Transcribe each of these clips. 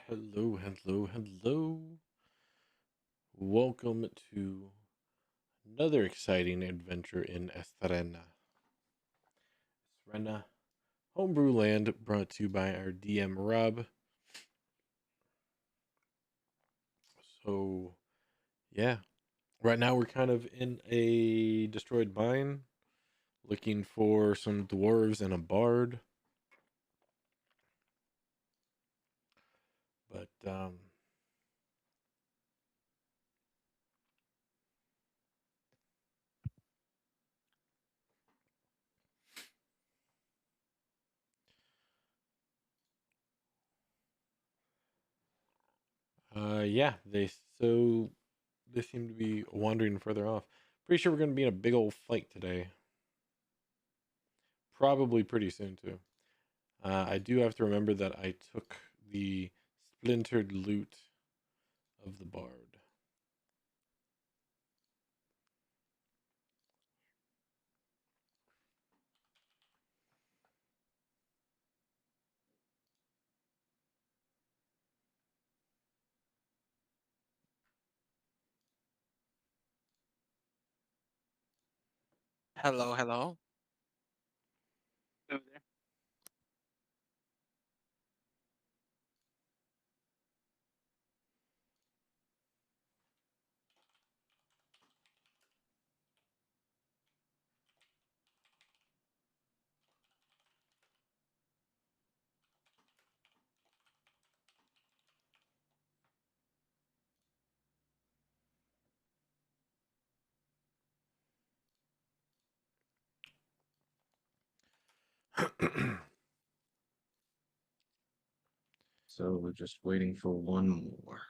Hello, hello, hello. Welcome to another exciting adventure in Estrena. Estrena, Homebrew Land, brought to you by our DM Rob. So, yeah, right now we're kind of in a destroyed mine, looking for some dwarves and a bard. But yeah, they seem to be wandering further off. Pretty sure we're going to be in a big old fight today. Probably pretty soon too. I do have to remember that I took the splintered loot of the bard. Hello, hello. Hello there. So we're just waiting for one more.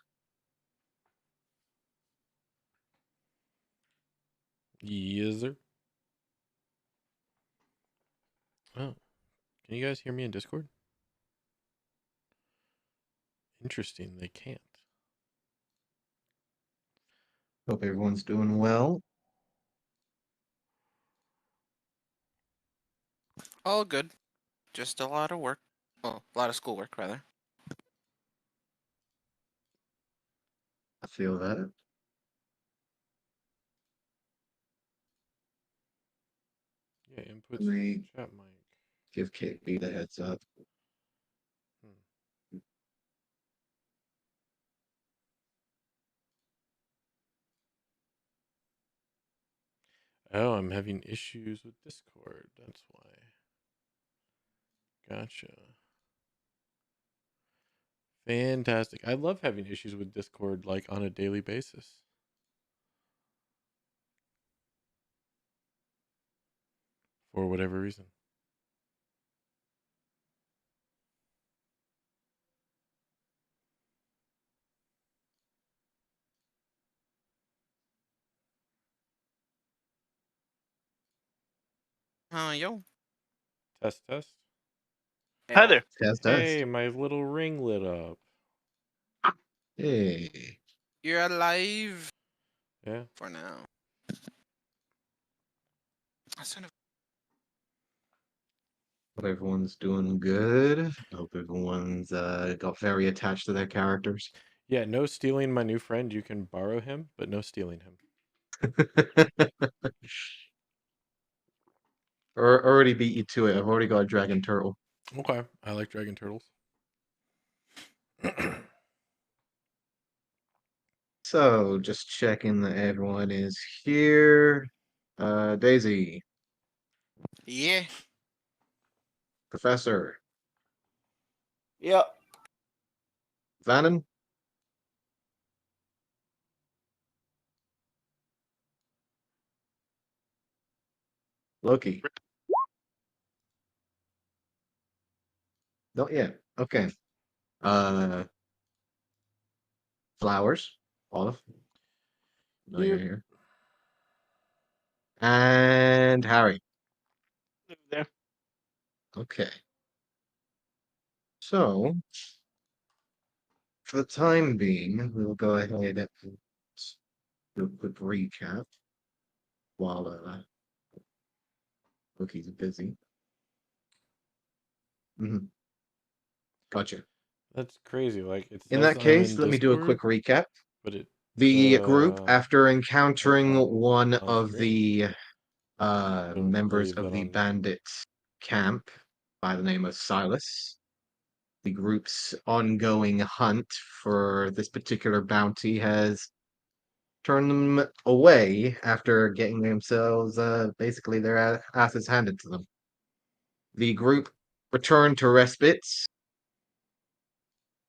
Yes, sir. Oh, can you guys hear me in Discord? Interesting, they can't. Hope everyone's doing well. All good. Just a lot of work. Well, a lot of schoolwork, rather. I feel that. Yeah, Let inputs me chat mic. give KB the heads up. Hmm. Oh, I'm having issues with Discord. That's why. Gotcha. Fantastic. I love having issues with Discord like on a daily basis. For whatever reason. Yo. Test, test. Hi there. Test, Hey, test. my little ring lit up. Hey, You're alive Yeah. for now. Son of- hope everyone's doing good. Hope everyone's got very attached to their characters. Yeah, no stealing my new friend. You can borrow him, but no stealing him. Already beat you to it. I've already got a dragon turtle. Okay. I like dragon turtles. So just checking that everyone is here. Daisy, Yeah. Professor, Yep. Vannon, Loki. Not yet. Okay. Uh, Flowers, Olive. No, you're Yep. here. And Harry. Hello there. Okay. So, for the time being, we'll go ahead and do a quick recap while Loki's busy. Hmm. Gotcha. That's crazy. Like it In says that I'm case, in let me do a Discord, quick recap. but it The group, after oh, encountering one on of screen. the Don't members believe of that the on. bandit camp by the name of Silas, the group's ongoing hunt for this particular bounty has turned them away after getting themselves basically their asses handed to them. The group returned to Respite,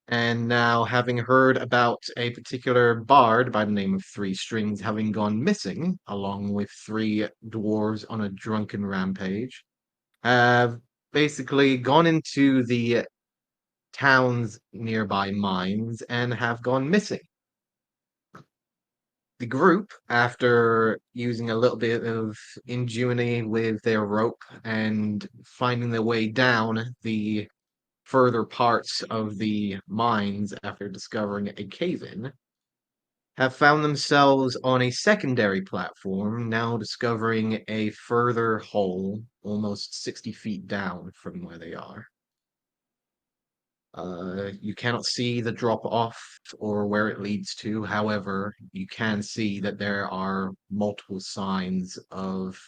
and now having heard about a particular bard by the name of Three Strings having gone missing, along with three dwarves on a drunken rampage, have basically gone into the town's nearby mines and have gone missing. The group, after using a little bit of ingenuity with their rope and finding their way down the further parts of the mines after discovering a cave in, have found themselves on a secondary platform, now discovering a further hole almost 60 feet down from where they are. You cannot see the drop off or where it leads to. However, you can see that there are multiple signs of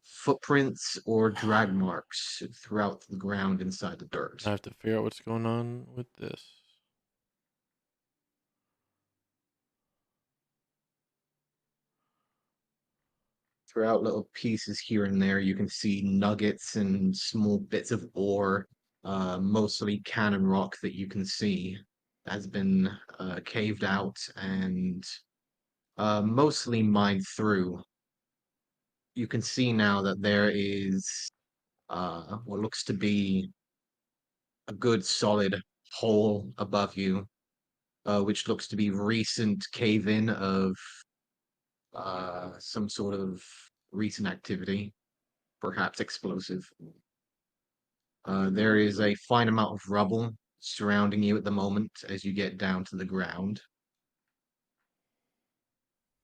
footprints or drag marks throughout the ground inside the dirt. I have to figure out what's going on with this. Throughout little pieces here and there, you can see nuggets and small bits of ore, mostly cannon rock that you can see has been caved out and mostly mined through. You can see now that there is what looks to be a good solid hole above you, which looks to be recent cave-in of some sort of recent activity, perhaps explosive. There is a fine amount of rubble surrounding you at the moment as you get down to the ground.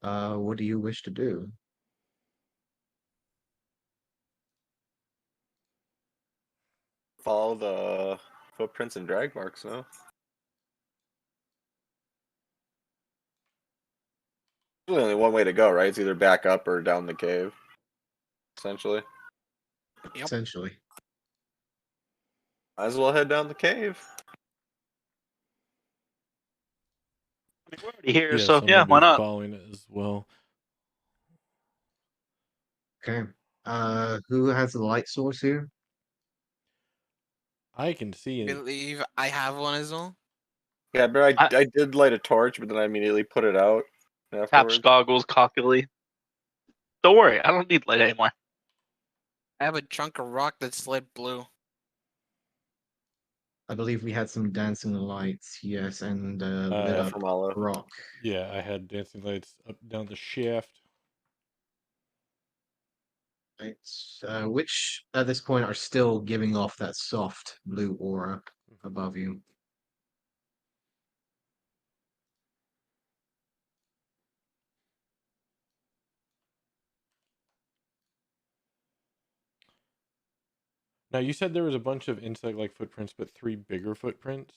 What do you wish to do? Follow the footprints and drag marks, no? There's only one way to go, right? It's either back up or down the cave, essentially. Yep. Essentially. Might as well head down the cave. I mean, we're already here, Yeah, so I'm yeah, gonna why be not? following it as well. Okay. Who has the light source here? I can see I it. believe I have one as well. Yeah, but I- I did light a torch, but then I immediately put it out Taps afterwards. goggles cockily. Don't worry, I don't need light anymore. I have a chunk of rock that's lit blue. I believe we had some dancing lights, yes, and lit Yeah, up from Olive. rock. Yeah, I had dancing lights up down the shaft. Right. Which at this point are still giving off that soft blue aura above you. Now you said there was a bunch of insect-like footprints, but 3 bigger footprints.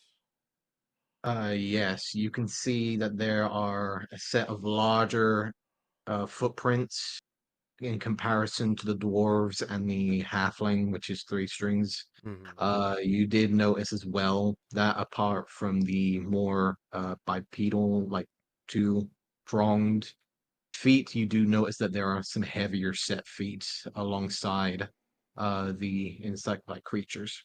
Yes, you can see that there are a set of larger footprints in comparison to the dwarves and the halfling, which is Three Strings. You did notice as well that apart from the more bipedal, like two-pronged feet, you do notice that there are some heavier set feet alongside the insect-like creatures.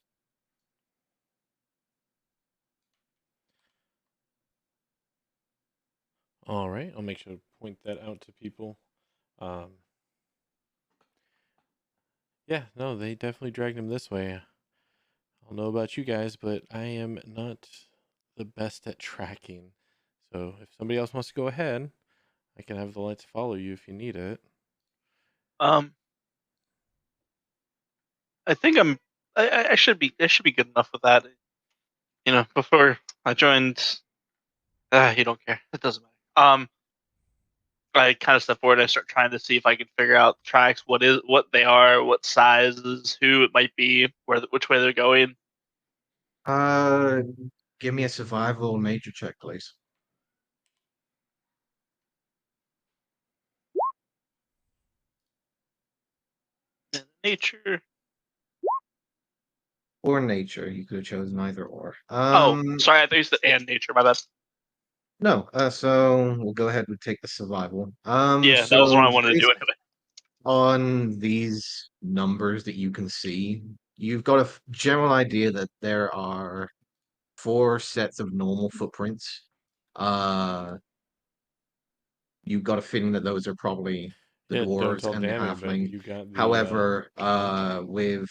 All right, I'll make sure to point that out to people. Yeah, no, they definitely dragged him this way. I don't know about you guys, but I am not the best at tracking. So if somebody else wants to go ahead, I can have the lights follow you if you need it. I think I should be good enough with that. You know, before I joined, you don't care. It doesn't matter. I kind of step forward. I start trying to see if I can figure out tracks, what they are, what sizes, who it might be, which way they're going. Give me a survival nature check, please. And nature. Or nature. You could have chosen either or. Oh, sorry, I thought you said and nature. My bad. No, so we'll go ahead and take the survival. Yeah, that was what I wanted to do Based anyway. on these numbers that you can see, you've got a general idea that there are 4 sets of normal footprints. You've got a feeling that those are probably the Yeah, don't dwarves tell and the Danny, but halfling. you got the However, with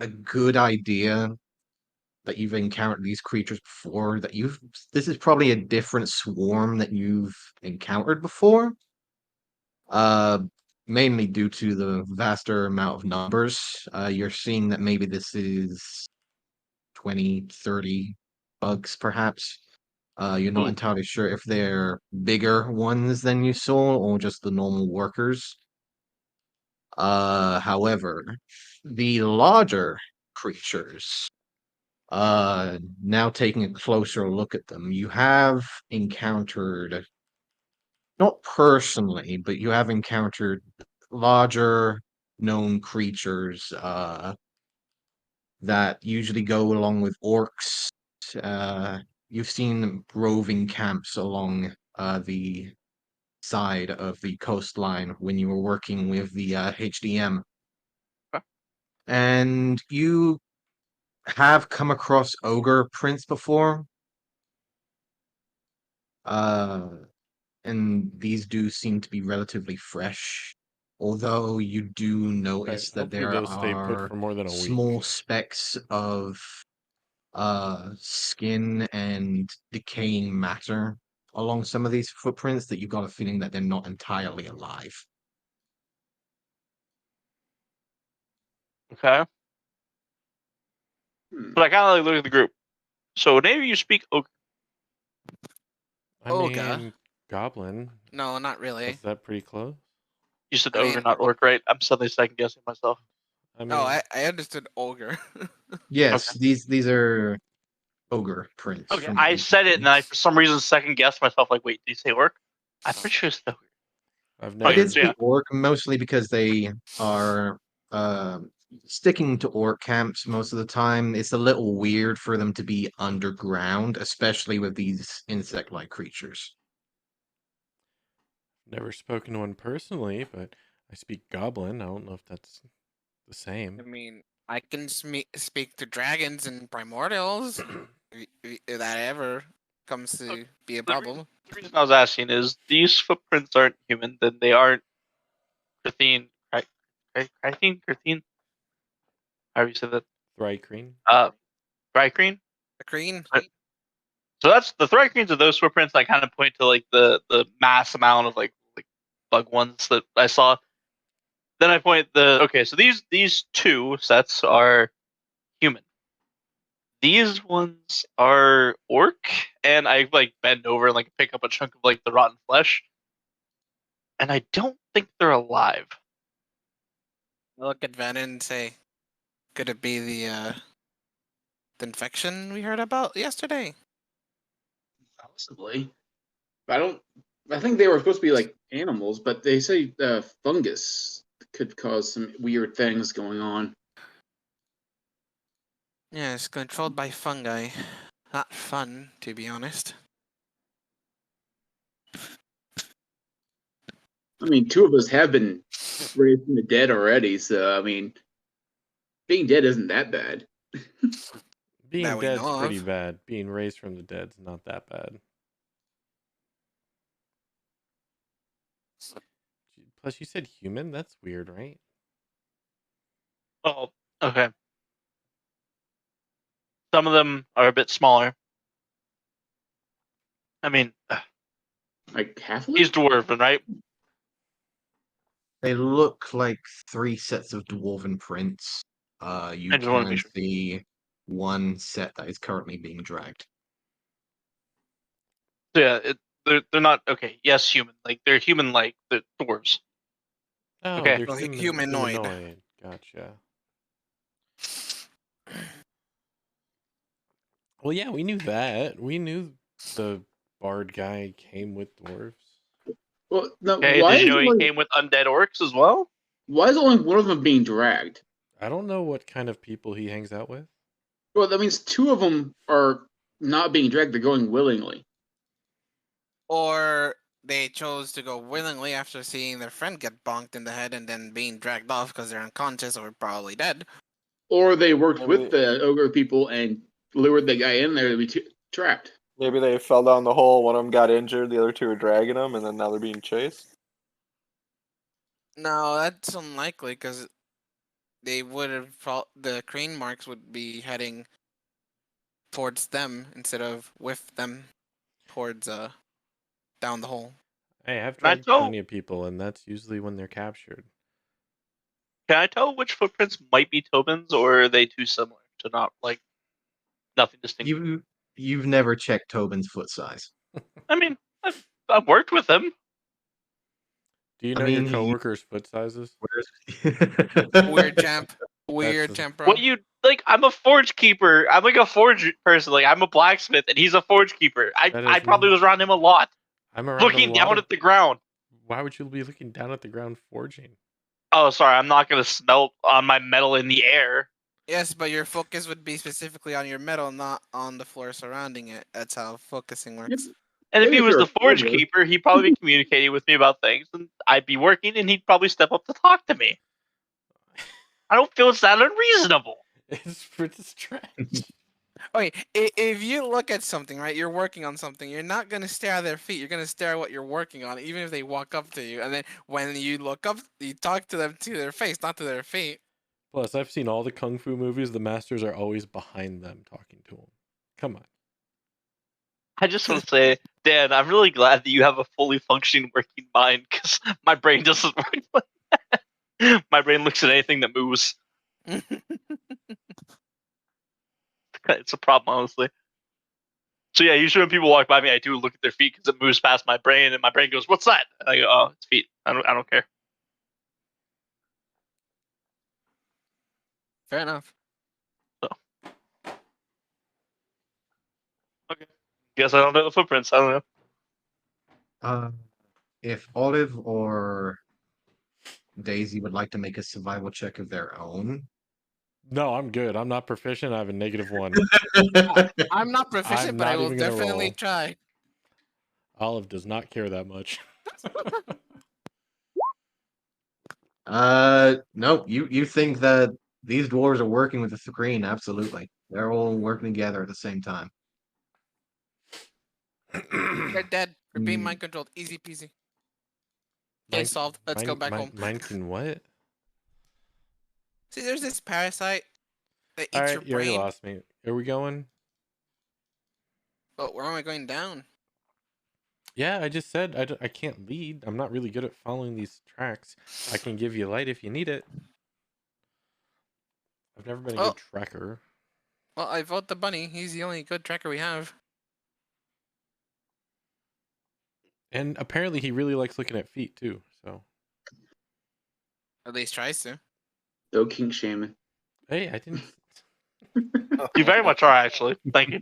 a good idea that you've encountered these creatures before, this is probably a different swarm that you've encountered before. Uh, Mainly due to the vaster amount of numbers. You're seeing that maybe this is 20, 30 bugs, perhaps. You're not Ooh. entirely sure if they're bigger ones than you saw or just the normal workers. However, the larger creatures, now taking a closer look at them, you have encountered, not personally, but you have encountered larger known creatures, that usually go along with orcs. You've seen roving camps along the side of the coastline when you were working with the HDM. Okay. And you have come across ogre prints before. Uh, and these do seem to be relatively fresh. Although you do right, notice that hopefully there those stay put are for more than a small week. specks of skin and decaying matter along some of these footprints that you've got a feeling that they're not entirely alive. Okay. Hmm. But I kind of like look at the group. So maybe you speak ogre. I Olga. mean, goblin. No, not really. Is that pretty close? You said I ogre, mean- not orc, right? I'm suddenly second guessing myself. I mean, No, I understood ogre. Yes, these are ogre prints Okay, from I ancient said it, and I times. for some reason second guessed myself. Like, wait, did you say orc? I'm pretty sure it's ogre. I've You never. Okay, did so yeah. speak orc mostly because they are sticking to orc camps most of the time. It's a little weird for them to be underground, especially with these insect-like creatures. Never spoken to one personally, but I speak goblin. I don't know if that's the I same. mean, I can speak to dragons and primordials. If that ever comes to be a problem. The reason I was asking is these footprints aren't human, then they aren't Crathine. Crathine? How do you say that? Thrycreen. Thrycreen? A crane? So that's the Thrycreens are those footprints that kind of point to like the mass amount of like bug ones that I saw. Then I point so these 2 sets are human. These ones are orc, and I like bend over and like pick up a chunk of like the rotten flesh, and I don't think they're alive. I look at Venom and say, could it be the infection we heard about yesterday? Possibly. I think they were supposed to be like animals, but they say fungus could cause some weird things going on. Yeah, it's controlled by fungi. Not fun, to be honest. I mean, 2 of us have been raised from the dead already, so I mean, being dead isn't that bad. Being we dead's know pretty of. bad. Being raised from the dead's not that bad. Plus, you said human. That's weird, right? Oh, okay. Some of them are a bit smaller. I mean, Like halfling? he's dwarven, right? They look like 3 sets of dwarven prints. You I just want to be can sure. see one set that is currently being dragged. So yeah, they're not okay. Yes, human. Like they're human. Like the dwarves. Oh, Okay. they're Well, humanoid. humanoid. Gotcha. Well, yeah, we knew that. We knew the bard guy came with dwarves. Well, no. Okay, Why did you is know it he like, came with undead orcs as well? why is only one of them being dragged? I don't know what kind of people he hangs out with. Well, that means two of them are not being dragged; they're going willingly. Or they chose to go willingly after seeing their friend get bonked in the head and then being dragged off because they're unconscious or probably dead. Or they worked Maybe- with the ogre people and lured the guy in there to be trapped. Maybe they fell down the hole. One of them got injured. The other two are dragging them, and then now they're being chased. No, that's unlikely because they would have the crane marks would be heading towards them instead of with them towards down the hole. Hey, I've Can I dragged tell- plenty of people, and that's usually when they're captured. Can I tell which footprints might be Tobin's, or are they too similar to not like nothing distinct? You've never checked Tobin's foot size. I mean, I've worked with him. Do you I know mean, your he- coworkers' foot sizes? Weird champ. Weird That's- champ, bro. What you like? I'm a forge keeper. I'm like a forge person. Like I'm a blacksmith, and he's a forge keeper. That I is probably n- was around him a lot, I'm around looking a lot down of... at the ground. Why would you be looking down at the ground forging? Oh, sorry, I'm not gonna smelt on my metal in the air. Yes, but your focus would be specifically on your metal, not on the floor surrounding it. That's how focusing works. And if Maybe he if was you're the a forge forger. keeper, he'd probably be communicating with me about things, and I'd be working, and he'd probably step up to talk to me. I don't feel it's that unreasonable. It's for the stretch. Okay, if you look at something, right, you're working on something, you're not going to stare at their feet. You're going to stare at what you're working on, even if they walk up to you. And then when you look up, you talk to them to their face, not to their feet. Plus, I've seen all the kung fu movies. The masters are always behind them talking to them. Come on. I just want to say, Dan, I'm really glad that you have a fully functioning working mind, because my brain doesn't work like that. My brain looks at anything that moves. It's a problem, honestly. So yeah, usually when people walk by me, I do look at their feet because it moves past my brain, and my brain goes, "What's that?" And I go, "Oh, it's feet. I don't care." Fair enough. Okay. Guess I don't know the footprints. I don't know. If Olive or Daisy would like to make a survival check of their own. No, I'm good. I'm not proficient. I have a -1. I'm not proficient, I'm but I not will even gonna definitely roll. try. Olive does not care that much. No, you think that these dwarves are working with the screen? Absolutely, they're all working together at the same time. They're dead. We're being Mm. mind controlled. Easy peasy. Mine- Case solved. Let's go back home. Mine can what? See, there's this parasite that eats All your right, you already brain. lost me. Are we going? But where am I going down? Yeah, I just said I can't lead. I'm not really good at following these tracks. I can give you light if you need it. I've never been a Oh. good tracker. Well, I vote the bunny. He's the only good tracker we have. And apparently he really likes looking at feet too. So, At least tries to. Go King Shaman. hey, I didn't... You very much are, actually. Thank you.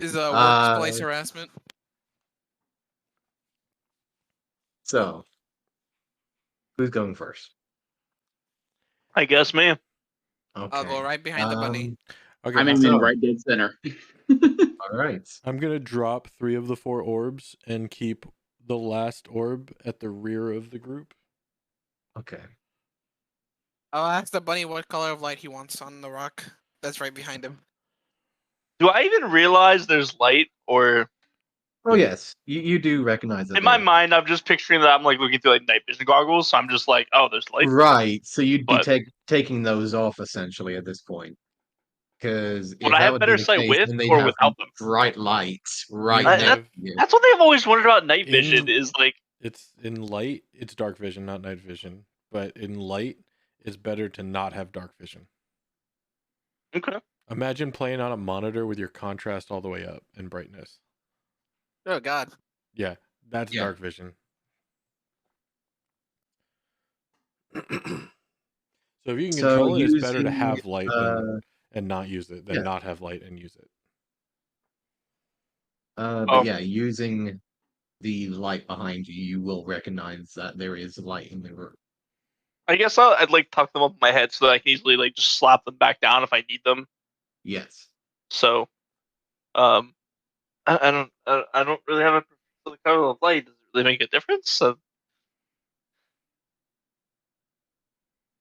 Is workplace Uh, harassment? So, who's going first? I guess, man. Okay. I'll go right behind the bunny. Okay, I'm aiming so- right dead center. All right. I'm gonna drop 3 of the 4 orbs and keep the last orb at the rear of the group. Okay. I'll ask the bunny what color of light he wants on the rock that's right behind him. Do I even realize there's light, or Oh yes, you do recognize that. in my there- mind, I'm just picturing that I'm like looking through like night vision goggles, so I'm just like, oh, there's light. Right. So you'd be But- taking those off essentially at this point. Because if Would I that have would better be the sight case, with then they'd or have without them? bright lights right I- next to you. That's one thing I've always wondered about night In- vision is like, It's in light, it's dark vision, not night vision. But in light, it's better to not have dark vision. okay, Imagine playing on a monitor with your contrast all the way up and brightness. Oh God. Yeah, that's Yeah. dark vision. So if you can So control it, it's better to using, have light and and not use it, then Yeah. not have light and use it. But yeah, using the light behind you, you will recognize that there is light in the room. I guess I'd like tuck them up in my head so that I can easily like just slap them back down if I need them. Yes. So, I don't really have a preference for the color of light. Does it really make a difference? So,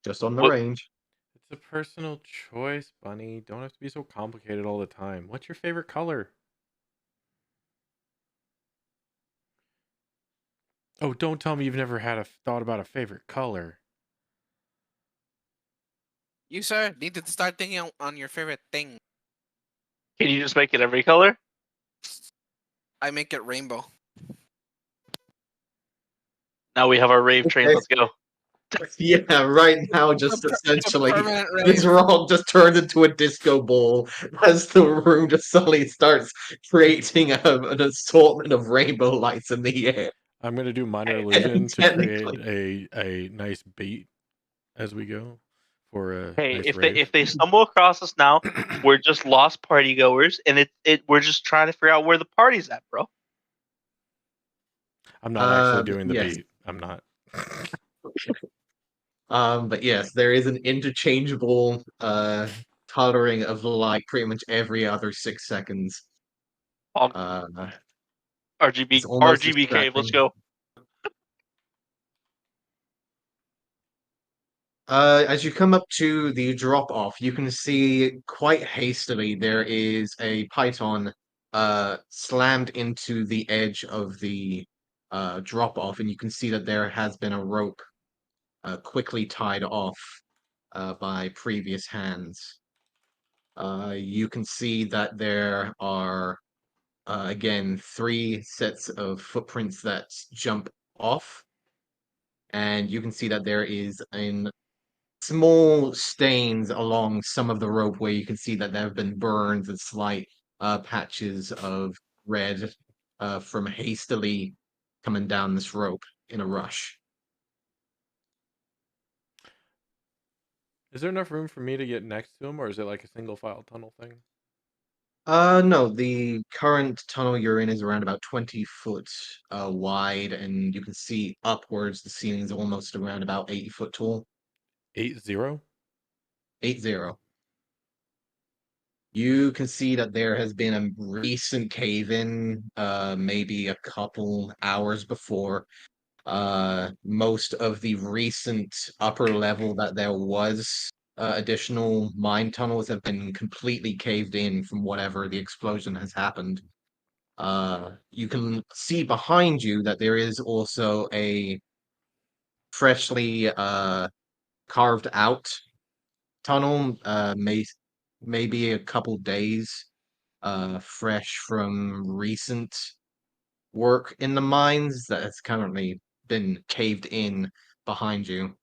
Just on the What- range. It's a personal choice, Bunny. Don't have to be so complicated all the time. What's your favorite color? Oh, don't tell me you've never had a thought about a favorite color. You, sir, need to start thinking on your favorite thing. can you just make it every color? I make it rainbow. Now we have our rave train. Okay. Let's go. Yeah, right now, just It's a essentially, permanent this rave. rock just turns into a disco ball as the room just suddenly starts creating an assortment of rainbow lights in the air. I'm gonna do minor And illusion to technically- create a nice beat as we go for a Hey, nice if rave. they stumble across us now, we're just lost party goers, and we're just trying to figure out where the party's at, bro. I'm not actually But doing the yes. beat. I'm not. But yes, there is an interchangeable coloring of light pretty much every other 6 seconds. Uh, it's almost RGB cave. Let's distracting. go. As you come up to the drop off, you can see quite hastily there is a python slammed into the edge of the drop off, and you can see that there has been a rope quickly tied off by previous hands. You can see that there are again 3 sets of footprints that jump off, and you can see that there is an small stains along some of the rope where you can see that there have been burns and slight patches of red from hastily coming down this rope in a rush. Is there enough room for me to get next to him, or is it like a single file tunnel thing? No, the current tunnel you're in is around about 20 foot wide, and you can see upwards the ceiling is almost around about 80 foot tall. 8-0? 80. You can see that there has been a recent cave-in, maybe a couple hours before. Most of the recent upper level that there was additional mine tunnels have been completely caved in from whatever the explosion has happened. You can see behind you that there is also a freshly carved out tunnel, maybe a couple days fresh from recent work in the mines that has currently been caved in behind you.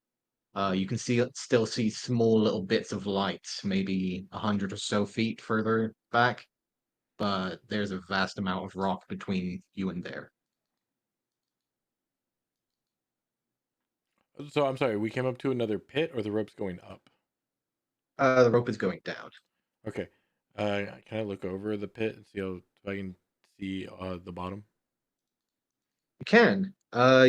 You can still see small little bits of light, maybe 100 or so feet further back, but there's a vast amount of rock between you and there. So I'm sorry, we came up to another pit, or the rope's going up? The rope is going down. Okay. Can I look over the pit and see if I can see the bottom? You can.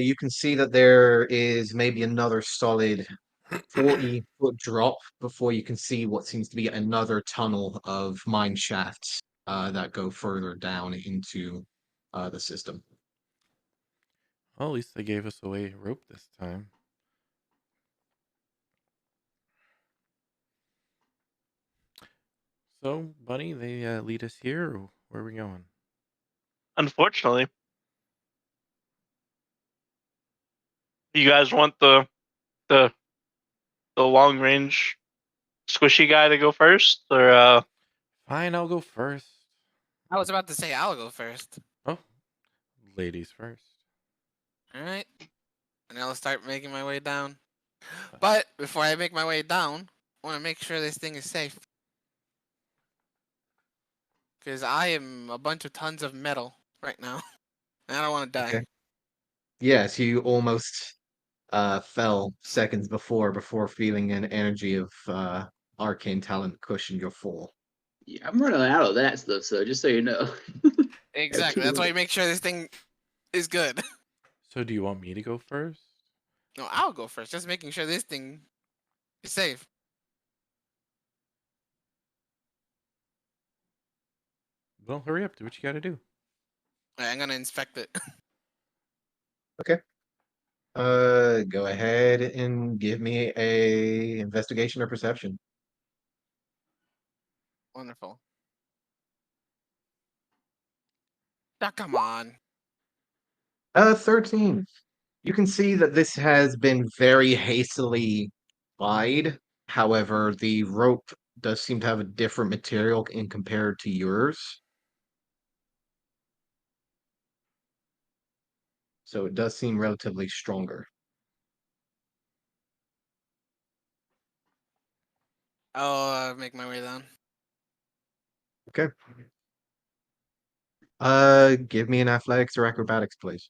You can see that there is maybe another solid 40-foot drop before you can see what seems to be another tunnel of mine shafts that go further down into the system. Well, at least they gave us away rope this time. So, Bunny, they lead us here, or where are we going? Unfortunately, you guys want the the long range squishy guy to go first, or Fine, I'll go first. I was about to say I'll go first. Oh, ladies first. All right. And I'll start making my way down. But before I make my way down, I want to make sure this thing is safe. Because I am a bunch of tons of metal right now. And I don't want to die. Okay. Yes, you almost fell seconds before feeling an energy of arcane talent cushion your fall. Yeah, I'm running out of that stuff, so just so you know. Exactly. That's why you make sure this thing is good. So do you want me to go first? No, I'll go first. Just making sure this thing is safe. Well, hurry up. Do what you got to do. Alright, I'm gonna inspect it. Okay. Go ahead and give me a investigation or perception. Wonderful. Now, come on. 13. You can see that this has been very hastily applied. However, the rope does seem to have a different material in compared to yours. So it does seem relatively stronger. I'll make my way down. Okay. Give me an athletics or acrobatics, please.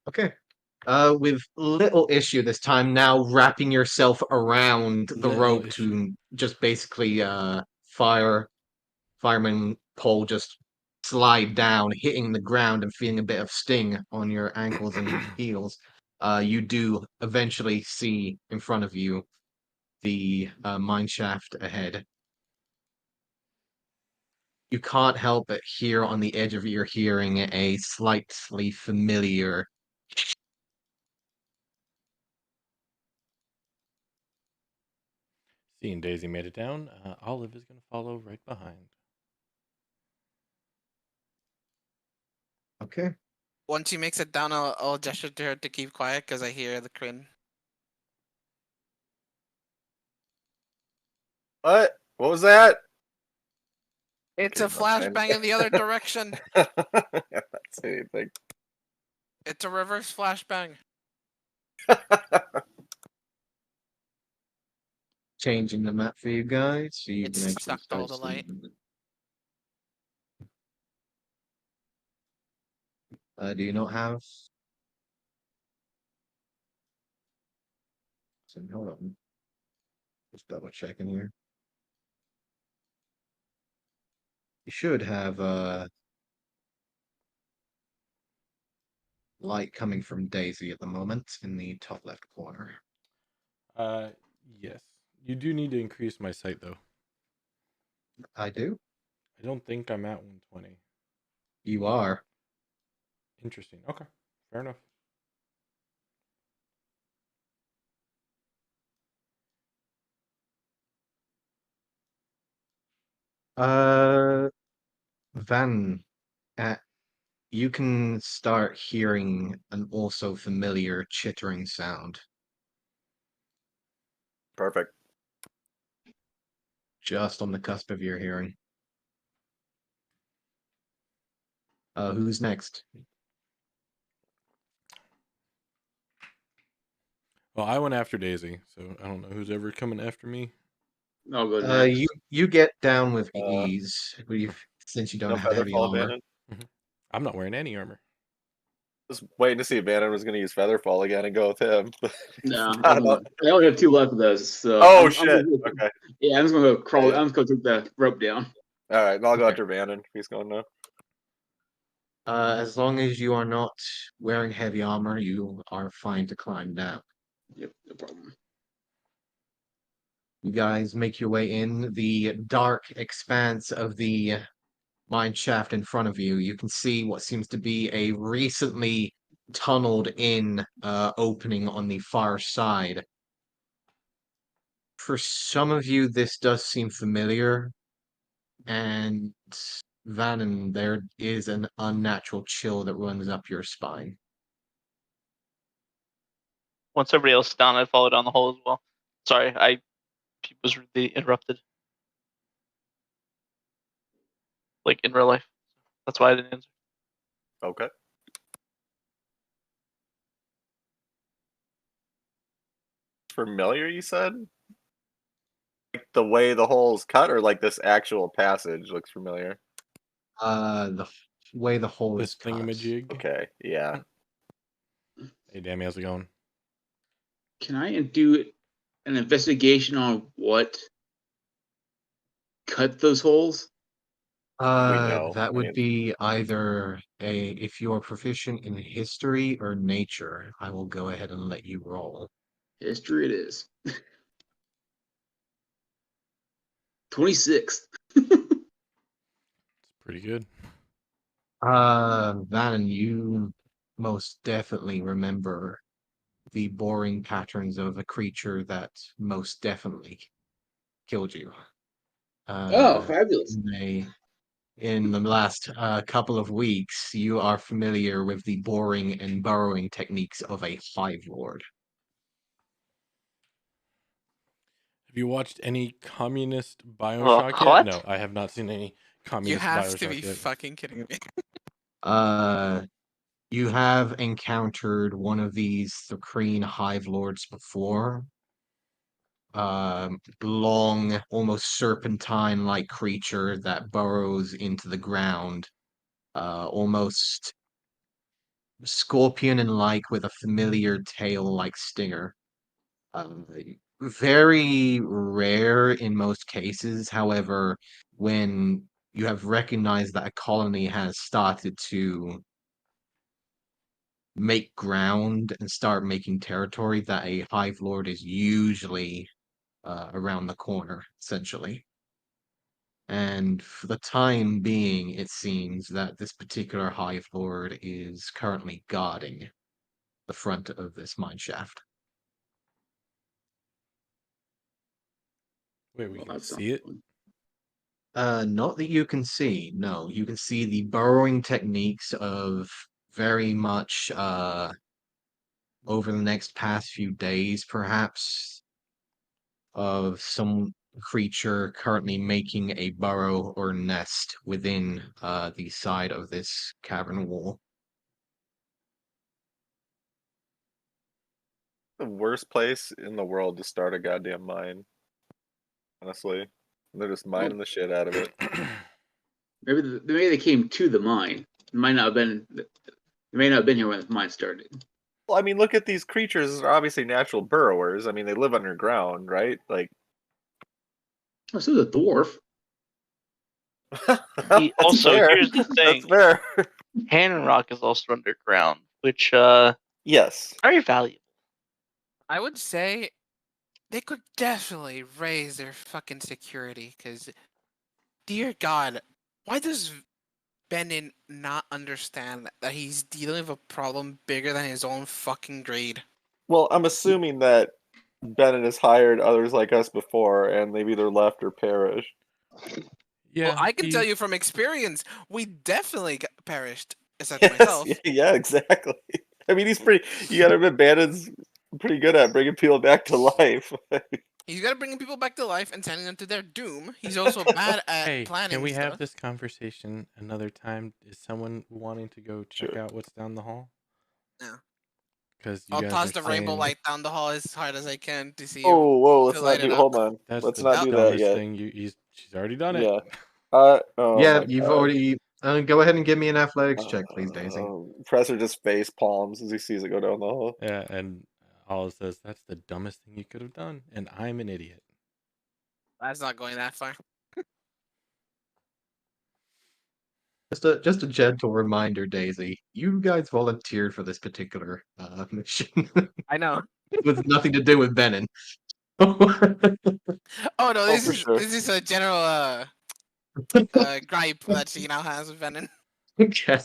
Okay. With little issue this time, now wrapping yourself around the Little rope issue. to just basically fireman pole just slide down, hitting the ground and feeling a bit of sting on your ankles and heels. You do eventually see in front of you the mine shaft ahead. You can't help but hear on the edge of your hearing a slightly familiar. Seeing Daisy made it down, Olive is going to follow right behind. Okay. Once she makes it down, I'll gesture to her to keep quiet because I hear the crane. What? What was that? It's Okay, a flashbang in the other direction. That's anything. It's a reverse flashbang. Changing the map for you guys so you It's can actually sucked all start the light. seeing. Do you not have? So hold on. Just double checking here. You should have light coming from Daisy at the moment in the top left corner. Yes. You do need to increase my sight, though. I do. I don't think I'm at 120. You are. Interesting. Okay. Fair enough. Uh, Van, you can start hearing an also familiar chittering sound Perfect. just on the cusp of your hearing. Who's next? Well, I went after Daisy, so I don't know who's ever coming after me. I'll go next. You get down with Uh, ease. Since you don't No have feather heavy fall armor. abandoned. I'm not wearing any armor. Just waiting to see if Bannon was going to use Featherfall again and go with him. No, I don't- I only have 2 left of those. So Oh I'm shit! gonna go, Okay. yeah, I'm just gonna go crawl. Yeah. I'm just gonna take the rope down. All right. I'll go Okay. after Bannon if he's going now. As long as you are not wearing heavy armor, you are fine to climb down. Yep, no problem. You guys make your way in the dark expanse of the mine shaft in front of you. You can see what seems to be a recently tunneled in opening on the far side. For some of you, this does seem familiar, and Vannon, there is an unnatural chill that runs up your spine. Once everybody else is down, I follow down the hole as well. Sorry, I was really interrupted. Like in real life. That's why I didn't answer. Okay. Familiar, you said? Like the way the hole's cut, or like this actual passage looks familiar? The way the hole This is cut. thingamajig. Okay, yeah. Hey, Dammy, how's it going? Can I do an investigation on what cut those holes? know. That I would mean- be either if you are proficient in history or nature, I will go ahead and let you roll. History it is. 26. It's pretty good. Van, you most definitely remember the boring patterns of a creature that most definitely killed you. Oh, fabulous. In the last couple of weeks, you are familiar with the boring and burrowing techniques of a hive lord. Have you watched any communist Bioshock yet? What? No, I have not seen any You communist have Bioshock to be yet. fucking kidding me. You have encountered one of these Thakreen hive lords before. Long, almost serpentine-like creature that burrows into the ground, almost scorpion and like with a familiar tail-like stinger. Very rare in most cases. However, when you have recognized that a colony has started to make ground and start making territory, that a hive lord is usually around the corner, essentially. And for the time being, it seems that this particular hive lord is currently guarding the front of this mine shaft. Wait, we Well, can that's see it? Not that you can see. No, you can see the burrowing techniques of very much over the next past few days, perhaps, of some creature currently making a burrow or nest within the side of this cavern wall. The worst place in the world to start a goddamn mine. Honestly. They're just mining the shit out of it. Maybe they came to the mine. It might not have been. They may not have been here when the mine started. Well, I mean, look at these creatures. They're obviously natural burrowers. I mean, they live underground, right? Like, Oh, so the dwarf. He- that's also, fair. here's the thing. That's fair. Cannon Rock is also underground, which Yes. very valuable. I would say they could definitely raise their fucking security, because, dear God, why does Benin not understand that he's dealing with a problem bigger than his own fucking greed? Well, I'm assuming that Bennett has hired others like us before, and they've either left or perished. Yeah, Well, I can tell he- you from experience, we definitely perished, except Yes, myself. yeah, exactly. I mean, he's pretty. You gotta admit, Bannon's pretty good at bringing people back to life. He's got to bring people back to life and sending them to their doom. He's also bad at Hey, planning can we stuff. have this conversation another time? Is someone wanting to go check Sure. out what's down the hall? No. Because you I'll guys toss are the rainbow saying light down the hall as hard as I can to see Oh, whoa! to Let's light not it do. up. Hold on. that's Let's the not do that dumbest yet. thing. She's already done it. Yeah. Oh Yeah, my you've God. already. Go ahead and give me an athletics check, please, Daisy. Presser just face palms as he sees it go down the hall. Yeah, and Hollis says that's the dumbest thing you could have done, and I'm an idiot. That's not going that far. Just a gentle reminder, Daisy. You guys volunteered for this particular mission I know. with nothing to do with Benin. Oh no, Oh, for sure. this is a general gripe that she now has with Venom. Okay.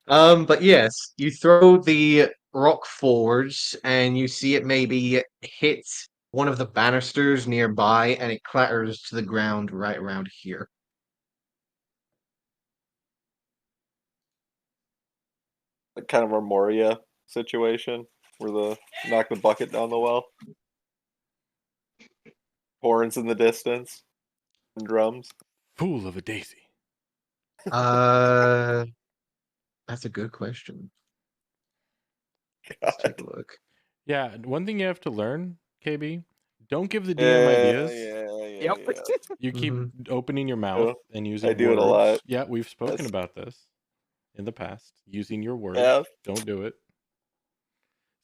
But yes, you throw the rock forwards, and you see it maybe hit one of the banisters nearby, and it clatters to the ground right around here. Like kind of a Moria situation where the knock the bucket down the well. Horns in the distance. And drums. Fool of a daisy. Uh, that's a good question. Let's take a look. Yeah, one thing you have to learn, KB, don't give the DM ideas. Yep. You keep Mhm. opening your mouth and using I do it words. a lot. Yeah, we've spoken Yes. about this. in the past using your words. Yeah. Don't do it.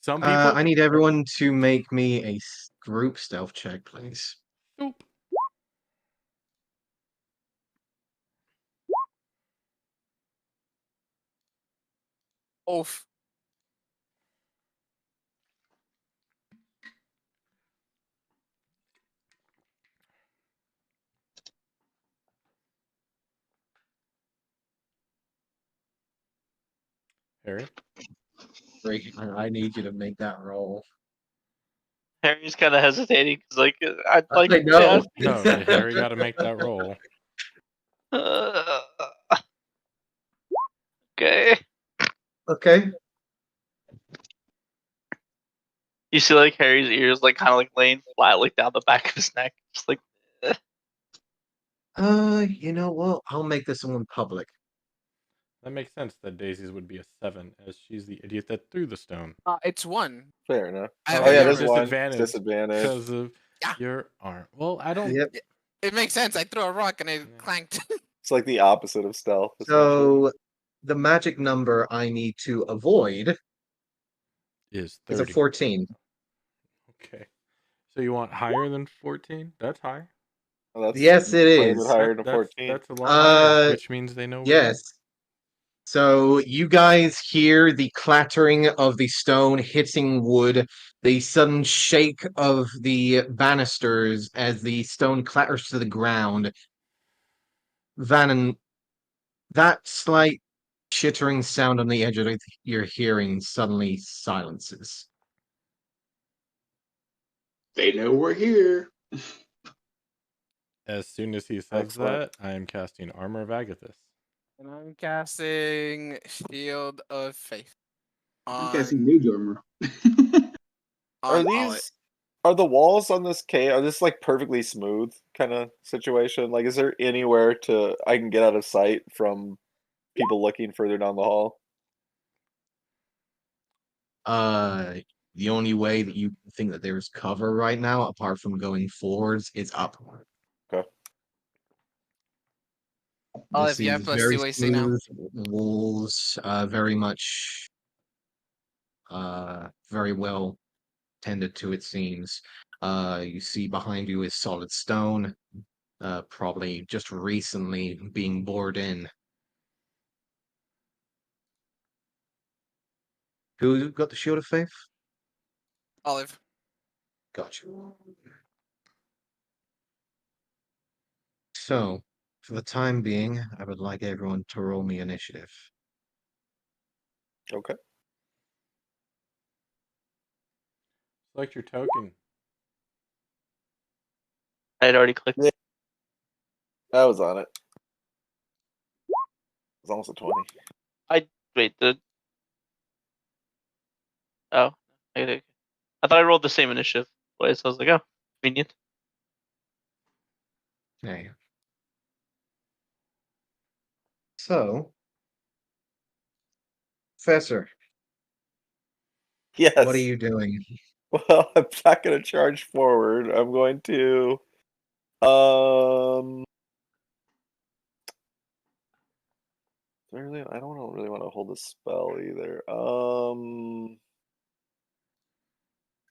Some people. I need everyone to make me a group stealth check, please. Nope. Oof. Harry. Rick, I need you to make that roll. Harry's kind of hesitating because, like, I'd like. I know. No, Harry got to make that roll. Uh, okay. Okay. You see, like, Harry's ears, like, kind of like laying flat, like down the back of his neck, just like. You know what? I'll make this one public. That makes sense that Daisy's would be a 7, as she's the idiot that threw the stone. It's 1. Fair enough. I have Oh yeah, armor. there's one Disadvantage disadvantage. because of Yeah. your arm. Well, I don't. Yep. It makes sense. I threw a rock and it Yeah. clanked. It's like the opposite of stealth. So the magic number I need to avoid Is is a 30. 14. Okay. So you want higher than 14? That's high. well, that's Yes, it quite a bit is. higher than That's 14. that's a lot higher, Uh, which means they know. Yes. So you guys hear the clattering of the stone hitting wood, the sudden shake of the banisters as the stone clatters to the ground. Vannon, that slight chittering sound on the edge of your hearing suddenly silences. They know we're here. As soon as he says Excellent. that, I am casting Armor of Agathis. And I'm casting Shield of Faith. I'm casting On, Mage Armor. Are on all it. these are the walls on this cave? Are this like perfectly smooth kind of situation? Like, is there anywhere I can get out of sight from people looking further down the hall? The only way that you think that there's cover right now, apart from going forwards, is up. Okay. Olive, This you have is plus very 2 AC now. smooth walls, very much, very well tended to, it seems. You see behind you is solid stone, probably just recently being bored in. Who got the Shield of Faith? Olive. Got you. So, for the time being, I would like everyone to roll me initiative. Okay. Select your token. I had already clicked. Yeah. I was on it. It was almost a 20. Wait, oh, I thought I rolled the same initiative twice. I was like, oh, convenient. Okay. So, Professor, Yes. what are you doing? Well, I'm not going to charge forward. I'm going to I don't really want to hold a spell either.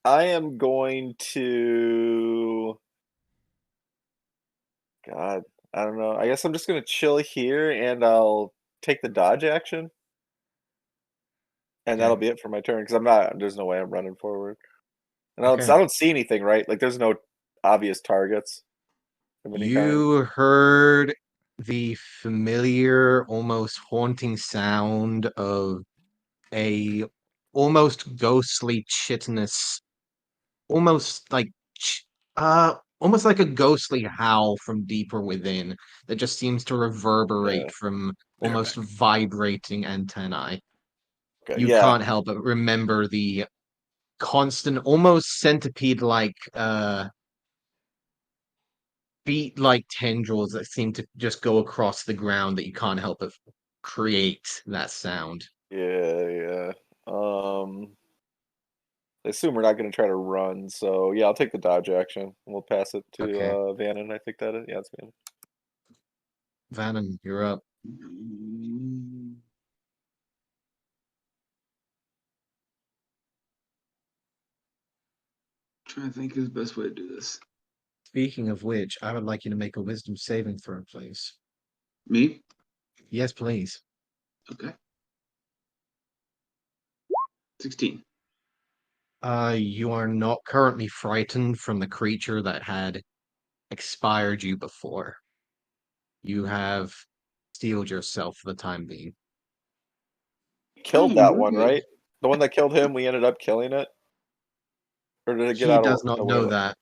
I am going to God, I don't know. I guess I'm just gonna chill here and I'll take the dodge action. And that'll Okay. be it for my turn because there's no way I'm running forward. And I Okay. don't see anything, right? Like there's no obvious targets of any kind. You heard the familiar, almost haunting sound of a almost ghostly chitinous, almost like almost like a ghostly howl from deeper within that just seems to reverberate Yeah. from They're almost back. vibrating antennae. Okay. You Yeah. can't help but remember the constant, almost centipede-like beat-like tendrils that seem to just go across the ground that you can't help but create that sound. Yeah. I assume we're not gonna try to run, so yeah, I'll take the dodge action. We'll pass it to Okay. Vannon. I think that is. Yeah, it's Vannon. Vannon, you're up. trying to think of the best way to do this. Speaking of which, I would like you to make a wisdom saving throw, please. Me? Yes, please. Okay. 16. You are not currently frightened from the creature that had expired you before. You have steeled yourself for the time being. Killed Oh, that one, good. right? The one that killed him, we ended up killing it? Or did it get He out does of not the know way? that.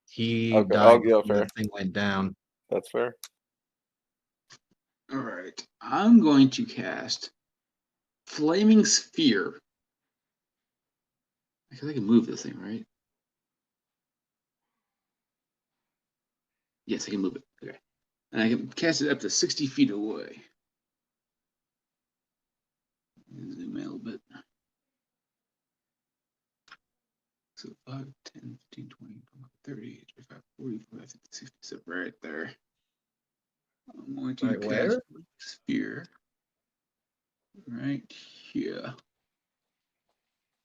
He Okay. Oh, died yeah, before fair. the thing went down. That's fair. All right. I'm going to cast Flaming Sphere. Because I can move this thing, right? Yes, I can move it. Okay. And I can cast it up to 60 feet away. Zoom in a little bit. So 5, 10, 15, 20, 30, 35, 40, 45, 50, 60. So right there. I'm going to Right cast where? Sphere. Right here.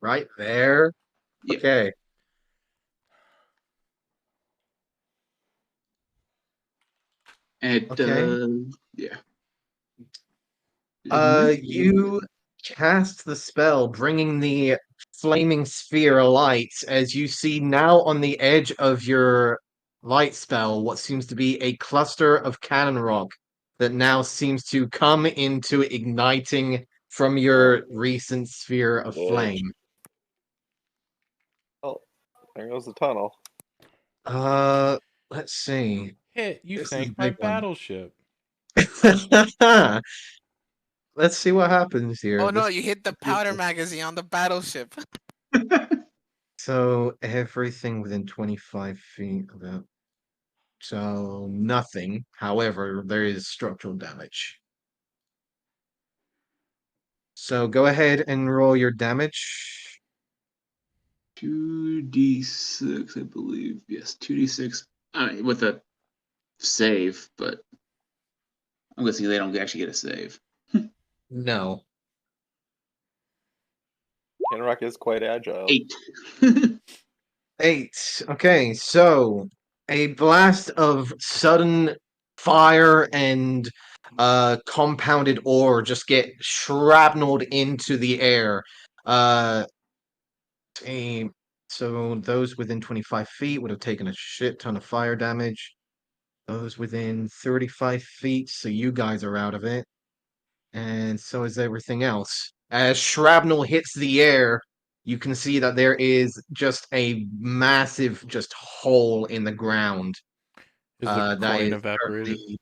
Right there. Yeah. Okay. And Okay. yeah. Just You cast the spell, bringing the flaming sphere alight as you see now on the edge of your light spell what seems to be a cluster of cannon rock that now seems to come into igniting from your recent sphere of Bitch. flame. Oh, there goes the tunnel. Let's see. Hit! You This is a sank my big one. battleship. Let's see what happens here. Oh no, This you hit the powder magazine on the battleship. So everything within 25 feet of it. So nothing. However, there is structural damage. So go ahead and roll your damage. 2d6, I believe. Yes, 2d6. I mean, with a save, but I'm guessing they don't actually get a save. No. Kenrock is quite agile. 8. 8. Okay, so a blast of sudden fire and compounded ore just get shrapneled into the air. Uh a, so those within 25 feet would have taken a shit ton of fire damage. Those within 35 feet, so you guys are out of it. And so is everything else. As shrapnel hits the air, you can see that there is just a massive just hole in the ground. Is the That coin is evaporated? currently.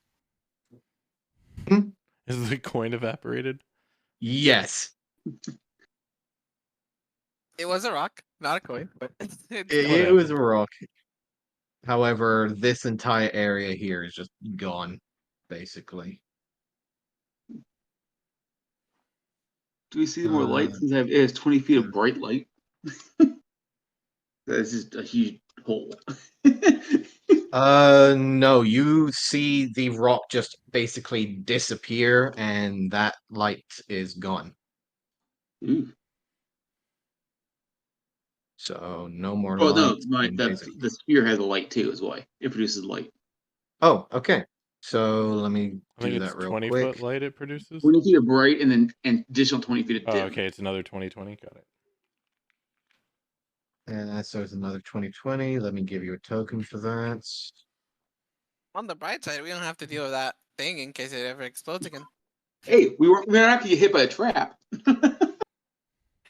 Hmm? Is the coin evaporated? Yes. It was a rock, not a coin, but it's It was a rock. However, this entire area here is just gone, basically. Do we see more light since it has 20 feet of bright light? That's just a huge hole. No, you see the rock just basically disappear and that light is gone. Ooh. So no more Oh no, light. And the sphere has a light too, is why it produces light. Oh, okay. So let me I think do it's that real 20 quick. foot light it produces. 20 feet of bright and then an additional 20 feet of Oh, dim. okay. It's another 20/20. Got it. So it's another 2020. Let me give you a token for that. on the bright side, we don't have to deal with that thing in case it ever explodes again. Hey, we're not gonna get hit by a trap.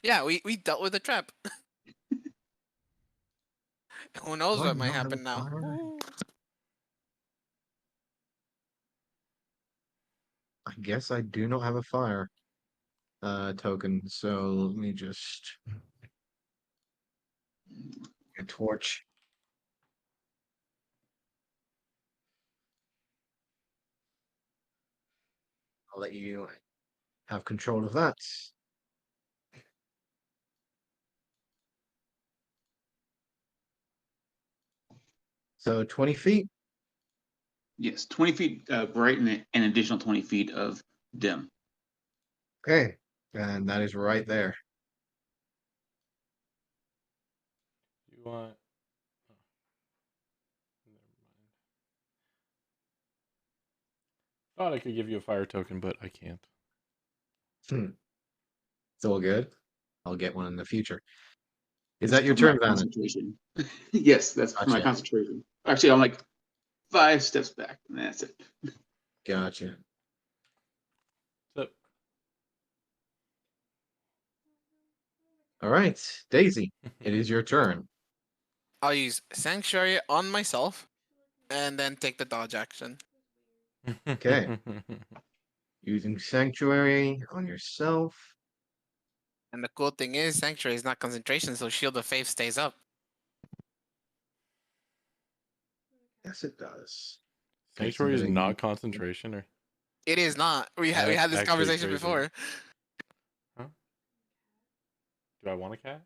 Yeah, we dealt with the trap. Who knows Do I what might not have happen a now? fire? Ooh. I guess I do not have a fire token. So let me just a torch. I'll let you have control of that. So 20 feet. Yes, 20 feet bright and an additional 20 feet of dim. Okay. And that is right there. You want Thought I could give you a fire token, but I can't. It's all good. I'll get one in the future. Is That's that your for my turn, Vanna? concentration. Yes, that's for my Gotcha. concentration. Actually, I'm like 5 steps back, and that's it. Gotcha. So, All right, Daisy, it is your turn. I'll use Sanctuary on myself, and then take the dodge action. Okay. Using Sanctuary on yourself. And the cool thing is, Sanctuary is not concentration, so Shield of Faith stays up. Yes, it does. Sanctuary is Considering- not concentration, or It is not. We That's had this actually conversation crazy. before. do I want a cat?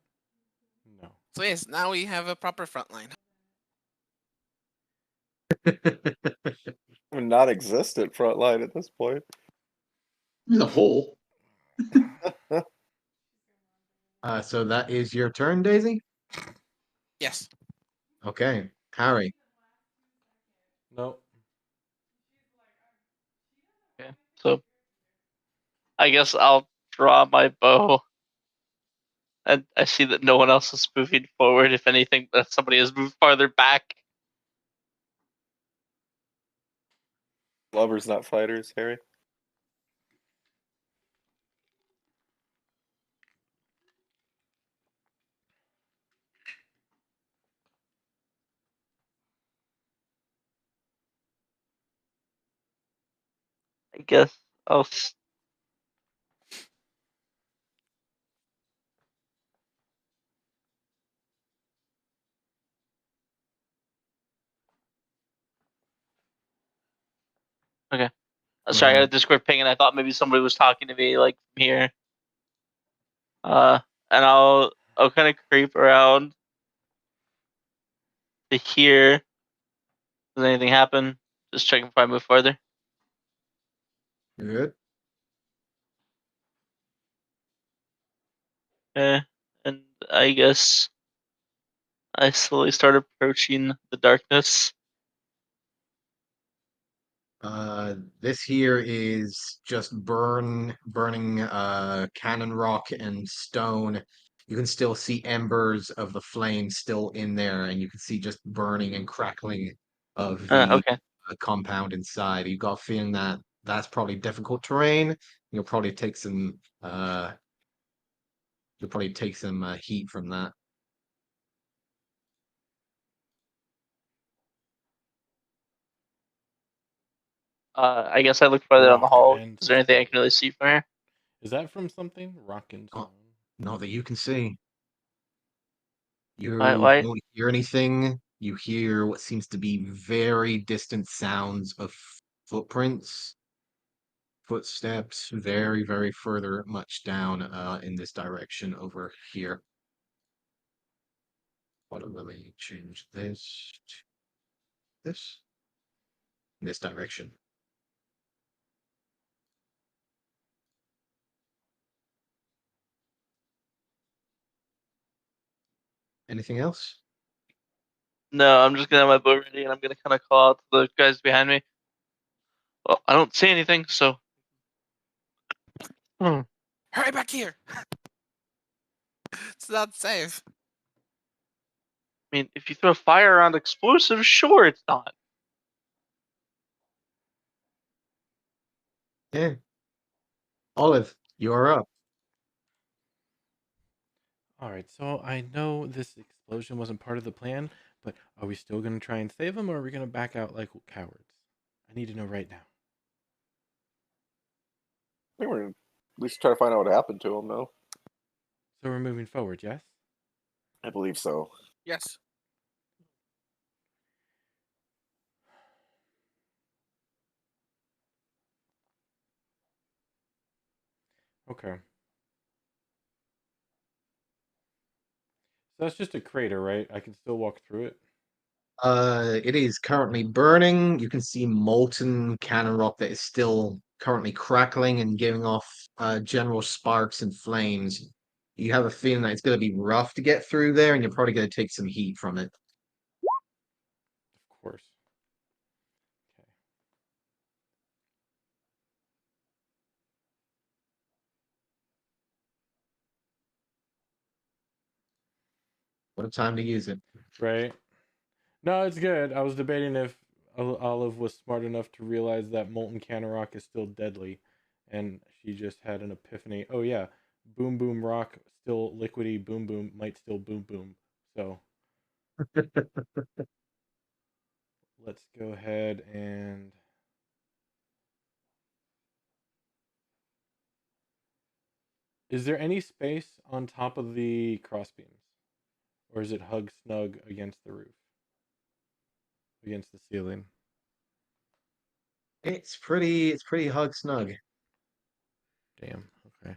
No. So yes, now we have a proper front line. Non-existent front line at this point. There's a hole. So that is your turn, Daisy? Yes. Okay. Harry. No. Okay. So I guess I'll draw my bow. And I see that no one else is moving forward. If anything, that somebody has moved farther back. Lovers, not fighters, Harry. I guess I'll. Okay. Sorry, I got a Discord ping, and I thought maybe somebody was talking to me like from here. And I'll kind of creep around to here. Does anything happen? Just checking before I move further. You good? Okay. And I guess I slowly start approaching the darkness. This here is just burning cannon rock and stone. You can still see embers of the flame still in there, and you can see just burning and crackling of the Okay. compound inside. You got a feeling that that's probably difficult terrain. You'll probably take some heat from that. I guess I look further down the Rock hall. and Is there anything I stone. can really see from here? Is that from something? Rock and Oh. stone. Not that you can see. You Why? don't hear anything. You hear what seems to be very distant sounds of footprints, footsteps, very, very further much down in this direction over here. Let me change this to this. In this direction. Anything else? No, I'm just gonna have my bow ready, and I'm gonna kind of call out to the guys behind me. Well, I don't see anything, so. Hurry back here. It's not safe. I mean, if you throw fire around explosives, sure, it's not. Yeah. Olive, you are up. All right, so I know this explosion wasn't part of the plan, but are we still going to try and save them, or are we going to back out like cowards? I need to know right now. I think we're gonna at least try to find out what happened to him, though. So we're moving forward, yes? I believe so. Yes. Okay. So that's just a crater, right? I can still walk through it. It is currently burning. You can see molten cannon rock that is still currently crackling and giving off general sparks and flames. You have a feeling that it's going to be rough to get through there, and you're probably going to take some heat from it. Of course. Okay. What a time to use it. Right? No, it's good. I was debating if Olive was smart enough to realize that molten cannon rock is still deadly, and she just had an epiphany. Oh yeah, boom boom rock still liquidy. Boom boom might still boom boom. So let's go ahead and is there any space on top of the crossbeams, or is it hug snug against the roof, against the ceiling? It's pretty hug snug. Damn. Okay.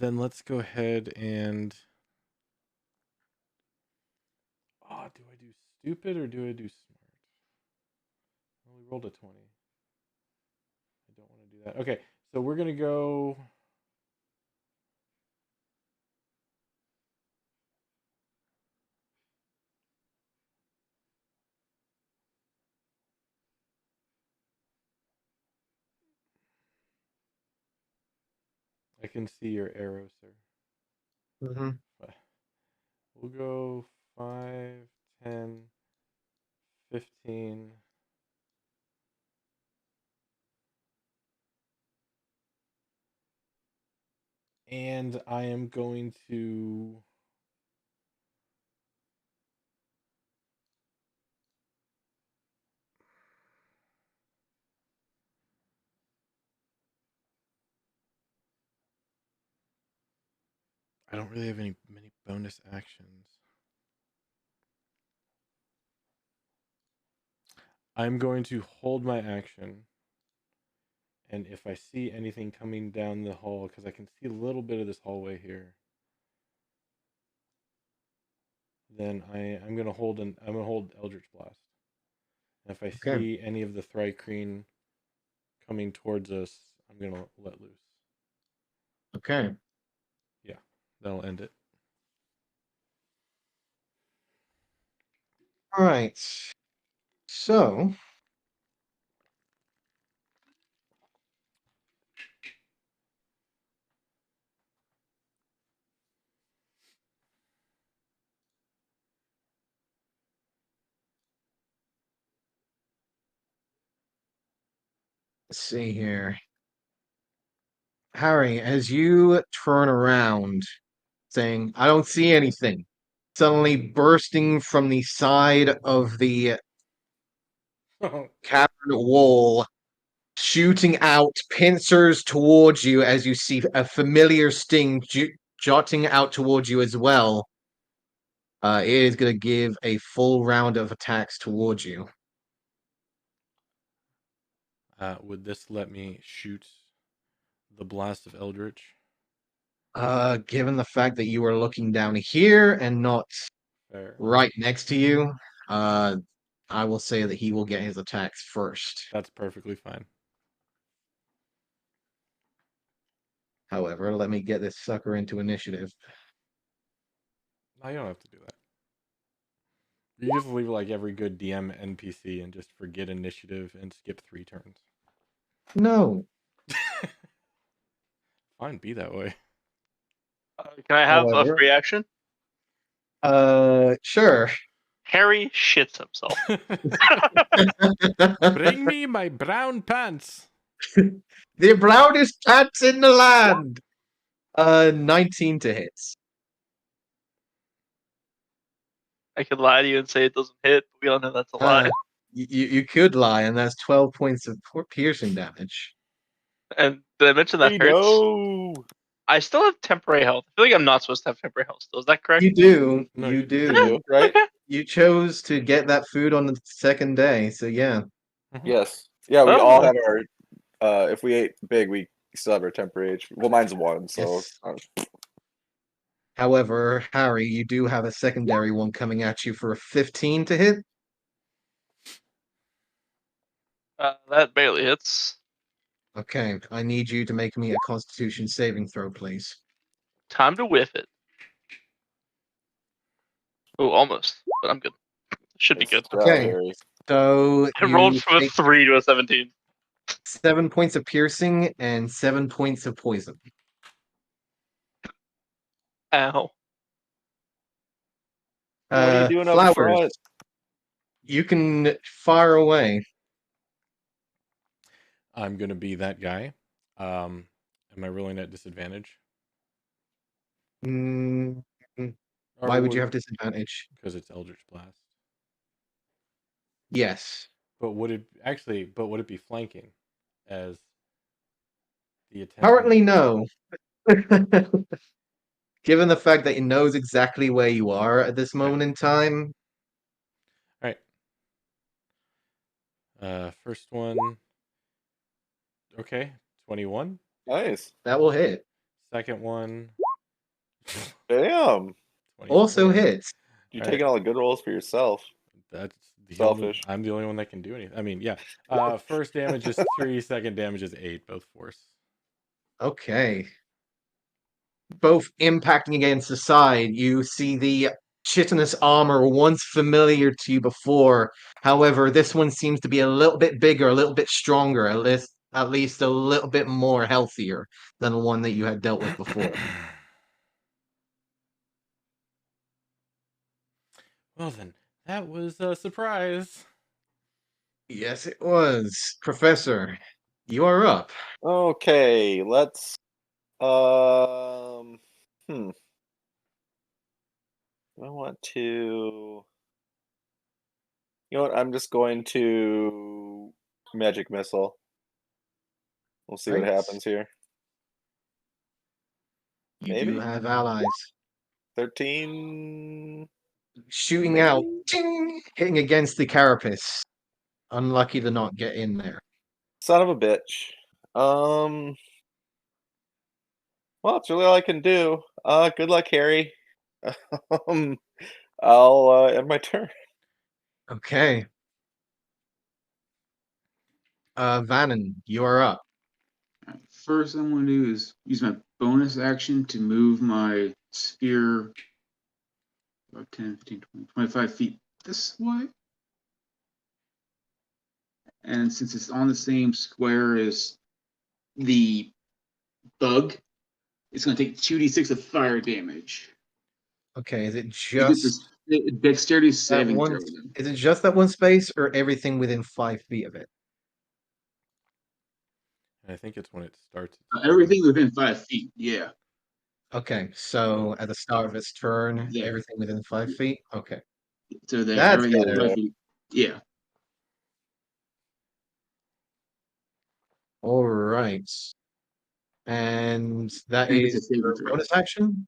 Then let's go ahead and. Oh, do I do stupid or do I do smart? Well, we rolled a 20. I don't want to do that. Okay, so we're gonna go. I can see your arrow, sir. Mm-hmm. We'll go 5, 10, 15. And I am going to. I don't really have many bonus actions. I'm going to hold my action. And if I see anything coming down the hall, because I can see a little bit of this hallway here, then I'm gonna hold Eldritch Blast. And if I Okay. see any of the Thrycreen coming towards us, I'm gonna let loose. Okay. Yeah, that'll end it. All right. So let's see here. Harry, as you turn around, saying, I don't see anything, suddenly bursting from the side of the cavern wall, shooting out pincers towards you as you see a familiar sting jotting out towards you as well. It is going to give a full round of attacks towards you. Would this let me shoot the blast of Eldritch? Given the fact that you are looking down here and not Fair. right next to you, I will say that he will get his attacks first. That's perfectly fine. However, let me get this sucker into initiative. No, you don't have to do that. You just leave like every good DM NPC and just forget initiative and skip 3 turns. No. Fine, be that way. Can I have a However- free action? Sure. Harry shits himself. Bring me my brown pants. The brownest pants in the land. 19 to hit. I could lie to you and say it doesn't hit, but we all know that's a lie. You could lie, and that's 12 points of piercing damage. And did I mention that Hey, hurts? no. I still have temporary health. I feel like I'm not supposed to have temporary health still. Is that correct? You do. No, you you do. You, right? Okay. You chose to get that food on the second day, so yeah. Yes. Yeah, we Oh, all well. have our. If we ate big, we still have our temporary HP. Well, mine's 1, so. Yes. However, Harry, you do have a secondary one coming at you for a 15 to hit. That barely hits. Okay, I need you to make me a Constitution saving throw, please. Time to whiff it. Oh, almost, but I'm good. Should be good. Okay. Harry. So I you rolled from a take 3 to a 17. 7 points of piercing and 7 points of poison. Ow. What are you doing up Flowers. front? You can fire away. I'm gonna be that guy. Am I rolling at disadvantage? Mm, Or why would you have disadvantage? Because it's Eldritch Blast. Yes. But would it be flanking as the attempt? Currently, no. Given the fact that it knows exactly where you are at this moment in time. All right. First one. Okay, 21. Nice. That will hit. Second one. Damn. 24. Also hits. You're All right. taking all the good rolls for yourself. That's Selfish. I'm the only one that can do anything. I mean, yeah. First damage is 3. Second damage is 8. Both force. Okay. Both impacting against the side. You see the chitinous armor once familiar to you before. However, this one seems to be a little bit bigger, a little bit stronger, at least a little bit more healthier than the one that you had dealt with before. Well then, that was a surprise. Yes, it was. Professor, you are up. Okay, let's hmm. I want to. You know what? I'm just going to magic missile. We'll see what Right. happens here. You Maybe do have allies. 13. Shooting Maybe? out, ting, hitting against the carapace. Unlucky to not get in there. Son of a bitch. Well, it's really all I can do. Good luck, Harry. um, I'll end my turn. Okay. Vannon, you are up. First, I'm going to do is use my bonus action to move my sphere about 10, 15, 20, 25 feet this way. And since it's on the same square as the bug, it's going to take 2d6 of fire damage. Okay, is it You get just this dexterity that saving one? throw. Then. Is it just that one space, or everything within 5 feet of it? I think it's when it starts. Everything within 5 feet, yeah. Okay, so at the start of its turn, There. everything within 5 feet. Okay, So that that's everything within better. 5 feet. Yeah. All right, and that And it gets a is saving your throw. bonus action.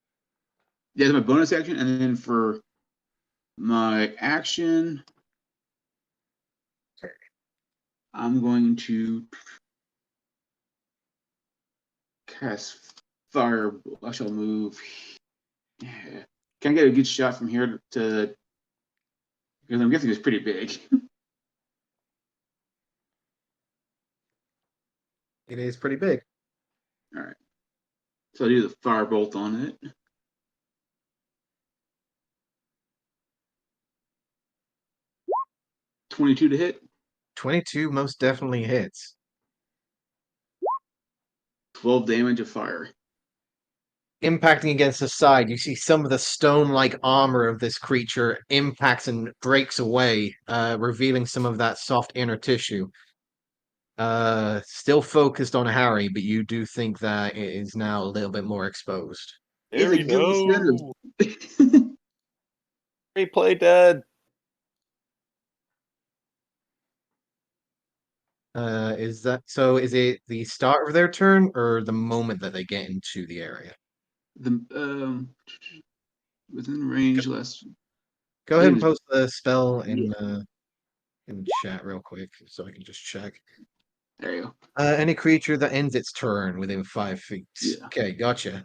Yeah, that's my bonus action, and then for my action, I'm going to cast fire. I shall move. Yeah. Can I get a good shot from here to? Because I'm guessing it's pretty big. It is pretty big. All right. So I do the firebolt on it. $22 to hit. 22 most definitely hits. 12 damage of fire. Impacting against the side, you see some of the stone-like armor of this creature impacts and breaks away, revealing some of that soft inner tissue. Still focused on Harry, but you do think that it is now a little bit more exposed. Harry, It's a good no. incentive. Harry, play dead. Is that so? Is it the start of their turn or the moment that they get into the area? The within range less. Go ahead and post the spell in Yeah. in chat real quick so I can just check. There you go. Any creature that ends its turn within 5 feet. Yeah. Okay, gotcha.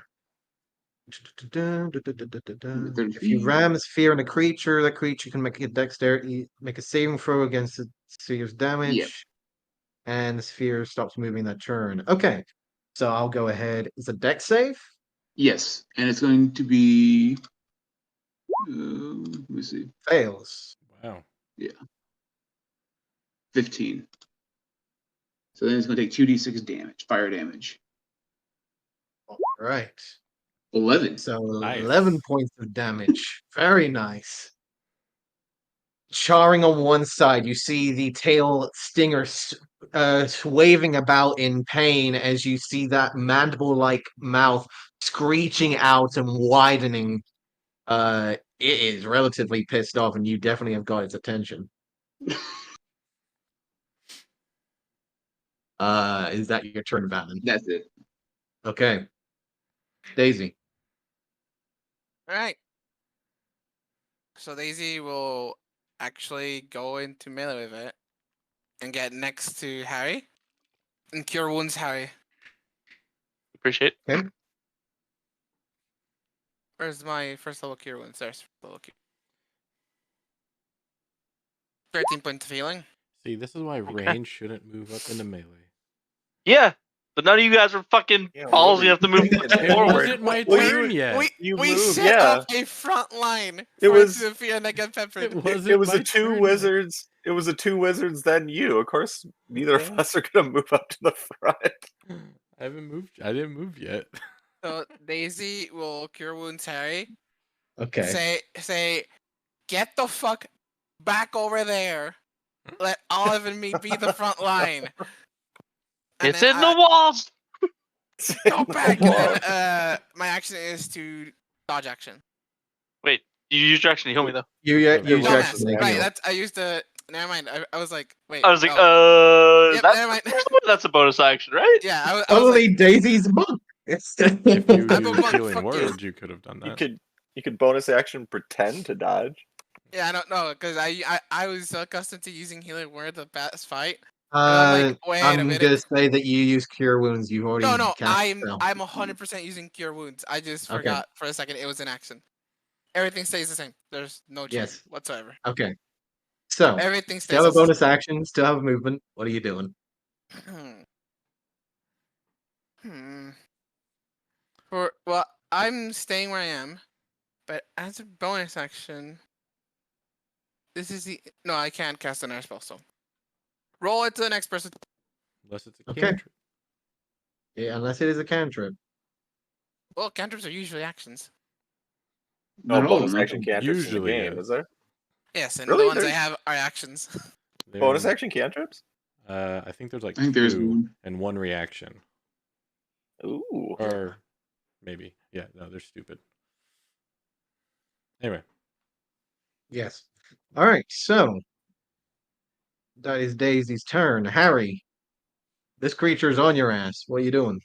30 If you feet. ram a sphere in a creature, that creature can make a dexterity, make a saving throw against the sphere's damage, and the sphere stops moving that turn. Okay, so I'll go ahead. It's a dex save. Yes, and it's going to be. Let me see. Fails. Wow. Yeah. 15. So then it's going to take 2d6 damage, fire damage. All right. 11. So Nice. 11 points of damage. Very nice. charring on one side. You see the tail stinger waving about in pain as you see that mandible-like mouth screeching out and widening. It is relatively pissed off, and you definitely have got its attention. Is that your turn, Batman? That's it. Okay. Daisy. All right. So Daisy will actually go into melee with it and get next to Harry and cure wounds Harry. Appreciate. Okay. Where's my first level cure wounds? There's first level cure. 13 points of healing. See, this is why range shouldn't move up into melee. Yeah, but none of you guys are fucking Yeah, ballsy really. enough to move It forward. wasn't my Well, turn yet. We moved, set yeah. up a front line It for was- Sophia and get peppered. It wasn't It was my the two turn yet. wizards. It was the two wizards, then you. Of course, neither of us are gonna move up to the front. I haven't moved. I didn't move yet. So Daisy will cure wounds Harry. Okay. Say, get the fuck back over there. Let Olive and me be the front line. And It's then in the walls. go back. And then my action is to dodge action. Wait, you used your action to heal me though. You It use was your Dumbass. action to Right, heal. that's I used the. Never mind. I was like, wait. I was like, no. Yep, never mind. that's a bonus action, right? Yeah, I was Totally like, Daisy's monk. If you I'm a use monk, healing fuck you. words, you could have done You that. could bonus action pretend to dodge. yeah, I don't know, because I was so accustomed to using healing word the past fight. I'm like, wait a I'm minute. gonna say that you use cure wounds. You've already No, cast I'm spell. 100% using cure wounds. I just Okay. forgot for a second it was an action. Everything stays the same. There's no change Yes. whatsoever. Okay. So Everything still stays have a the bonus action, still have a movement. What are you doing? same. Well, I'm staying where I am, but as a bonus action, this is the no. I can't cast another spell. So roll it to the next person. Unless it's a Okay. cantrip. Yeah, unless it is a cantrip. Well, cantrips are usually actions. No Not all of bonus them. action cantrips in the Usually game, is. is there? Yes, and Really? the ones I There's- have are actions. Bonus There- action cantrips? I think there's like I think there's two one. and one reaction. Ooh. Or maybe. Yeah, no, they're stupid. Anyway. Yes. All right. So that is Daisy's turn. Harry, this creature's on your ass. What are you doing?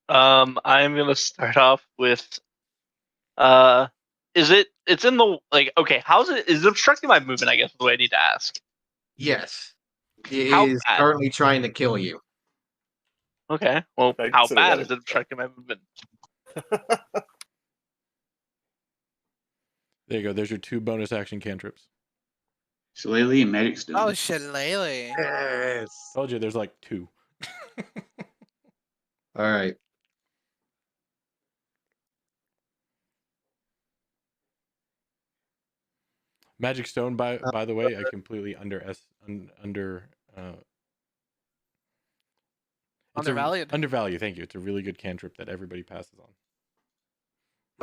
I'm gonna start off with it's in the like okay, is it obstructing my movement, I guess is the way I need to ask. Yes. It How is bad? currently trying to kill you. Okay. Well, I how consider bad that is it obstructing my movement? There you go. There's your two bonus action cantrips. Shillelagh and Magic Stone. Oh, shillelagh. Yes. Told you there's like two. All right. Magic Stone, by the way, I completely under Undervalued. Undervalued, thank you. It's a really good cantrip that everybody passes on.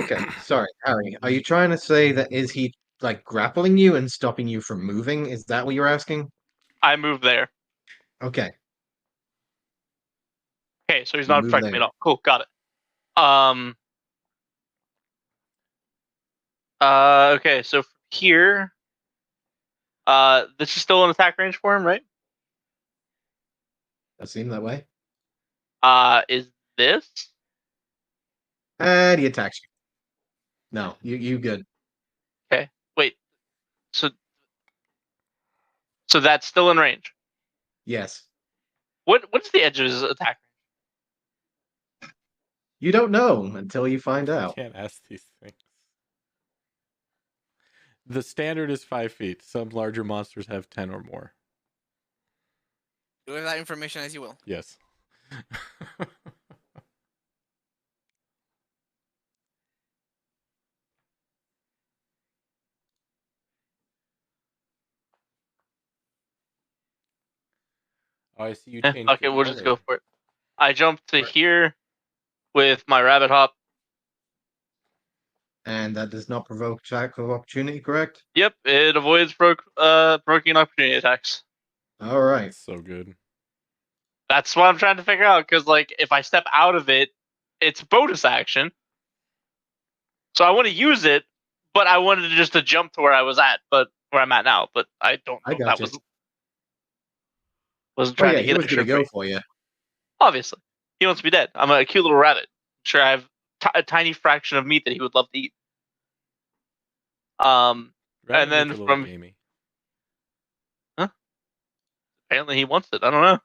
Okay. Sorry, Harry. Are you trying to say that is he like grappling you and stopping you from moving? Is that what you're asking? I move there. Okay. Okay, so he's You not move obstructing me there. at all. Cool, got it. Okay, so from here, this is still an attack range for him, right? Does it seem that way? Is this? And he attacks you. No, you good. Okay, wait. So that's still in range. Yes. What's the edge of his attack? You don't know until you find out. Can't ask these things. The standard is 5 feet. Some larger monsters have 10 or more. Do with that information as you will. Yes. Oh, I see you Yeah, changed okay, your we'll just go color. for it. I jump to Right. here with my rabbit hop. And that does not provoke attack of opportunity, correct? Yep, it avoids provoking opportunity attacks. All right. That's so good. That's what I'm trying to figure out, because like if I step out of it, it's bonus action. So I want to use it, but I wanted to just to jump to where I was at, but where I'm at now. But I don't know I if that gotcha. wasn't Oh trying yeah, to he get was extra gonna go free. for you. Obviously, he wants to be dead. I'm a cute little rabbit. I'm sure I have a tiny fraction of meat that he would love to eat. Rabbit And then look a little from gamey. apparently he wants it. I don't know.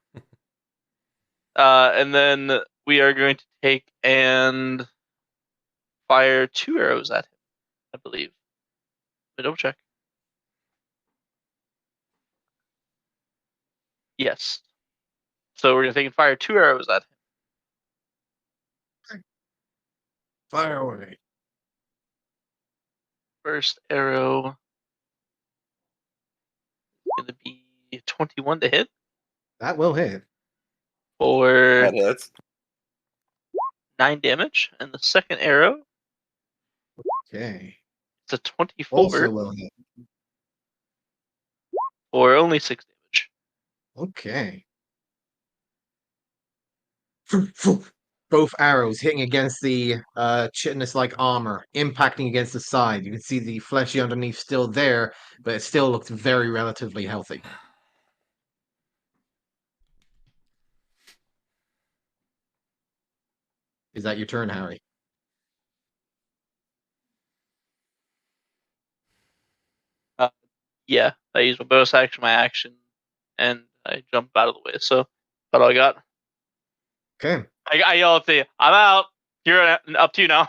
And then we are going to take and fire 2 arrows at him, I believe. Let me double check. Yes. So we're going to take and fire 2 arrows at him. Fire away. First arrow is going to be 21 to hit That will hit. for That hits. 9 damage. And the second arrow, Okay. it's a 24 Also will hit. for only 6 damage. Okay. Both arrows hitting against the chitinous-like armor, impacting against the side. You can see the fleshy underneath still there, but it still looks very relatively healthy. Is that your turn, Harry? Yeah, I use my bonus action, my action, and I jump out of the way. So that's all I got. Okay. I yell up to you, I'm out. You're up to you now.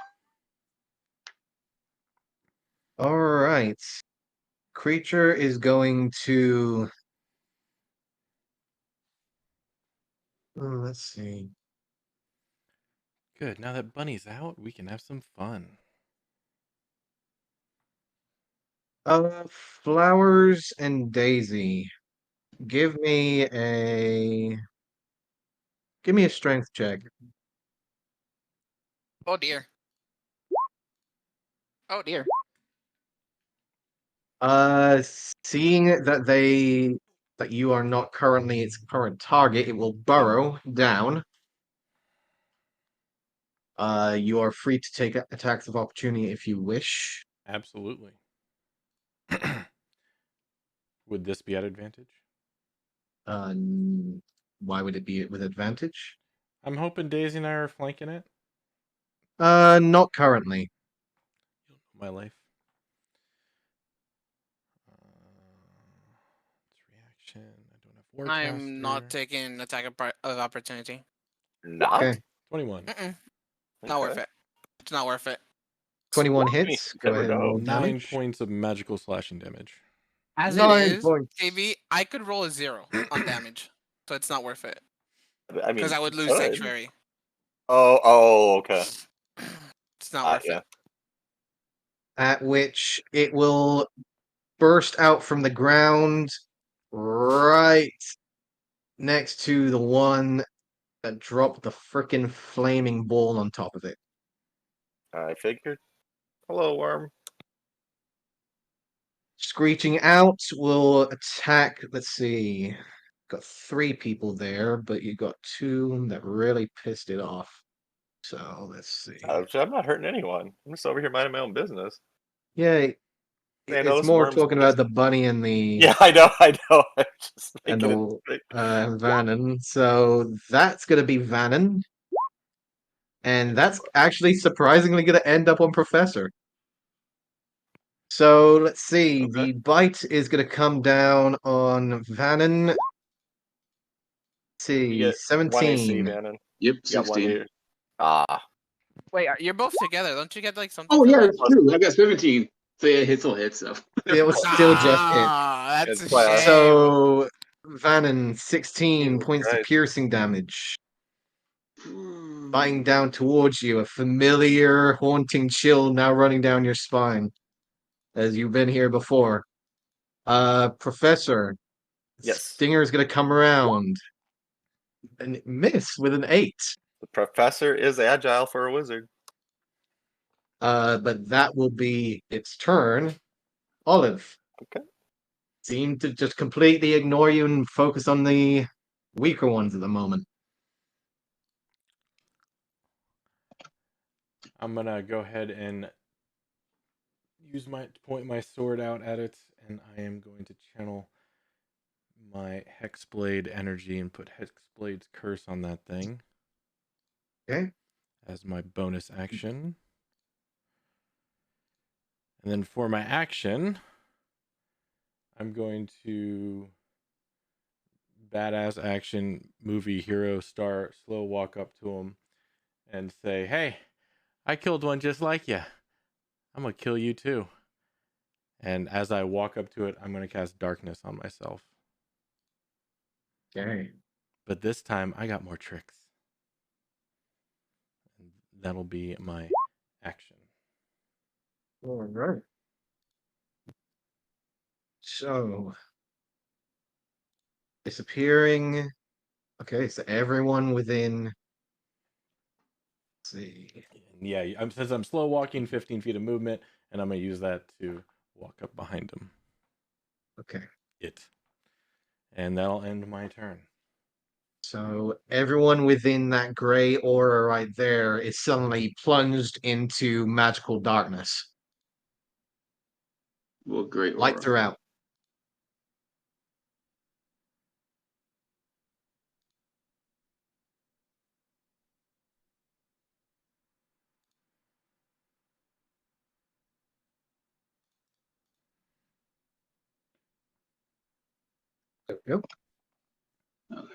All right. Creature is going to. Let's see. Good. Now that Bunny's out, we can have some fun. Flowers and Daisy. Give me a strength check. Oh dear. Oh dear. Seeing that you are not currently its current target, it will burrow down. You are free to take attacks of opportunity if you wish. Absolutely. Would this be at advantage? Why would it be with advantage? I'm hoping Daisy and I are flanking it. Not currently. You don't know my life. It's reaction. I don't have Warcaster. I'm not taking attack of opportunity. Not? Okay. 21. Not worth Okay. it. It's not worth it. 21 Well, I mean, hits. you Go never ahead and know. roll 9 damage. points of magical slashing damage. As 9 it is, points. KB, I could roll a 0 on damage, so it's not worth it. I mean, Because I would you lose could. Sanctuary. Okay. It's not worth Yeah. it. At which it will burst out from the ground right next to the one that dropped the frickin' flaming ball on top of it. I figured. Hello, worm. Screeching out will attack. Let's see. Got 3 people there, but you got 2 that really pissed it off. So let's see. I'm not hurting anyone. I'm just over here minding my own business. Yeah, Man, no, it's this more worm's talking about the bunny and the Yeah, I know. I'm just and making the it. Vannon. So that's gonna be Vannon. And that's actually surprisingly gonna end up on Professor. So let's see. Okay. The bite is gonna come down on Vannon. Let's see, You get 1 AC, 17. Vannon. Yep, You got 1 16. here. Ah. Wait, you're both together. Don't you get like something Oh for yeah, that? it's true. I got 17. So yeah, hits will hit. So It was still just hit. Ah, that's It's a why I- shame. So Vannon, 16 Jesus points of Christ. piercing damage. Biting down towards you, a familiar, haunting chill now running down your spine, as you've been here before. Professor, Yes. Stinger's gonna come around and miss with an 8. The professor is agile for a wizard. But that will be its turn. Olive. Okay. Seem to just completely ignore you and focus on the weaker ones at the moment. I'm gonna go ahead and point my sword out at it, and I am going to channel my Hexblade energy and put Hexblade's curse on that thing. Okay. As my bonus action. And then for my action, I'm going to badass action movie hero star slow walk up to him and say, "Hey, I killed one just like you. I'm gonna kill you too." And as I walk up to it, I'm gonna cast darkness on myself. Okay. But this time I got more tricks. And that'll be my action. All right. So, disappearing. Okay, so everyone within. Let's see. And yeah, since I'm slow walking, 15 feet of movement, and I'm gonna use that to walk up behind him. Okay. And that'll end my turn. So everyone within that gray aura right there is suddenly plunged into magical darkness. Well, great aura. Lights are out. Yep. Okay.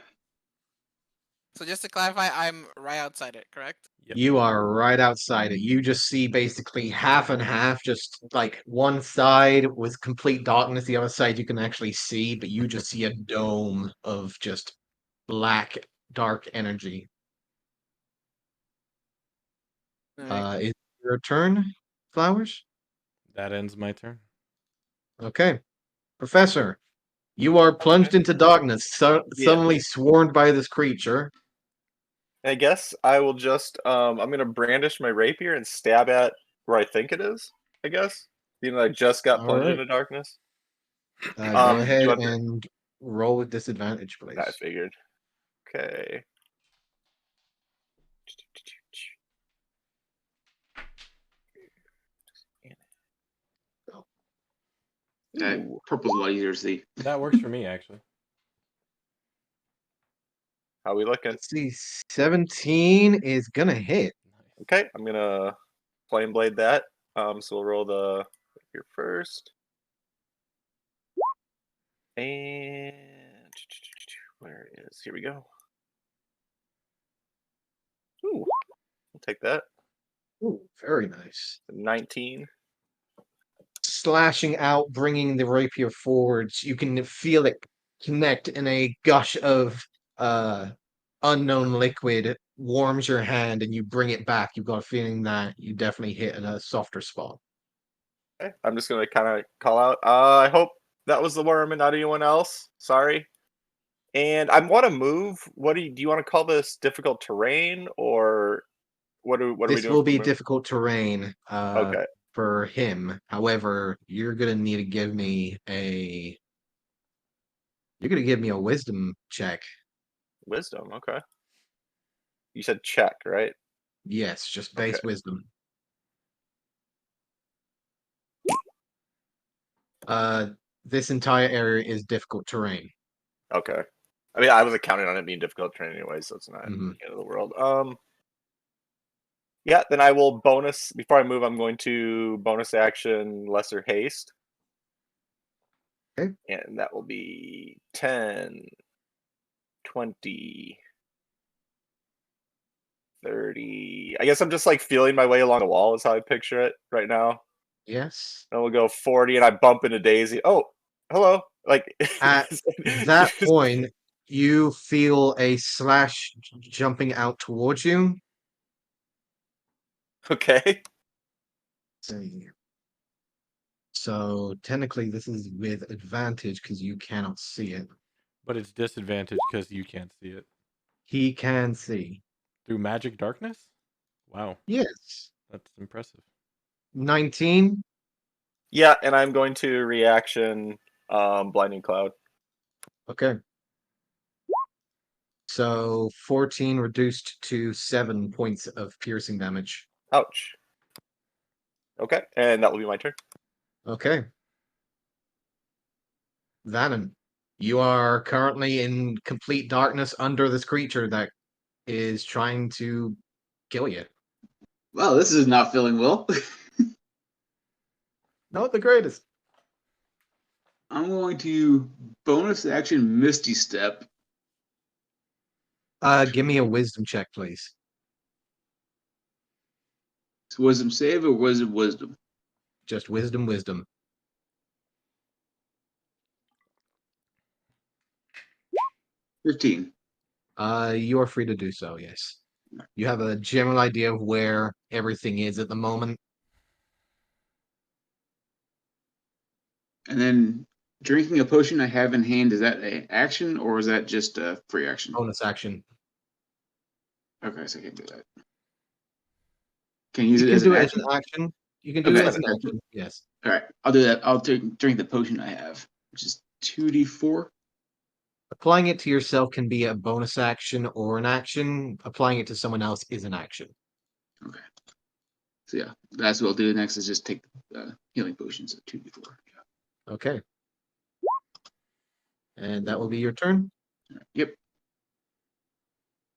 So just to clarify, I'm right outside it, correct? Yep. You are right outside it. You just see basically half and half, just like one side with complete darkness, the other side you can actually see, but you just see a dome of just black, dark energy. Alright. Is your turn, Flowers? That ends my turn. Okay. Professor, you are plunged into darkness, Yeah. suddenly swarmed by this creature. I guess I will just I'm gonna brandish my rapier and stab at where I think it is, I guess. Even though I just got All plunged right. into darkness. Go Do ahead you want and roll with disadvantage, please. I figured. Okay. Okay, Ooh. purple's a lot easier to see. That works for me, actually. How we looking? Let's see, 17 is gonna hit. Nice. Okay, I'm gonna flame blade that. So we'll roll the here first. And where is here we go. Ooh, I'll take that. Ooh, very nice. 19. Slashing out, bringing the rapier forwards. You can feel it connect, and a gush of unknown liquid warms your hand, and you bring it back. You've got a feeling that you definitely hit in a softer spot. Okay, I'm just gonna kind of call out. I hope that was the worm and not anyone else. Sorry. And I want to move. What do you want to call this? Difficult terrain, or what are we This doing will for be move? difficult terrain Okay, for him. However, you're gonna need to give me a. You're gonna give me a wisdom check. wisdom. Okay. You said check, right? Yes, just Okay. base wisdom. This entire area is difficult terrain. Okay. I mean, I was counting on it being difficult terrain anyway, so it's not Mhm. the end of the world. Yeah, then I will bonus before I move. I'm going to bonus action lesser haste. Okay. And that will be 10, 20, 30. I guess I'm just like feeling my way along the wall is how I picture it right now. Yes. And we'll go 40 and I bump into Daisy. Oh, hello. Like At that point, you feel a slash jumping out towards you. Okay. See. So technically, this is with advantage because you cannot see it. But it's disadvantage because you can't see it. He can see. Through magic darkness? Wow. Yes. That's impressive. 19. Yeah, and I'm going to reaction Blinding Cloud. Okay. So 14 reduced to 7 points of piercing damage. Ouch. Okay, and that will be my turn. Okay. Vannon, you are currently in complete darkness under this creature that is trying to kill you. Well, this is not feeling well. Not the greatest. I'm going to bonus action Misty Step. Give me a wisdom check, please. It's wisdom save or wisdom? Just wisdom. 15. You are free to do so, yes. You have a general idea of where everything is at the moment. And then drinking a potion I have in hand, is that an action or is that just a free action? Bonus action. Okay, so I can't do that. Can you use You it can as an do it as action? an action. You can do Okay. it as an action, yes. All right, I'll do that. I'll drink the potion I have, which is 2d4. Applying it to yourself can be a bonus action or an action. Applying it to someone else is an action. Okay. So yeah, that's what I'll do next is just take healing potions at 2d4. Yeah. Okay. And that will be your turn. Yep.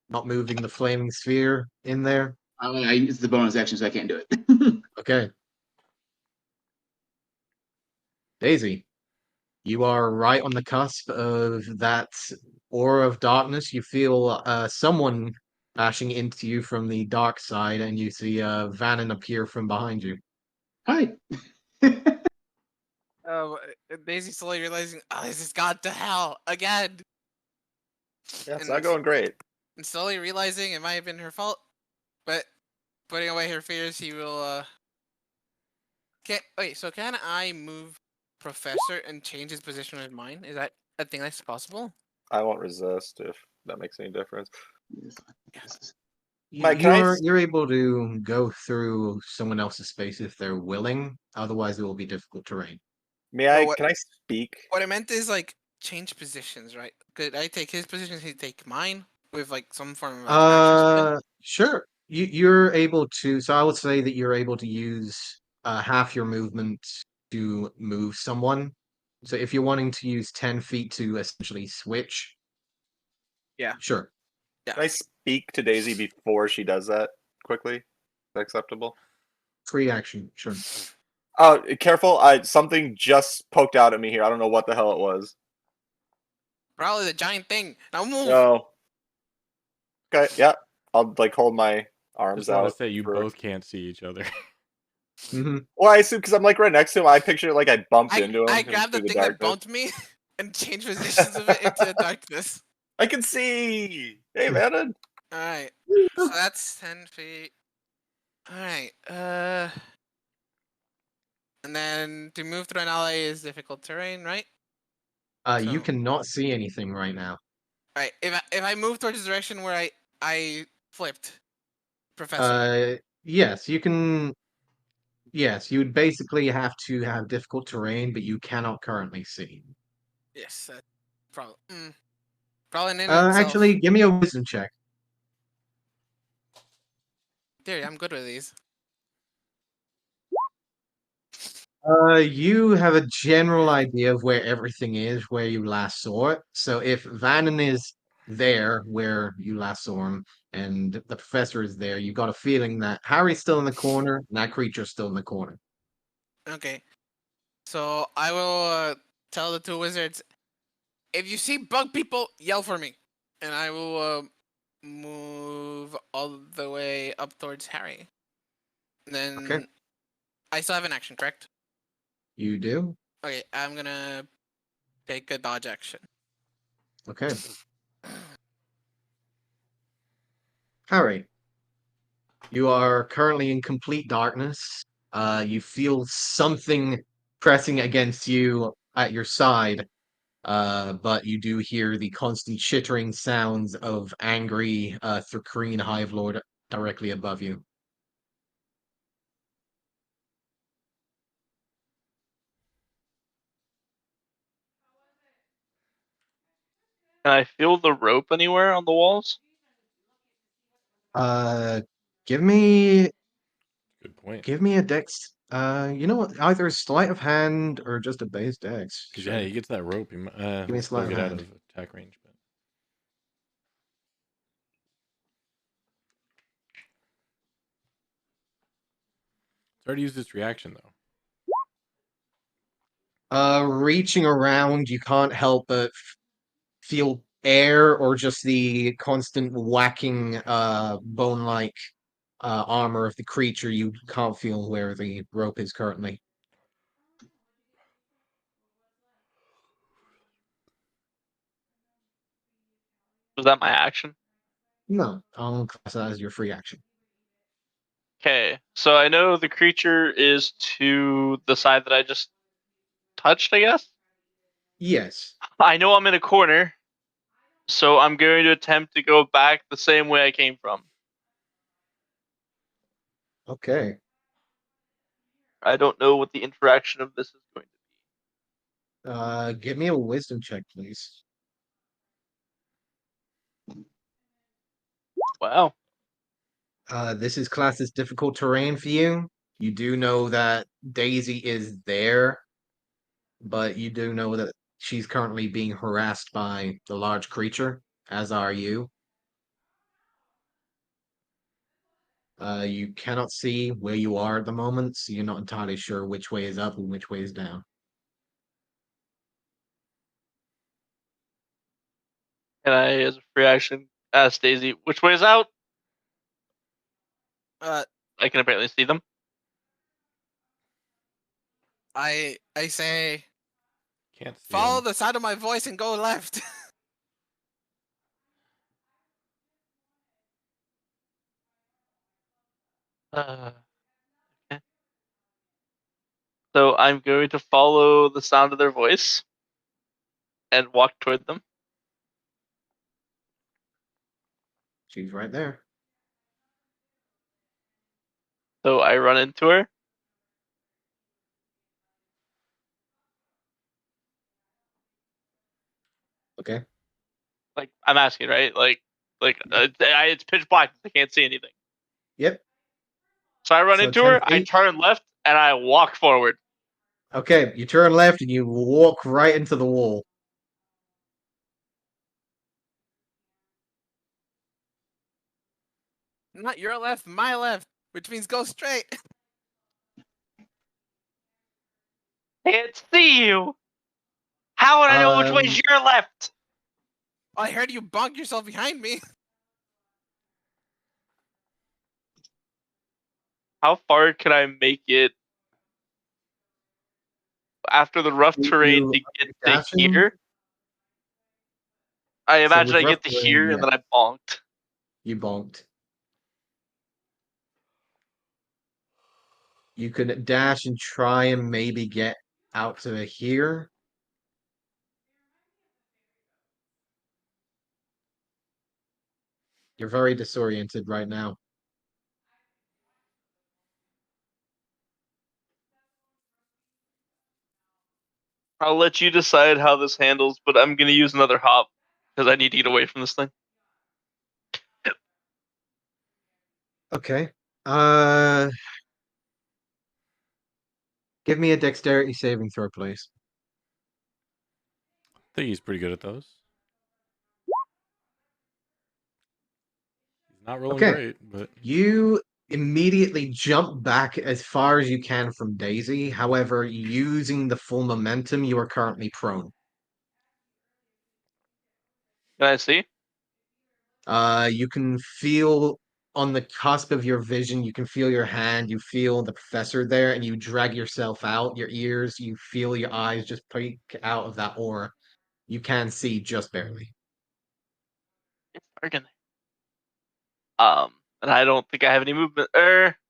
Not moving the flaming sphere in there. I use the bonus action, so I can't do it. Okay. Daisy, you are right on the cusp of that aura of darkness. You feel someone bashing into you from the dark side, and you see Vannon appear from behind you. Hi. Daisy slowly realizing, oh, this has gone to hell again. Yeah, it's And not going great. And slowly realizing it might have been her fault, but putting away her fears, he will. So can I move Professor and change his position with mine? Is that a thing that's possible? I won't resist if that makes any difference. Yes. Mike, can I You're able to go through someone else's space if they're willing. Otherwise, it will be difficult terrain. can I speak? What I meant is like change positions, right? Could I take his position? He take mine with like some form of like action. Sure. You're able to. So I would say that you're able to use half your movement to move someone. So if you're wanting to use 10 feet to essentially switch, Yeah. sure. Yeah. Can I speak to Daisy before she does that quickly? Is that acceptable? Free action, sure. Oh, careful! Something just poked out at me here. I don't know what the hell it was. Probably the giant thing. Now move. No. Okay, yeah. I'll like hold my arms Just want out. to say you for- both can't see each other. hmm Well, I assume because I'm like right next to him. I picture like I bumped into him. I grabbed the through thing that darkness. bumped me and changed positions of it into the darkness. I can see. Hey, man. Alright. So that's 10 feet. Alright. And then to move through an alley is difficult terrain, right? You So- cannot see anything right now. Alright. If I move towards the direction where I flipped, Professor. Yes, you can. Yes, you would basically have to have difficult terrain, but you cannot currently see. Yes. Probably. Probably in itself. Actually, give me a wisdom check. Theory, I'm good with these. You have a general idea of where everything is, where you last saw it. So if Vannon is there where you last saw him, and the professor is there, you got a feeling that Harry's still in the corner, and that creature's still in the corner. Okay. So I will tell the two wizards, if you see bug people, yell for me. And I will move all the way up towards Harry. And then Okay. I still have an action, correct? You do? Okay, I'm gonna take a dodge action. Okay. Harry, you are currently in complete darkness. You feel something pressing against you at your side, but you do hear the constant chittering sounds of angry Thrakreen Hive Lord directly above you. Can I feel the rope anywhere on the walls? Give me Good point. a dex. You know what? Either a sleight of hand or just a base dex. Because Sure. yeah, he gets that rope. He me will a still sleight of get out hand. of attack range. But it's already used its reaction though. Reaching around, you can't help but feel air or just the constant whacking, bone-like armor of the creature. You can't feel where the rope is currently. Was that my action? No, I'll class that as your free action. Okay, so I know the creature is to the side that I just touched, I guess? Yes. I know I'm in a corner, so I'm going to attempt to go back the same way I came from. Okay. I don't know what the interaction of this is going to be. Give me a wisdom check, please. Wow. This is classed as difficult terrain for you. You do know that Daisy is there, but you do know that she's currently being harassed by the large creature, as are you. You cannot see where you are at the moment, so you're not entirely sure which way is up and which way is down. And I, as a free action, ask Daisy, which way is out? I can apparently see them. I say, Can't see follow him. the sound of my voice and go left. Okay. So I'm going to follow the sound of their voice and walk toward them. She's right there. So I run into her. Okay. Like, I'm asking, right? It's pitch black. I can't see anything. Yep. So I run So into 10 her. I feet. turn left and I walk forward. Okay, you turn left and you walk right into the wall. Not your left, my left, which means go straight. Can't see you. How would I know which Um, way's your left? I heard you bonk yourself behind me. How far can I make it after the rough terrain you to get to dashing. here? I So imagine with I rough get to terrain, here and yeah, then I bonked. you bonked. You could dash and try and maybe get out to here. You're very disoriented right now. I'll let you decide how this handles, but I'm gonna use another hop because I need to get away from this thing. Okay. Give me a dexterity saving throw, please. I think he's pretty good at those. He's not rolling Okay. great, but You immediately jump back as far as you can from Daisy. However, using the full momentum, you are currently prone. Can I see? You can feel on the cusp of your vision, you can feel your hand, you feel the professor there, and you drag yourself out, your ears, you feel your eyes just peek out of that aura. You can see just barely. It's dark in there. And I don't think I have any movement.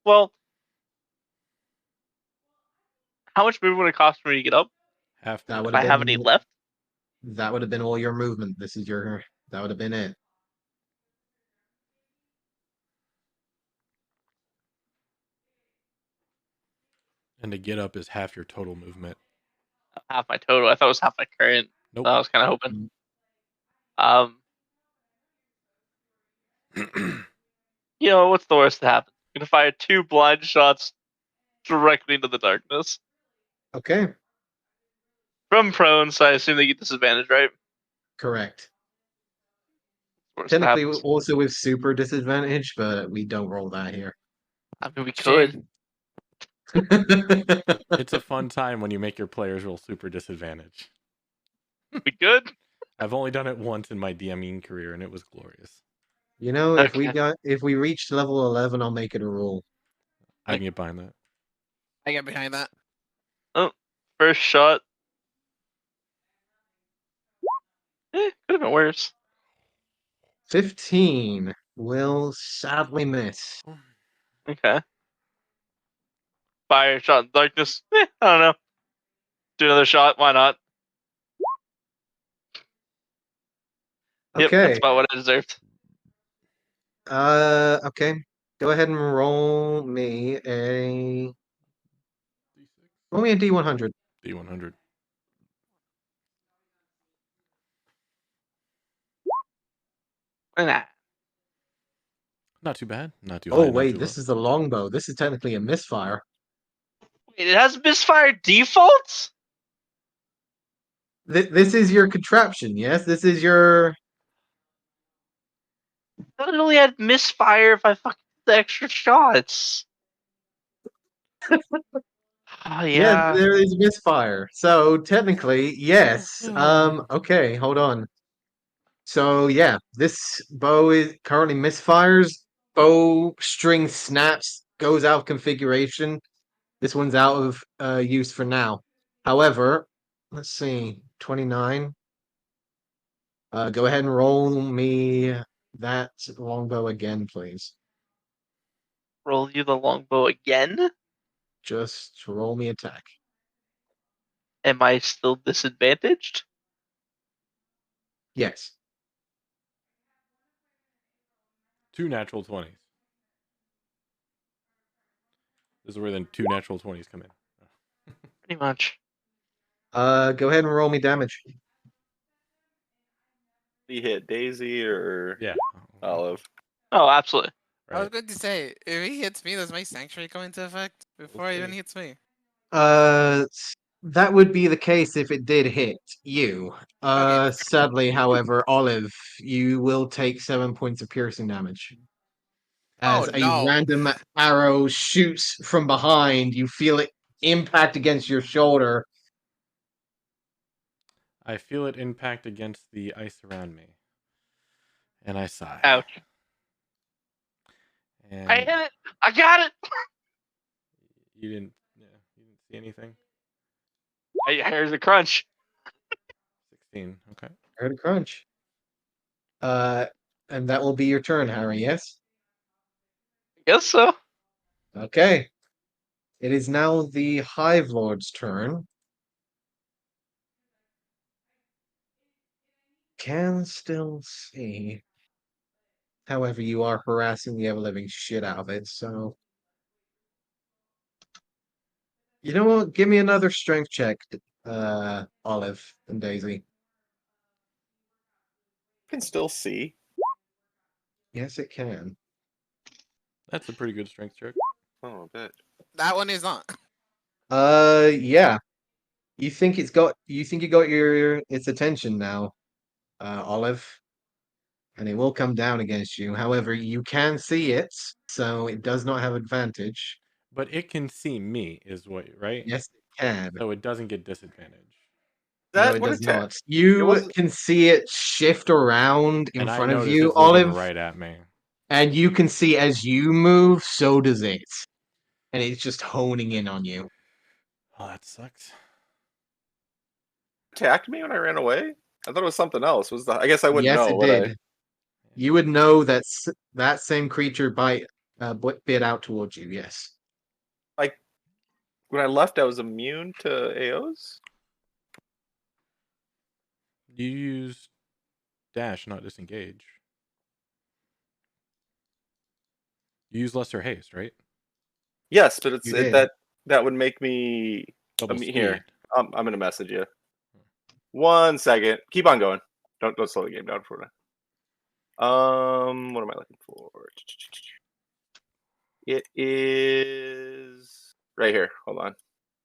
Well, how much movement would it cost for me to get up? half That movement. would If I have have any been left? all your movement. That would have been it. And to get up is half your total movement. Half my total. I thought it was half my current. Nope. I was kind of hoping. You know, what's the worst that happens? I'm gonna fire 2 blind shots directly into the darkness. Okay, From prone, so I assume they get disadvantage, right? correct. Worst that Technically, happens. also with super disadvantage, but we don't roll that here. I mean, we Shame. could. It's a fun time when you make your players roll super disadvantage. We could? I've only done it once in my DMing career, and it was glorious. You know, Okay. if we reach level 11, I'll make it a rule. I can get behind that. I get behind that. Oh, first shot. Could have been worse. 15 will sadly miss. Okay. Fire shot in darkness. I don't know. Do another shot. Why not? Yep, that's Okay. about what I deserved. Okay. Go ahead and roll me a D100. D100. Nah. Not too bad. Not too high. Oh Not wait, too this low. is the longbow. This is technically a misfire. Wait, it has misfire defaults? This is your contraption, yes? This is your I thought it only had misfire if I fucking did the extra shots. Oh, yeah, yeah. there is misfire. So technically, yes. Yeah. Okay, hold on. So yeah, this bow is currently misfires. Bow string snaps, goes out of configuration. This one's out of use for now. However, let's see, 29. Go ahead and roll me that longbow again, please. Roll you the longbow again? Just roll me attack. Am I still disadvantaged? Yes. 2 natural 20s. This is where then 2 natural 20s come in. Pretty much. Go ahead and roll me damage. He hit Daisy or Yeah. Olive. Oh, absolutely. I was Right. going to say, if he hits me, does my sanctuary go into effect before he even see. hits me? That would be the case if it did hit you. Okay, that's good to know. Sadly, however, Olive, you will take 7 points of piercing damage. Oh As a no! random arrow shoots from behind, you feel it impact against your shoulder. I feel it impact against the ice around me. And I sigh. Ouch. And I hit it. I got it. you didn't see anything? I heard the crunch. 16. Okay. Heard a crunch. And that will be your turn, Harry, yes? Guess so. Okay. It is now the Hive Lord's turn. Can still see. However, you are harassing the ever-living shit out of it, so... You know what? Give me another strength check, Olive and Daisy. Can still see. Yes, it can. That's a pretty good strength check. Oh, a bit. That one is not. Yeah. You think it got its attention now, Olive, and it will come down against you. However, you can see it, so it does not have advantage. But it can see me, is what, right? Yes, it can. So it doesn't get disadvantage. No, That it what does attack? not. You wasn't- can see it shift around in And I front of notice you, it's looking Olive, right at me. and you can see as you move, so does it. And it's just honing in on you. Oh, that sucks. Attacked me when I ran away? I thought it was something else. Was the? I guess I wouldn't Yes, know. it Would I? did. You would know that that same creature bit out towards you. Yes. Like when I left, I was immune to AOs. You use dash, not disengage. You use lesser haste, right? Yes, but You did. that would make me Double here. speed. I'm gonna message you. 1 second. Keep on going. Don't slow the game down for me. What am I looking for? It is right here. Hold on.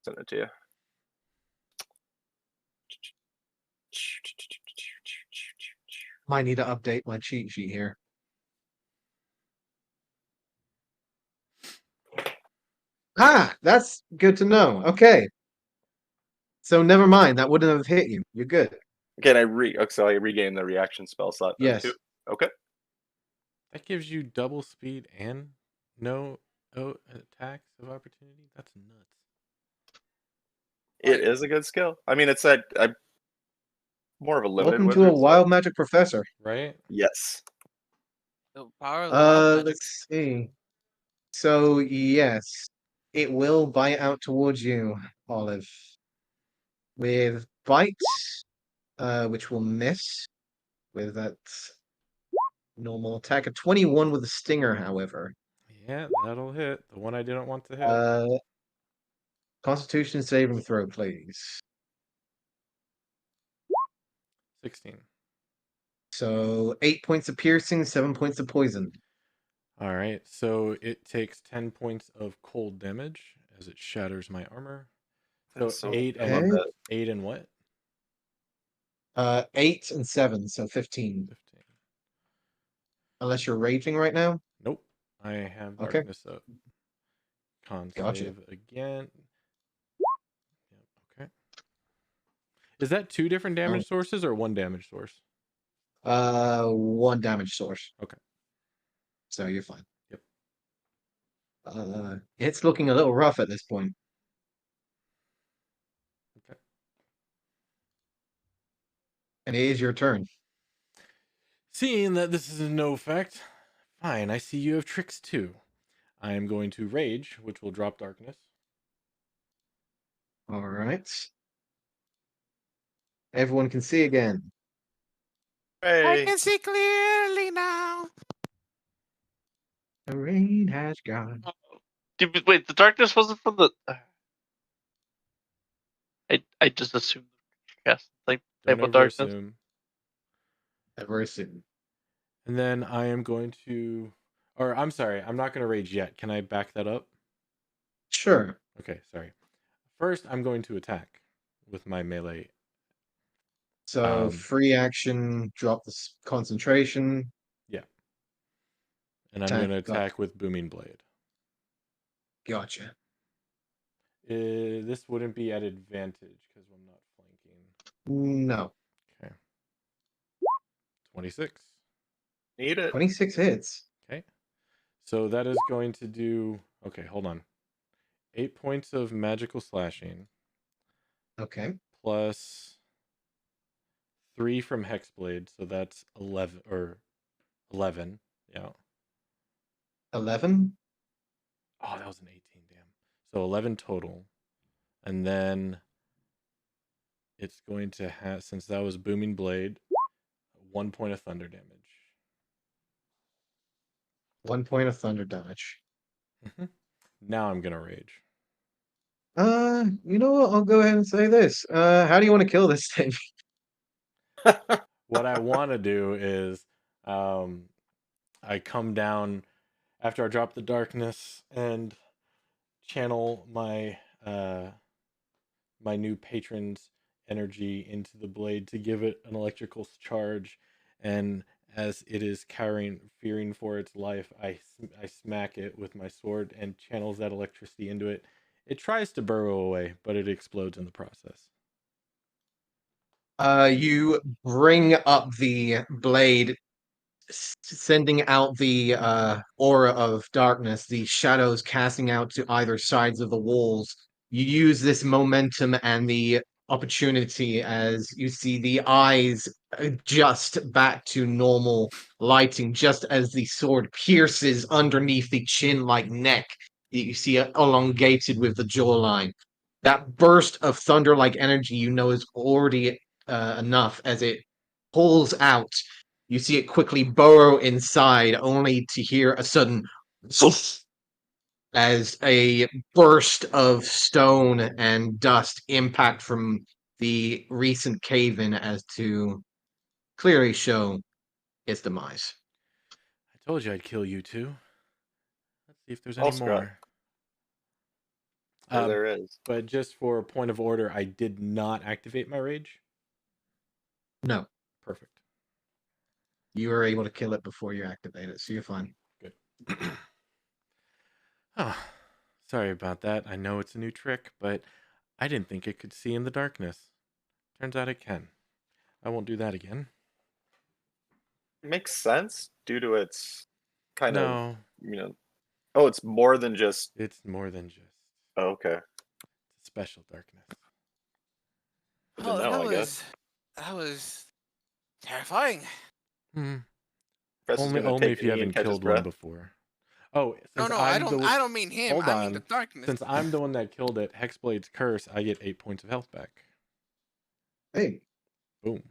Send it to you. Might need to update my cheat sheet here. Ah, that's good to know. Okay. So never mind. That wouldn't have hit you. You're good. Can I so I regain the reaction spell slot then Yes. too? Okay. That gives you double speed and no attacks of opportunity. That's nuts. It is a good skill. I mean, it's I'm more of a limited Welcome to wizard. a wild magic professor. Right? Yes. The power of the wild magic. Let's see. So yes, it will bite out towards you, Olive. With bite, which will miss with that normal attack. A 21 with a stinger, however. Yeah, that'll hit. The one I didn't want to hit. Constitution saving throw, please. 16. So 8 points of piercing, 7 points of poison. All right, so it takes 10 points of cold damage as it shatters my armor. So, That's so 8 I love and that. 8 and what? 8 and 7, so 15. 15. Unless you're raging right now. Nope. I have Okay. darkness up. Con Gotcha. save again. Yep, okay. Is that 2 different damage sources or 1 damage source? 1 damage source. Okay. So you're fine. Yep. It's looking a little rough at this point. Okay. And it is your turn. Seeing that this is of no effect, fine, I see you have tricks too. I am going to rage, which will drop darkness. All right. Everyone can see again. I Hey. can see clearly now. The rain has gone. Wait, the darkness wasn't from the. I just assumed cast type Don't of ever darkness. assume. Ever soon. And then I am going to, or I'm sorry, I'm not going to rage yet. Can I back that up? Sure. Okay, sorry. First, I'm going to attack with my melee. So free action, drop the concentration. Yeah. And I'm Attack, going to got- attack with Booming Blade. Gotcha. This wouldn't be at advantage because I'm not flanking. No. Okay. 26. Need it. 26 hits. Okay. So that is going to do, okay, hold on. 8 points of magical slashing. Okay. Plus 3 from Hexblade, so that's 11 or 11. Yeah. 11. Oh, that was an 18, damn. So 11 total. And then it's going to have, since that was Booming Blade, 1 point of thunder damage. 1 point of thunder damage. Now I'm going to rage. You know what? I'll go ahead and say this. How do you want to kill this thing? What I want to do is I come down after I drop the darkness and channel my my new patron's energy into the blade to give it an electrical charge, and as it is fearing for its life, I smack it with my sword and channels that electricity into it. It tries to burrow away, but it explodes in the process. You bring up the blade, sending out the aura of darkness, the shadows casting out to either sides of the walls. You use this momentum and the opportunity as you see the eyes adjust back to normal lighting, just as the sword pierces underneath the chin-like neck. You see it elongated with the jawline. That burst of thunder-like energy, you know, is already enough as it pulls out. You see it quickly burrow inside, only to hear a sudden as a burst of stone and dust impact from the recent cave-in as to clearly show its demise. I told you I'd kill you two. Let's see if there's Oh, any scrap. more. There is. But just for a point of order, I did not activate my rage. No, Perfect. you were able to kill it before you activate it, so you're fine. Good. Oh, sorry about that. I know it's a new trick, but I didn't think it could see in the darkness. Turns out it can. I won't do that again. It makes sense due to its kind of, No, Oh, it's more than just. it's more than just Oh, okay. special darkness. Good to Oh, know, I guess. that was terrifying. Hmm. Press is Only gonna only take if a you knee and haven't catch his killed one breath. before. Oh, No, since no, I'm the I don't mean him. hold I mean the on. darkness. Since I'm the one that killed it, Hexblade's curse, I get 8 points of health back. Hey, Boom.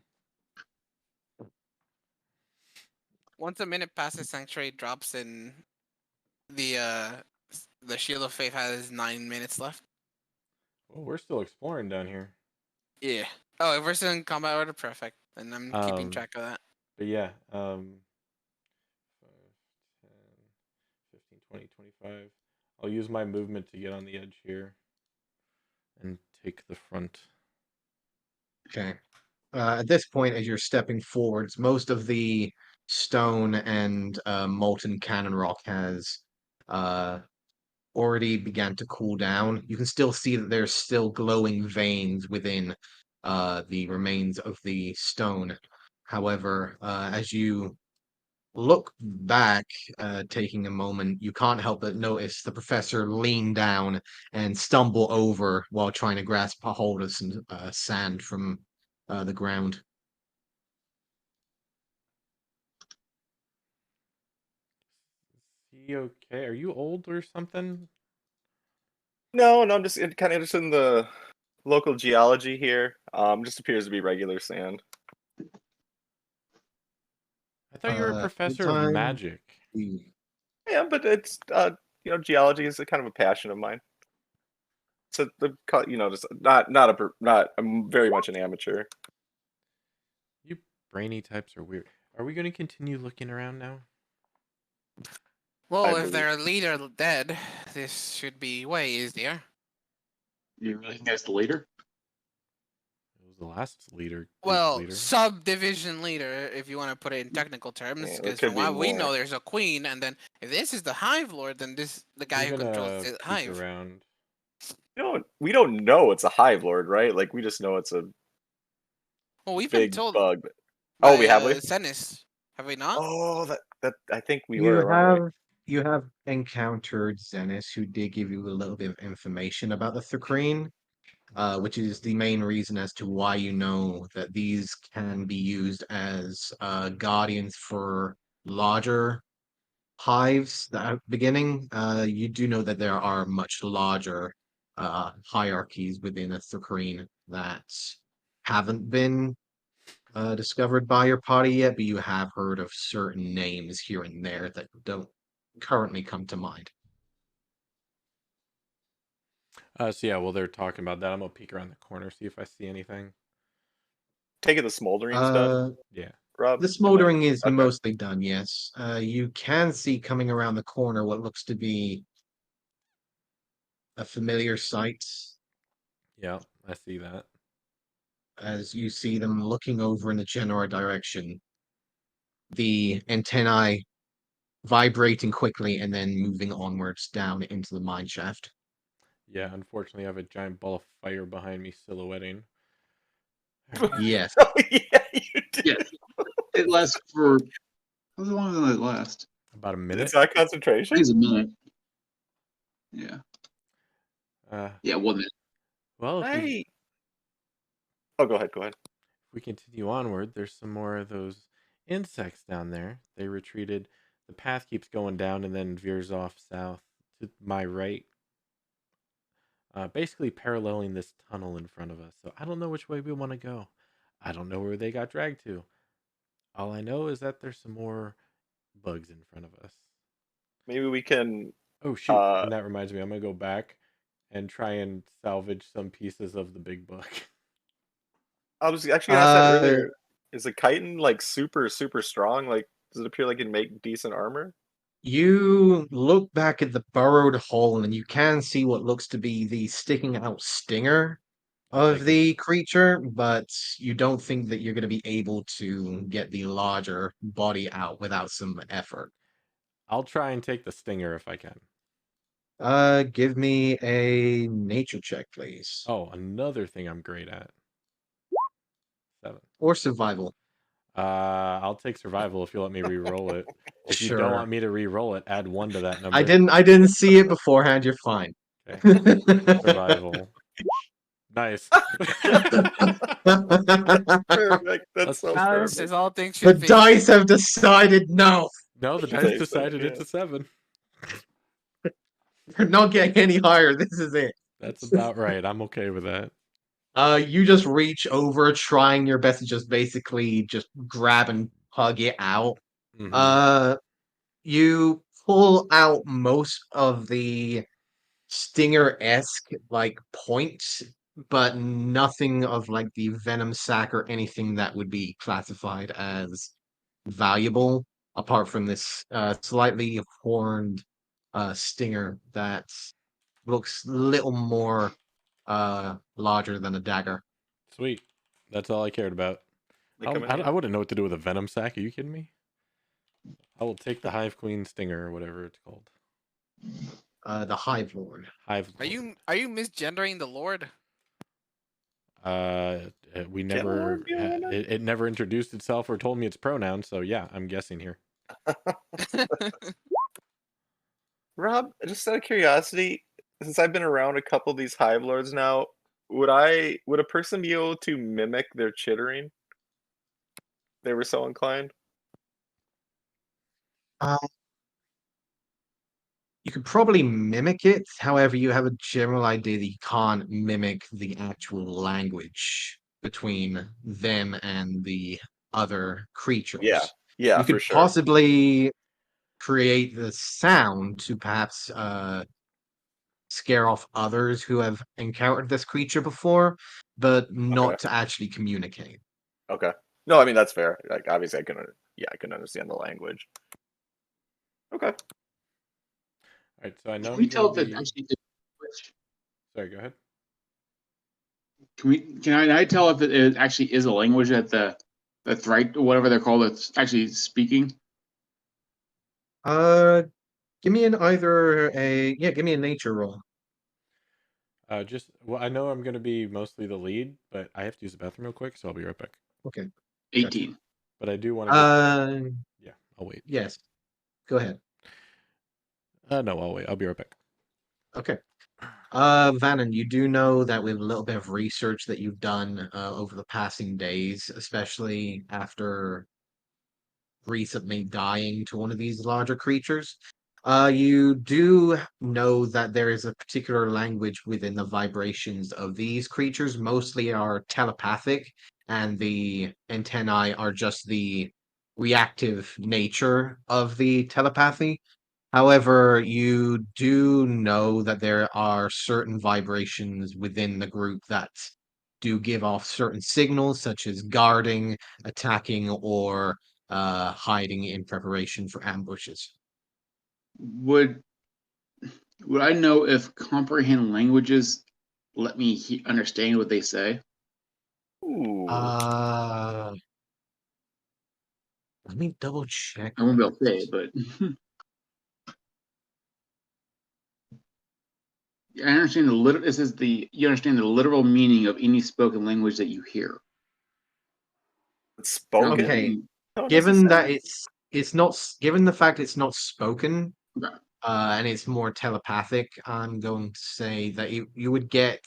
Once a minute passes, Sanctuary drops, and the Shield of Faith has 9 minutes left. Well, we're still exploring down here. Yeah. Oh, if we're still in combat order, perfect. And I'm keeping Um, track of that. But yeah, 5, 10, 15, 20, 25. I'll use my movement to get on the edge here and take the front. okay. At this point, as you're stepping forwards, most of the stone and molten cannon rock has already began to cool down. You can still see that there's still glowing veins within the remains of the stone. However, as you look back, taking a moment, you can't help but notice the professor lean down and stumble over while trying to grasp a hold of some sand from the ground. Is he okay? Are you old or something? No, I'm just kind of interested in the local geology here. Just appears to be regular sand. I thought you were a professor of Anytime magic. you- Yeah, but it's geology is a kind of a passion of mine. So just I'm very much an amateur. You brainy types are weird. Are we going to continue looking around now? Well, if believe. their leader dead, this should be way easier. You really think that's the leader? It was the last leader. Group Well, leader. subdivision leader, if you want to put it in technical terms, Yeah, there because could from be what we know, more. there's a queen, and then if this is the Hive Lord, then the guy I'm who controls gonna the peek Hive. around. We don't know it's a hive lord, right? Like we just know it's a Well, we've been big told bug. by We have we? Zenis, have we not? Oh, that I think we you were, weren't have you have encountered Zenith, who did give you a little bit of information about the Thrakreen, which is the main reason as to why you know that these can be used as guardians for larger hives. At the beginning, you do know that there are much larger hierarchies within a Thrakreen that haven't been discovered by your party yet, but you have heard of certain names here and there that don't currently come to mind. So yeah, well they're talking about that. I'm gonna peek around the corner, see if I see anything. Take it the smoldering's done, Yeah. Rob? The Am I- smoldering is Okay. mostly done, yes. You can see coming around the corner what looks to be a familiar sight Yeah, I see that. as you see them looking over in the general direction. The antennae vibrating quickly and then moving onwards down into the mine shaft. Yeah, unfortunately I have a giant ball of fire behind me silhouetting. Yes. Oh yeah, you did. Yeah. It lasts for how long does it last? About a minute. It's not I concentration. think it's a minute. Yeah. Uh, Yeah, 1 minute. well, if we Oh, go ahead. if we continue onward, there's some more of those insects down there. They retreated. The path keeps going down and then veers off south to my right. Basically paralleling this tunnel in front of us. So I don't know which way we want to go. I don't know where they got dragged to. All I know is that there's some more bugs in front of us. Maybe we can. Oh shoot! And that reminds me, I'm gonna go back and try and salvage some pieces of the big book. I was actually gonna ask that earlier. Is the chitin like super strong? Like, does it appear like it'd make decent armor? You look back at the burrowed hole and you can see what looks to be the sticking out stinger I'll of take it. the creature, but you don't think that you're going to be able to get the larger body out without some effort. I'll try and take the stinger if I can. Give me a nature check, please. Oh, another thing I'm great at. 7. Or survival. I'll take survival if you let me re-roll it. If you don't Sure. want me to re-roll it, add 1 to that number. I didn't see it beforehand, you're fine. Okay. Survival. Nice. Perfect. That's so Now this perfect. is all things The should be. dice have decided no. No, the dice They said, decided yeah. it's a 7. You're not getting any higher. This is it. That's about right. I'm okay with that. You just reach over, trying your best to just basically just grab and hug it out. Mhm. You pull out most of the stinger-esque like points, but nothing of like the venom sac or anything that would be classified as valuable, apart from this slightly horned stinger that looks little more larger than a dagger. Sweet. That's all I cared about. They come in I handy. wouldn't know what to do with a venom sac. Are you kidding me? I will take the Hive Queen stinger or whatever it's called. The Hive Lord. Hive. Are you misgendering the Lord? We Can never. Lord be a woman? It never introduced itself or told me its pronouns. So yeah, I'm guessing here. Rob, just out of curiosity, since I've been around a couple of these hive lords now, would a person be able to mimic their chittering? If they were so inclined. Uh, you could probably mimic it. However, you have a general idea that you can't mimic the actual language between them and the other creatures. Yeah, You for could sure. possibly create the sound to perhaps scare off others who have encountered this creature before, but not to actually communicate. Okay. No, I mean that's fair. Like obviously I can understand the language. Okay. All right. So I know Can I'm we gonna tell if it be. actually is a language? Sorry. Go ahead. Can I tell if it actually is a language that the Thrite, whatever they're called, that's actually speaking? Give me give me a nature roll. I know I'm gonna be mostly the lead, but I have to use the bathroom real quick, so I'll be right back. Okay. 18. But I do want to get. Uh, Yeah, I'll wait. yes. Go ahead. No, I'll wait. I'll be right back. Okay. Vannon, you do know that with a little bit of research that you've done over the passing days, especially after recently dying to one of these larger creatures, you do know that there is a particular language within the vibrations of these creatures. Mostly are telepathic, and the antennae are just the reactive nature of the telepathy. However, you do know that there are certain vibrations within the group that do give off certain signals, such as guarding, attacking, or hiding in preparation for ambushes. Would I know if comprehend languages let me understand what they say? Ooh. Let me double check. I won't be able to say it, but I understand the literal. This is you understand the literal meaning of any spoken language that you hear. It's spoken. Okay. How does it Given that sound? it's not given the fact it's not spoken, Okay. and it's more telepathic, I'm going to say that you would get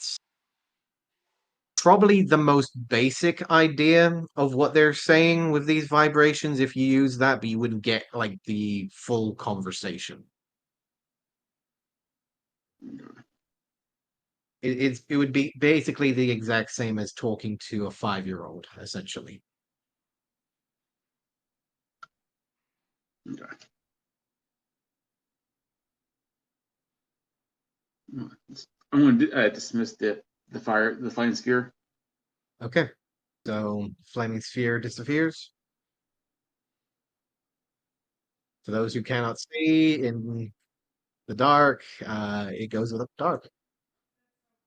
probably the most basic idea of what they're saying with these vibrations if you use that, but you wouldn't get like the full conversation. It would be basically the exact same as talking to a 5-year-old, essentially. Okay. I'm going to dismiss the flying sphere. Okay. So flaming sphere disappears. For those who cannot see in the dark, it goes with the dark.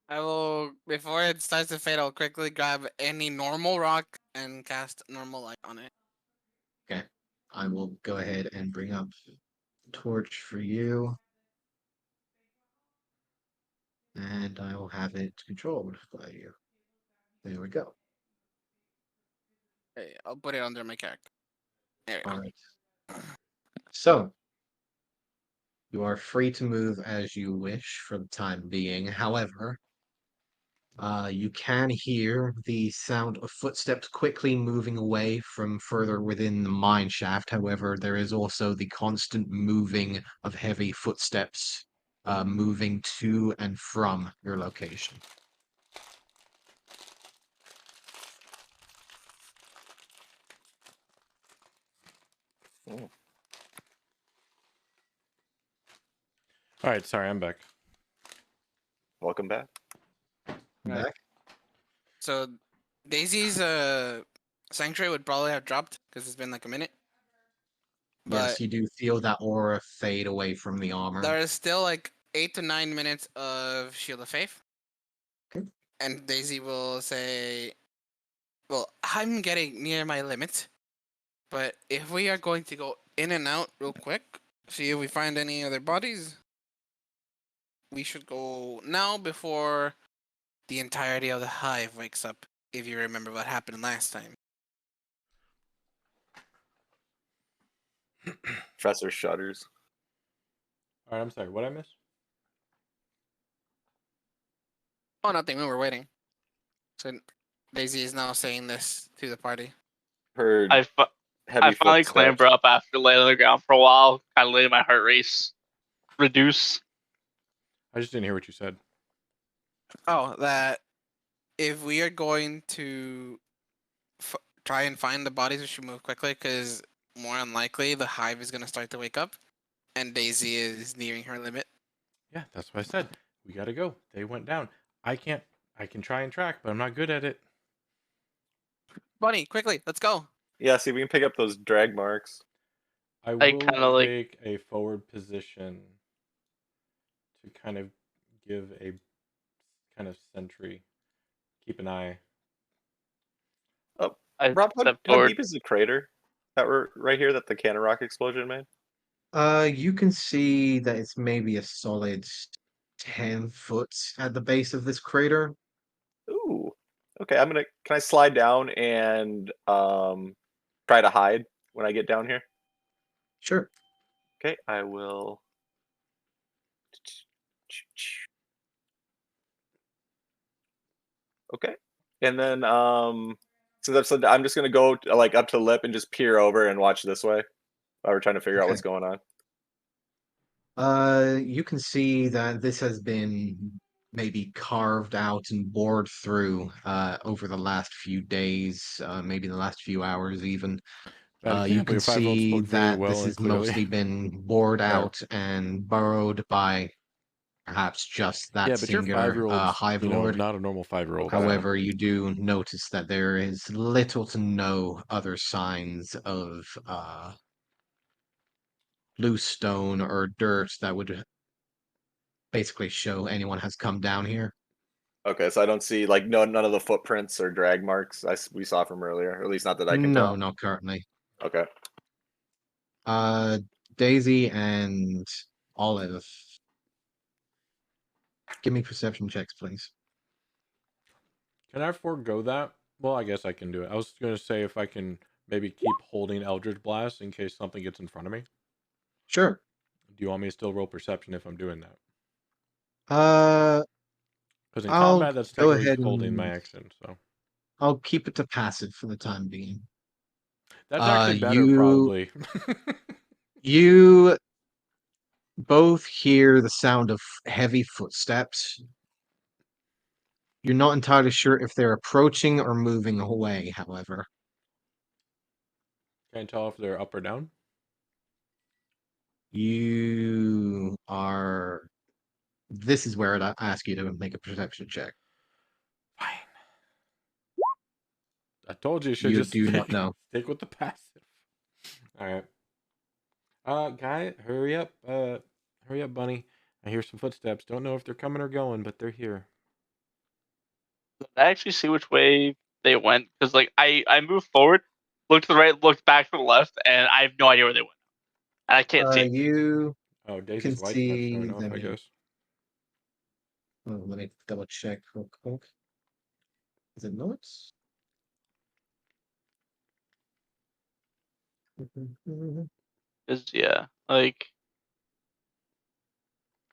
I will, before it starts to fade, I'll quickly grab any normal rock and cast normal light on it. Okay. I will go ahead and bring up torch for you. And I will have it controlled by you. There we go. Okay, I'll put it under my character. There we go. All right. So you are free to move as you wish for the time being. However, you can hear the sound of footsteps quickly moving away from further within the mine shaft. However, there is also the constant moving of heavy footsteps moving to and from your location. Mm, All right, sorry, I'm back. welcome back. Right. Back? So Daisy's sanctuary would probably have dropped because it's been like a minute. Yes, But you do feel that aura fade away from the armor. there is still like 8 to 9 minutes of Shield of Faith. Okay. And Daisy will say, well, I'm getting near my limit. But if we are going to go in and out real quick, see if we find any other bodies, we should go now before the entirety of the hive wakes up, if you remember what happened last time. Professor shudders. All right, I'm sorry. What I miss? Oh, nothing, we were waiting. So Daisy is now saying this to the party. Heard I heavy finally footsteps. clamber up after laying on the ground for a while, kind of letting my heart race reduce. I just didn't hear what you said. Oh, that if we are going to try and find the bodies, we should move quickly because more unlikely the hive is going to start to wake up and Daisy is nearing her limit. Yeah, that's what I said. We gotta go. They went down. I can try and track, but I'm not good at it. Bunny, quickly, let's go. Yeah, see, we can pick up those drag marks. I I will kinda like- take a forward position to kind of give a kind of sentry. Keep an eye. I Rob, how step forward. deep is the crater that we're right here that the cannon rock explosion made? You can see that it's maybe a solid 10 foot at the base of this crater. Ooh. Okay, can I slide down and try to hide when I get down here? Sure. Okay, I will. Okay. And then since I've said I'm just gonna go like up to the lip and just peer over and watch this way while we're trying to figure out Okay. what's going on. You can see that this has been maybe carved out and bored through over the last few days, maybe the last few hours even. Bad You example. can Your 5-year-old see spoke very that well this and has clearly. mostly been bored There. out and burrowed by perhaps just that Yeah, but your singular 5-year-old's, Hive Lord. not a normal 5-year-old. Okay. However, you do notice that there is little to no other signs of loose stone or dirt that would basically show anyone has come down here. Okay, so I don't see like none of the footprints or drag marks we saw from earlier, or at least not that I can No, tell. not currently. Okay. Uh, Daisy and Olive, give me perception checks, please. Can I forego that? Well, I guess I can do it. I was going to say if I can maybe keep holding Eldritch Blast in case something gets in front of me. Sure. Do you want me to still roll perception if I'm doing that? Uh, Because in I'll combat, that's go technically ahead holding my and action. So I'll keep it to passive for the time being. that's actually better, You probably. you both hear the sound of heavy footsteps. You're not entirely sure if they're approaching or moving away, however. Can I tell if they're up or down? You are. This is where I'd ask you to make a perception check. Fine. I told you, should You just do not know. stick with the passive. All right. Guy, hurry up. Hurry up, bunny. I hear some footsteps. Don't know if they're coming or going, but they're here. Did I actually see which way they went? Because like I moved forward, looked to the right, looked back to the left, and I have no idea where they went. And I can't see. You Oh, can Daisy's light's not see showing off, them. I guess. Oh, let me double check real quick. Is it notes? Is yeah, like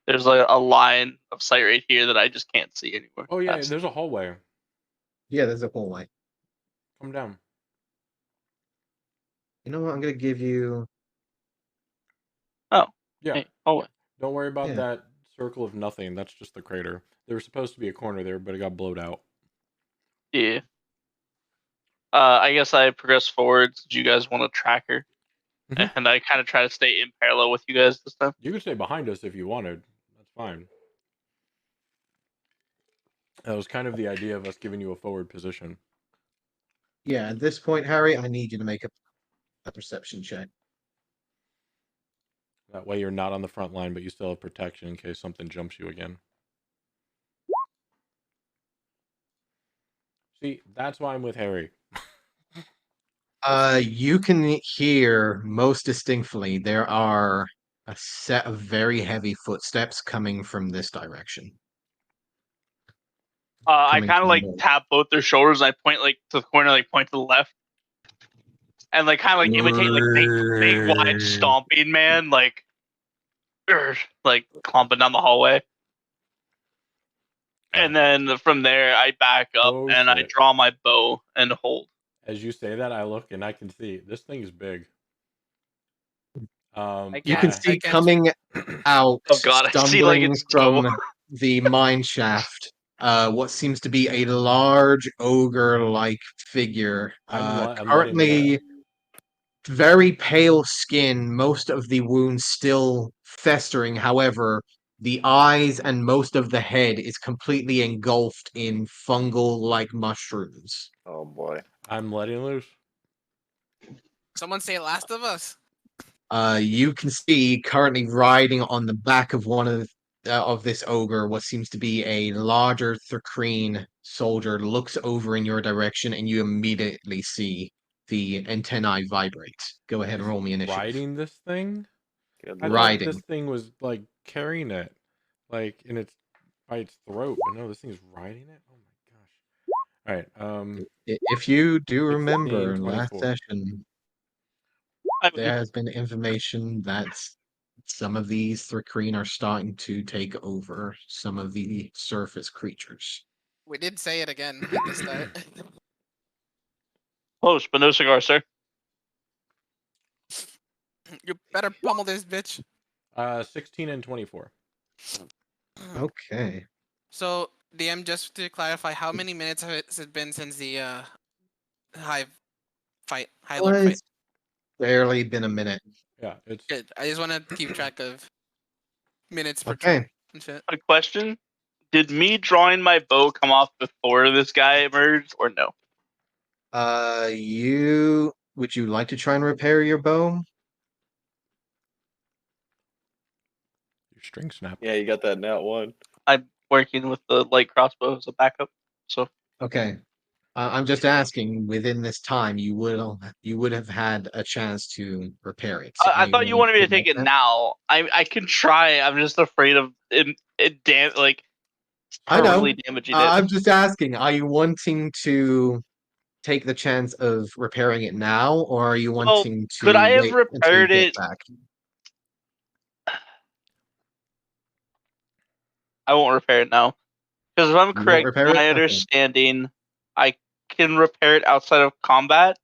there's like a line of sight right here that I just can't see anymore. Oh yeah, there's a hallway. Yeah, there's a whole way. Come down. You know what? I'm gonna give you. Oh, Yeah. hey, hallway. Don't worry about Yeah. that circle of nothing. That's just the crater. There was supposed to be a corner there, but it got blowed out. Yeah. I guess I progressed forward. Did you guys want a tracker? Mhm. And I kind of try to stay in parallel with you guys this time. You can stay behind us if you wanted. That's fine. That was kind of the idea of us giving you a forward position. Yeah, at this point, Harry, I need you to make a perception check. That way you're not on the front line, but you still have protection in case something jumps you again. See, that's why I'm with Harry. You can hear most distinctly there are a set of very heavy footsteps coming from this direction. I Coming kind of from like north. tap both their shoulders. And I point like to the corner, like point to the left, and like kind of like imitate like big wide stomping man, like clumping down the hallway. And then from there, I back up Oh, and I shit. draw my bow and hold. As you say that, I look and I can see this thing is big. You can I see can't- coming out, Oh god, I see like stumbling its toe. from the mine shaft, what seems to be a large ogre-like figure. I'm letting Currently very pale skin, most of the wounds still festering. However, the eyes and most of the head is completely engulfed in fungal-like mushrooms. Oh boy. I'm letting loose. Someone say Last of Us. You can see currently riding on the back of one of this ogre what seems to be a larger Thrakreen soldier looks over in your direction, and you immediately see the antennae vibrate. Go ahead and roll me initiative. Riding this thing? Good I lord. thought Riding. this thing was like carrying it, like in its by its throat. But no, this thing is riding it. Oh my gosh! All right. If you do 16, remember last 24. session, there has been information that some of these Thrakreen are starting to take over some of the surface creatures. We did say it again at the start. Close, but no cigar, sir. You better pummel this bitch. 16 and 24. Okay. So, DM, just to clarify, how many minutes has it been since the High Lord fight? It's barely been a minute. Yeah, it's Good. I just want to keep track of minutes per Okay. turn and shit. A question: did me drawing my bow come off before this guy emerged, or no? Would you like to try and repair your bow? your string snap. Yeah, you got that nat one. I'm working with the light crossbow as a backup. So Okay. I'm just asking. Within this time, you would have had a chance to repair it. I thought you willing wanted me to do take it that? now. I can try. I'm just afraid of it like I know. permanently damaging it. I'm just asking. Are you wanting to take the chance of repairing it now, or are you wanting to could I have wait until you repaired get it? back? I won't repair it now. Because if I'm You won't correct, repair it? my Okay. understanding, I can repair it outside of combat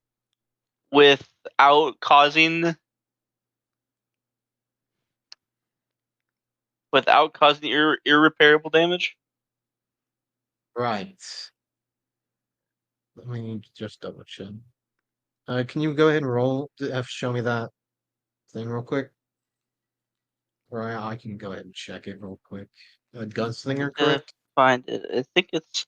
without causing irreparable damage. Right. Let me just double check. Can you go ahead and show me that thing real quick? Or I can go ahead and check it real quick. Gunslinger, correct? Find it. I think it's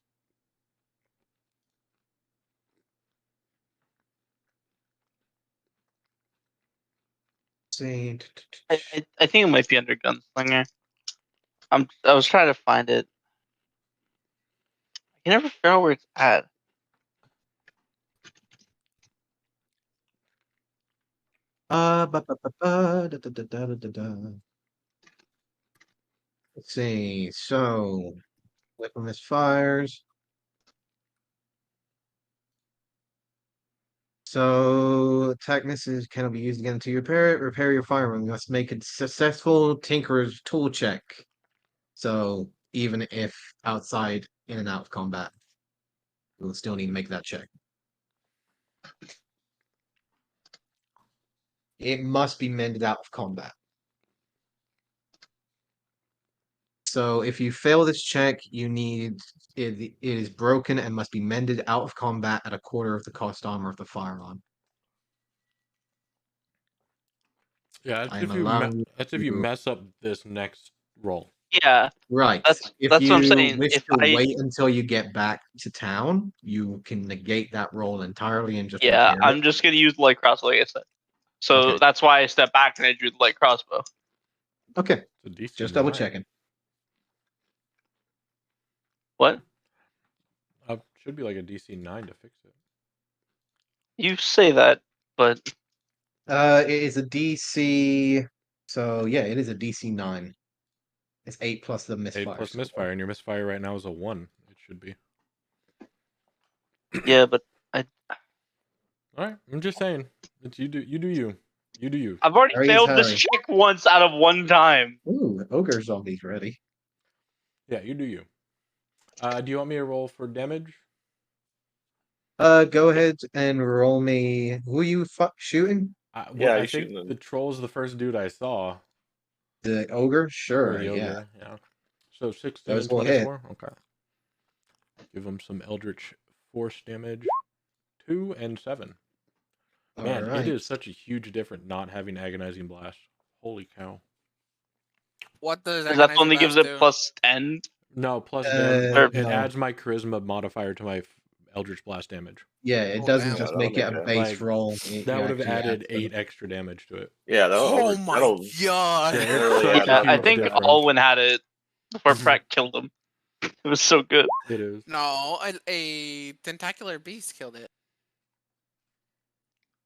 See. I think it might be under Gunslinger. I was trying to find it. I can never figure out where it's at. Let's see. So, weapon misfires. So, attack misses cannot be used again to repair it. Repair your firearm. You must make a successful Tinkerer's tool check. So, even if outside, in and out of combat, you'll still need to make that check. It must be mended out of combat. So if you fail this check, you need it is broken and must be mended out of combat at a quarter of the cost armor of the firearm. Yeah, I am allowing you that's if you to- mess up this next roll. Yeah, Right. If that's what I'm you saying. wish If to I wait until you get back to town, you can negate that roll entirely and just yeah, repair it. I'm just gonna use the light crossbow, like I said. So Okay. that's why I stepped back and I drew the light crossbow. Okay, It's a DC just double 9. checking. What? Should be like a DC 9 to fix it. You say that, but It is a DC. So yeah, it is a DC 9. It's 8 plus the 8 misfire. plus score. misfire, and your misfire right now is a 1. It should be. yeah, but Alright, I'm just saying. It's you do you. You do you. I've already Harry's failed this Harry. check once out of one time. Ooh, ogre zombies ready. Yeah, you do you. Do you want me to roll for damage? Go ahead and roll me. Who are you shooting? Yeah, I you're think shooting them. the troll's the first dude I saw. The ogre? Or Sure, the yeah. ogre, yeah. So 16 Those and will hit. 24? Okay. Give him some Eldritch Force damage. 2 and 7. Man, it is such a huge difference not having Agonizing Blast. Holy cow. What does Because that Agonizing only gives Blast it do? plus 10. No, plus No. it adds my Charisma modifier to my Eldritch Blast damage. Yeah, it Oh, doesn't damn. just Yeah, make it that'll a make base Like, roll. That would have actually added add 8 extra damage to it. Yeah, Oh my that'll god! Yeah, it's Really such add a Yeah, I huge think difference. Alwyn had it before Mhm. Pratt killed him. It was so good. It is. No, a tentacular beast killed it.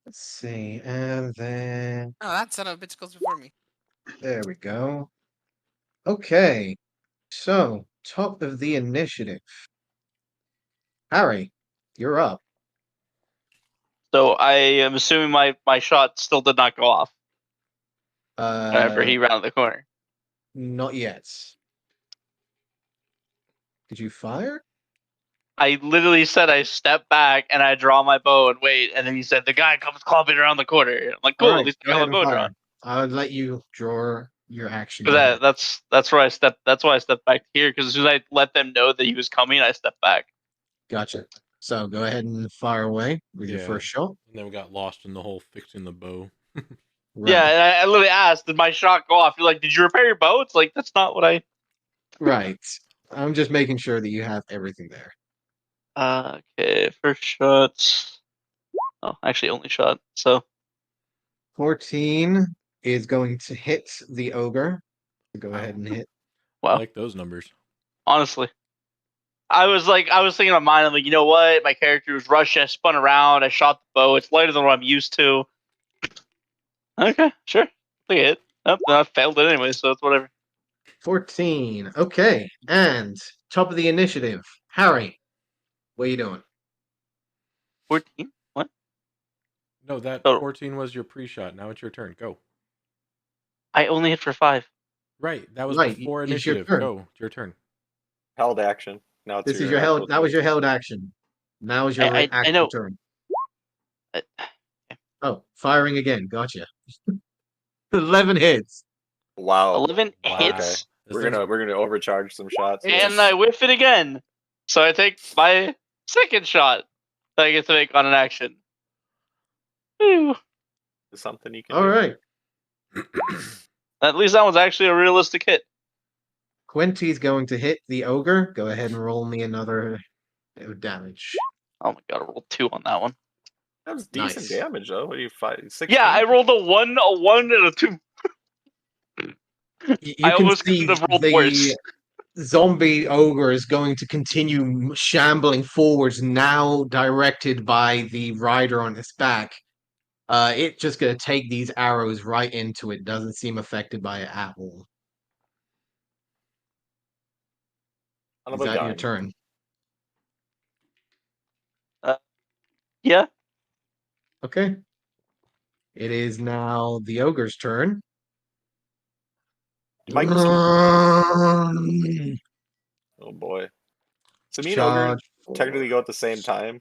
Let's see, and then No, that son of a bitch goes before me. there we go. Okay, so top of the initiative. Harry, you're up. So I am assuming my shot still did not go off whenever he rounded the corner. Not yet. Did you fire? I literally said I step back and I draw my bow and wait, and then he said the guy comes clumping around the corner. I'm like, cool, All right, at least I go got ahead my and bow fire. drawn. I would let you draw your action. Go Because ahead. that's where I stepped. That's why I stepped back here. Because as soon as I let them know that he was coming, I stepped back. Gotcha. So go ahead and fire away with your Yeah. first shot. And then we got lost in the whole fixing the bow. Right. Yeah, and I literally asked, "Did my shot go off?" You're like, "Did you repair your bow?" It's like that's not what I. Right. I'm just making sure that you have everything there. Okay, first shot. Oh, actually, only shot. So 14 is going to hit the ogre. Go Wow. ahead and hit. I wow. like those numbers. Honestly, I was thinking in my mind, I'm like, you know what? My character was rushing. I spun around. I shot the bow. It's lighter than what I'm used to. Okay, sure. Take it. Oh, I failed it anyway, so it's whatever. 14. Okay. And top of the initiative. Harry, what are you doing? 14. What? No, that Total. 14 was your pre-shot. Now it's your turn. Go. I only hit for 5. Right. That was Right, before it's your initiative. turn. Go. It's your turn. held action. Now it's This is your your actual held. That was turn. your held action. Now is your I actual know. turn. I- Oh, firing again. Gotcha. 11 hits. Wow. 11 Wow. hits, This We're thing's- gonna overcharge some shots. here. and I whiff it again. So I take my second shot that I get to make on an action. Whew. Is something you can All do. right. At least that was actually a realistic hit. Quinty's going to hit the ogre. Go ahead and roll me another damage. Oh my god, I rolled 2 on that one. That was decent Nice. damage, though. What are you, 16? Yeah, I rolled a 1, and a 2. You I can almost see couldn't have rolled the worse. zombie ogre is going to continue shambling forwards, now directed by the rider on its back. It's just going to take these arrows right into it. Doesn't seem affected by it at all. Son Is of a that your gun. turn? Yeah. Okay. It is now the ogre's turn. Mike, Charge oh boy. So me and Ogre technically forward. go at the same time.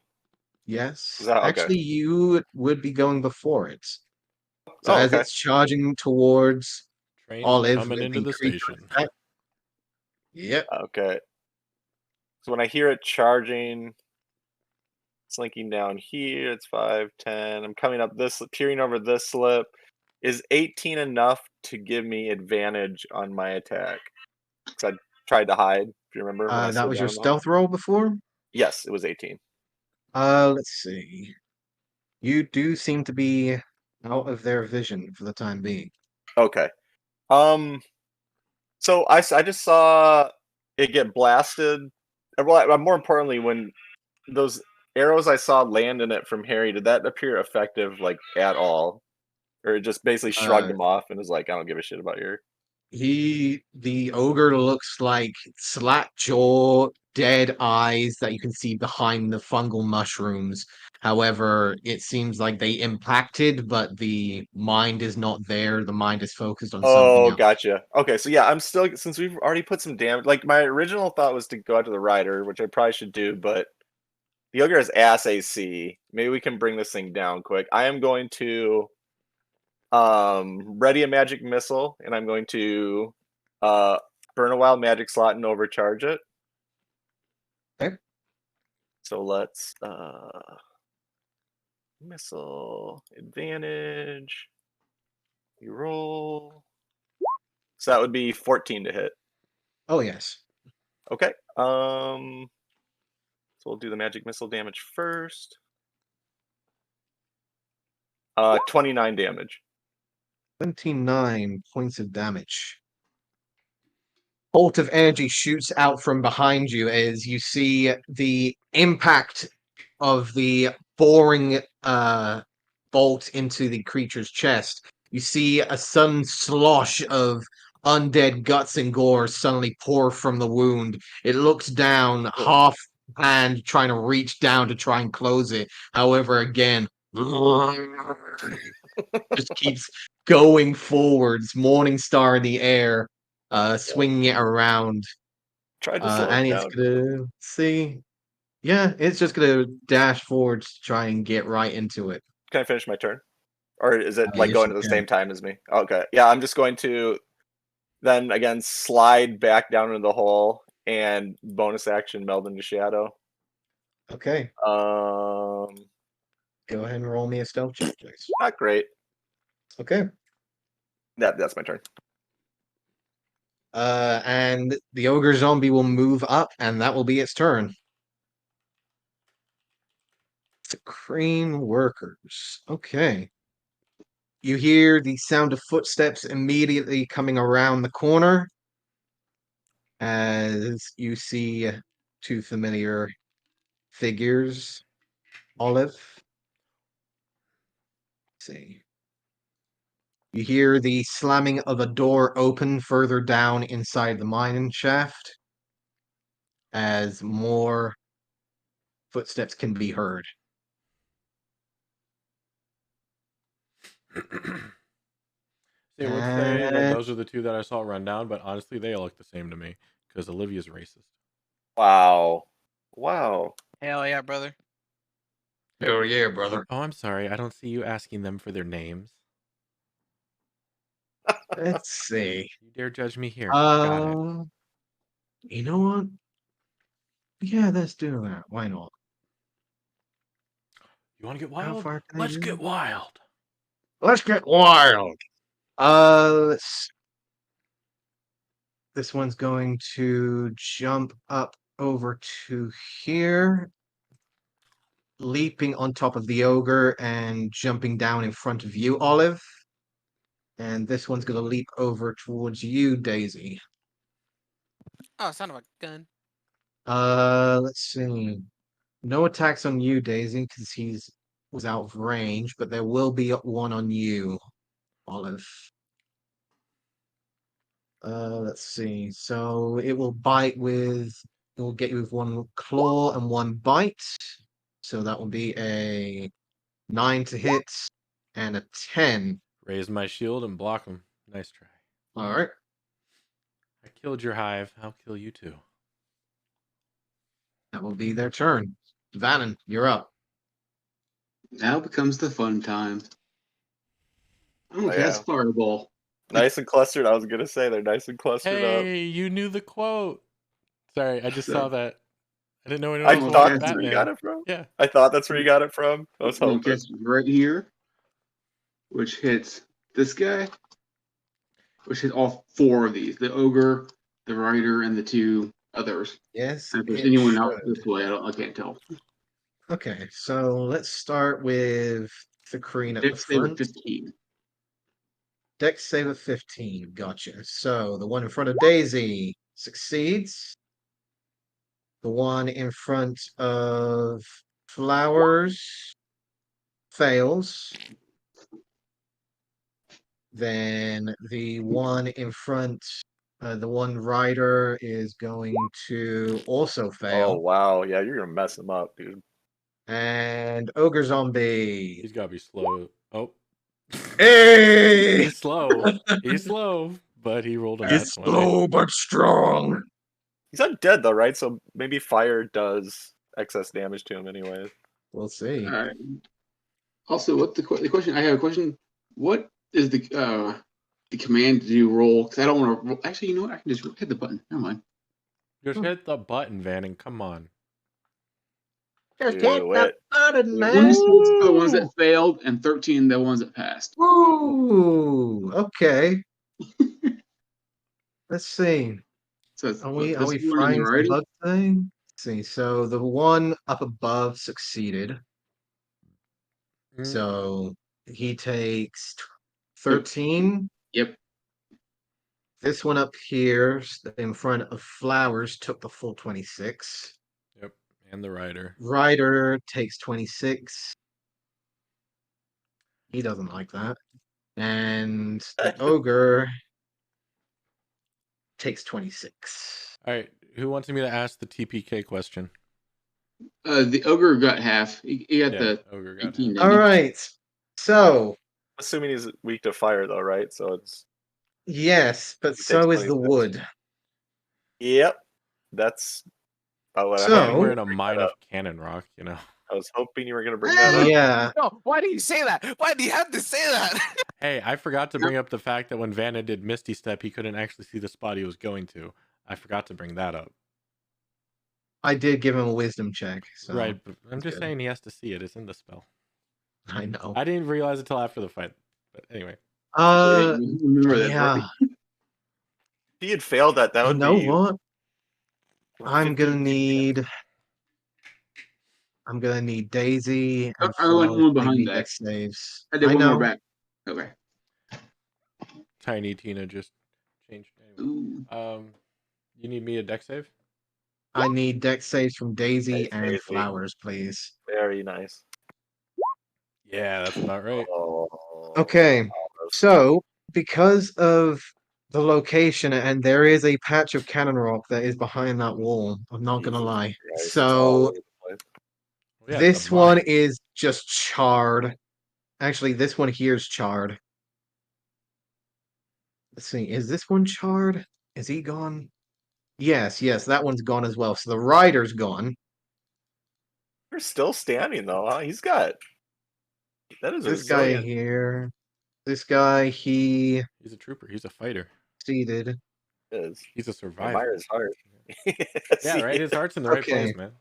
Yes. Is that okay? Actually, you would be going before it. So Oh, as okay. it's charging towards Train's Olive coming with into the the creature station. attack. Yep. Okay. So when I hear it charging, slinking down here, it's 5, 10. I'm coming up this, peering over this slip. Is 18 enough to give me advantage on my attack? Because I tried to hide, if you remember, when I That slid was down your in the hole. stealth roll before? Yes, it was 18. Let's see. You do seem to be out of their vision for the time being. Okay. So I just saw it get blasted. Well, more importantly, when those arrows I saw land in it from Harry, did that appear effective, like, at all? Or it just basically shrugged Uh, him off and was like, I don't give a shit about your... the ogre looks like slack jaw, dead eyes that you can see behind the fungal mushrooms. However, it seems like they impacted, but the mind is not there. The mind is focused on something Oh, else. gotcha. Okay, so yeah, I'm still, since we've already put some damage, like, my original thought was to go out to the rider, which I probably should do, but the ogre has ass AC. Maybe we can bring this thing down quick. I am going to ready a magic missile, and I'm going to uh burn a wild magic slot and overcharge it. Okay. So let's missile advantage. You roll. So that would be 14 to hit. Oh yes. Okay. So we'll do the magic missile damage first. 29 damage. 29 points of damage. Bolt of energy shoots out from behind you as you see the impact of the boring bolt into the creature's chest. You see a sudden slosh of undead guts and gore suddenly pour from the wound. It looks down, half hand trying to reach down to try and close it. However, again, just keeps going forwards, Morning Star in the air, swinging it around. Tried to slow And it it's down. gonna see. Yeah, it's just gonna dash forwards to try and get right into it. Can I finish my turn? Or is it like Yes, going you at the can. same time as me? Okay. Yeah, I'm just going to then again slide back down into the hole and bonus action meld into shadow. Okay, Um go ahead and roll me a stealth check, please. Not great. Okay. That's my turn. And the ogre zombie will move up, and that will be its turn. The crane workers. Okay. You hear the sound of footsteps immediately coming around the corner as you see two familiar figures. Olive. Let's see. You hear the slamming of a door open further down inside the mining shaft as more footsteps can be heard. See, I would say that And those are the two that I saw run down, but honestly, they all look the same to me because Olivia's racist. Wow. Wow. Hell yeah, brother. oh yeah, brother. Oh, I'm sorry. I don't see you asking them for their names. Let's see. You dare judge me here. Got it. You know what? Yeah, let's do that. Why not? You want to get How wild? far can I Let's do? get wild. Let's get wild. This one's going to jump up over to here. leaping on top of the ogre and jumping down in front of you, Olive. And this one's going to leap over towards you, Daisy. Oh, son of a gun. Let's see. No attacks on you, Daisy, because he's was out of range, but there will be one on you, Olive. Let's see. So it will bite with. It will get you with one claw and one bite. So that will be a 9 to hit and a 10. Raise my shield and block him. Nice try. All right. I killed your hive. I'll kill you too. That will be their turn. Vannon, you're up. Now becomes the fun time. Oh, yeah. that's fireball. Nice and clustered. I was gonna say they're nice and clustered up. Hey, you knew the quote. Sorry, I just So- saw that. I didn't know anyone I else Well, thought watched that's that's where you Batman. got it from. Yeah. I thought that's where you got it from. I was hoping. Guess right here, which hits this guy, which hits all 4 of these: the ogre, the rider, and the 2 others. Yes. And if there's it anyone out should. this way, I can't tell. Okay, so let's start with the Kreen at the Dex save of front. 15. Dex save of 15. Gotcha. So the one in front of Daisy succeeds. The one in front of Flowers fails. Then the one in front, the one rider is going to also Oh fail. wow, yeah, you're gonna mess him up, dude. And Ogre Zombie. He's gotta be slow. Oh. Hey! He's slow. He's slow, but he rolled a nat It's 20. slow but strong. He's undead though, right? So maybe fire does excess damage to him anyways. We'll see. All right. Also, what the question? I have a question. What is the command to do roll? Because I don't want to roll. Actually, you know what? I can just hit the button. Never mind. Just hit the button, Vannon. Come on. Just Do hit the it. button, Do it. man. 26 for the ones that failed, and 13 the ones that passed. Ooh, okay. Let's see. So it's Are we this one and the finding some rider. bug thing? Let's see. So the one up above succeeded. Mm, So he takes 13. Yep. This one up here in front of Flowers took the full 26. Yep. And the rider. Ryder takes 26. He doesn't like that. And the ogre takes 26. All right. Who wants me to ask the TPK question? The ogre got half. He got Yeah, the ogre got 18. half. didn't All he? right. So, Assuming he's weak to fire though, right? So it's yes, but He so takes is the 26. wood. yep. That's about what I So- had. And we're in a Bring mine that of up. cannon rock, you know. I was hoping you were gonna bring that up. Yeah. No, why do you say that? Why do you have to say that? Hey, I forgot to bring up the fact that when Vanna did Misty Step, he couldn't actually see the spot he was going to. I forgot to bring that up. I did give him a wisdom check. So Right, but I'm that's just good. saying he has to see it. It's in the spell. I know. I didn't realize it until after the fight. But anyway. Remember that Yeah. part. If he had failed that, that You would know be what? I'm gonna 50 need. I'm gonna need Daisy and I went Flowers one to make behind me that. dex saves. I did one know. more back. Okay. Tiny Tina just changed. Anyway. Ooh. You need me a deck save? I need dex saves from Daisy Nice, and Daisy. Flowers, please. very nice. Yeah, that's about right. Oh, Okay. almost. So, because of the location, and there is a patch of cannon rock that is behind that wall, I'm not gonna Jesus lie. Christ, it's all So, over the place. Yeah, it's this a one mine. is just charred. Actually, this one here is charred. Let's see, is this one charred? Is he gone? Yes, that one's gone as well. So the rider's gone. You're still standing though, huh? He's got that is This guy resilient. here. This guy, he He's a trooper. He's a fighter. succeeded. Is. He's a I survivor. admire his heart. Yeah, right. His heart's in the right Okay. place, man.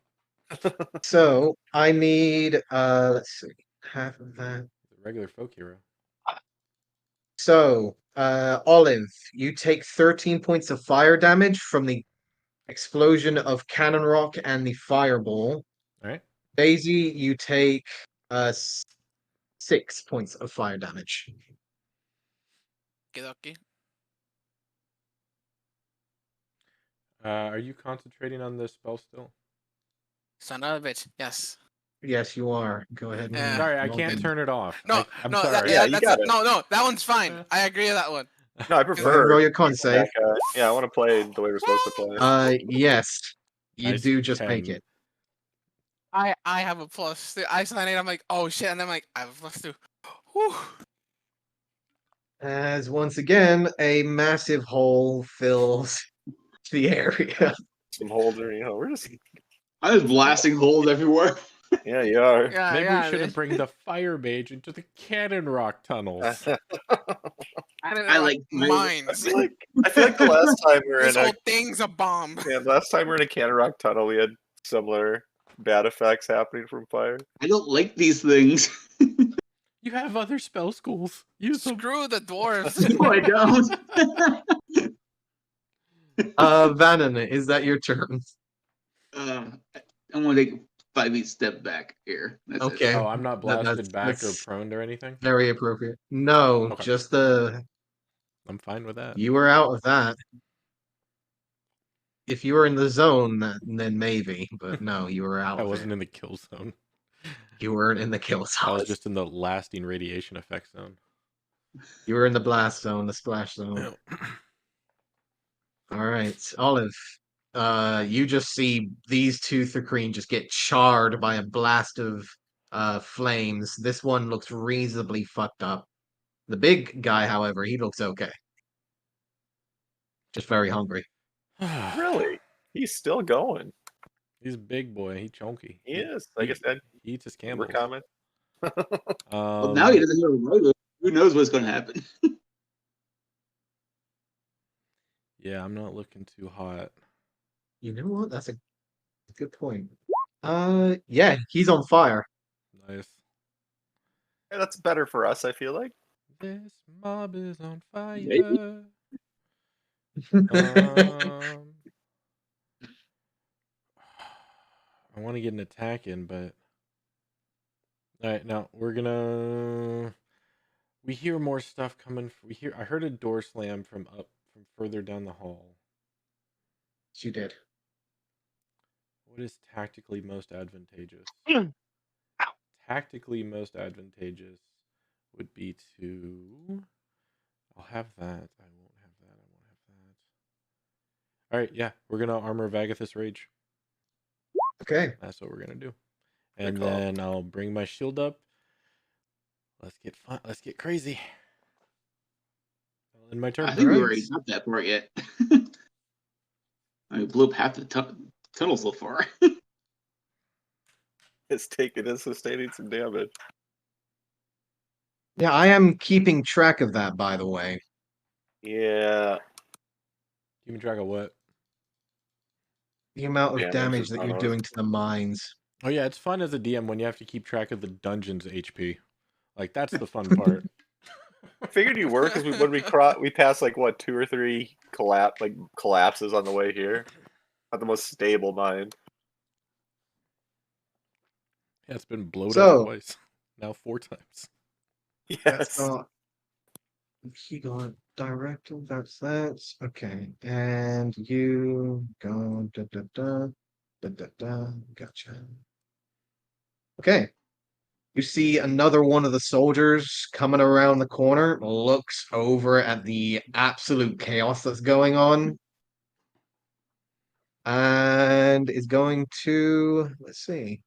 So I need let's see, half of that. He's a regular folk hero. So Olive, you take 13 points of fire damage from the explosion of cannon rock and the fireball. All right. Daisy, you take 6 points of fire damage. Kidoki. Are you concentrating on this spell still? Son of a bitch. Yes. Yes, you are. Go ahead and Yeah. Sorry, I log can't in. turn it off. No, I'm no, sorry. Yeah, you that's got it. No, that one's fine. I agree with that one. No, I Go ahead and prefer. roll your con save. Yeah, I want to play the way we're supposed to play. Yes, you Nice do just make 10. it. I have a plus. I saw it. I'm like, oh shit, and then I'm like, I have a plus 2. Whew. As once again, a massive hole fills the area. Some holder, we're just. I was blasting holes everywhere. Yeah, you are. Yeah, Maybe yeah. we shouldn't bring the fire mage into the cannon rock tunnels. I like mines. I feel like the last time we were This in a whole thing's a bomb. last time we were in a Cannon Rock tunnel, we had similar bad effects happening from fire. I don't like these things. You have other spell schools. Use them. Screw the dwarves. No, I don't. Vannon, is that your turn? I'm gonna take a 5 feet step back here. That's Okay. it. Oh, I'm not blasted That's- back or that's prone or anything? Very appropriate. No, Okay. just I'm fine with that. you were out of that. If you were in the zone, then maybe, but no, you were out I of wasn't it. in the kill zone. You weren't in the kill I was zone. just in the lasting radiation effect zone. You were in the blast zone, the splash zone. All right, Olive. You just see these two Thrakreen just get charred by a blast of flames. This one looks reasonably fucked up. The big guy, however, he looks okay. Just very hungry. Really? He's still going. He's a big boy. He chunky. He is. Like I said, He eats his Amber camels. comment. Well, now he doesn't have a rotor. Who knows what's gonna happen? Yeah, I'm not looking too hot. You know what? That's a good point. Yeah, he's on fire. Nice. Yeah, that's better for us, I feel like. This mob is on Maybe. fire. Um, I want to get an attack in, but all right, now we're gonna. We hear more stuff coming. I heard a door slam from further down the hall. She did. What is tactically most advantageous? Ow. Tactically most advantageous would be to. I'll have that. I won't have that. I won't have that. All right, yeah, we're gonna armor Vagathus Rage. Okay. That's what we're gonna do. And call. then I'll bring my shield up. Let's get fun. Let's get crazy. In my turn. I think we Alright. already got that part yet. I blew up half the tunnel so far. It's sustaining some damage. Yeah, I am keeping track of that, by the way. Yeah. Keeping track of what? The amount of Damage damage is that not you're ours. doing to the mines. Oh yeah, it's fun as a DM when you have to keep track of the dungeon's HP. Like that's the fun part. I figured you were because we passed like what 2 or 3 collapses on the way here. Not the most stable mine. Yeah, it's been blown up So- twice. Now 4 times. That's Yes. not. He got director. That's that. Okay, and you go da da da da da da. Gotcha. Okay. You see another one of the soldiers coming around the corner, looks over at the absolute chaos that's going on, and is going to, let's see.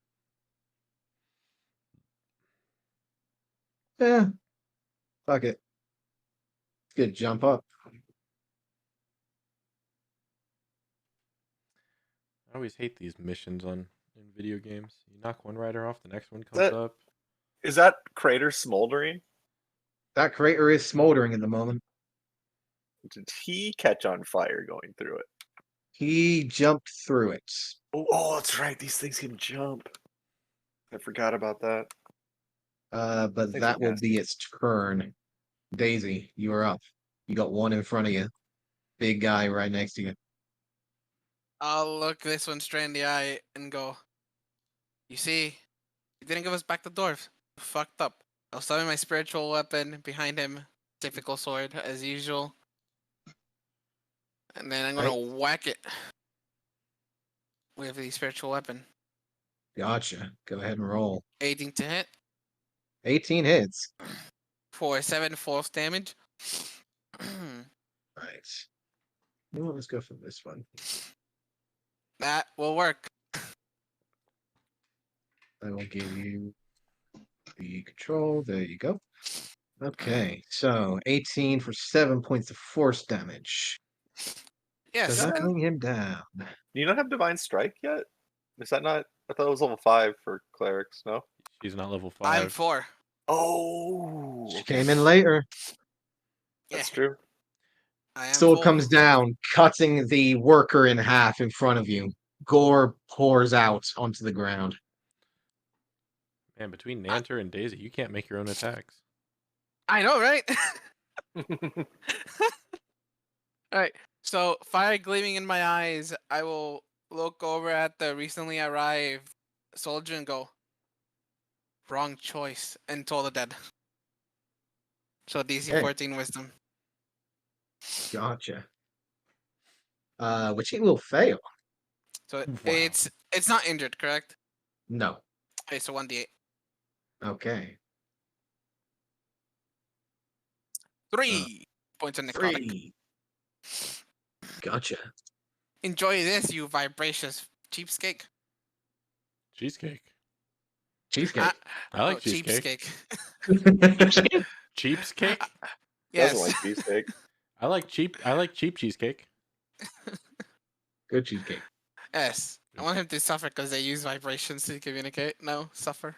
Yeah, fuck it. Good jump up. I always hate these missions in video games. You knock one rider off, the next one comes That- up. Is that crater smoldering? That crater is smoldering at the moment. Did he catch on fire going through it? He jumped through it. Oh, that's right. These things can jump. I forgot about that. But Things that are will nasty. be its turn. Daisy, you are up. You got one in front of you. Big guy right next to you. I'll look this one straight in the eye and go, You see, he didn't give us back the dwarves. Fucked up. I'll summon my spiritual weapon behind him. Typical sword, as usual. And then I'm gonna whack it with the spiritual weapon. Gotcha. Go ahead and roll. 18 to hit 18 hits. for 7 force damage. Right. You know what, let's go for this one. That will work. I will give you the control. There you go. Okay, so 18 for 7 points of force damage. Yes. Does that bring him down? Do you not have Divine Strike yet? Is that not? I thought it was level 5 for clerics. No. She's not level I'm 5. 4. Oh, She okay. came in later. That's Yeah. true. I am Sword 4. comes down, cutting the worker in half in front of you. Gore pours out onto the ground. Man, between Nanter and Daisy, you can't make your own attacks. I know, right? Alright. So, fire gleaming in my eyes, I will look over at the recently arrived soldier and go, wrong choice, and toll the dead. So DC Okay. 14 wisdom. Gotcha. Which he will fail. So Wow. it's not injured, correct? No. Okay, so 1d8. Okay. 3 points of necrotic. 3. Gotcha. Enjoy this, you vibracious cheapskate. Cheesecake. Cheesecake. I like cheesecake. Cheapskate. Cheapskake? Yes. Doesn't like cheesesteak. I like cheap cheesecake. Good cheesecake. Yes. I want him to suffer because they use vibrations to communicate. No, suffer.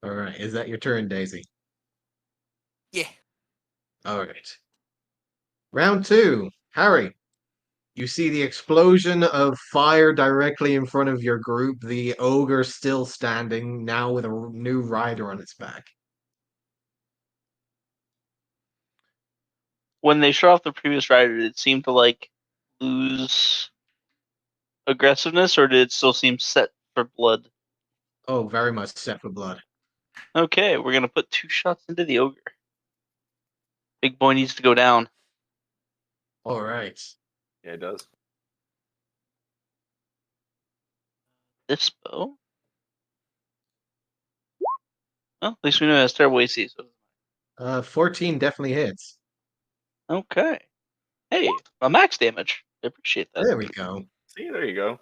All right. Is that your turn, Daisy? Yeah. All right. Round 2. Harry. You see the explosion of fire directly in front of your group. The ogre still standing, now with a new rider on its back. When they shut off the previous rider, did it seem to like lose aggressiveness, or did it still seem set for blood? Oh, very much set for blood. Okay, we're gonna put 2 shots into the ogre. Big boy needs to go down. All right. Yeah, it does. This bow. Well, at least we know it has terrible AC. So. 14 definitely hits. Okay. Hey, a max damage. I appreciate that. There we go. See, there you go.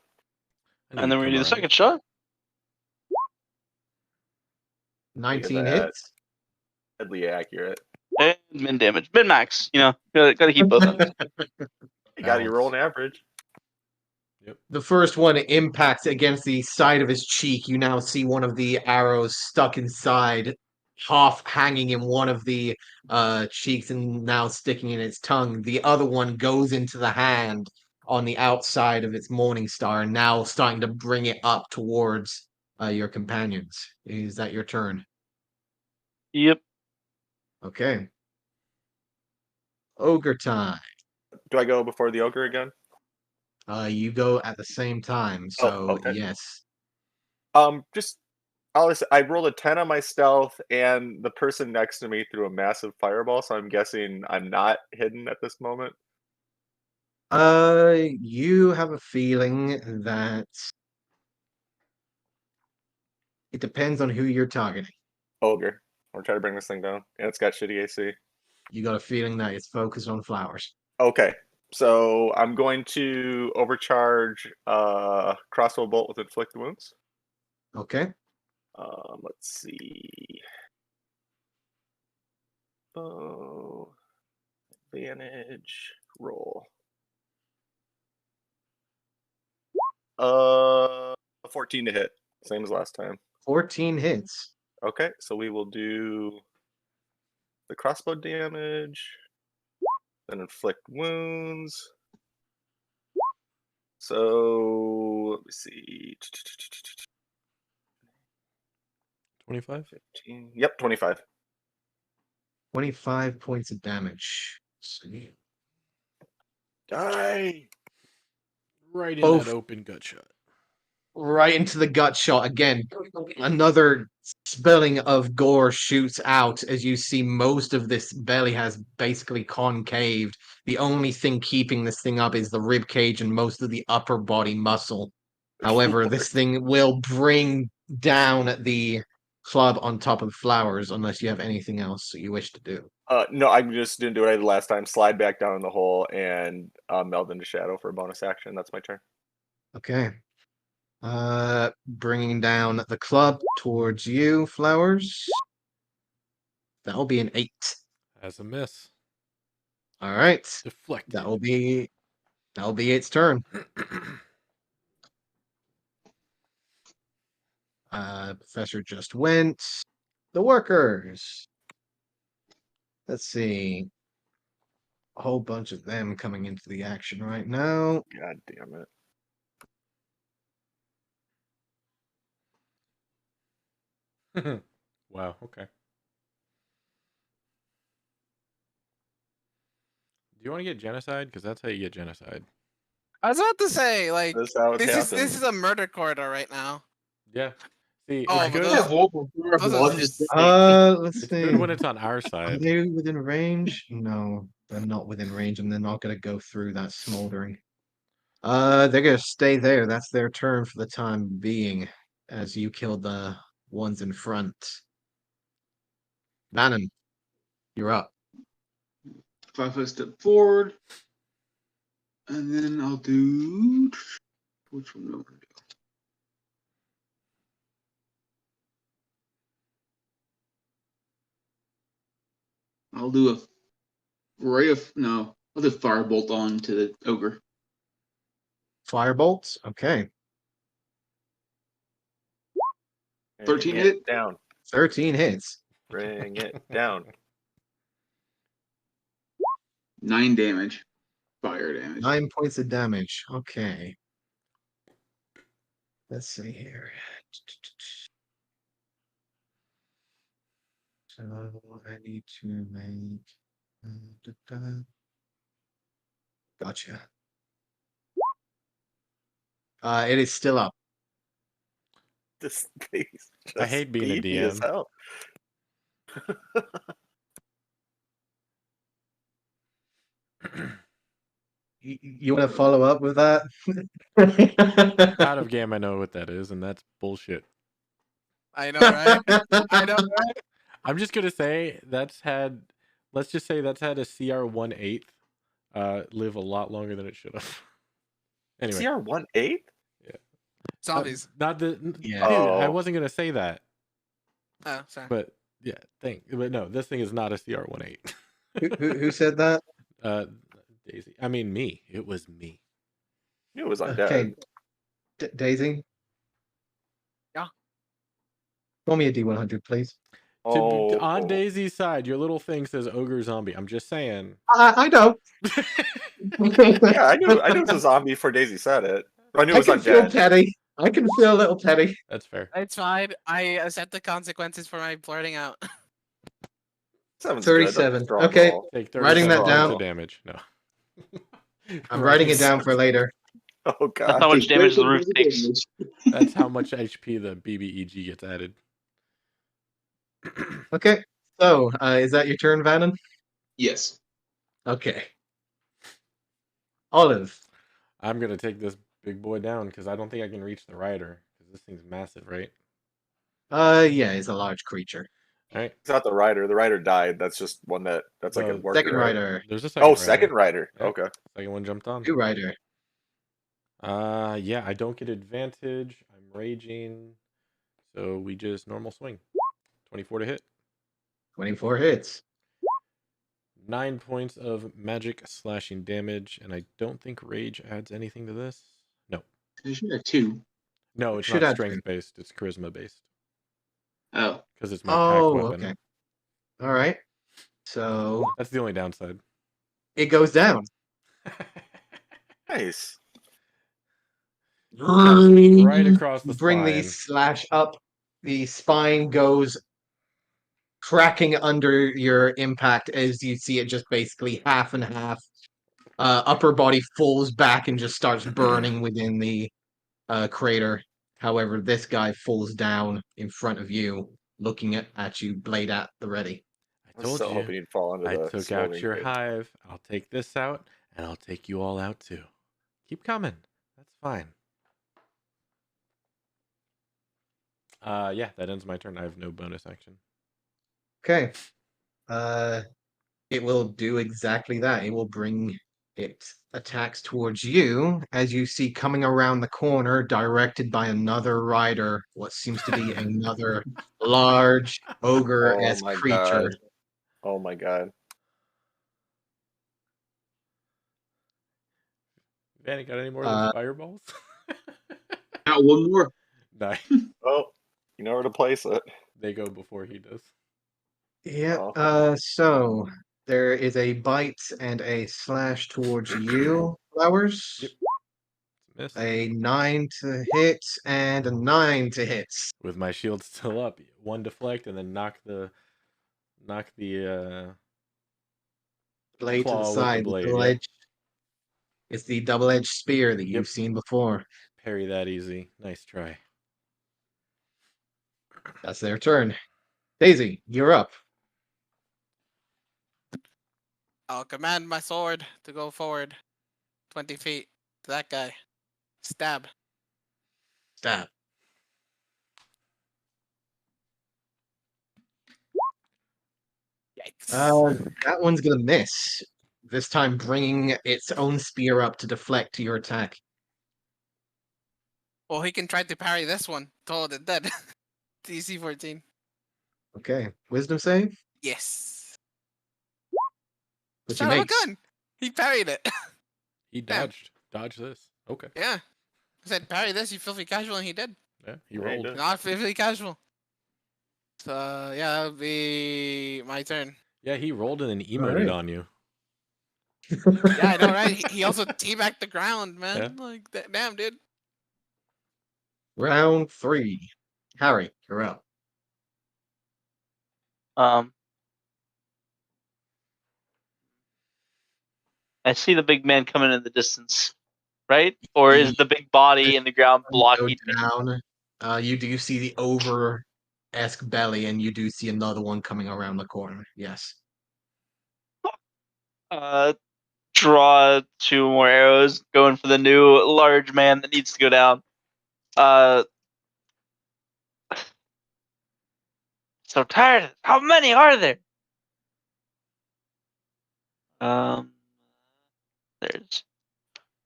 I knew And then you'd we're come gonna do the around. second shot. 19 that. hits. Deadly accurate. And min damage. Min max. You know, gotta keep both. You got your roll an Balance. average. The first one impacts against the side of his cheek. You now see one of the arrows stuck inside, half hanging in one of the cheeks and now sticking in its tongue. The other one goes into the hand on the outside of its morning star, and now starting to bring it up towards your companions. Is that your turn? Yep. Okay. Ogre time. Do I go before the ogre again? You go at the same time, so okay. yes. Just I rolled a 10 on my stealth, and the person next to me threw a massive fireball, so I'm guessing I'm not hidden at this moment. You have a feeling that it depends on who you're targeting. Ogre. We're trying to bring this thing down, and it's got shitty AC. You got a feeling that it's focused on flowers. Okay, so I'm going to overcharge crossbow bolt with inflict wounds. Okay. Let's see. Oh, advantage roll. 14 to hit, same as last time. 14 hits. Okay, so we will do the crossbow damage, then inflict wounds. So let me see. 25? 15. Yep, 25. 25 points of damage. See. Die! Right in Both- that open gut shot. right into the gut shot again. Another spilling of gore shoots out as you see most of this belly has basically concaved. The only thing keeping this thing up is the rib cage and most of the upper body muscle. However, this thing will bring down the club on top of flowers unless you have anything else that you wish to do. No, I'm just gonna do what I did last time. Slide back down in the hole and meld into shadow for a bonus action. That's my turn. Okay. Bringing down the club towards you, flowers. That'll be an 8. As a miss. All right. Deflected. That'll be its turn. Professor just went. The workers. Let's see. A whole bunch of them coming into the action right now. God damn it. Wow, okay. Do you want to get genocide? Because that's how you get genocide. I was about to say, like, That's how it this happens. is a murder corridor right now. Yeah. See, Oh, it's but good. those- Yeah, Volker, those are just Let's It's see. good when it's on our Are side. they within range? No, they're not within range, and they're not going to go through that smoldering. They're going to stay there. That's their turn for the time being, as you kill the ones in front. Bannon, you're up. 5-foot step forward. And then I'll do. Which one do I want to do? I'll do a ray of. No, I'll do firebolt on to the ogre. Firebolts. Okay. 13 Bring hit? it down. 13 hits. Bring it down. 9 damage. Fire damage. 9 points of damage. Okay. Let's see here. So I need to make. Gotcha. It is still up. This thing's just I hate being a beefy as DM. hell. You want to follow up with that? Out of game, I know what that is, and that's bullshit. I know, right? I know, right? I'm just gonna say that's had. Let's just say that's had a CR 1/8 live a lot longer than it should have. Anyway, CR 1/8? Zombies. not the Yeah. dude. I Oh. wasn't gonna say that, Oh, sorry. but yeah, but no, this thing is not a CR 1/8. Who said that? Daisy. I mean, me. It was me. It was undead. Okay. Daisy? Yeah. Roll me a D100, please. Oh, On Daisy's side, your little thing says ogre zombie. I'm just saying. I know. yeah, I knew it was a zombie before Daisy said it. I knew it I was can feel undead. petty. I can feel a little petty. That's fair. It's fine. I accept the consequences for my blurting out. 7's good. That's a 37. strong Okay. roll. Take Writing 37 that points down. of damage. No. I'm writing it down for later. Oh That's how god. much damage the roof takes. That's how much HP the BBEG gets added. Okay. So, is that your turn, Vannon? Yes. Okay. Olive. I'm gonna take this big boy down because I don't think I can reach the rider because this thing's massive, right? Yeah, it's a large creature. All right. It's not the rider. The rider died. That's just one that's like a The worker. Second right? rider. There's a second. Oh, rider. second rider. Yeah. Okay. Second one jumped on. New rider. Yeah, I don't get advantage. I'm raging, so we just normal swing. 24 to hit. 24 hits. 9 points of magic slashing damage, and I don't think rage adds anything to this. No, I should have 2. no, it's Should not add strength based. It's charisma based Oh. because it's my pack Oh, weapon. okay. All right. So That's the only downside. it goes down. Nice. Right across the Bring the spine. slash up. The spine goes cracking under your impact as you see it just basically half and half. upper body falls back and just starts burning within the crater. However, this guy falls down in front of you, looking at you, blade at the ready. I I was told so you. hoping you'd fall into I the took out smoldering your pit. hive. I'll take this out, and I'll take you all out too. Keep coming. That's fine. Yeah, that ends my turn. I have no bonus action. Okay. It will do exactly that. It will bring its attacks towards you as you see coming around the corner, directed by another rider, what seems to be another large Oh ogre-esque my creature. god. Oh my god. Vanny, got any more of those Uh, fireballs? Got one more. Nice. Oh, you know where to place it. They go before he does. yeah, Oh. so there is a bite and a slash towards you, Flowers. Yep. Miss. A 9 to hit and a 9 to hit. With my shield still up, one deflect and then knock the Blade to the claw with the side, the blade. double Yep. edge. It's the double-edged spear that you've Yep. seen before. Parry that easy. Nice try. That's their turn. Daisy, you're up. I'll command my sword to go forward 20 feet to that guy. Stab. Stab. Yikes. That one's gonna miss. This time bringing its own spear up to deflect your attack. Well, he can try to parry this one. Told it dead. DC 14. Okay. Wisdom save? Yes. Which he Son of a makes. gun! He parried it. He Damn. dodged. Dodge this. Okay. Yeah. I said parry this, you filthy casual, and he did. Yeah, he Yeah, he rolled. did. Not filthy casual. So yeah, that'll be my turn. Yeah, he rolled and then emoted Alright. on you. Yeah, I know, right? He also teabagged the ground, man. Yeah. Like, damn, dude. Round 3. Harry, you're up. I see the big man coming in the distance, right? Or is the big body in the ground Go blocking me? down. You do see the ogre-esque belly, and you do see another one coming around the corner. Yes. Draw 2 more arrows, going for the new large man that needs to go down. So tired. How many are there? There's.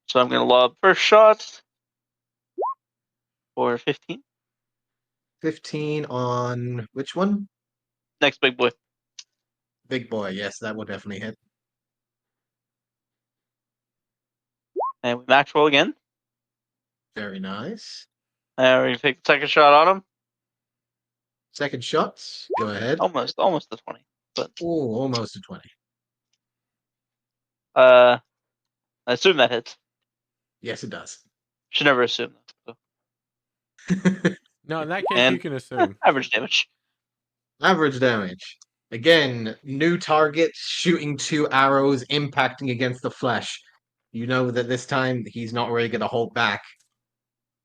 So I'm gonna lob first shot for 15. 15 on which one? Next big boy. Big boy. Yes, that will definitely hit. And we max roll again. Very nice. And we're gonna take the second shot on him. Second shots. Go ahead. Almost the 20. But Oh, almost a 20. I assume that hits. Yes, it does. Should never assume that. So. No, in that case, And you can assume. average damage. Average damage. Again, new target, shooting 2 arrows, impacting against the flesh. You know that this time he's not really going to hold back,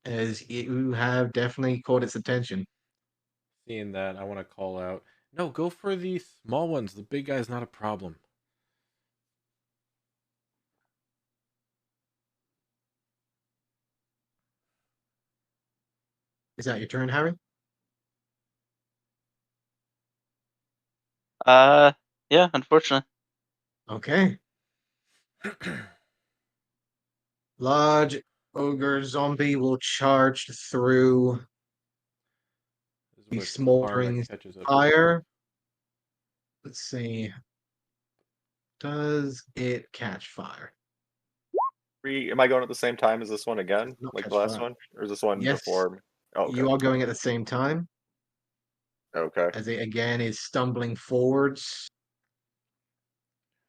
as you have definitely caught its attention. Seeing that, I want to call out. No, go for the small ones. The big guy's not a problem. Is that your turn, Harry? Yeah, unfortunately. Okay. Large ogre zombie will charge through This is the where smoldering karma catches up. fire. Let's see. Does it catch fire? Am I going at the same time as this one again, Not like the catch last fire. one, or is this one Yes. before me? Oh, okay. You are going at the same time, Okay. as it again is stumbling forwards.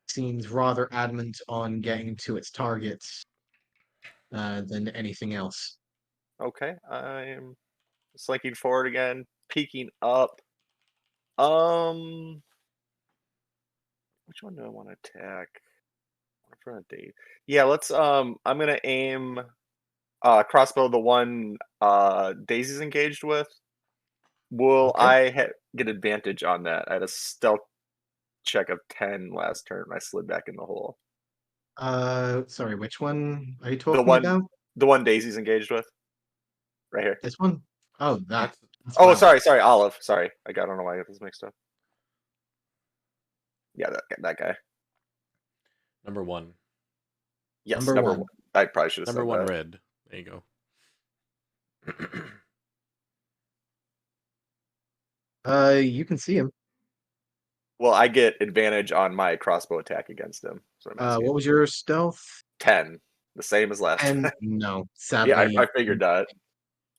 Seems rather adamant on getting to its targets than anything else. Okay. I'm slinking forward again, peeking up. Which one do I want to attack? I want to front of Dave. Yeah, let's I'm gonna aim crossbow the one Daisy's engaged with. Will Okay. I get advantage on that? I had a stealth check of 10 last turn. I slid back in the hole. Sorry, which one are you The talking one about? the one Daisy's engaged with. Right here. This one? Oh, That's that's Oh, Flower. sorry, Olive. Sorry. I don't know why I got this mixed up. Yeah, that guy. number one. Yes, Number number one. one. I probably should have Number said one that. red. There you go. You can see him. Well, I get advantage on my crossbow attack against him. So I'm asking. What was your stealth? 10. The same as last And time. no, Yeah, sadly. I figured that.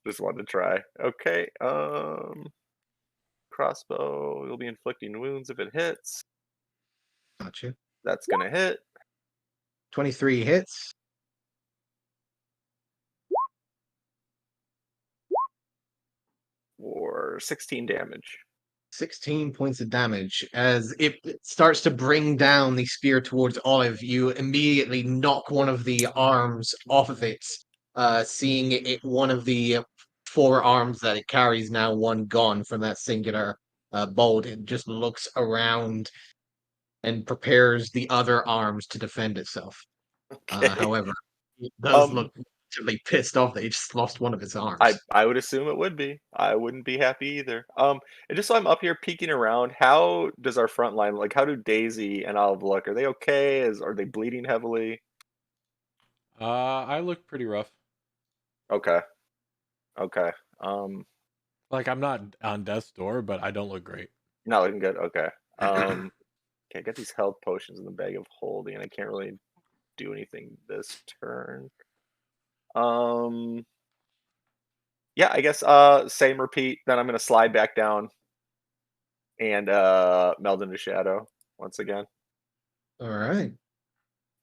Just wanted to try. Okay. Crossbow. You'll be inflicting wounds if it hits. Gotcha. That's gonna hit. 23 hits. For 16 damage. 16 points of damage. As it starts to bring down the spear towards Olive, you immediately knock one of the arms off of it, seeing one of the four arms that it carries now one gone from that singular bolt. It just looks around and prepares the other arms to defend itself. Okay. However, it does Um, look relatively pissed off that he just lost one of his arms. I would assume it would be. I wouldn't be happy either. And just so I'm up here peeking around, how does our front line like? How do Daisy and Olive look? Are they okay? Are they bleeding heavily? I look pretty rough. Okay. Okay. Um, Like I'm not on death's door, but I don't look great. not looking good. Okay. Okay, I got these health potions in the bag of holding. I can't really do anything this turn. Yeah, I guess same repeat. Then I'm gonna slide back down and meld into shadow once again. All right.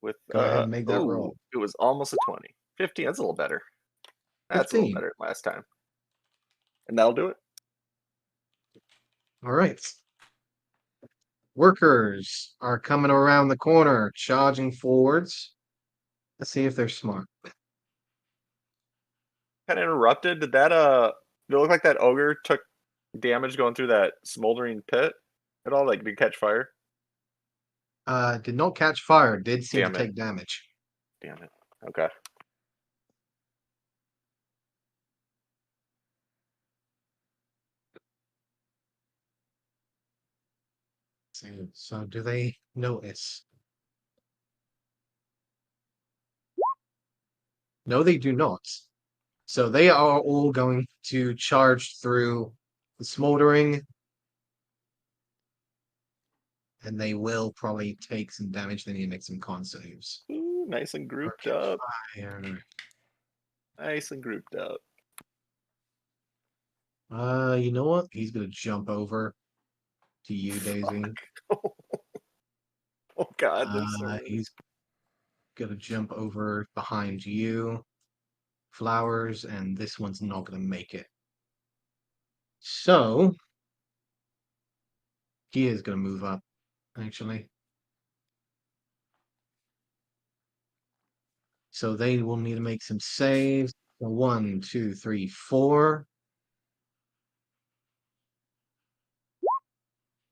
With Go ahead and make that roll. it was almost a 20. 15, that's a little better. That's a little 15. better than last time. And that'll do it. All right. Workers are coming around the corner, charging forwards. Let's see if they're smart. Kind of interrupted. Did it look like that ogre took damage going through that smoldering pit at all? Like did it catch fire? Did not catch fire, did seem Damn to it. take damage. Damn it. Okay. So do they notice? No, they do not. So they are all going to charge through the smoldering. And they will probably take some damage. They need to make some con saves. Ooh, nice and grouped Or up. fire. Nice and grouped up. You know what? He's gonna jump over to you, Daisy. Oh god, there's so many. He's gonna jump over behind you, Flowers, and this one's not gonna make it. So he is gonna move up, actually. So they will need to make some saves. So 1, 2, 3, 4.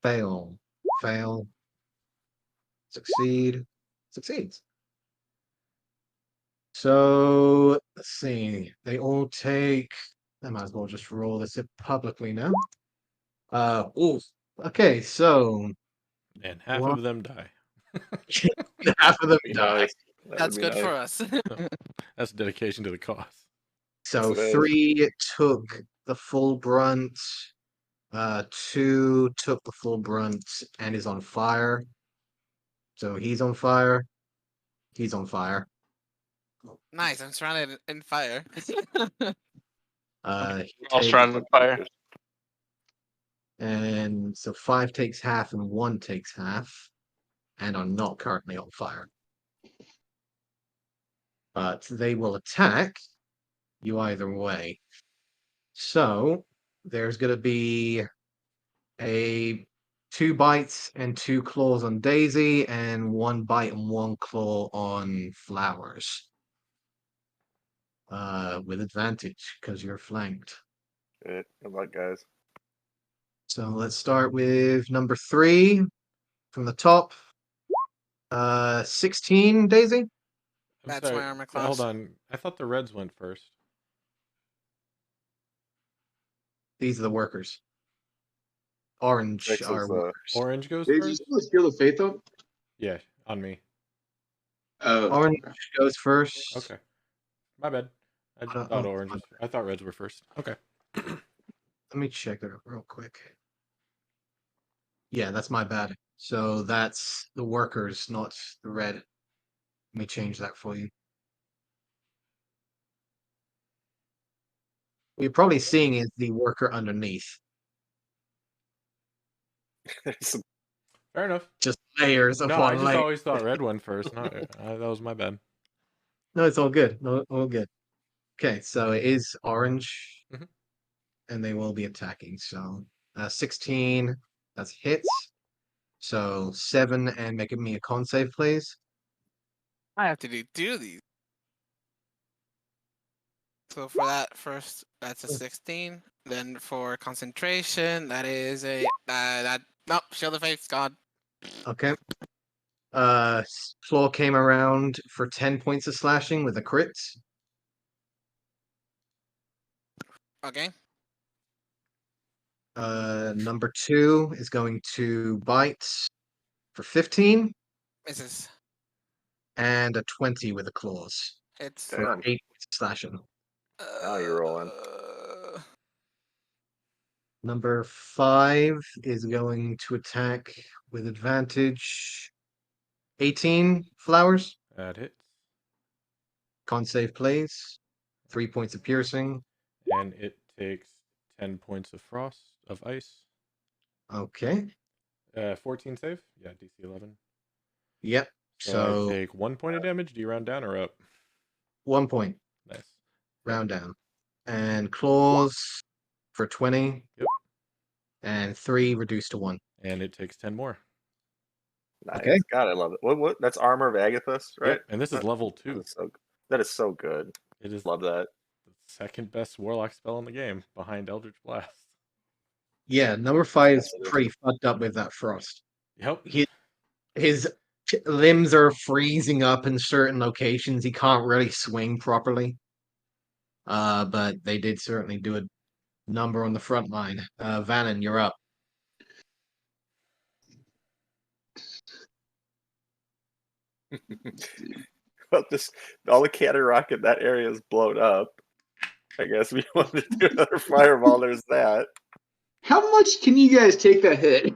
Fail. Fail. Succeed. Succeeds. So let's see. They all take. I might as well just roll this up publicly now. Ooh. Okay, so And half What? of them die. half of them That'd be die. nice. That That's would be good for nice. us. That's dedication to the cause. So Yes, it is. 3 took the full brunt. 2 took the full brunt and is on fire. So he's on fire. He's on fire. Nice, I'm surrounded in fire. He All takes, surrounded in fire. and so 5 takes half and 1 takes half, and are not currently on fire. But they will attack you either way. So there's going to be a 2 bites and 2 claws on Daisy, and 1 bite and 1 claw on Flowers. With advantage because you're flanked. Good luck, guys. So let's start with number 3 from the top. 16, Daisy. I'm That's sorry. my armor Hold class. on. I thought the reds went first. These are the workers. Orange 6 are is the workers. Orange goes Did you first? still Shield of Faith up? Yeah, on me. Oh, Orange okay. goes first. Okay. My bad. I thought orange was. I thought reds were first. Okay. Let me check that real quick. Yeah, that's my bad. So that's the workers, not the red. Let me change that for you. What you're probably seeing is the worker underneath. some Fair enough. Just layers No, I upon just layers. always thought red went first. No, that was my bad. No, it's all good. No, all good. Okay, so it is orange, Mhm. and they will be attacking. So 16, that's hits. So 7, and making me a con save, please. I have to do these. So for that first, that's a 16. Then for concentration, that is a nope. Shield of Faith's gone. Okay. Claw came around for 10 points of slashing with a crit. Okay. Number 2 is going to bite for 15 Misses. and a 20 with the claws It's for Damn. 8 points of slashing. Now you're rolling. Number 5 is going to attack with advantage. 18 Flowers. That hits. Con save, please. 3 points of piercing. And it takes 10 points of frost, of ice. Okay. 14 save? Yeah, DC 11. Yep. So I So take 1 point of damage. Do you round down or up? 1 point. Nice. Round down. And claws for 20. Yep. And 3 reduced to 1. And it takes 10 more. Nice. Okay. God, I love it. What? That's Armor of Agathis, right? Yep. And this is level 2. That is so good. It is Love that. the second best warlock spell in the game, behind Eldritch Blast. Yeah, number 5 is Yes, it is. pretty fucked up with that frost. Yep. His limbs are freezing up in certain locations. He can't really swing properly. But they did certainly do a number on the front line. Vannon, you're up. Well, this all the cannon rocket that area is blown up. I guess we want to do another fireball. There's that. How much can you guys take that hit?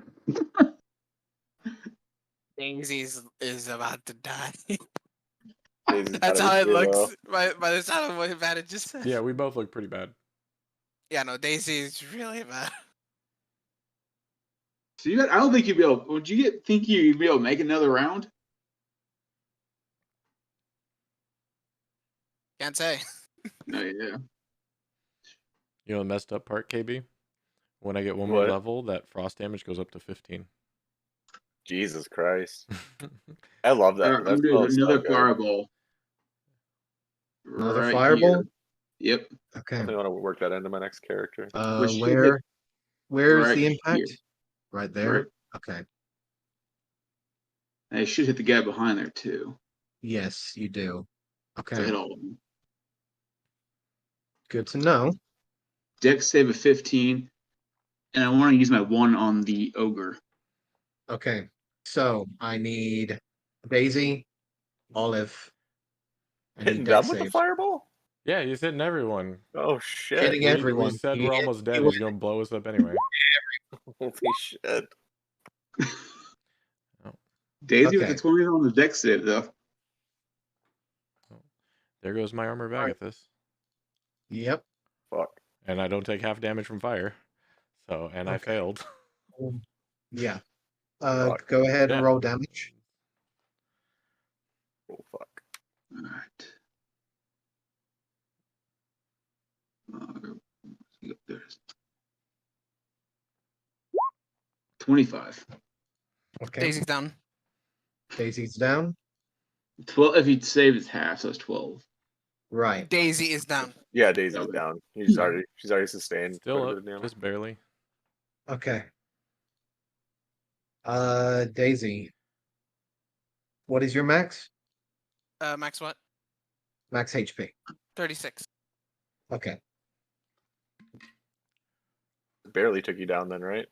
Daisy is about to die. Daisy's That's gotta how it be too, looks. By the sound of what advantages said. Yeah, we both look pretty bad. Yeah, no, Daisy is really bad. So I don't think you'd be able. Would you think you'd be able to make another round? Can't say. No, yeah. You know the messed up part, KB? When I get one more What? level, that frost damage goes up to 15. Jesus Christ. I love that. I'm That doing smells so another good. fireball. Another Right fireball? here. Yep. Okay. Definitely want to work that into my next character. Which should hit Where's right the impact? here. Right there? Right. Okay. And it should hit the guy behind there too. Yes, you do. So I Okay. hit all of them. Good to know. Dex save of 15, and I want to use my 1 on the ogre. Okay. So I need Daisy, Olive. I Hitting need dumb dex with the saves. fireball? Yeah, he's hitting everyone. Oh shit. Hitting We everyone. said You we're hit almost dead. everyone. He's going to blow us up anyway. Holy shit. Daisy with Okay. the 20 on the dex save though. There goes my armor of Alright. Agathis. Yep. Fuck. And I don't take half damage from fire. So, and I Okay. failed. Yeah. Fuck. Go ahead and Yeah. roll damage. Oh fuck. All right. There it is. 25. Okay. Daisy's down. Daisy's down. 12. If he'd saved, it's half, so it's 12. Right. Daisy is down. Yeah, Daisy's Okay. down. She's already sustained Still quite a up, bit of damage. just barely. Okay. Daisy. What is your max? Max what? Max HP. 36. Okay. Barely took you down then, right?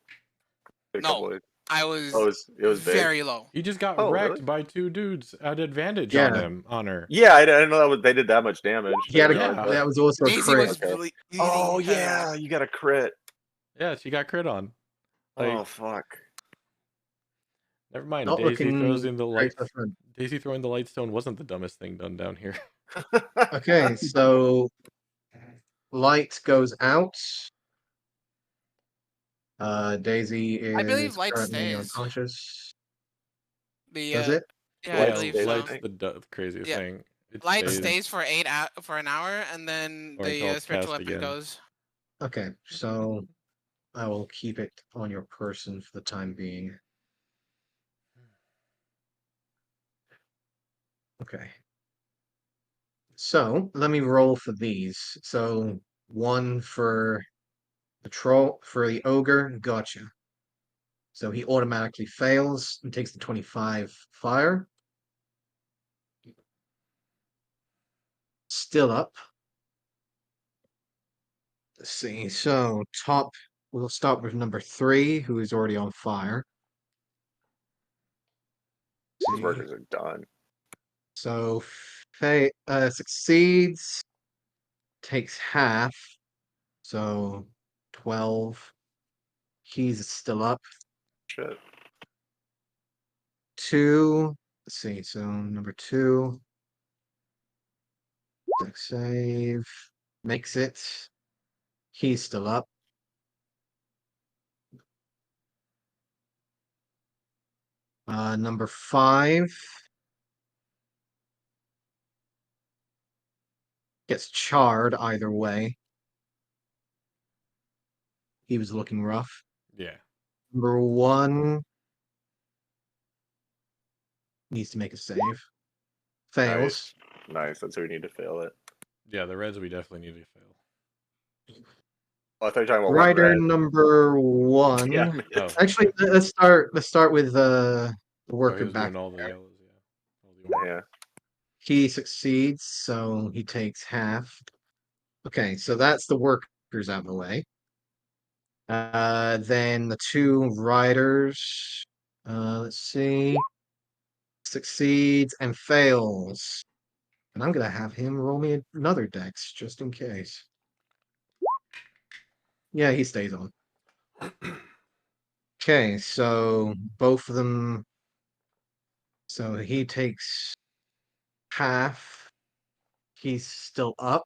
Did a No. couple of- I was Oh, it was big. very low. You just got Oh, wrecked really? by two dudes at advantage Yeah. on him, on her. Yeah, I didn't know they did that much damage. Yeah, Didn't realize Yeah. that was also a Daisy crit. was Okay. bleeding Oh heavily. yeah, you got a crit. Yeah, she got crit on. Like, Oh fuck. never mind. Not Daisy looking throws in the great light. for fun. Daisy throwing the light stone wasn't the dumbest thing done down here. Okay, so light goes out. Daisy is I believe light currently stays. unconscious. The Does it? Yeah, I Light believe stays, I so. light's think. the craziest Yeah. thing. It Light stays. stays for for an hour, and then Or until the it's spiritual cast weapon again. goes. Okay, so I will keep it on your person for the time being. Okay. So let me roll for these. So one for the troll, for the ogre, gotcha. So he automatically fails and takes the 25 fire. Still up. Let's see. So top, we'll start with number 3, who is already on fire. These See. workers are done. So succeeds, takes half. So 12. He's still up. Shit. 2. Let's see. So number 2. Dex save. Makes it. He's still up. Number 5 gets charred either way. He was looking rough. Yeah. Number 1 needs to make a save. Fails. Nice. That's where you need to fail it. Yeah, the reds we definitely need to fail. Oh, I thought you were talking about one Rider red. number 1. Yeah. Oh, Actually, let's start with the oh, worker he was back doing all the there. yellows. Yeah. All the orange. Yeah. He succeeds, so he takes half. Okay, so that's the workers out of the way. Then the 2 riders. Let's see. Succeeds and fails. And I'm gonna have him roll me another dex just in case. Yeah, he stays on. Okay, so both of them. So he takes half. He's still up.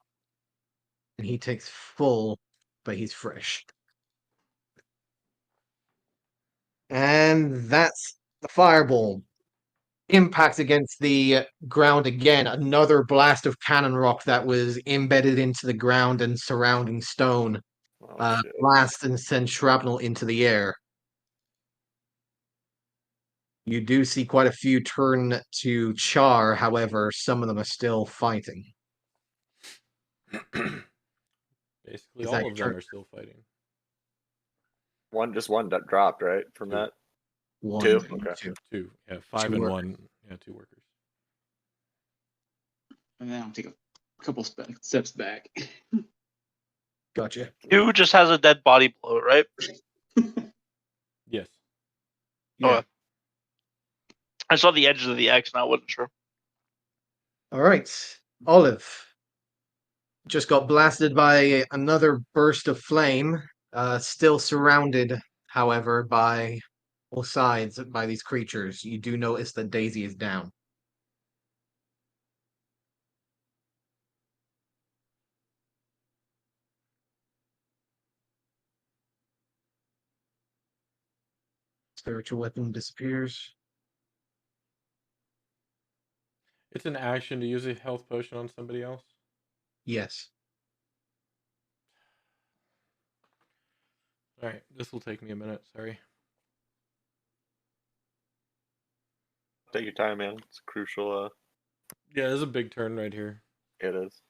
And he takes full, but he's fresh. And that's the fireball. Impact against the ground again. Another blast of cannon rock that was embedded into the ground and surrounding stone. Oh shit. Blast and send shrapnel into the air. You do see quite a few turn to char, however, some of them are still fighting. Basically, Is that all your of them turn? are still fighting. Just one that dropped, right? From Two. that. 1, Two? 2, Okay. 2. 2. Yeah, 5 2 and workers. 1. Yeah, 2 workers. And then I'll take a couple steps back. Gotcha. Two just has a dead body below, right? Yes. Yeah. Oh, I saw the edges of the X and I wasn't sure. All right. Olive just got blasted by another burst of flame, still surrounded, however, by all sides by these creatures. You do notice that Daisy is down. Spiritual weapon disappears. It's an action to use a health potion on somebody else. Yes. All right, this will take me a minute. Sorry. Take your time, man. It's crucial. Yeah, there's a big turn right here. It is.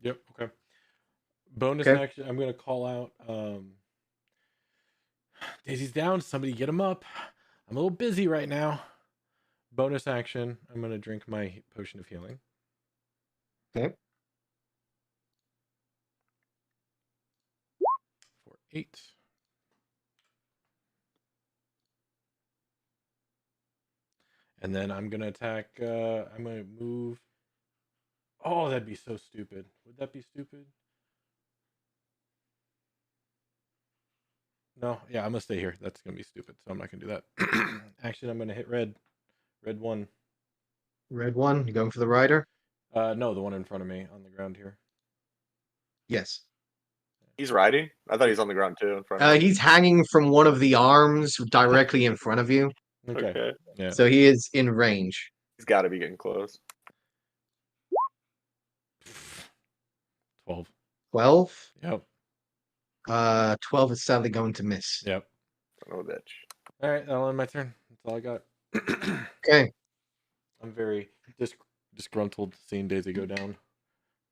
Yep. Okay. Bonus Okay. action. I'm gonna call out. Daisy's down. Somebody get him up. I'm a little busy right now. Bonus action. I'm gonna drink my potion of healing. Okay. For 8. And then I'm gonna attack. I'm gonna move. Oh, that'd be so stupid. Would that be stupid? No. Yeah, I'm gonna stay here. That's gonna be stupid. So I'm not gonna do that. Action. I'm gonna hit red. Red 1. Red 1. You going for the rider? No, the one in front of me on the ground here. Yes. He's riding? I thought he's on the ground too in front of me. He's hanging from one of the arms directly in front of you. Okay. Yeah. So he is in range. He's got to be getting close. 12. 12. Yep. 12 is sadly going to miss. Yep. Son of a bitch. All right, that'll end my turn. That's all I got. Okay. I'm very disgruntled seeing Daisy go down.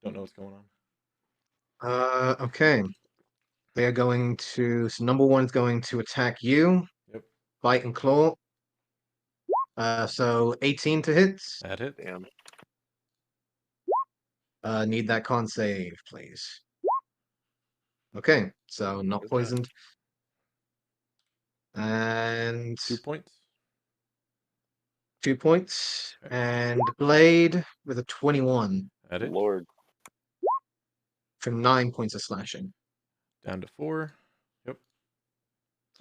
Don't know what's going on. Okay. They are going to. So number 1 is going to attack you. Yep. Bite and claw. So 18 to hit. That hit. Damn. Need that con save, please. Okay, so not Is that- poisoned. And 2 points. 2 points. Okay. And blade with a 21 That hit. Lord. for 9 points of slashing. Down to 4. Yep.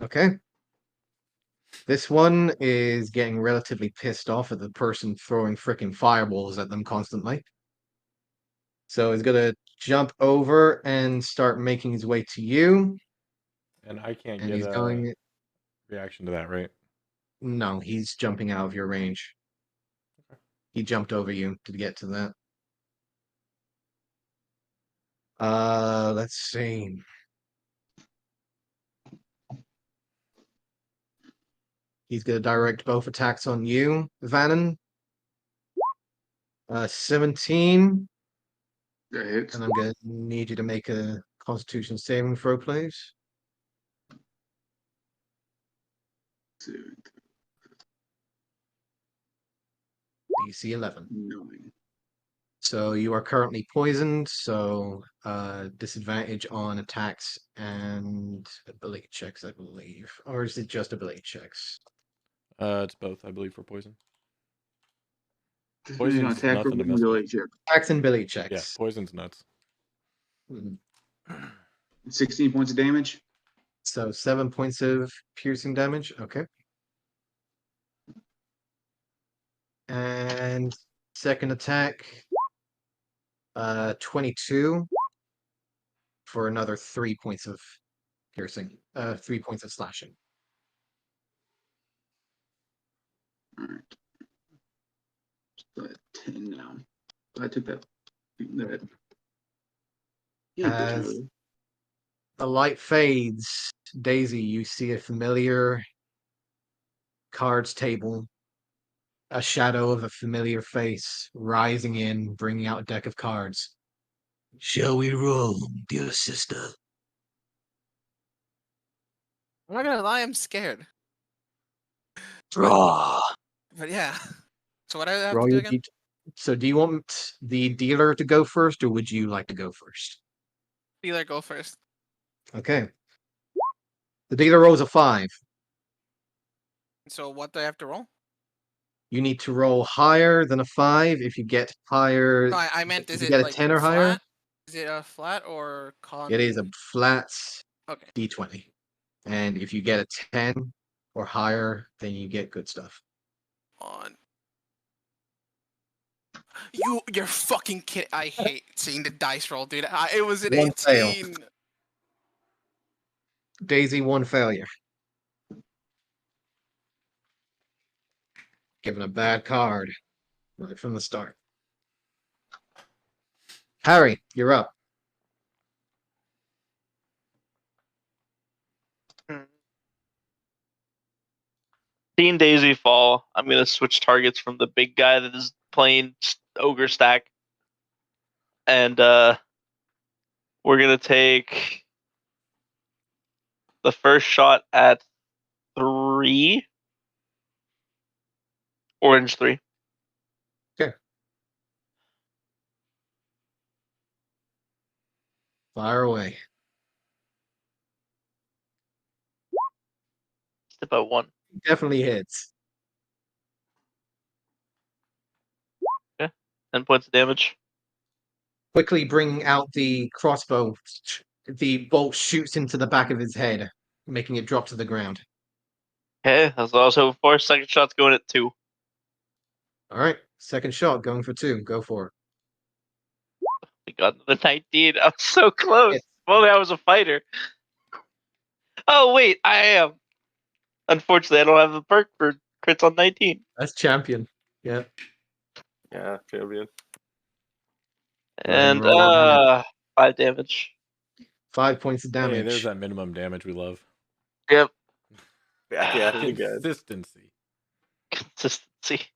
Okay. This one is getting relatively pissed off at the person throwing freaking fireballs at them constantly. So he's gonna jump over and start making his way to you. And I can't And get he's a going. reaction to that, right? No, he's jumping out of your range. Okay. He jumped over you to get to that. Let's see. He's gonna direct both attacks on you, Vannon. 17, That hits. and I'm gonna need you to make a Constitution saving throw, please. DC 11. 9. So you are currently poisoned, so disadvantage on attacks and ability checks, I believe. Or is it just ability checks? It's both, I believe, for poison. Poison's Poison's attack nothing to or mess with. ability check. Attacks and ability Yeah, checks. poison's nuts. Hmm. 16 points of damage. So 7 points of piercing damage. Okay. And second attack, 22 for another 3 points of piercing. 3 points of slashing. Alright. So at 10 now. I took that. Yeah, As the light fades, Daisy, you see a familiar cards table, a shadow of a familiar face rising in, bringing out a deck of cards. Shall we roll, dear sister? I'm not gonna lie, I'm scared. Draw. But yeah. So what do I have Roll to do your again? D- So do you want the dealer to go first, or would you like to go first? Dealer, go first. Okay. The dealer rolls a 5. So what do I have to roll? You need to roll higher than a 5. If you get higher, No, I meant if is you it get a like 10 or flat? higher, Is it a flat or con? it is a flat Okay. D20. And if you get a 10 or higher, then you get good stuff. On. You're fucking kidding. I hate seeing the dice roll, dude. It was an One fail. 18. Daisy, one failure. Given a bad card right from the start. Harry, you're up. Seeing Daisy fall, I'm gonna switch targets from the big guy that is playing ogre stack, and we're gonna take the first shot at 3, orange 3. Fire away. Step out 1. Definitely hits. 10 points of damage. Quickly bring out the crossbow. The bolt shoots into the back of his head, making it drop to the ground. Okay, that's what I was hoping for. Second shot's going at 2. All right, second shot going for 2. Go for it. We got another 19. I'm so close. Hits. If only I was a fighter. Oh wait, I am. Unfortunately, I don't have the perk for crits on 19. That's champion. Yeah. Yeah, champion. Go ahead and And roll that 5 damage. 5 points of damage. Hey, there's that minimum damage we love. Yep. Yeah, pretty good. Consistency. Consistency.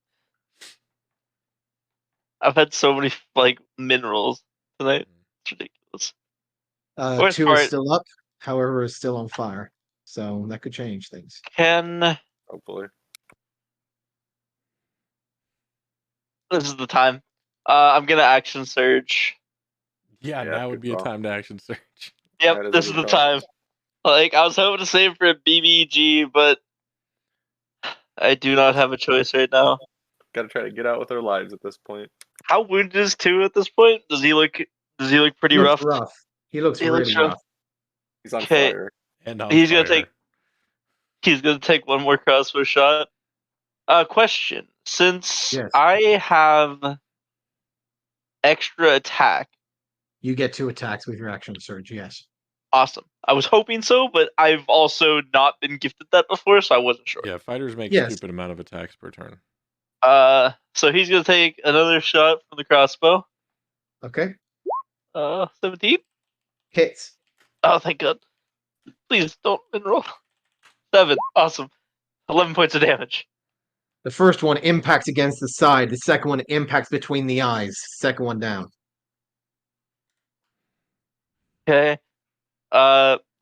I've had so many minerals tonight. It's ridiculous. Worst 2 part- is still up. However, is still on fire. So that could change things. Can Hopefully. this is the time? I'm gonna action surge. Yeah, Yeah, now would good be a call. time to action search. Yep, That is a this is good the call. time. I was hoping to save for a BBG, but I do not have a choice right now. Gotta try to get out with our lives at this point. How wounded is 2 at this point? Does he look pretty He looks rough? rough. He looks He looks really rough. rough. He's on Okay. fire. And on He's fire. gonna take one more crossbow shot. Question. Since Yes. I have extra attack, You get 2 attacks with your action surge. Yes. awesome. I was hoping so, but I've also not been gifted that before, so I wasn't sure. Yeah, fighters make Yes. stupid amount of attacks per turn. So he's gonna take another shot from the crossbow. Okay. 17. Hits. Oh, thank God. Please don't enroll. 7. Awesome. 11 points of damage. The first one impacts against the side. The second one impacts between the eyes. Second one down. Okay.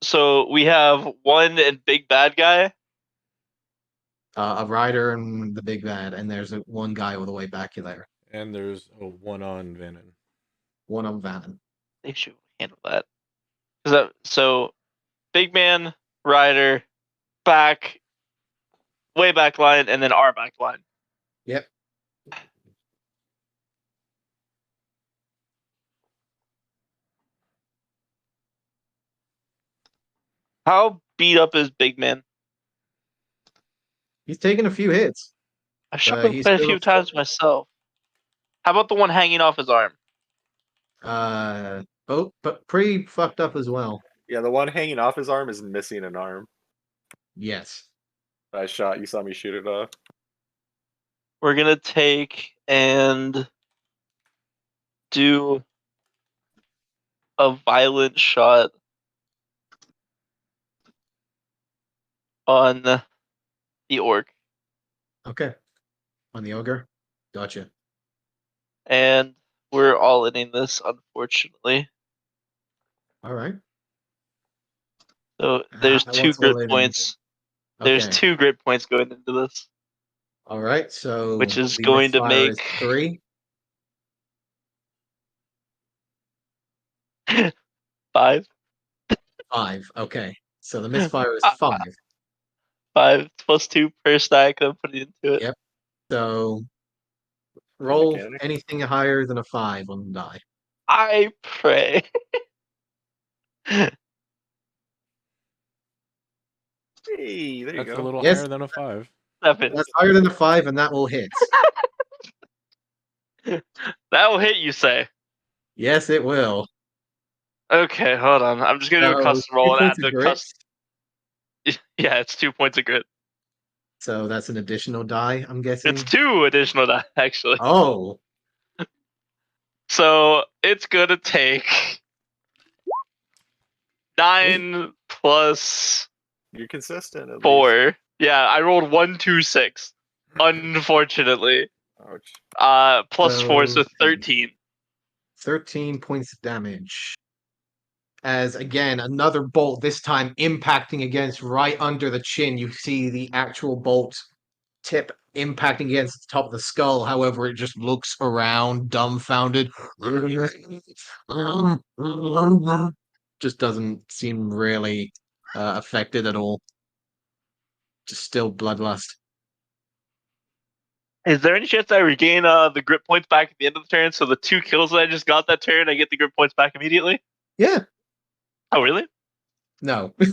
So we have one and big bad guy. A rider and the big bad, and there's one guy all the way back there. And there's a one on Venom. One on Vannon. They should handle that. So big man, rider, back, way back line, and then our back line. Yep. How beat up is big man? He's taken a few hits. I shot But him he's quite a still few up times for it. myself. How about the one hanging off his arm? But pretty fucked up as well. Yeah, the one hanging off his arm is missing an arm. Yes. I shot. You saw me shoot it off. We're gonna take and do a violent shot on the orc. Okay. On the ogre. Gotcha. And we're all in this, unfortunately. All right. So there's Ah, 2 what's grit all in? points. There's Okay. 2 grit points going into this, All right. So which is the going to misfire is make 3. 5. 5. Okay. So the misfire is Uh, 5. 5 plus 2 per stack I'm putting into it. Yep. So roll mechanic. anything higher than a 5 on the die. I pray. Hey, there you That's a go. little Yes. higher than a 5. 7. That's higher than a 5, and that will hit. That will hit, you say? Yes, it will. Okay, hold on. I'm just gonna do a So, custom 2 roll and add points of the grit. custom. Yeah, it's 2 points of grit. So that's an additional die, I'm guessing. It's 2 additional die, actually. Oh, So it's gonna take 9 plus You're consistent at least. 4. Yeah, I rolled 1, 2, 6. Unfortunately. Ouch. Plus 4, so Okay. 13. 13 points of damage. As again, another bolt, this time impacting against right under the chin. You see the actual bolt tip impacting against the top of the skull. However, it just looks around, dumbfounded. Just doesn't seem really affected at all. Just still bloodlust. Is there any chance I regain the grip points back at the end of the turn? So the 2 kills that I just got that turn, I get the grip points back immediately? Yeah. Oh, really? No. Fair.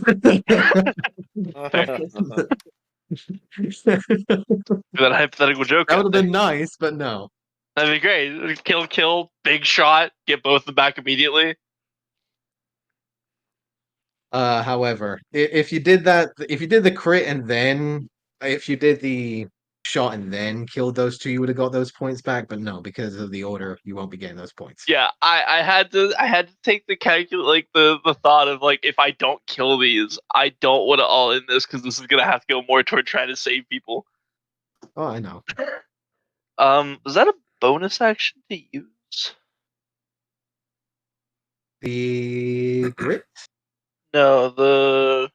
That hypothetical joke. That would out have there. been nice, but no. That'd be great. Kill, big shot, get both of them back immediately. However, if you did that, if you did the crit and then if you did the shot and then killed those two, you would have got those points back. But no, because of the order, you won't be getting those points. Yeah, I had to take the the thought of like, if I don't kill these, I don't want to all in this because this is gonna have to go more toward trying to save people. Oh, I know. Was that a bonus action to use? The grit? No, the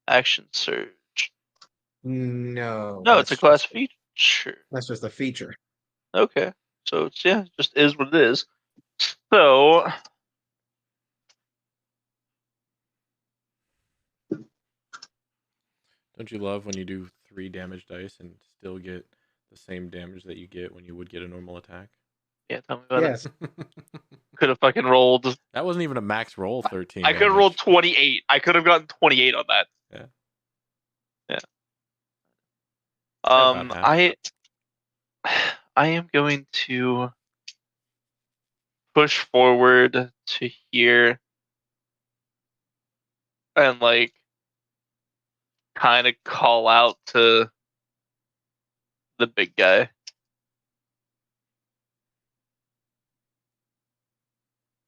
action surge. No. No, it's a that's class just- feature. That's just a feature. Okay, so it's just is what it is. So Don't you love when you do 3 damage dice and still get the same damage that you get when you would get a normal attack? yeah, tell me about Yes. it. Could have fucking rolled. That wasn't even a max roll, 13 I could have rolled 28. I could have gotten 28 on that. Yeah. Yeah. About half. I am going to push forward to here and like kind of call out to the big guy.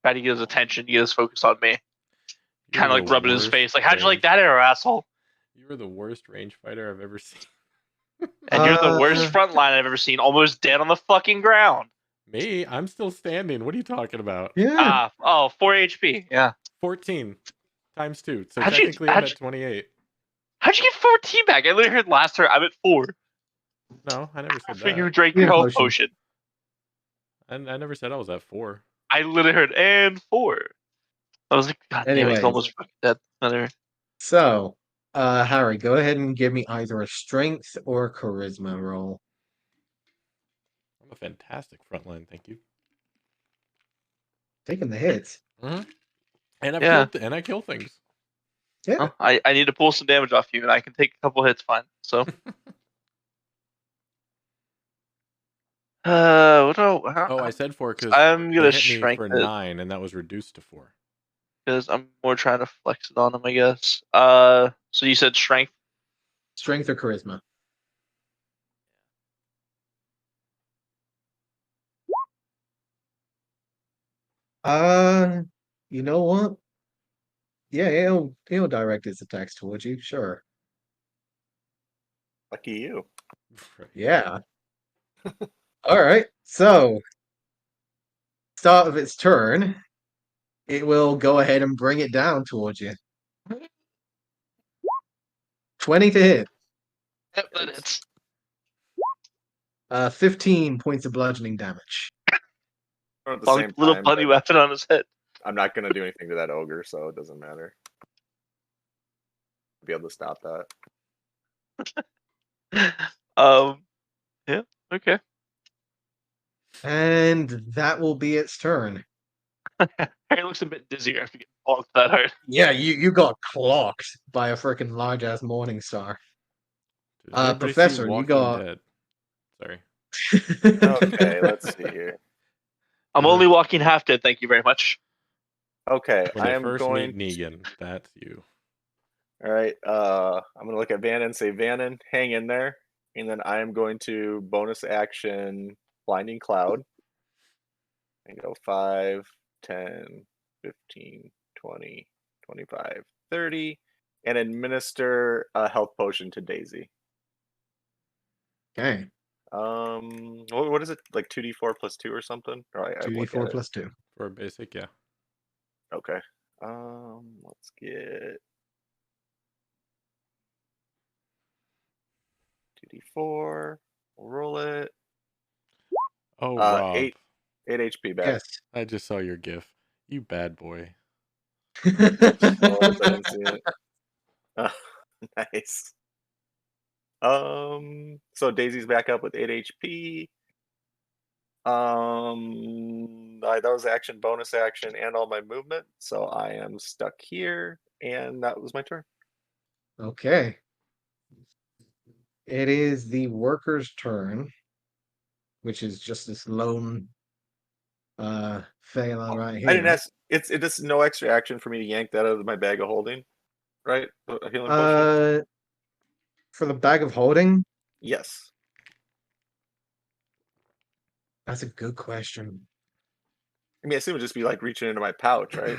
Try to get his attention, get his focus on me. Kind of like rubbing his face, like, how'd you like that arrow, asshole? You were the worst range fighter I've ever seen. And you're the worst front line I've ever seen, almost dead on the fucking ground. Me? I'm still standing. What are you talking about? Yeah. 4 HP. Yeah. 14 times 2. So How'd you- technically I'm how'd at you- 28. How'd you get 14 back? I literally heard last turn I'm at 4. No, I never said After you that. drank your Yeah, health potion. potion. I never said I was at 4. I literally heard and 4. I was like, God damn it, Anyways. he's almost fucking dead. Another. So, Harry, go ahead and give me either a strength or a charisma roll. I'm a fantastic frontline, thank you. Taking the hits. Mm-hmm. And I kill things. Yeah. Oh, I need to pull some damage off you, and I can take a couple hits fine. So. What do I said 4 because I'm gonna hit me strength for it 9, and that was reduced to 4. because I'm more trying to flex it on him, I guess. So you said strength. Strength or charisma? You know what? Yeah, he'll direct his attacks towards you, sure. Lucky you. Right. Yeah. All right. So, start of its turn, it will go ahead and bring it down towards you. 20 to hit. Yep, that hits. 15 points of bludgeoning damage. At the same Little time, bunny weapon on his head. I'm not gonna do anything to that ogre, so it doesn't matter. I'll be able to stop that. Yeah, okay. And that will be its turn. Harry looks a bit dizzier after getting blocked that hard. Yeah, you got clocked by a freaking large ass morning star. Did anybody see Professor, you Walking got. Dead? Sorry. Okay, let's see here. I'm only walking half dead. Thank you very much. Okay, When I they am first going. meet Negan, that's you. All right. I'm gonna look at Vannon and say, Vannon, hang in there, and then I am going to bonus action Blinding Cloud and go 5, 10, 15, 20, 25, 30, and administer a health potion to Daisy. Okay, What is it, like 2d4 plus 2 or something? Or I look 2d4 at it. plus 2. For a basic, yeah. Okay. Let's get 2d4. We'll roll it. Oh, Rob. 8 HP back. Yes. I just saw your GIF. You bad boy. Oh, I didn't see it. Nice. So Daisy's back up with 8 HP. That was action, bonus action, and all my movement. So I am stuck here, and that was my turn. Okay. It is the worker's turn, which is just this lone fella right here. I didn't ask. It's no extra action for me to yank that out of my bag of holding, right? A healing potion. For the bag of holding, Yes. that's a good question. I mean, I assume it would just be like reaching into my pouch, right?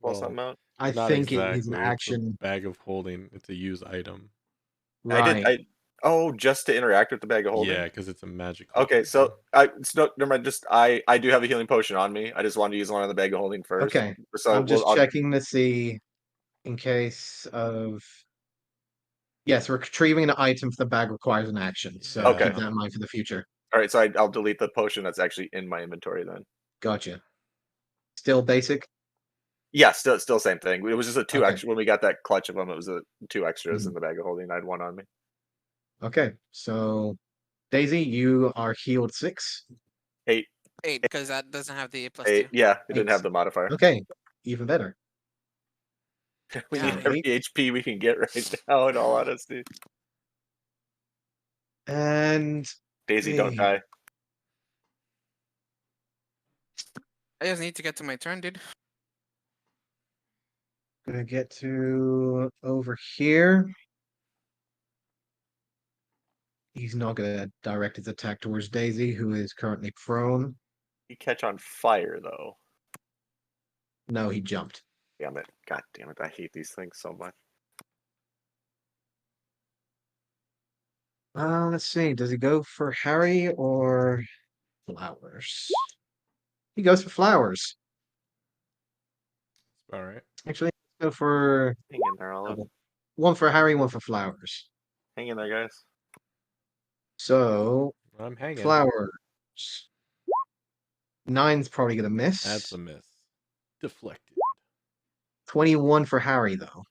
Pull Well, something out. I Not think it is an exactly. It's a action. bag of holding. It's a use item. Right. Just to interact with the bag of holding. Yeah, because it's a magical. Okay, so never mind. I do have a healing potion on me. I just wanted to use one on the bag of holding first. Okay. So I'm just checking to see in case of. Yes, retrieving an item for the bag requires an action. So Okay. keep that in mind for the future. All right, so I'll delete the potion that's actually in my inventory then. Gotcha. Still basic? Yeah, still same thing. It was just a 2 Okay. extra when we got that clutch of them. It was a 2 extras Mhm. in the bag of holding. I had 1 on me. Okay. So Daisy, you are healed 6. 8. 8, because that doesn't have the plus 8. 2. Yeah, it didn't 8. have the modifier. Okay. Even better. We Yeah, need every 8. HP we can get right now. In all honesty, And Daisy, don't die. I just need to get to my turn, dude. gonna get to over here. He's not gonna direct his attack towards Daisy, who is currently prone. You catch on fire though. No, he jumped. Damn it! God damn it! I hate these things so much. Let's see. Does he go for Harry or flowers? He goes for flowers. All right. Actually, let's go for Hang in there, Olive. one for Harry, one for flowers. Hang in there, guys. So I'm hanging. flowers. 9's probably gonna miss. That's a miss. Deflected. 21 for Harry though.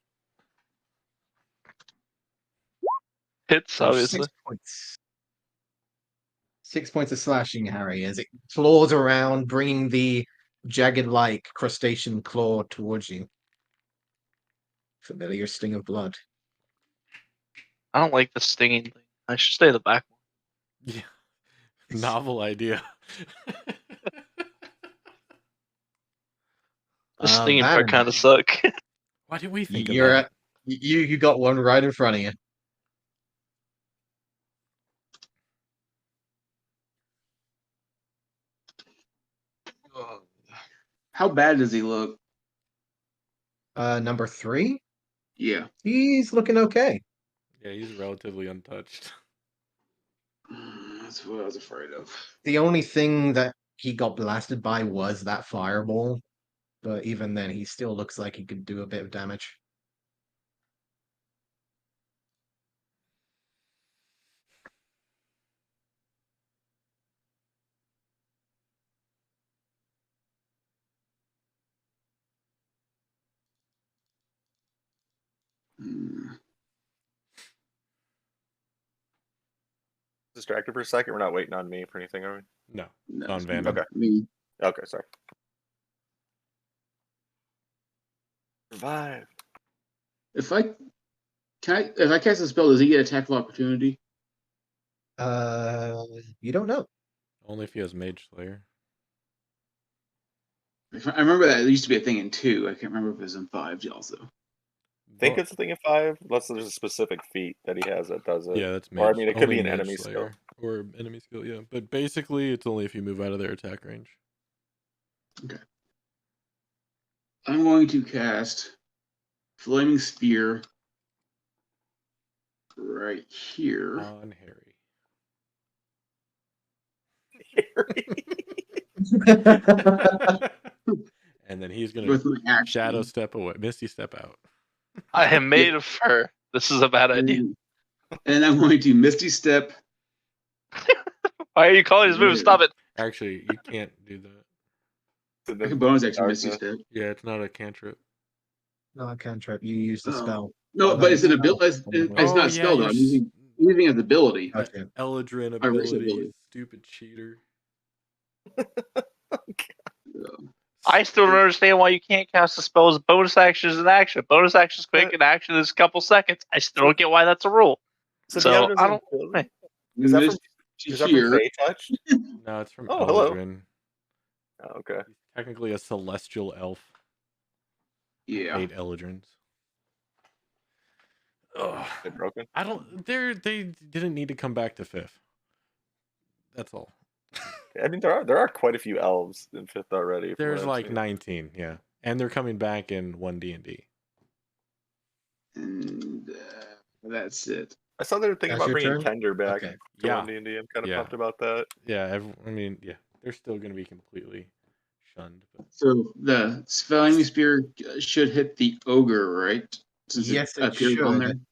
Hits, So obviously. 6 points. 6 points of slashing, Harry, as it claws around, bringing the jagged-like crustacean claw towards you. Familiar sting of blood. I don't like the stinging thing. I should stay the back one. Yeah. Novel idea. The stinging part Vannon, kind of suck. Why did we think of you're that? you got one right in front of you. How bad does he look? Number 3, Yeah. he's looking okay. Yeah, he's relatively untouched. That's what I was afraid of. The only thing that he got blasted by was that fireball, but even then, he still looks like he could do a bit of damage. Distracted for a second. We're not waiting on me for anything, are we? No, No, it's on Vannon. Okay. Me. Okay, sorry. Survive. If I cast a spell, does he get attack of opportunity? You don't know. Only if he has Mage Slayer. I remember that it used to be a thing in 2. I can't remember if it was in 5 also. I think Well, it's a thing of 5, unless there's a specific feat that he has that does it. yeah, that's Mage. Or I mean, it could only be an Mage enemy Slayer skill. or enemy skill. Yeah, but basically, it's only if you move out of their attack range. Okay. I'm going to cast Flaming Spear right here. On Harry. And then he's gonna With my action. shadow step away, Misty step out. I am made of fur. This is a bad idea. And I'm going to Misty Step. Why are you calling his move? Stop it. Actually, you can't do that. I can bonus action Misty Darkness. Step. Yeah, it's not a cantrip. No, I can't trip. You use the Oh. spell. No, but it's an ability. It's Oh, not a yeah, spell though. you're I'm using it as ability. That Gotcha. Eldrin My race ability, ability. stupid cheater. I still don't understand why you can't cast a spell as bonus action as an action. Bonus action is quick, and action is a couple seconds. I still don't get why that's a rule. So, So, Diablo's I don't- ability- Is Is that from here? Fey Touch? No, it's from Oh, hello. Eldrin. Oh, okay. He's technically a celestial elf. Yeah. 8 Eldrins. Ugh. They're broken. I don't. They didn't need to come back to 5th. That's all. I mean, there are quite a few elves in 5th already. from There's what I've like seen. 19, yeah, and they're coming back in 1D&D. And that's it. I saw they were thinking That's about your bringing turn? Tender back Okay. to Yeah. 1D&D. I'm kind of Yeah. pumped about that. Yeah, I mean, yeah, they're still going to be completely shunned. But So the Flaming Spear should hit the ogre, right? Since Yes, it it appears on there. should.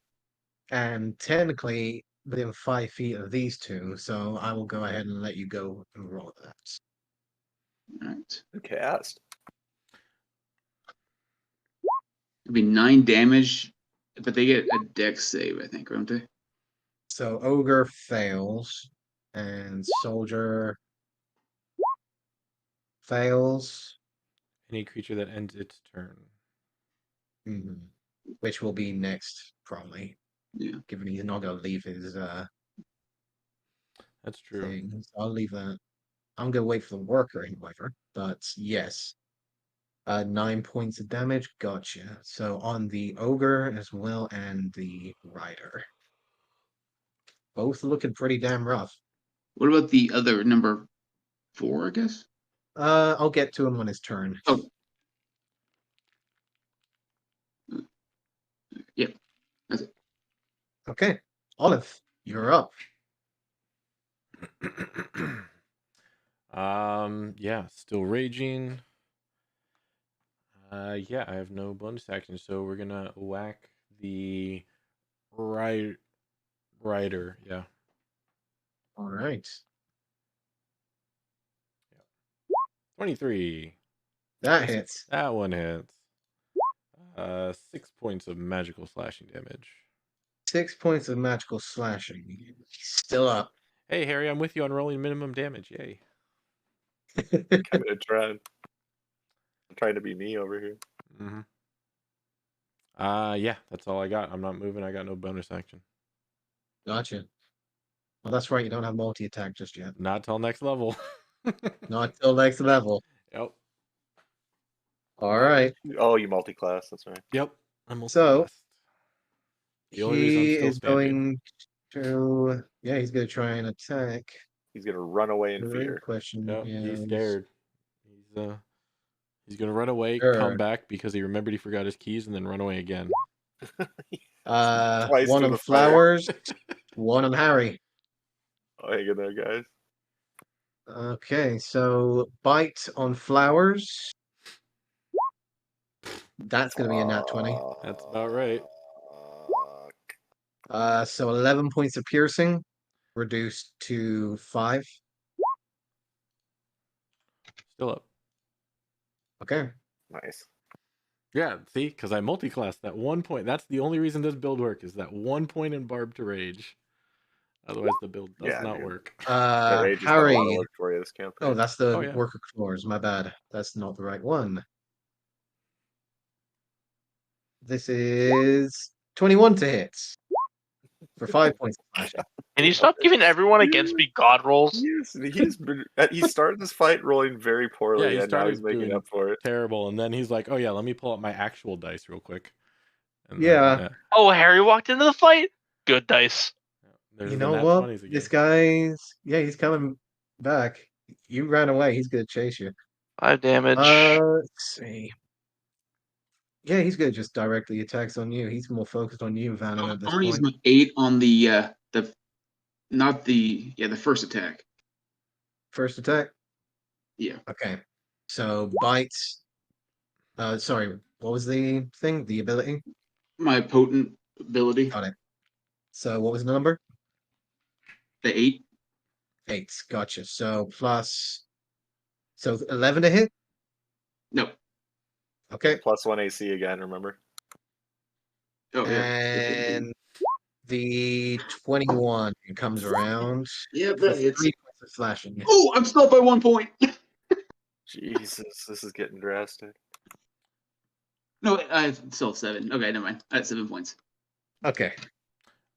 And technically within 5 feet of these two, so I will go ahead and let you go and roll that. All right. Cast. It'd be 9 damage, but they get a dex save, I think, won't they? So ogre fails, and soldier fails, any creature that ends its turn. which will be next probably. Yeah. Given he's not gonna leave his That's true. thing, so I'll leave that. I'm gonna wait for the worker, however. But yes, 9 points of damage. Gotcha. So on the ogre as well and the rider, both looking pretty damn rough. What about the other number 4, I guess? I'll get to him on his turn. Oh. Yep. That's it. Okay, Olive, you're up. Yeah, still raging. Yeah, I have no bonus action, so we're gonna whack the rider. Yeah. All right, 23. that hits. That one hits. 6 points of magical slashing damage. 6 points of magical slashing. He's still up. Hey, Harry, I'm with you on rolling minimum damage. Yay. Kind of trying to be me over here. Mm-hmm. Yeah, that's all I got. I'm not moving. I got no bonus action. Gotcha. Well, that's right. You don't have multi-attack just yet. Not till next level. Not till next level. Yep. All right. Oh, you multi-class. That's right. Yep. I'm So, the only reason I'm he still is standing. going to. Yeah, he's going to try and attack. He's gonna run away in The real fear. question Yep, he's is, scared. He's gonna run away, Sure. come back because he remembered he forgot his keys, and then run away again. Twice one through on the fire. Flowers, one on Harry. Oh, hang in there, guys. Okay, so bite on Flowers. That's going to be a nat 20. That's about right. So 11 points of piercing, reduced to 5. Still up. Okay. Nice. Yeah, see, because I multi-classed that 1 point. That's the only reason this build works, is that 1 point in Barb to Rage. Otherwise, the build does not dude. work. That rage has done a lot of Harry. work for you this campaign. Oh, that's the Oh, yeah. worker floors. My bad. That's not the right one. This is 21 to hit for 5 points of slashing. Can you stop giving everyone against me god rolls? He started this fight rolling very poorly, he and now he's started making doing up for it. terrible, and then he's like, "Oh yeah, let me pull up my actual dice real quick." And Yeah. then, Oh, Harry walked into the fight. Good dice. there's You the know nat what? 20s again. This guy's he's coming back. You ran away. He's gonna chase you. 5 damage. Let's see. Yeah, he's gonna just directly attacks on you. He's more focused on you, Vannon, at I'm this gonna use point. my 8 on the the first attack. First attack. Yeah. Okay. So bites. Sorry. What was the thing? The ability. My potent ability. Got it. So what was the number? The 8. 8. Gotcha. So 11 to hit. No. Okay. +1 AC again, remember? Oh yeah. And the 21 comes around. Yeah, For that 3 hits. points of slashing. Oh, I'm still up by 1 point. Jesus, this is getting drastic. No, I still have 7. Okay, never mind. I had 7 points. Okay.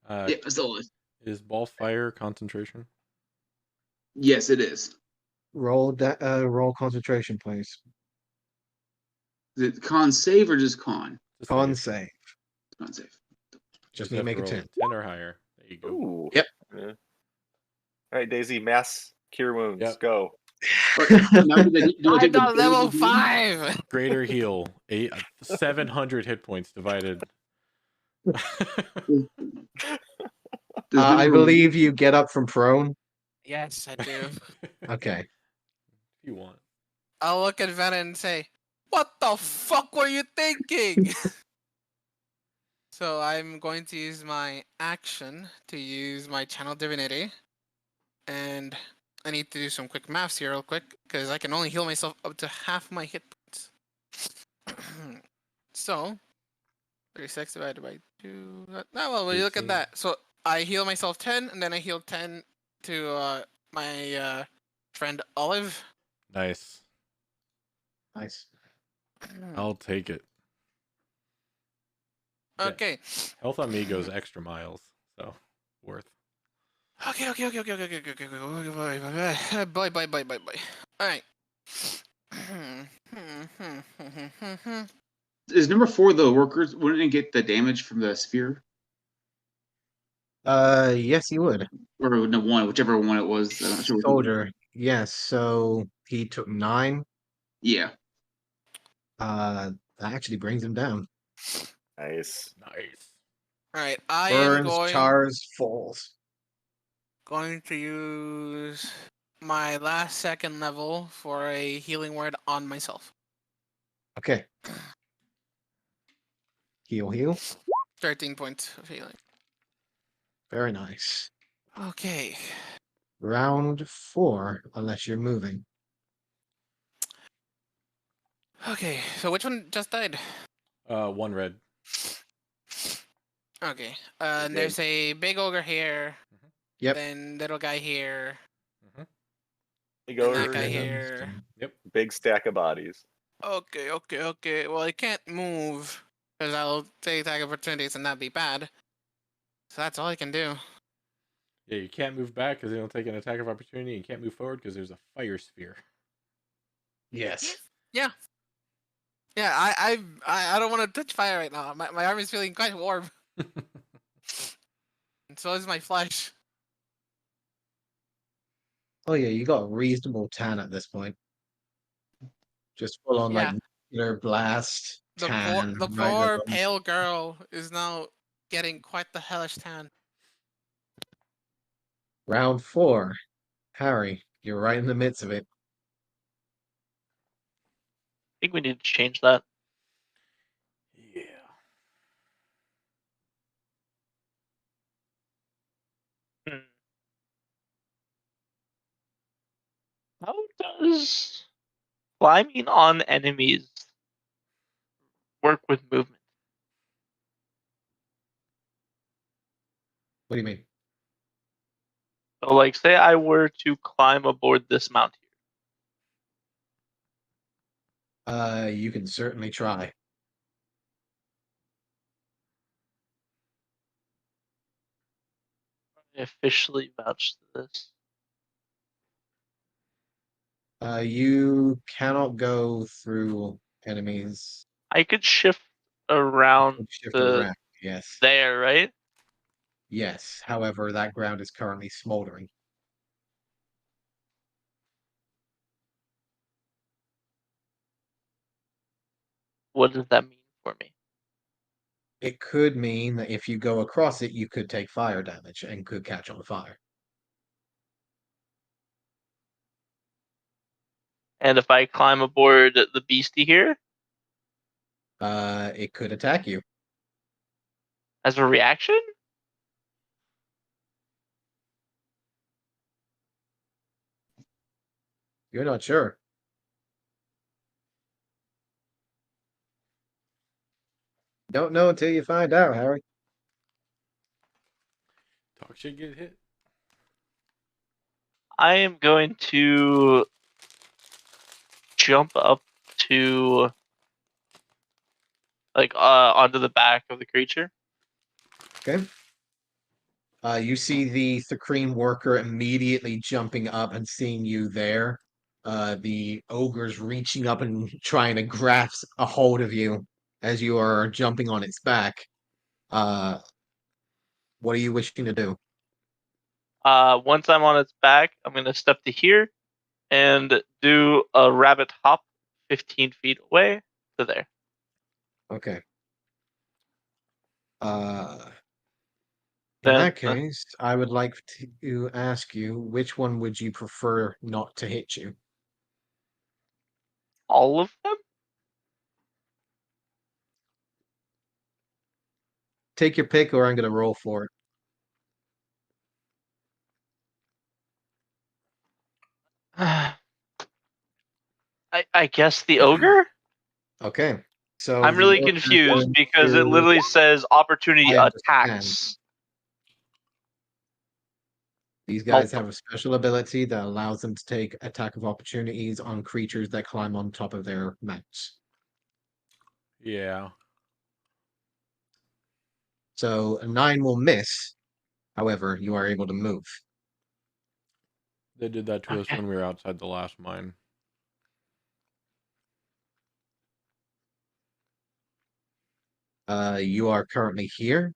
Yeah, I still have. Is ball fire concentration? Yes, it is. Roll concentration, please. Is it con save or just con? Just Con save. save. Con save. Just Just need to have make to a roll 10. 10 or higher. There you go. Ooh. Yep. Yeah. All right, Daisy, mass cure wounds. Yep. Go. Now do I I'm take the on level bonus again? 5. Greater heal. 700 hit points divided. Does I number- believe you get up from prone. Yes, I do. Okay. If you want. I'll look at Vanna and say, "What the fuck were you thinking?" So I'm going to use my action to use my channel divinity, and I need to do some quick maths here real quick because I can only heal myself up to half my hit points. So 36 divided by 2. Well, when you look at 18. that, so I heal myself 10, and then I heal 10 to my friend Olive. Nice. Nice. I'll take it. Yeah. Okay. Health on me goes extra miles, so worth. Okay. Bye. All right. Is number 4 the workers? Wouldn't it get the damage from the sphere? Yes, you would. Or no, 1, whichever one it was. I'm not sure. Soldier. Yes. So he took 9. Yeah. That actually brings him down. Nice. Nice. All right. I am Burns, chars, falls. going to use my last 2nd level for a healing word on myself. Okay. Heal. 13 points of healing. Very nice. Okay. Round 4, unless you're moving. Okay. So which one just died? 1 red. Okay. And there's a big ogre here. Yep. Then little guy here. Big And that ogre guy and a here. Yep. big stack of bodies. Okay. Well, I can't move because I'll take attack opportunities and that'd be bad. So that's all I can do. Yeah, you can't move back because they don't take an attack of opportunity. You can't move forward because there's a fire sphere. Yes. Yeah. Yeah. I don't want to touch fire right now. My arm is feeling quite warm. And so is my flesh. Oh yeah, you got a reasonable tan at this point. Just full on Yeah. like nuclear blast tan. The right poor along. pale girl is now getting quite the hellish tan. Round 4. Harry, you're right in the midst of it. I think we need to change that. Yeah. How does climbing on enemies work with movement? What do you mean? So, like, say I were to climb aboard this mount here. You can certainly try. I officially vouch to this. You cannot go through enemies. I could shift around Shift to around. Yes. there, right? Yes. However, that ground is currently smoldering. What does that mean for me? It could mean that if you go across it, you could take fire damage and could catch on fire. And if I climb aboard the beastie here It could attack you. as a reaction? You're not sure. Don't know until you find out, Harry. Talk shit, get hit. I am going to jump up to onto the back of the creature. Okay. You see the Thakrim worker immediately jumping up and seeing you there. The ogre's reaching up and trying to grasp a hold of you as you are jumping on its back. What are you wishing to do? Once I'm on its back, I'm going to step to here and do a rabbit hop 15 feet away to there. Okay. In Then that case, I would like to ask you, which one would you prefer not to hit you? all of them? Take your pick, or I'm going to roll for it. I guess the ogre? Okay. So I'm the really worker is confused going because it to- literally says opportunity I understand. attacks. These guys have a special ability that allows them to take attack of opportunities on creatures that climb on top of their mounts. Yeah. So a 9 will miss. However, you are able to move. They did that to us Okay. when we were outside the last mine. You are currently here.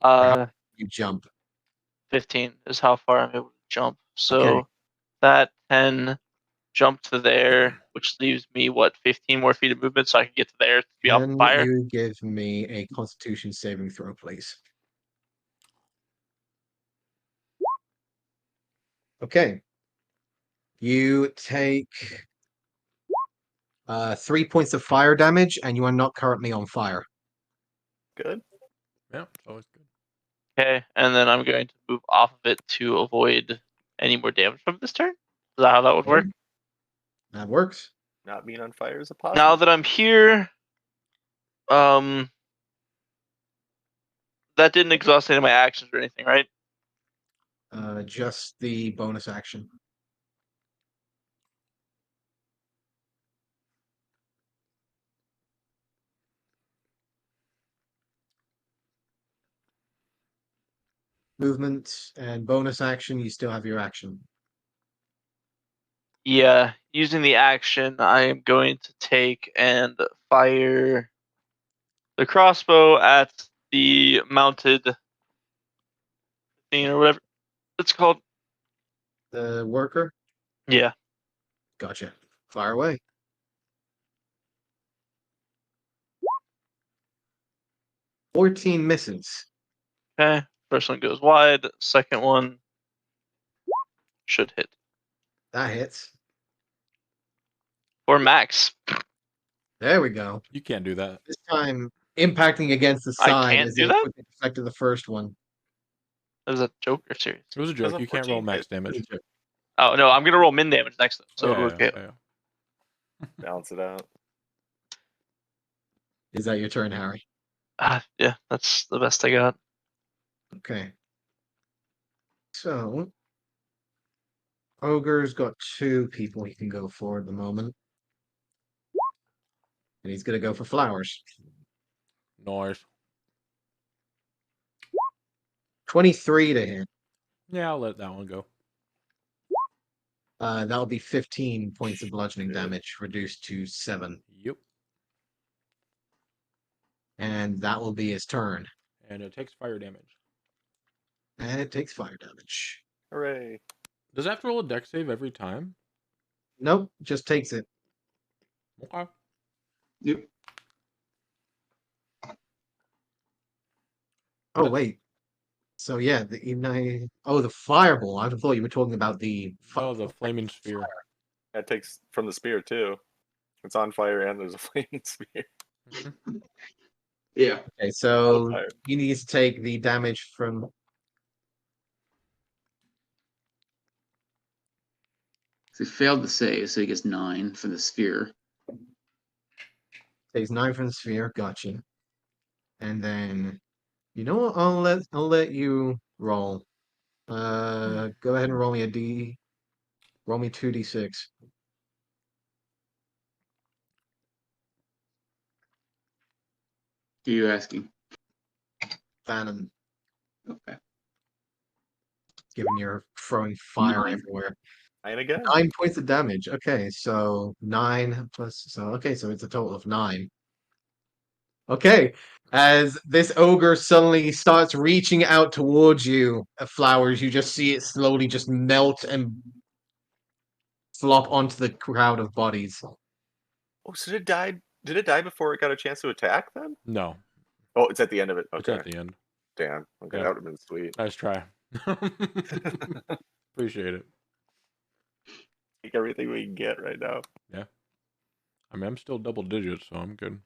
Uh, You jump. 15 is how far I'm able to jump. So Okay. that 10 jump to there, which leaves me 15 more feet of movement, so I can get to there to be off Can fire. you give me a Constitution saving throw, please? Okay. You take 3 points of fire damage, and you are not currently on fire. Good. Yeah, it's always good. Okay, and then I'm going to move off of it to avoid any more damage from this turn. Is that how that would work? That works. Not being on fire is a positive. Now that I'm here, that didn't exhaust any of my actions or anything, right? Just the bonus action. Movement and bonus action, you still have your action. Yeah, using the action, I am going to take and fire the crossbow at the mounted thing or whatever it's called. The worker? Yeah. Gotcha. Fire away. $14 misses. Okay. First one goes wide. Second one should hit. That hits. Or max. There we go. You can't do that. This time impacting against the I side can't as do it that? quickly affected the first one. That was a joke or serious? It was a Does joke. a You can't roll 14 max hit? damage. Oh no, I'm gonna roll min damage next time, so Oh, it'll yeah, okay. yeah. Balance it out. Is that your turn, Harry? Yeah, that's the best I got. Okay. So, Ogre's got 2 people he can go for at the moment. And he's going to go for flowers. Nice. 23 to hit. Yeah, I'll let that one go. That'll be 15 points of bludgeoning Shit. damage, reduced to 7. Yep. And that will be his turn. And it takes fire damage. And it takes fire damage. Hooray. Does it have to roll a dex save every time? Nope, just takes it. Okay. Yep. Oh, wait. So, yeah, the ignite. Oh, the fireball. I thought you were talking about the. Oh, the flaming sphere. That takes from the spear too. It's on fire and there's a flaming spear. Mhm. Yeah. Okay, Out so of fire. he needs to take the damage from. So he failed the save, so he gets 9 from the sphere. Takes 9 from the sphere. Gotcha. And then, you know what? I'll let you roll. Go ahead and roll me a d. Roll me 2d6. Who are you asking? Phantom, Okay. given you're throwing fire 9. everywhere. And again. 9 points of damage. Okay, so 9 plus. So it's a total of 9. Okay, as this ogre suddenly starts reaching out towards you, flowers, you just see it slowly just melt and flop onto the crowd of bodies. Oh, so did it die? Did it die before it got a chance to attack then? No, Oh, it's at the end of it. it's Okay. at the end. Damn. Okay, Yeah. that would have been sweet. Nice try. Appreciate it. Take everything we can get right now. Yeah. I mean, I'm still double digits, so I'm good.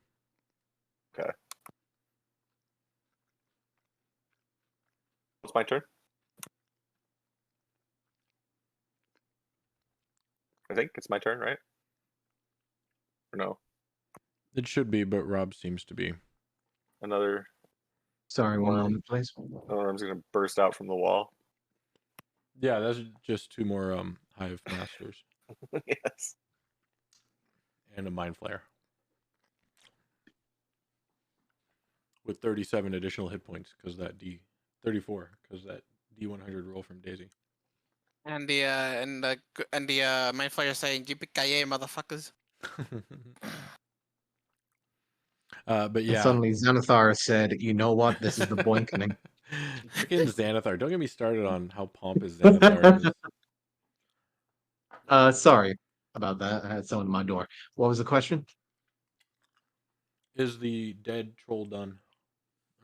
Okay. It's my turn. I think it's my turn, right? Or no? It should be, but Rob seems to be. Another Sorry, one Wow. moment, please. arm's gonna burst out from the wall. Yeah, that's just 2 more Hive Masters Yes. and a Mind Flare. With 37 additional hit points, because that 34, because that D100 roll from Daisy. And the Mind Flayer saying, "Yippee motherfuckers." But And yeah. suddenly Xanathar said, "You know what? This is the boinking." Freaking Xanathar. Don't get me started on how pompous Xanathar is. Sorry about that. I had someone at my door. What was the question? Is the dead troll done?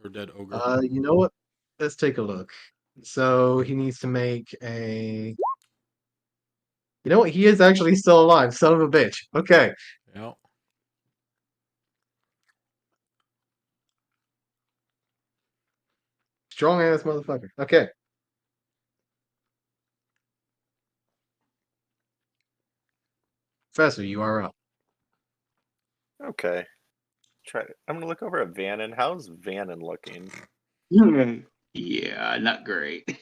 Or dead ogre? You know what? Let's take a look. So he needs to make a. You know what? He is actually still alive. Son of a bitch. Okay. Yeah. Strong ass motherfucker. Okay. Professor, you are up. Okay. I'm gonna look over at Vannon. How's Vannon looking? Yeah, not great.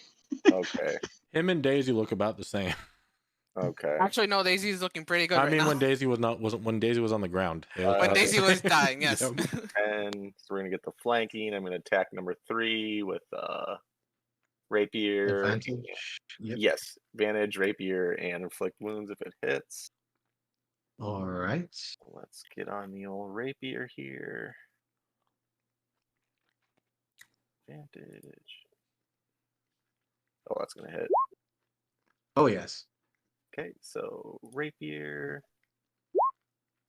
Okay. Him and Daisy look about the same. Okay. Actually, no, Daisy's looking pretty good I right mean, now. when Daisy when Daisy was on the ground. They look When When about the Daisy same. was dying, yes. Yep. And so we're gonna get the flanking. I'm gonna attack number 3 with rapier. Advantage. Yep. Yes, advantage, rapier, and inflict wounds if it hits. All right. Let's get on the old rapier here. Advantage. Oh, that's gonna hit. Oh yes. Okay, so rapier,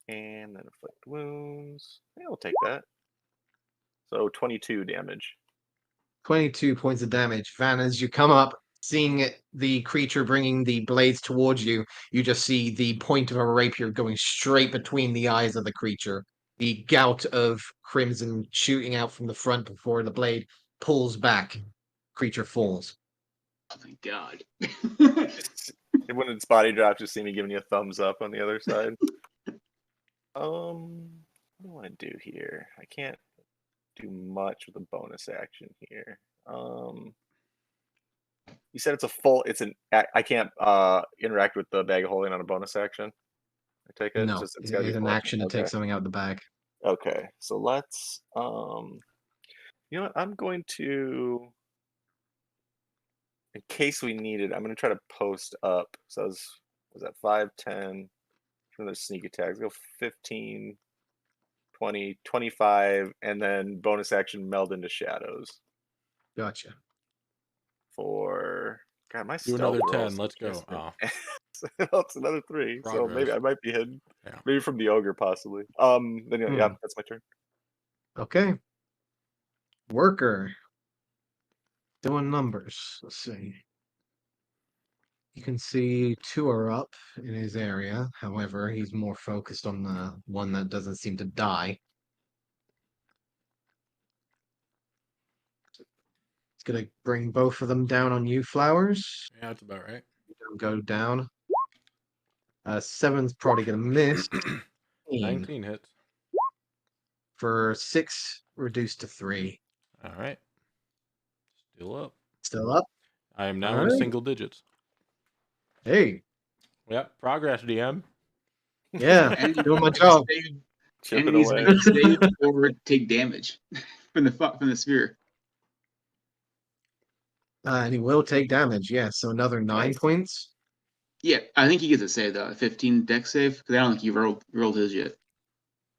and then inflict wounds. Yeah, I'll take that. So 22 damage. 22 points of damage. Van, as you come up, seeing the creature bringing the blades towards you, you just see the point of a rapier going straight between the eyes of the creature. The gout of crimson shooting out from the front before the blade pulls back. Creature falls. Oh, thank God. When its body drops, just see me giving you a thumbs up on the other side. What do I want to do here? I can't do much with a bonus action here. You said it's a full. I can't interact with the bag of holding on a bonus action. I take it. No, It's got to be it's an full action to Okay. take something out of the bag. Okay, so let's. You know what? I'm going to. in case we need it, I'm gonna try to post up. So was that 5, 10 from the sneak attacks? Go 15, 20, 25, and then bonus action meld into shadows Gotcha. for God. My Do stealth another roll 10. so Let's go. different. Oh, Oh, it's another 3. So maybe Progress. I might be hidden. Yeah. Maybe from the ogre, possibly. Then yeah, that's my turn. Okay. Worker. Doing numbers. Let's see. You can see 2 are up in his area. However, he's more focused on the one that doesn't seem to die. It's gonna bring both of them down on you, Flowers. Yeah, that's about right. Don't go down. 7's probably gonna miss. 19 hits. For 6, reduced to 3. All right. Still up. Still up. I am now All in right. single digits. Hey, Yep. Progress, DM. yeah, And doing my job. Chipping enemies away. make a save or take damage from the sphere. And he will take damage. Yeah, so another 9 Nice. points. Yeah, I think he gets a save though. 15 deck save because I don't think he rolled his yet.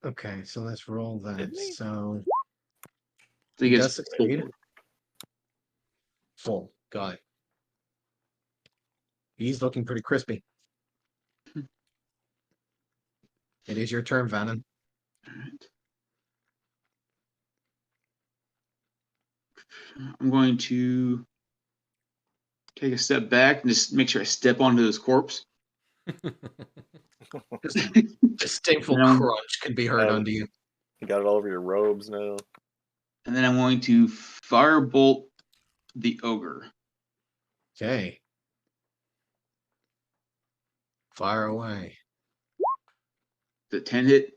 Okay, so let's roll that. Didn't he? So So he he gets does succeed. Full. Got it. He's looking pretty crispy. It is your turn, Vannon. Alright. I'm going to take a step back and just make sure I step onto his corpse. Distinct No. crunch can be heard under you. You got it all over your robes now. And then I'm going to firebolt the ogre. Okay. Fire away. The 10 hit.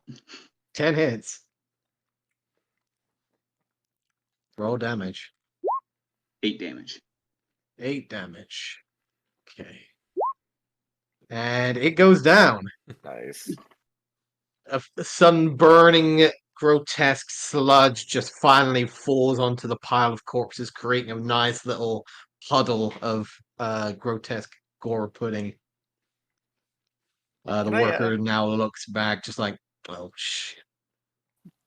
10 hits. Roll damage. 8 damage. 8 damage. Okay. And it goes down. Nice. A sun-burning, grotesque sludge just finally falls onto the pile of corpses, creating a nice little puddle of grotesque gore pudding. The Can I worker now looks back, just like, oh shit.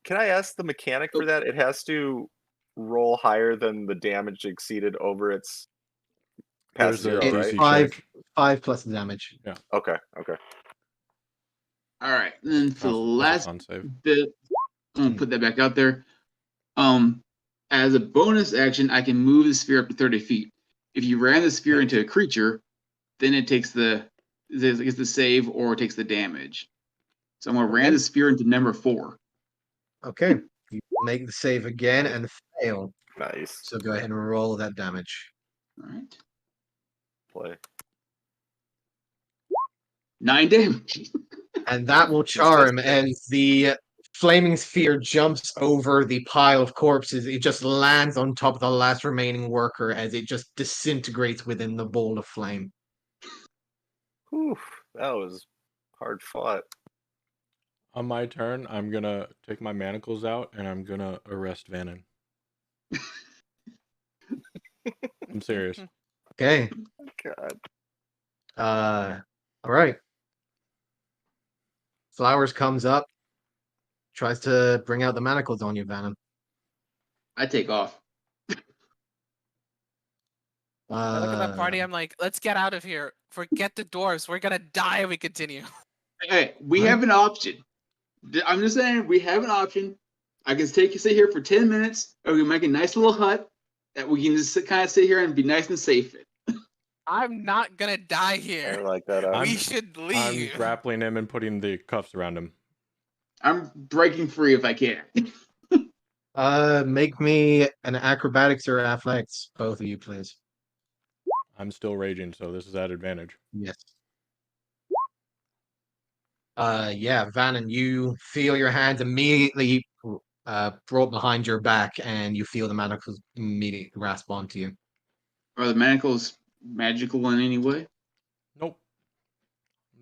Can I ask the mechanic for that? It has to roll higher than the damage exceeded over its past There's a 0, DC right? check. 5 plus damage. Okay. All right. And then for the Plus a last con save. bit, I'm going to put that back out there. As a bonus action, I can move the sphere up to 30 feet. If you ran the sphere into a creature, then it takes the save or it takes the damage. So I'm going to ram the sphere into number 4. Okay. You make the save again and fail. Nice. So go ahead and roll that damage. All right. Play. 9 damage. And that will char him. And the flaming sphere jumps over the pile of corpses. It just lands on top of the last remaining worker as it just disintegrates within the ball of flame. Whew, that was hard fought. On my turn, I'm going to take my manacles out and I'm going to arrest Vannon. I'm serious. Okay. God. All right. Flowers comes up, tries to bring out the manacles on you, Venom. I take off. I look at the party. I'm like, let's get out of here. Forget the dwarves. We're gonna die if we continue. Hey, we Right. have an option. I'm just saying, we have an option. I can sit here for 10 minutes, or we can make a nice little hut that we can just kind of sit here and be nice and safe in. I'm not gonna die I here. like that. We should I'm leave. grappling him and putting the cuffs around him. I'm breaking free if I can. Make me an acrobatics or athletics, both of you, please. I'm still raging, so this is at advantage. Yes. Yeah, Vannon, you feel your hands immediately brought behind your back, and you feel the manacles immediately grasp onto you. Are the manacles magical in any way? Nope.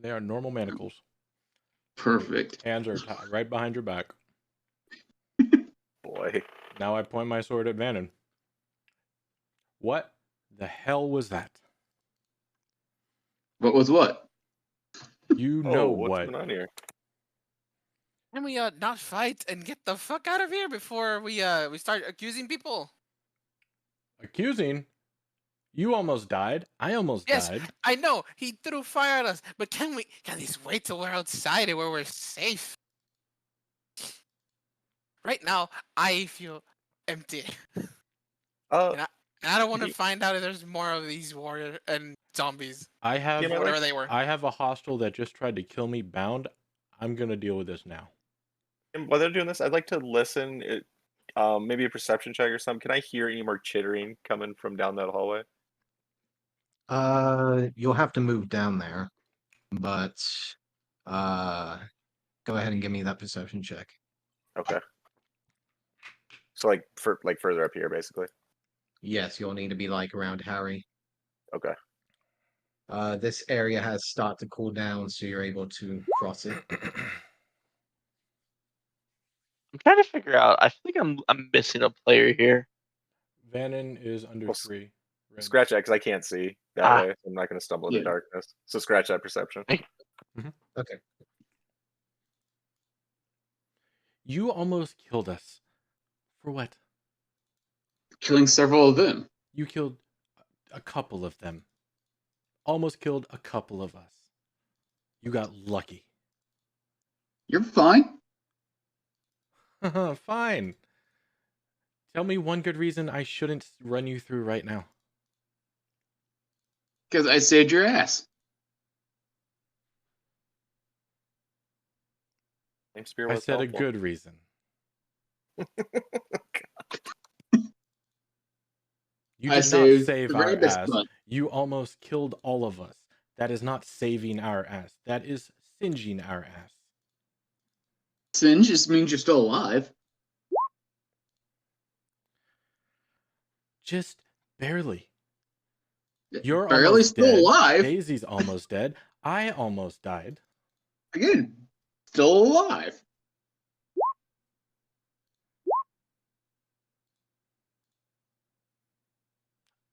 They are normal manacles. Perfect. Hands are right behind your back. Boy. Now I point my sword at Vannon. What The hell was that? What was what? You Oh, know what's what? going on here? Can we not fight and get the fuck out of here before we start accusing people? Accusing? You almost died. I almost Yes, died. I know he threw fire at us, but can these wait till we're outside and where we're safe? Right now, I feel empty, Uh, and I don't want to Ye- find out if there's more of these warrior and zombies, I have You know, whatever they were. I have a hostile that just tried to kill me bound. I'm gonna deal with this now. and while they're doing this, I'd like to listen. Maybe a perception check or something. Can I hear any more chittering coming from down that hallway? You'll have to move down there, but go ahead and give me that perception check. Okay. So like further up here, basically. Yes, you'll need to be like around Harry. Okay. This area has started to cool down, so you're able to cross it. I'm trying to figure out. I feel like I'm missing a player here. Vannon is under Well, 3. Red. Scratch that because I can't see that Ah. way. I'm not going to stumble in Yeah. the darkness. So scratch that perception. Okay. You almost killed us. For what? Killing several of them. You killed a couple of them. Almost killed a couple of us. You got lucky. You're fine. Fine. Tell me one good reason I shouldn't run you through right now. Because I saved your ass. Name spear I was said a helpful. good reason. You I did not saved save the our rabbit's ass. butt. You almost killed all of us. That is not saving our ass. That is singeing our ass. Singe just means you're still alive. Just barely. You're Barely almost still dead. alive. Daisy's almost dead. I almost died. Again, still alive.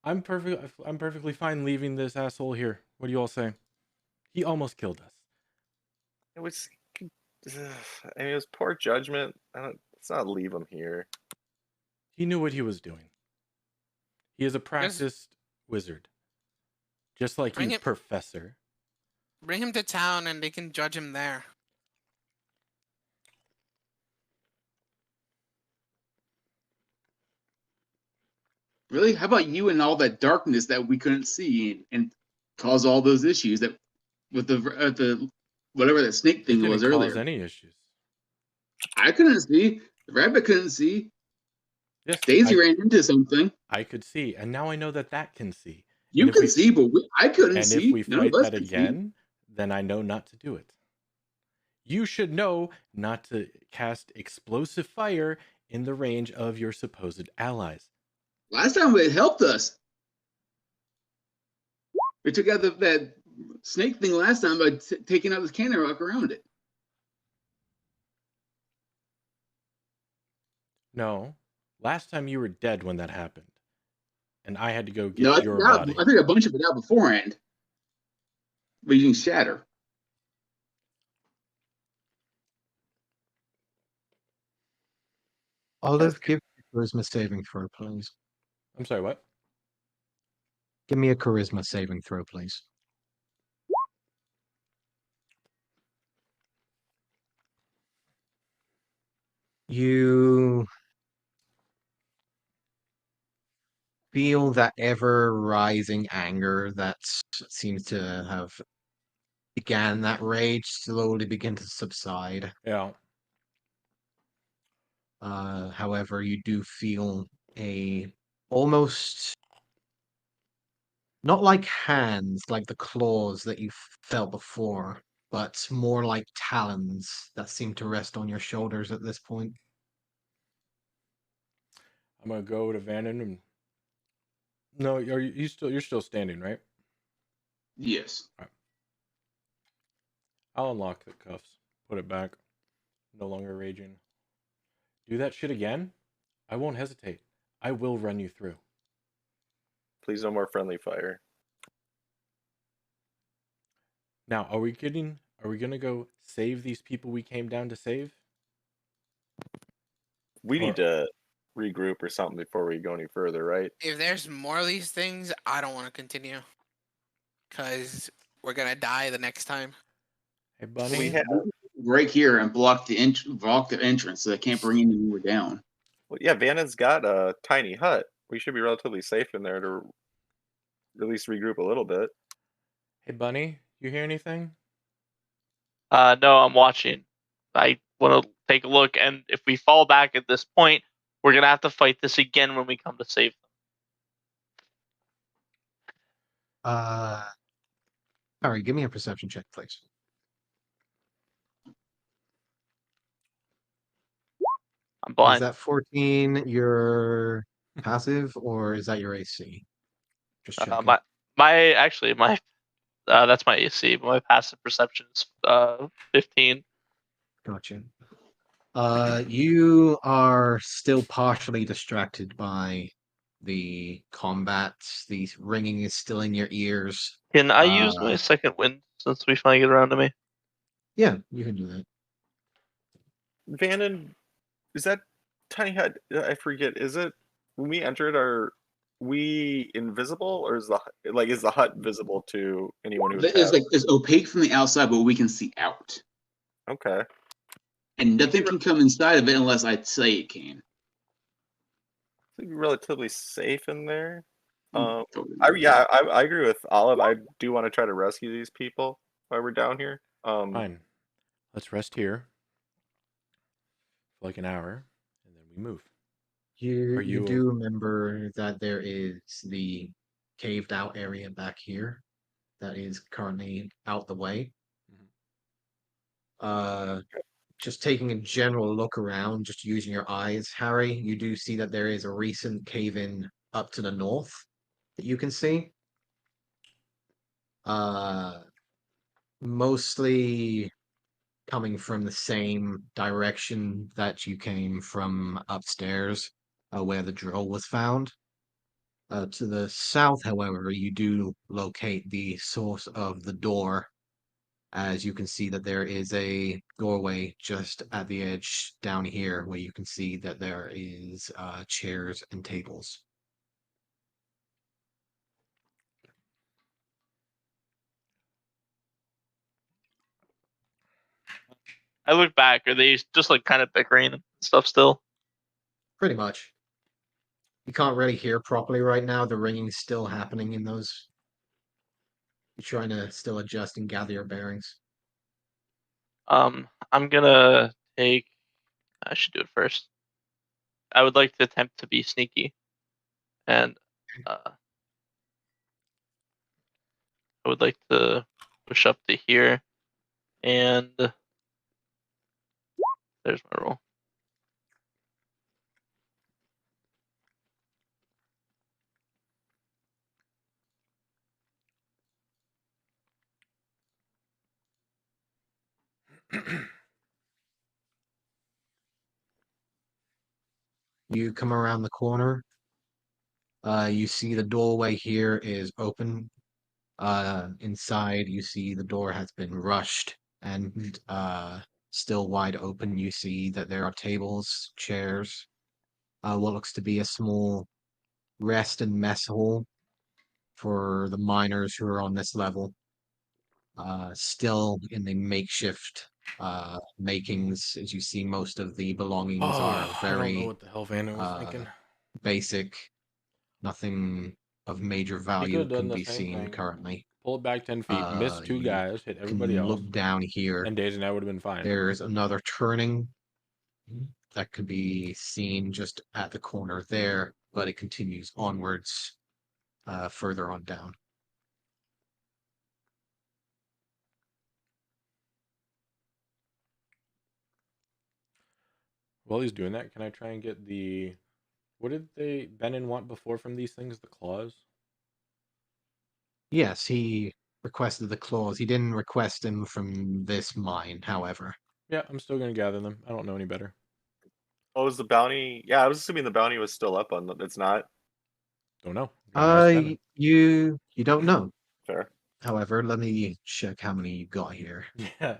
I'm perfectly fine leaving this asshole here. What do you all say? He almost killed us. It was. I mean, it was poor judgment. Let's not leave him here. He knew what he was doing. He is a practiced wizard. Just like Bring you, it- Professor. Bring him to town and they can judge him there. Really? How about you and all that darkness that we couldn't see and cause all those issues that with the whatever that snake It thing didn't was cause earlier? any issues. I couldn't see. The rabbit couldn't see. Yes, Daisy ran into something. I could see, and now I know that that can see. You And if can we- see, but I couldn't And see. if we None of fight us that could see. again, then I know not to do it. You should know not to cast explosive fire in the range of your supposed allies. Last time it helped us. We took out that snake thing last time by taking out this cannon rock around it. No, last time you were dead when that happened, and I had to go get No, your body. I took a bunch of it out beforehand. But using shatter. Olive, give me a charisma saving throw, please. I'm sorry, what? Give me a charisma saving throw, please. You feel that ever rising anger that seems to have began that rage slowly begin to subside. Yeah. However, you do feel a almost not like hands, like the claws that you felt before, but more like talons that seem to rest on your shoulders at this point. I'm gonna go to Vannon and. No, you're still standing, right? Yes. I'll unlock the cuffs. Put it back. No longer raging. Do that shit again? I won't hesitate. I will run you through. Please no more friendly fire. Now, are we gonna go save these people we came down to save? We Or- need to regroup or something before we go any further, right? If there's more of these things, I don't want to continue. Because we're going to die the next time. Hey, Bunny. We have, Right here and block the entrance so they can't bring any more down. well, yeah, Vannon's got a tiny hut. We should be relatively safe in there to at least regroup a little bit. Hey, Bunny. You hear anything? No, I'm watching. I want to take a look, and if we fall back at this point, we're gonna have to fight this again when we come to save them. All right, give me a perception check, please. I'm Is blind. that 14 your passive or is that your AC? Just checking. My that's my AC, but my passive perception is 15. Gotcha. You are still partially distracted by the combat. The ringing is still in your ears. Can I use my second wind since we finally get around to me? Yeah, you can do that. Vannon, is that tiny hut? I forget. Is it when we entered? Are we invisible, or is the hut visible to anyone who would pass? It's opaque from the outside, but we can see out. Okay. And nothing can come inside of it unless I say it can. It's relatively safe in there. Totally. I agree with Olive. I do want to try to rescue these people while we're down here. Fine. Let's rest here for like an hour, and then we move. You do remember that there is the caved out area back here that is currently out the way. Just taking a general look around, just using your eyes, Harry, you do see that there is a recent cave-in up to the north that you can see. Mostly coming from the same direction that you came from upstairs, where the drill was found. To the south, however, you do locate the source of the door, as you can see that there is a doorway just at the edge down here, where you can see that there is chairs and tables. I look back. Are they just like kind of bickering and stuff still? Pretty much. You can't really hear properly right now. The ringing's still happening in those. You're trying to still adjust and gather your bearings. I'm gonna take. I should do it first. I would like to attempt to be sneaky, and I would like to push up to here, and there's my roll. You come around the corner. You see the doorway here is open. Inside, you see the door has been rushed and still wide open. You see that there are tables, chairs, what looks to be a small rest and mess hall for the miners who are on this level. Still in the makeshift makings, as you see, most of the belongings are I don't know very what the hell Vannon was thinking. basic. Nothing of major He could value have done can the be same seen thing. currently. Pull it back 10 feet, miss two You guys, hit everybody can else, look down here. and Days and I would have been fine. There's another turning that could be seen just at the corner there, but it continues onwards further on down. While he's doing that, can I try and get the... What did Benin want before from these things? The claws? Yes, he requested the claws. He didn't request them from this mine, however. Yeah, I'm still going to gather them. I don't know any better. Oh, was the bounty? Yeah, I was assuming the bounty was still up on them. It's not. Don't know. I'm You don't know. Fair. However, let me check how many you got here. Yeah,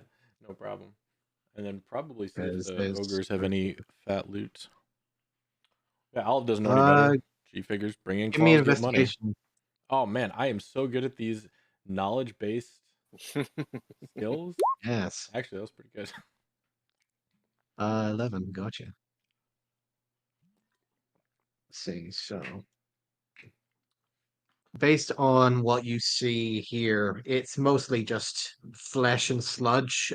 no problem. And then probably see if Because the there's ogres have any fat loot. Yeah, Olive doesn't know any uh better. She figures bring in give me an claws, get money. investigation. Oh man, I am so good at these knowledge-based skills. Yes. Actually, that was pretty good. 11, gotcha. Let's see, so based on what you see here, it's mostly just flesh and sludge.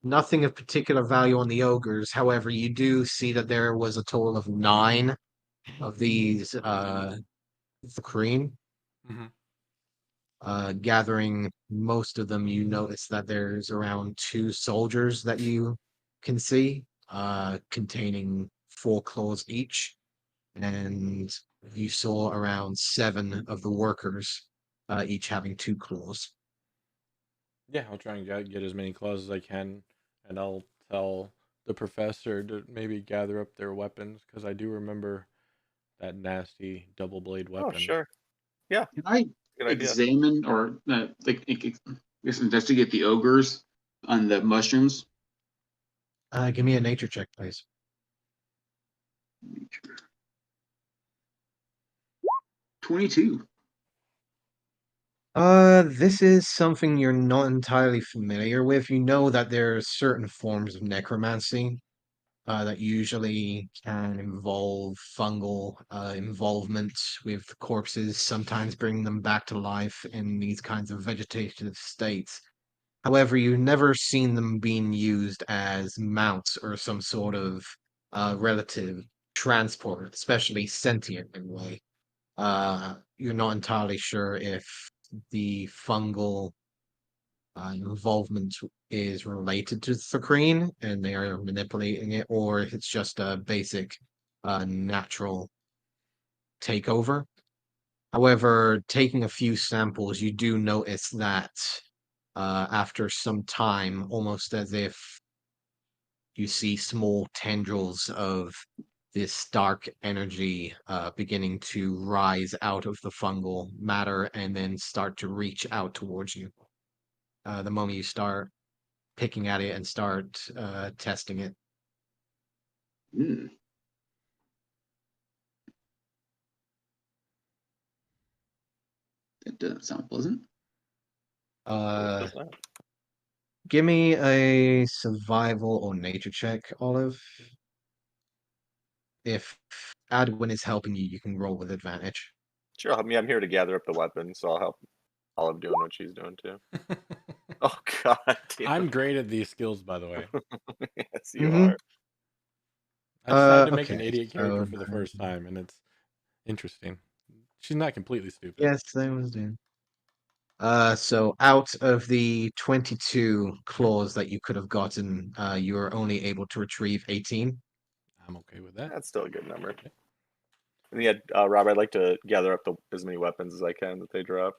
Nothing of particular value on the ogres. However, you do see that there was a total of 9 of these cream. Mm-hmm. Gathering most of them, you notice that there's around 2 soldiers that you can see, containing 4 claws each, and you saw around 7 of the workers, each having 2 claws. Yeah, I'll try and get as many claws as I can, and I'll tell the professor to maybe gather up their weapons because I do remember that nasty double blade Oh, weapon. sure. Yeah, Can I good idea. examine or investigate the ogres on the mushrooms? Give me a nature check, please. 22. This is something you're not entirely familiar with. You know that there are certain forms of necromancy that usually can involve fungal involvement with corpses, sometimes bring them back to life in these kinds of vegetative states. However, you've never seen them being used as mounts or some sort of relative transport, especially sentient in a way. You're not entirely sure if the fungal involvement is related to Thakreen and they are manipulating it, or if it's just a basic natural takeover. However, taking a few samples, you do notice that after some time, almost as if you see small tendrils of this dark energy beginning to rise out of the fungal matter and then start to reach out towards you. The moment you start picking at it and start testing it. Mm. That doesn't sound pleasant. Uh, Does that? give me a survival or nature check, Olive. If Adwin is helping you, you can roll with advantage. Sure. I mean, I'm here to gather up the weapons, so I'll help Olive doing what she's doing too. Oh God, damn. I'm great at these skills, by the way. Yes, you Mhm. are. I decided to make Okay, an idiot character so for the first time, and it's interesting. She's not completely stupid. yes, that was doing. So out of the 22 claws that you could have gotten, you are only able to retrieve 18. I'm okay with that. That's still a good number. Okay. And yeah, Rob, I'd like to gather up as many weapons as I can that they drop.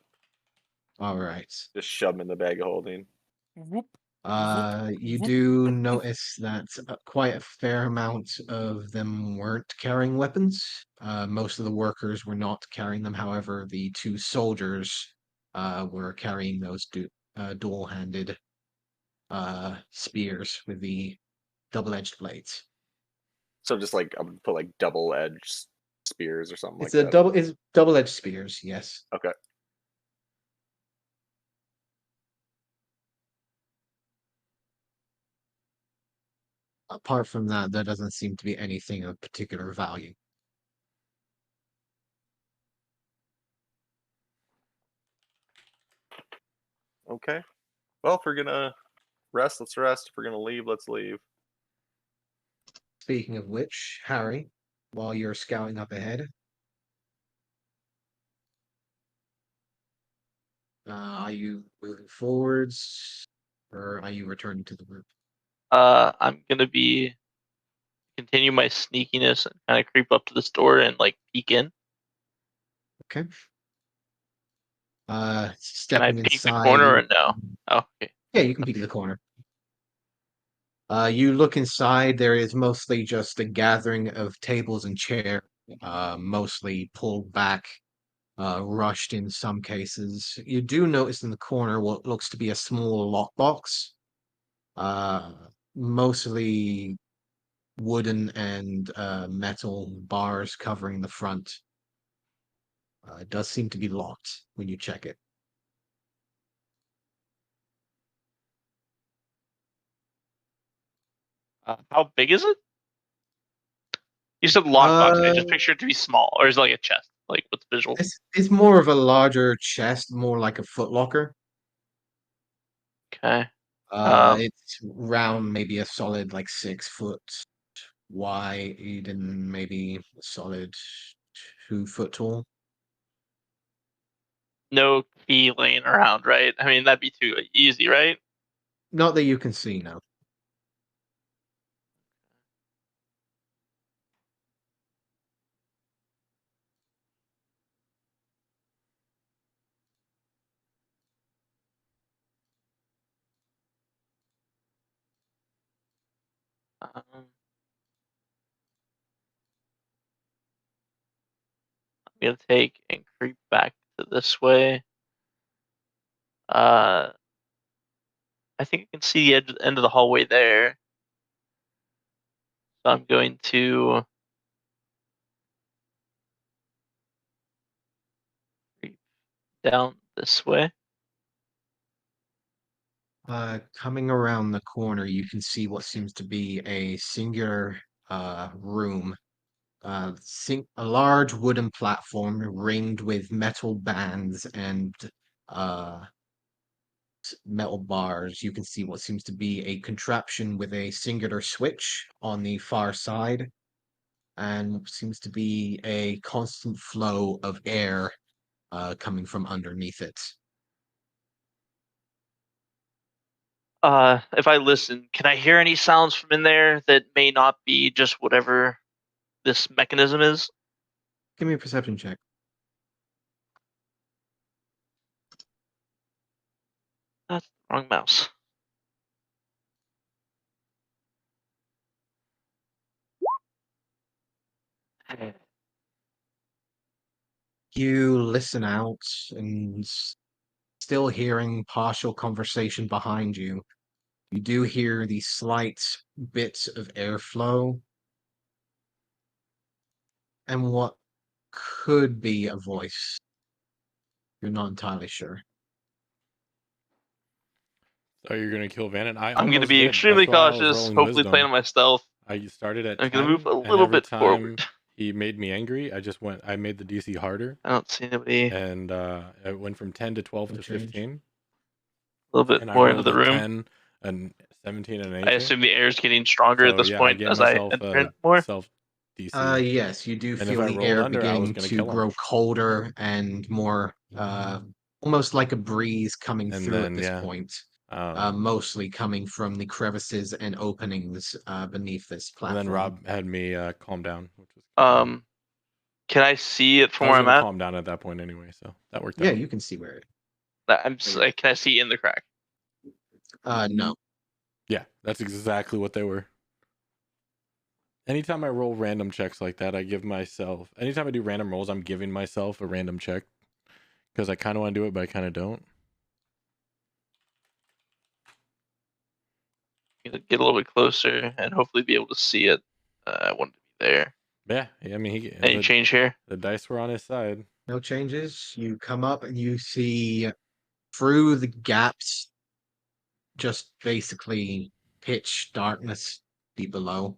All right. Just shove them in the bag of holding. Whoop. You do notice that quite a fair amount of them weren't carrying weapons. Most of the workers were not carrying them. However, the 2 soldiers were carrying those dual-handed spears with the double-edged blades. So just like I'm gonna put like double-edged spears or something like It's a that. it's double-edged spears, yes. Okay. Apart from that, there doesn't seem to be anything of particular value. Okay. Well, if we're gonna rest, let's rest. If we're gonna leave, let's leave. Speaking of which, Harry, while you're scouting up ahead, are you moving forwards or are you returning to the group? I'm gonna continue my sneakiness and kind of creep up to this door and like peek in. Okay. Can I Stepping peek the inside, corner or no? Oh, okay. yeah, you can peek in the corner. You look inside, there is mostly just a gathering of tables and chairs mostly pulled back, rushed in some cases. You do notice in the corner what looks to be a small lockbox, uh, mostly wooden and metal bars covering the front. It does seem to be locked when you check it. How big is it? You said lockbox. I Uh, just picture it to be small, or is it like a chest? Like what's visual? it's more of a larger chest, more like a footlocker. Okay. Um, It's round, maybe a solid like 6 foot wide, and maybe a solid 2 foot tall. no key laying around, right? I mean, that'd be too easy, right? Not that you can see now. I'm gonna take and creep back to this way. I think I can see the end of the hallway there. So I'm going to creep down this way. Coming around the corner, you can see what seems to be a singular room. A large wooden platform ringed with metal bands and uh, metal bars. You can see what seems to be a contraption with a singular switch on the far side, and seems to be a constant flow of air coming from underneath it. If I listen, can I hear any sounds from in there that may not be just whatever this mechanism is? Give me a perception check. That's the wrong mouse. You listen out and still hearing partial conversation behind you. You do hear the slight bits of airflow and what could be a voice. You're not entirely sure. So you're gonna kill Vannon? I I'm gonna almost be did. That's extremely why I was cautious, rolling hopefully playing wisdom. on my stealth. I started at I'm gonna move 10, a and little every bit time forward. he made me angry, I made the DC harder, I don't see anybody. and it went from 10 to 12 No to change. 15, A little bit and I more into rolled the a room. 10, and 17, and an I 18. assume the air is getting stronger at So this yeah, I point gave as I myself enter a in more. self DC, Yes, you do and if feel I the rolled air under, I was beginning gonna to kill him. grow colder and more, almost like a breeze coming And through at then this yeah, point. um, Mostly coming from the crevices and openings beneath this and then platform. Rob had me calm down, which was good. Can I see it I from was where I'm gonna at? calm down at that point anyway, so that worked Yeah, out. you can see where it. Can I see in the crack? No. Yeah, that's exactly what they were. Anytime I roll random checks like that, I give myself. Anytime I do random rolls, I'm giving myself a random check because I kind of want to do it, but I kind of don't. Get a little bit closer and hopefully be able to see it. I want to be there. Yeah, I mean, Any change here? the dice were on his side. No changes. You come up and you see through the gaps, just basically pitch darkness deep below.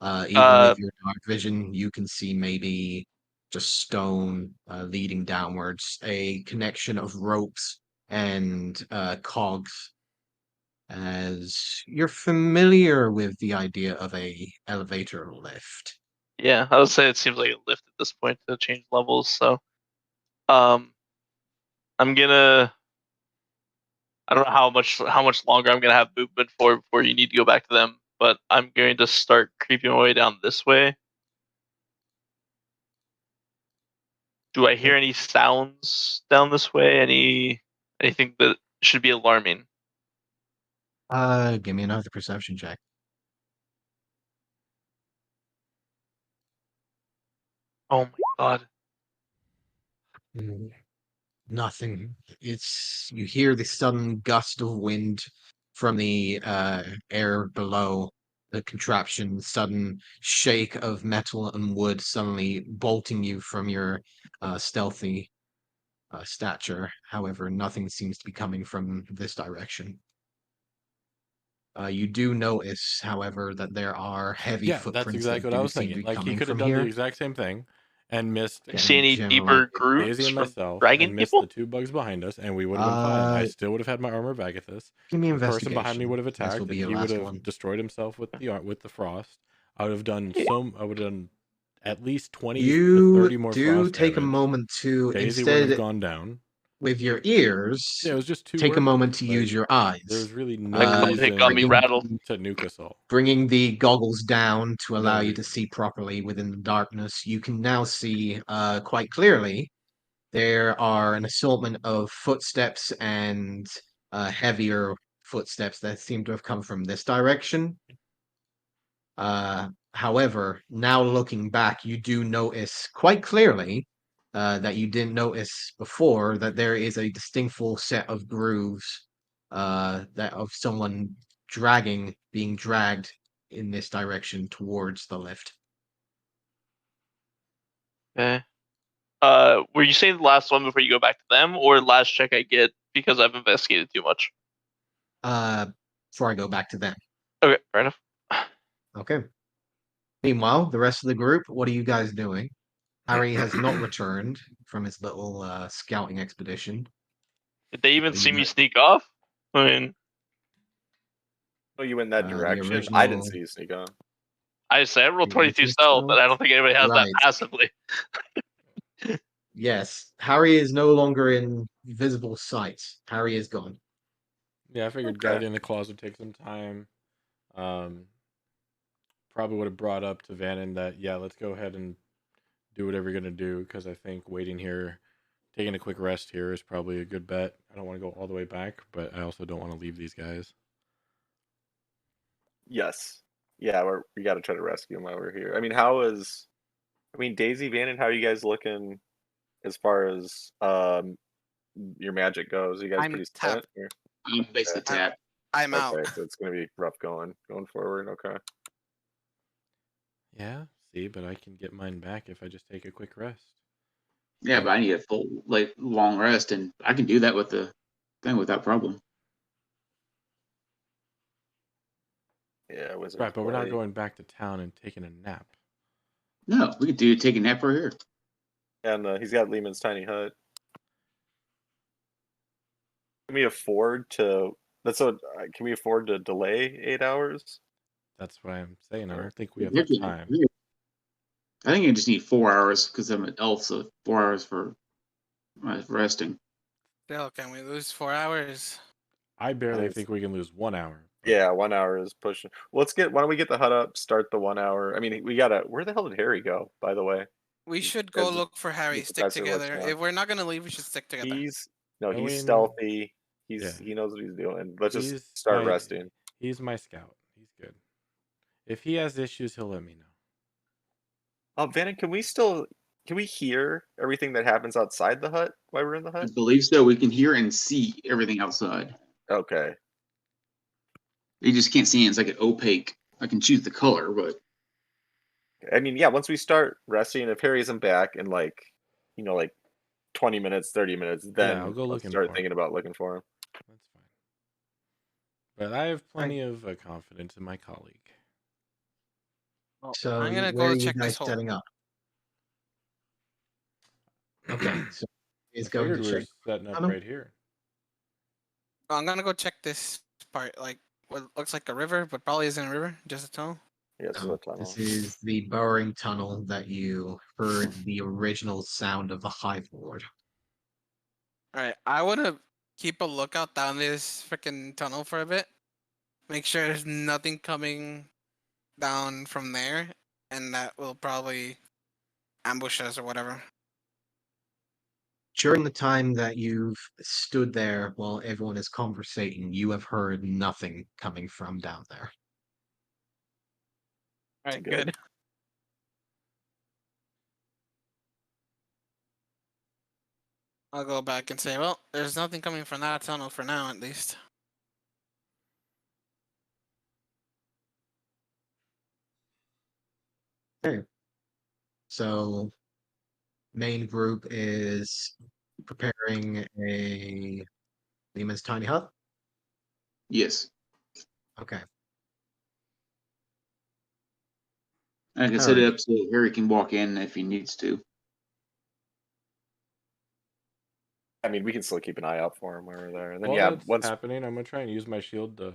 Even Uh, with your dark vision, you can see maybe just stone leading downwards, a connection of ropes and cogs. As you're familiar with the idea of a elevator lift. yeah, I would say it seems like a lift at this point to change levels. So, um, I'm gonna. I don't know how much longer I'm gonna have movement for before you need to go back to them, but I'm going to start creeping my way down this way. Do I hear any sounds down this way? Anything that should be alarming? Give me another perception check. Oh my god. Nothing. You hear the sudden gust of wind from the air below the contraption, sudden shake of metal and wood suddenly bolting you from your stealthy stature. However, nothing seems to be coming from this direction. You do notice, however, that there are heavy Yeah, that's footprints that exactly what I do was seem to thinking. be Like he coming could have from done the here. exact same thing and missed You see And any generally, deeper grooves Daisy and from myself dragging and missed people? the 2 bugs behind us, and we would have been fine. I uh, still would have had my armor of Agathis. give me The person behind me investigation. would have This will attacked, be and your he would last have one. destroyed himself with the frost. I would have done Yeah. I would have done at least 20 to You 30 more do frost take a damage. moment to, Daisy wouldn't have instead, gone down. with your ears, Yeah, it was just 2 take a workers. moment to use Like your eyes. there's really My no club hit got me reason rattled. to nuke us all. Bringing the goggles down to No allow you to reason. see properly within the darkness, you can now see quite clearly there are an assortment of footsteps and heavier footsteps that seem to have come from this direction. However, now looking back, you do notice quite clearly that you didn't notice before that there is a distinctful set of grooves that of someone being dragged in this direction towards the lift. Okay. Were you saying the last one before you go back to them, or last check I get because I've investigated too much? Before I go back to them. Okay, fair enough. Okay. Meanwhile, the rest of the group, what are you guys doing? Harry has not returned from his little scouting expedition. Did they even So see you me got sneak off? I mean, Oh, you went that the direction? I didn't original, see you sneak on. I say I rolled the 22 original stealth, stealth. and I don't think anybody has that Right. passively. Yes, Harry is no longer in visible sight. Harry is gone. Yeah, I figured Okay. Guardian of the Claws would take some time. Probably would have brought up to Vannon that, yeah, let's go ahead and do whatever you're going to do, because I think waiting here, taking a quick rest here is probably a good bet. I don't want to go all the way back, but I also don't want to leave these guys. Yes. Yeah, we got to try to rescue him while we're here. I mean, Daisy, Vannon, how are you guys looking as far as your magic goes? Are you guys I'm pretty tapped. spent? Or? I'm basically tapped. I'm out. Okay, so it's gonna be rough going forward. Okay. Yeah, see, but I can get mine back if I just take a quick rest. Yeah, but I need a full, long rest, and I can do that with the thing without problem. Yeah, Wizards Right, but we're not play. going back to town and taking a nap. No, we could take a nap right here. And he's got Lehman's tiny hut. Can we afford to? Can we afford to delay 8 hours? That's what I'm saying. I Or- don't think we have the time. I think I just need 4 hours because I'm an elf, so 4 hours for resting. Still, can we lose 4 hours? I barely Nice. think we can lose 1 hour. but- Yeah, 1 hour is pushing. Why don't we get the hut up? Start the 1 hour. I mean, we gotta. Where the hell did Harry go? By the way, We should go As look for Harry. the Stick professor looks together. down. If we're not gonna leave, we should stick together. He's Going- stealthy. He Yeah. knows what he's doing. Let's He's just start my- resting. He's my scout. He's good. If he has issues, he'll let me know. Vannon, can we hear everything that happens outside the hut while we're in the I hut? believe so. We can hear and see everything outside. Okay. You just can't see it. It's like an opaque. I can choose the color, but I mean, yeah, once we start resting, if Harry isn't back in like 20 minutes, 30 minutes, then I'll go let's looking start for him. thinking about looking for him. That's fine. But I have plenty of confidence in my colleague. Well, So I'm gonna where go are you check guys this hole. setting up? Okay, so he's I going to figured we were check. setting up tunnel. right here. I'm gonna go check this part, like what looks like a river, but probably isn't a river, just a tunnel. Yeah, it's So a tunnel. this is the burrowing tunnel that you heard the original sound of the Hive Lord. All right, I wanna keep a lookout down this freaking tunnel for a bit. Make sure there's nothing coming down from there, and that will probably ambush us or whatever. During the time that you've stood there while everyone is conversating, you have heard nothing coming from down there. All right, Good. good. I'll go back and say, well, there's nothing coming from that tunnel for now, at least. Okay. So main group is preparing a Lehman's tiny hut. Yes. Okay. I can set it up so Harry can walk in if he needs to. I mean, we can still keep an eye out for him when we're there. And then While yeah, that's once happening, I'm gonna try and use my shield to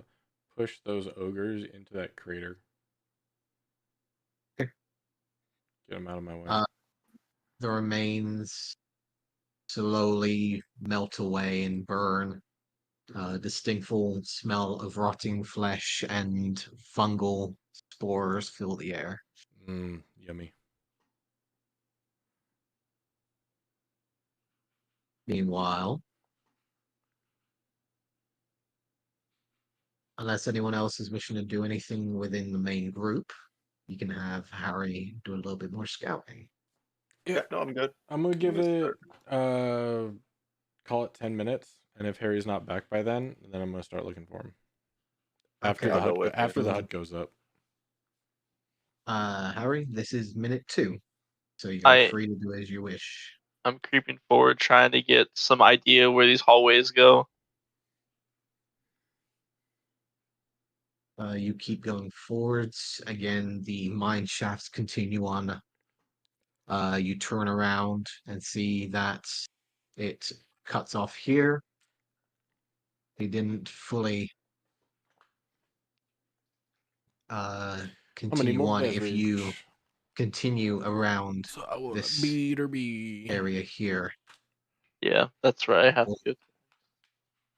push those ogres into that crater. Okay. Get them out of my way. The remains slowly melt away and burn. Distinctful smell of rotting flesh and fungal spores fill the air. Yummy. Meanwhile, unless anyone else is wishing to do anything within the main group, you can have Harry do a little bit more scouting. yeah, no, I'm good. I'm gonna give gonna it call it 10 minutes, and if Harry's not back by then I'm gonna start looking for him. After Okay. the I'll go hut with you. after the hut goes up. Harry, this is minute 2, so you're free to do as you wish. I'm creeping forward, trying to get some idea where these hallways go. You keep going forwards. Again, the mine shafts continue on. You turn around and see that it cuts off here. They didn't fully How many continue more on if you beverage? continue around So I will this beat or be. area here. Yeah, that's right. I have to.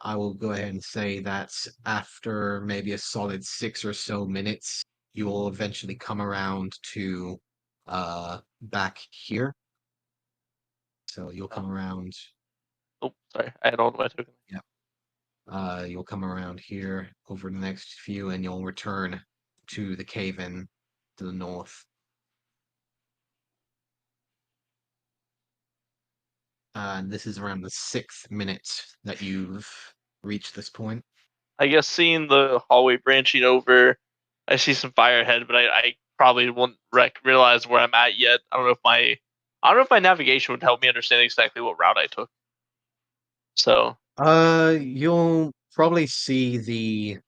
I will go ahead and say that after maybe a solid 6 or so minutes, you will eventually come around to back here. So you'll come around. Oh, sorry. I had all my tokens. Yep. You'll come around here over the next few, and you'll return to the cave-in to the north. This is around the 6th minute that you've reached this point. I guess seeing the hallway branching over, I see some fire ahead, but I probably won't realize where I'm at yet. I don't know if my navigation would help me understand exactly what route I took. So You'll probably see the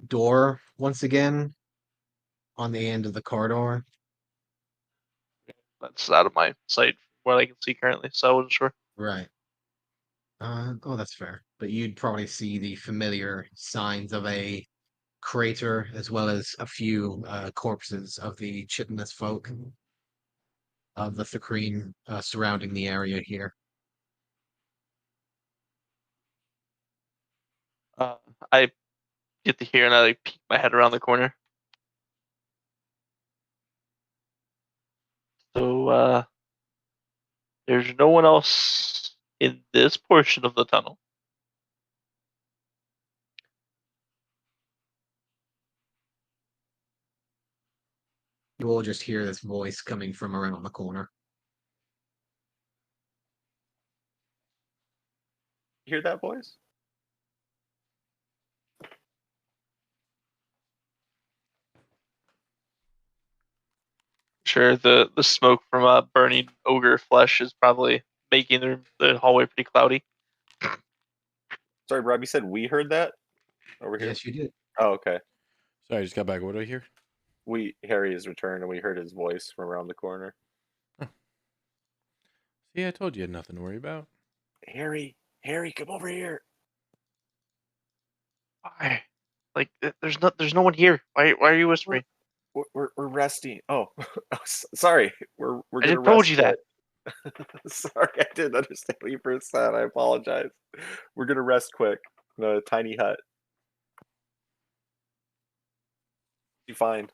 door once again on the end of the corridor. that's out of my sight from what I can see currently. So I wasn't sure. Right. Oh, that's fair. But you'd probably see the familiar signs of a crater as well as a few corpses of the chitinous folk of the Thakreen surrounding the area here. I get to hear and I peek my head around the corner. So there's no one else in this portion of the tunnel. You will just hear this voice coming from around the corner. You hear that, boys? Sure, the smoke from burning ogre flesh is probably making the hallway pretty cloudy. Sorry, Rob, you said we heard that over here? Yes, you did. Oh, okay. Sorry, I just got back. What do I hear? Harry has returned and we heard his voice from around the corner. See, I told you had nothing to worry about. Harry, come over here. Why? Like, there's no one here. Why are you whispering? We're resting. Oh, sorry. We're I gonna just told rest you that. Sorry, I didn't understand what you first said. I apologize. We're gonna rest quick in a tiny hut. You fine?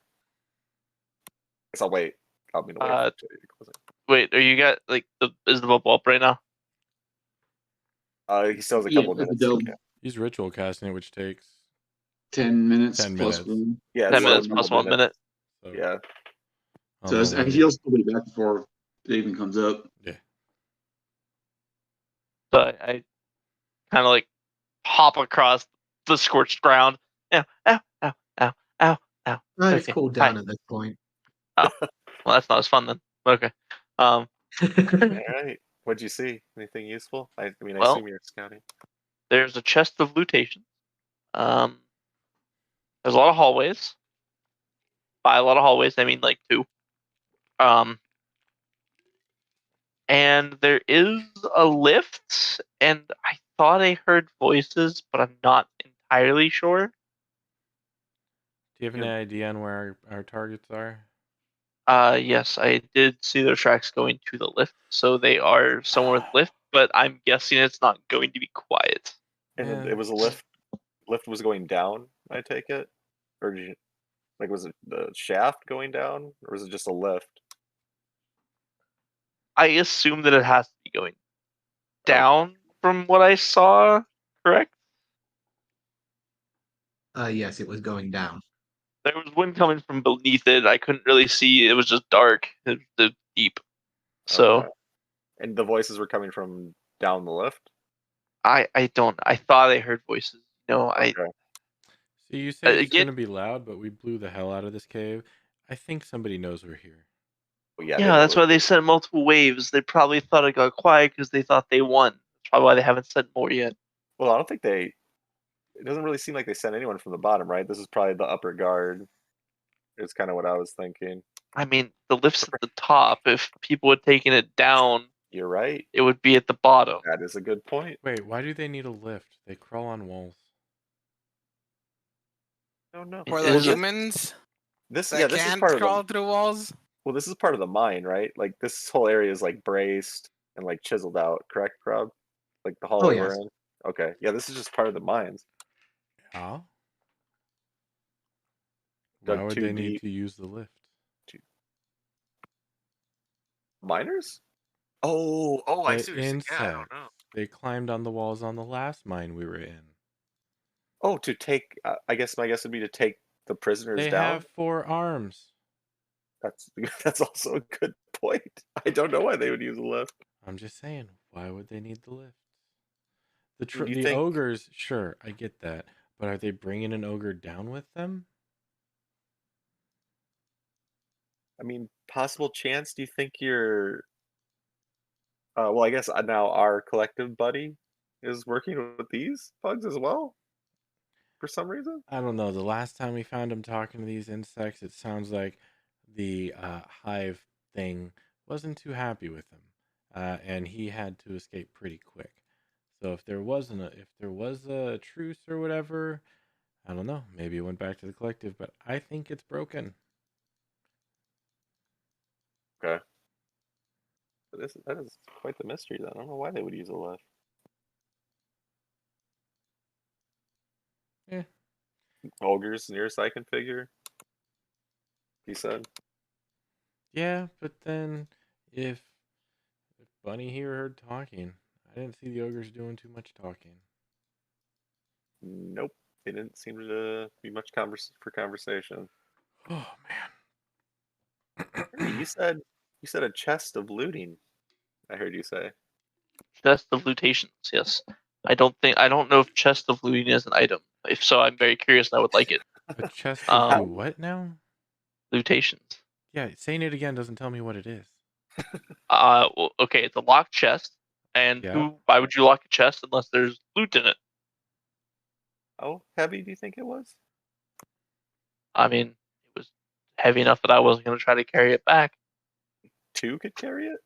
Guess I'll wait. I'll be wait for Jay to close it. Wait, are you got is the bubble up right now? He still has a Yeah, couple of that's a minutes. dub. Okay. He's ritual casting it, which takes 10 minutes 10 plus minutes. 1. Yeah, 10 so minutes a plus couple 1 minute. So Yeah. So he'll still be back before it even comes up. Yeah. So I kind of like hop across the scorched ground. Ow, ow, ow, ow, ow, ow. No, it's Okay, cooled hi. down at this point. Oh, well, that's not as fun then. Okay. All right. What'd you see? Anything useful? I mean, I Well, assume you're scouting. there's a chest of lootation. There's a lot of hallways. By a lot of hallways, I mean like 2. And there is a lift, and I thought I heard voices, but I'm not entirely sure. Do you have any idea on where our targets are? Yes, I did see their tracks going to the lift, so they are somewhere with the lift, but I'm guessing it's not going to be quiet. And Yeah. it was a lift. Lift was going down. I take it, or did you, like, was it the shaft going down, or was it just a lift? I assume that it has to be going Okay. down from what I saw, correct? Yes, it was going down. There was wind coming from beneath it. I couldn't really see. It was just dark. It was deep. So Okay. And the voices were coming from down the lift. I thought I heard voices. Okay. So you say it's again, going to be loud, but we blew the hell out of this cave. I think somebody knows we're here. Well, yeah. yeah, that's why they sent multiple waves. They probably thought it got quiet because they thought they won. That's probably why they haven't sent more yet. Well, I don't think they. It doesn't really seem like they sent anyone from the bottom, right? This is probably the upper guard. Is kind of what I was thinking. I mean, the lift's at the top. If people had taken it down, You're right. it would be at the bottom. That is a good point. Wait, why do they need a lift? They crawl on walls. I don't know. For It the is a- humans This that yeah, this is can't part of crawl the through walls. well, this is part of the mine, right? Like this whole area is like braced and like chiseled out, correct, Rob? Like the Oh, hallway we're yes. in. Okay, yeah, this is just part of the mines. Yeah. Why Dug would too they need deep. to use the lift? Miners? Oh, I The see what you're saying. Yeah, I don't insects. know. They climbed on the walls on the last mine we were in. Oh, to take. I guess my guess would be to take the prisoners They down. have 4 arms. That's also a good point. I don't know why they would use a lift. I'm just saying, why would they need the lift? Do you The think- ogres, sure, I get that. But are they bringing an ogre down with them? I mean, possible chance. Do you think you're? Well, I guess now our collective buddy is working with these bugs as well. For some reason. I don't know. The last time we found him talking to these insects, it sounds like the hive thing wasn't too happy with him, and he had to escape pretty quick. So if there was a truce or whatever, I don't know. Maybe it went back to the collective, but I think it's broken. Okay. But that is quite the mystery. Then I don't know why they would use a lift. Yeah. Ogres nearest I can figure. He said. Yeah, but then if Bunny here heard talking, I didn't see the ogres doing too much talking. Nope. They didn't seem to be much for conversation. Oh You man. said a chest of looting. I heard you say. Chest of lootations, yes. I don't know if chest of looting is an item. If so, I'm very curious and I would like it. A chest of do Um, what now? Lootations. Yeah, saying it again doesn't tell me what it is. Well, okay, it's a locked chest. And Yeah. why would you lock a chest unless there's loot in it? How heavy do you think it was? I mean, it was heavy enough that I wasn't going to try to carry it back. 2 could carry it?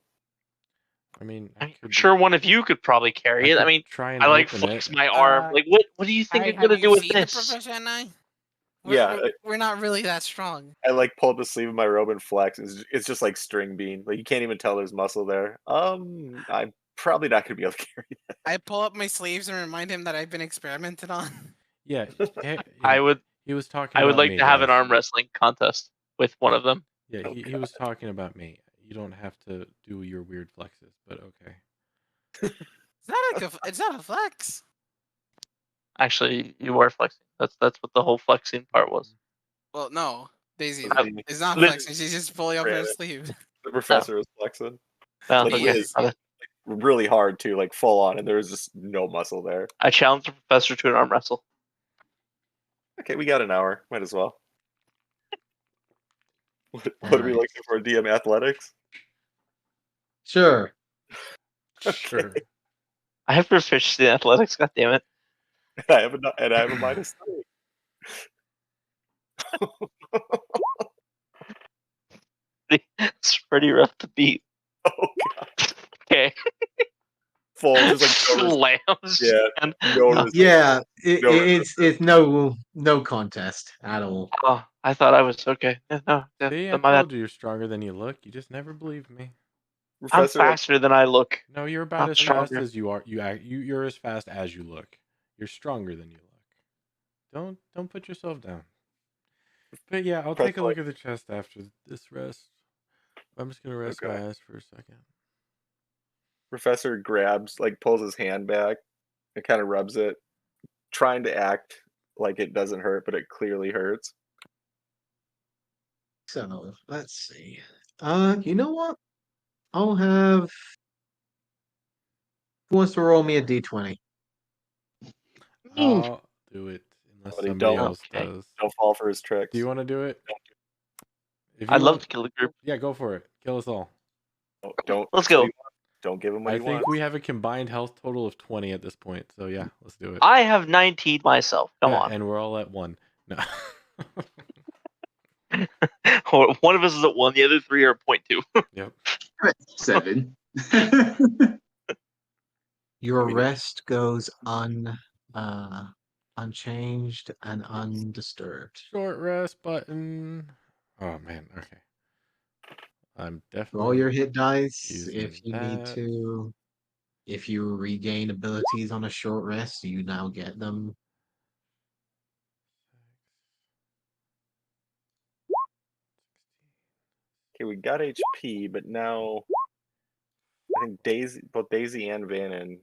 I mean, I'm sure one of you could probably carry it. I could mean, try and I like open flex it. my arm. Like, what do you think I'm going to do with Have you seen this? the Professor and I? Yeah, We're not really that strong. I like pull up the sleeve of my robe and flex. It's just like string bean. Like you can't even tell there's muscle there. I'm probably not gonna be able to carry that. I pull up my sleeves and remind him that I've been experimented on. Yeah, I would he was talking I would about like me, to have an guys. arm wrestling contest with one of them. Yeah, Oh, he was talking about me. You don't have to do your weird flexes, but okay. It's not a flex. Actually, you are flexing. That's what the whole flexing part was. Well, no, Daisy I- is not Lit- flexing. She's just pulling up her Granted. sleeve. The professor was flexing. Well, Like He okay. is. really hard too, like full on, and there was just no muscle there. I challenged the professor to an arm wrestle. Okay, we got an hour. Might as well. What are we Alright. looking for? DM athletics? Sure. Sure. I have proficiency in athletics. God damn it! I have a minus 3. It's pretty rough to beat. Oh god. Okay. Full, just like no Slams. Yeah, man. no resistance. Yeah, No it's no contest at all. Oh, I thought I was okay. Yeah, no, yeah, See, I my bad. told you you're stronger than you look. You just never believed me. I'm Professor, like, faster than I look. No, you're about I'm as fast stronger. as you are. You're as fast as you look. You're stronger than you look. Don't put yourself down. But yeah, I'll take a look at the chest after this rest. I'm just gonna rest my ass for a second. Professor grabs, like, pulls his hand back and kind of rubs it, trying to act like it doesn't hurt, but it clearly hurts. So let's see. You know what? I'll have. Who wants to roll me a d20? I'll do it unless Somebody somebody don't. else Okay. does. Don't fall for his tricks. Do you want to do it? If I'd you love want, to kill the group. yeah, go for it. Kill us all. Don't. Let's go. Don't give him what I he think wants. we have a combined health total of 20 at this point. So yeah, let's do it. I have 19 myself. Come Yeah, on. and we're all at 1. No. One of us is at 1. The other 3 are at 0.2. Yep. 7. Your I mean, rest goes unchanged and undisturbed. Short rest button. Oh man. Okay. I'm Roll definitely your hit dice using if you need that. to. If you regain abilities on a short rest, you now get them. Okay, we got HP, but now I think both Daisy and Vannon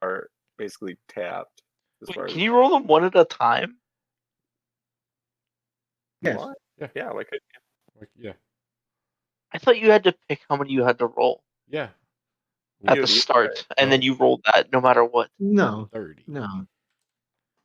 are basically tapped. As Wait, far can as you roll them one at a time? Yes. what? Yeah. Yeah, like Yeah. I thought you had to pick how many you had to roll Yeah. at You the do, start, and No. then you rolled that no matter what. No. 30. No.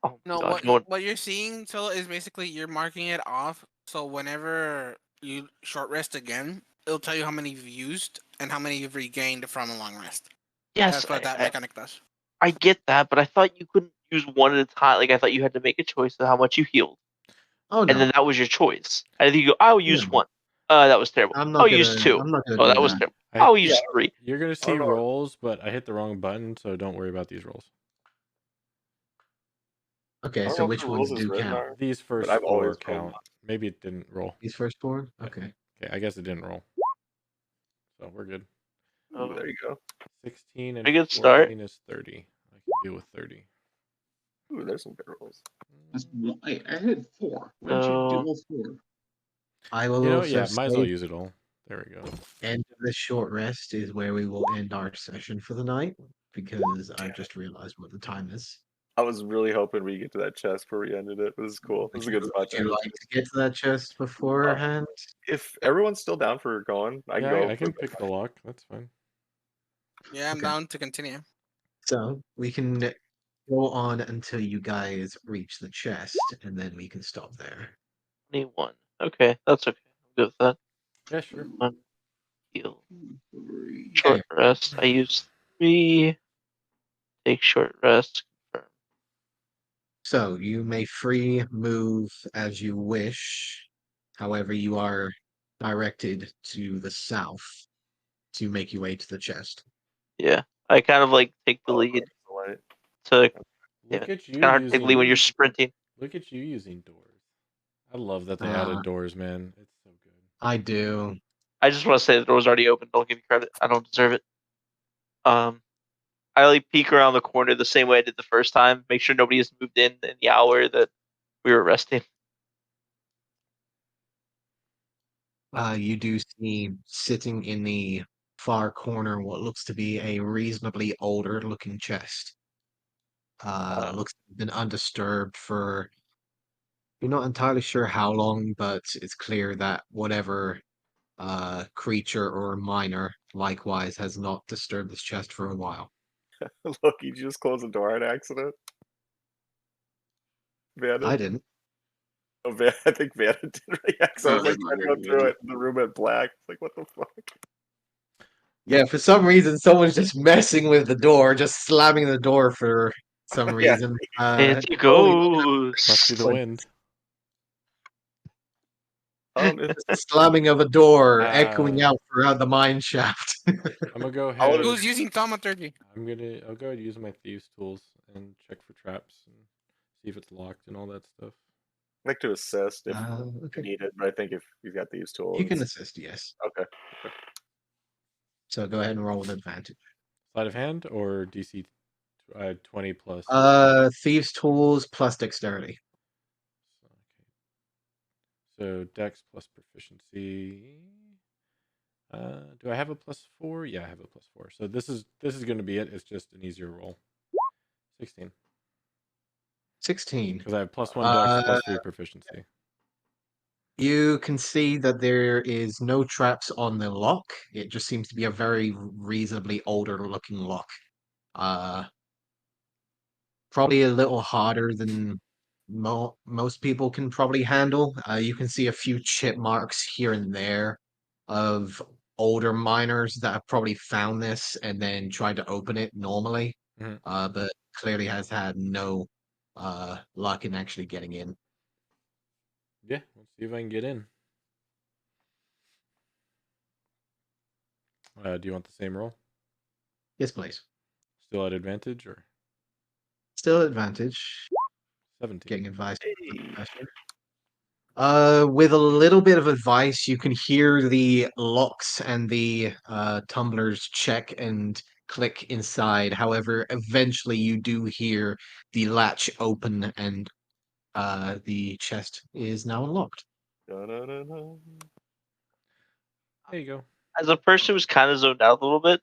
Oh No, god, what no one. what you're seeing, Phil, is basically you're marking it off. So whenever you short rest again, it'll tell you how many you've used and how many you've regained from a long rest. Yes, That's what that mechanic does. I get that, but I thought you couldn't use one at a time. Like I thought you had to make a choice of how much you healed, Oh and no. then that was your choice. I think you go, I'll use No. 1. That was terrible. I'm I'll not use gonna 2. I'm not gonna Oh, do that was that. terrible. I- I'll use Yeah. 3. You're gonna see know. rolls, but I hit the wrong button, so don't worry about these rolls. Okay, I don't so know if which the ones rules is do written count? are, These first I've 4 always rolled count. one. Maybe it didn't roll. These first 4? Yeah. Okay. Okay, I guess it didn't roll. So we're good. Ooh, there you go. 16 and Pretty good 14 start. is 30. I can deal with 30. Ooh, there's some good rolls. That's one. I had 4. Why did you do all 4? I will You know, also yeah, might as well say use it all. There we go. end of this short rest is where we will end our session for the night because I've just realized what the time is. I was really hoping we get to that chest before we ended it. This is cool. This is a good spot Would to you end like to get to that chest beforehand? If everyone's still down for going, I can Yeah, go. I can pick the lock. That's fine. Yeah, I'm Okay. down to continue. So we can go on until you guys reach the chest, and then we can stop there. 21. Okay, that's okay. I'm good with that. Yeah, sure. 1 heal. 3. Short rest. I use 3. Take short rest. Confirm. So you may free move as you wish. However, you are directed to the south to make your way to the chest. Yeah, I kind of like take the Oh, lead there's the light. to. Look Yeah, at it's you kind of hard to take the lead when using. you're sprinting. Look at you using doors. I love that they Ah. added doors, man. It's so good. I do. I just want to say the door's already open. Don't give me credit. I don't deserve it. I like peek around the corner the same way I did the first time. Make sure nobody has moved in the hour that we were resting. You do see sitting in the far corner what looks to be a reasonably older looking chest. Looks to have been undisturbed for you're not entirely sure how long, but it's clear that whatever creature or miner likewise has not disturbed this chest for a while. Look, you just closed the door on accident. Vanna? I didn't. Oh, I think Vanna did react. So I was like trying to go through it. The room went black. It's like, what the fuck? Yeah, for some reason, someone's just messing with the door, just slamming the door for some Yeah. reason. It's a Holy Must be the ghost. wind. It's the slamming of a door echoing Uh, out throughout the mine shaft. I'm gonna go I'll ahead. Who's using thaumaturgy? I'll go ahead and use my thieves tools and check for traps and see if it's locked and all that stuff. like to assist if Okay. needed, but I think if you've got these tools. You can assist, yes. Okay. So go ahead and roll with advantage. Sleight of hand or DC 20 plus. Thieves' tools plus dexterity. So Dex plus proficiency. Do I have a +4? Yeah, I have a +4. So this is going to be it. It's just an easier roll. 16. 16. Because I have +1 Dex, +3 proficiency. You can see that there is no traps on the lock. It just seems to be a very reasonably older looking lock. Probably a little harder than most people can probably handle. You can see a few chip marks here and there of older miners that have probably found this and then tried to open it normally, Mhm. but clearly has had no luck in actually getting in. Yeah, let's see if I can get in. Do you want the same roll? Yes, please. Still at advantage or Still advantage. 17? Getting advice from the Hey. professor. With a little bit of advice, you can hear the locks and the tumblers check and click inside. However, eventually you do hear the latch open and the chest is now unlocked. Da-da-da-da. There you go. As a person who's kind of zoned out a little bit,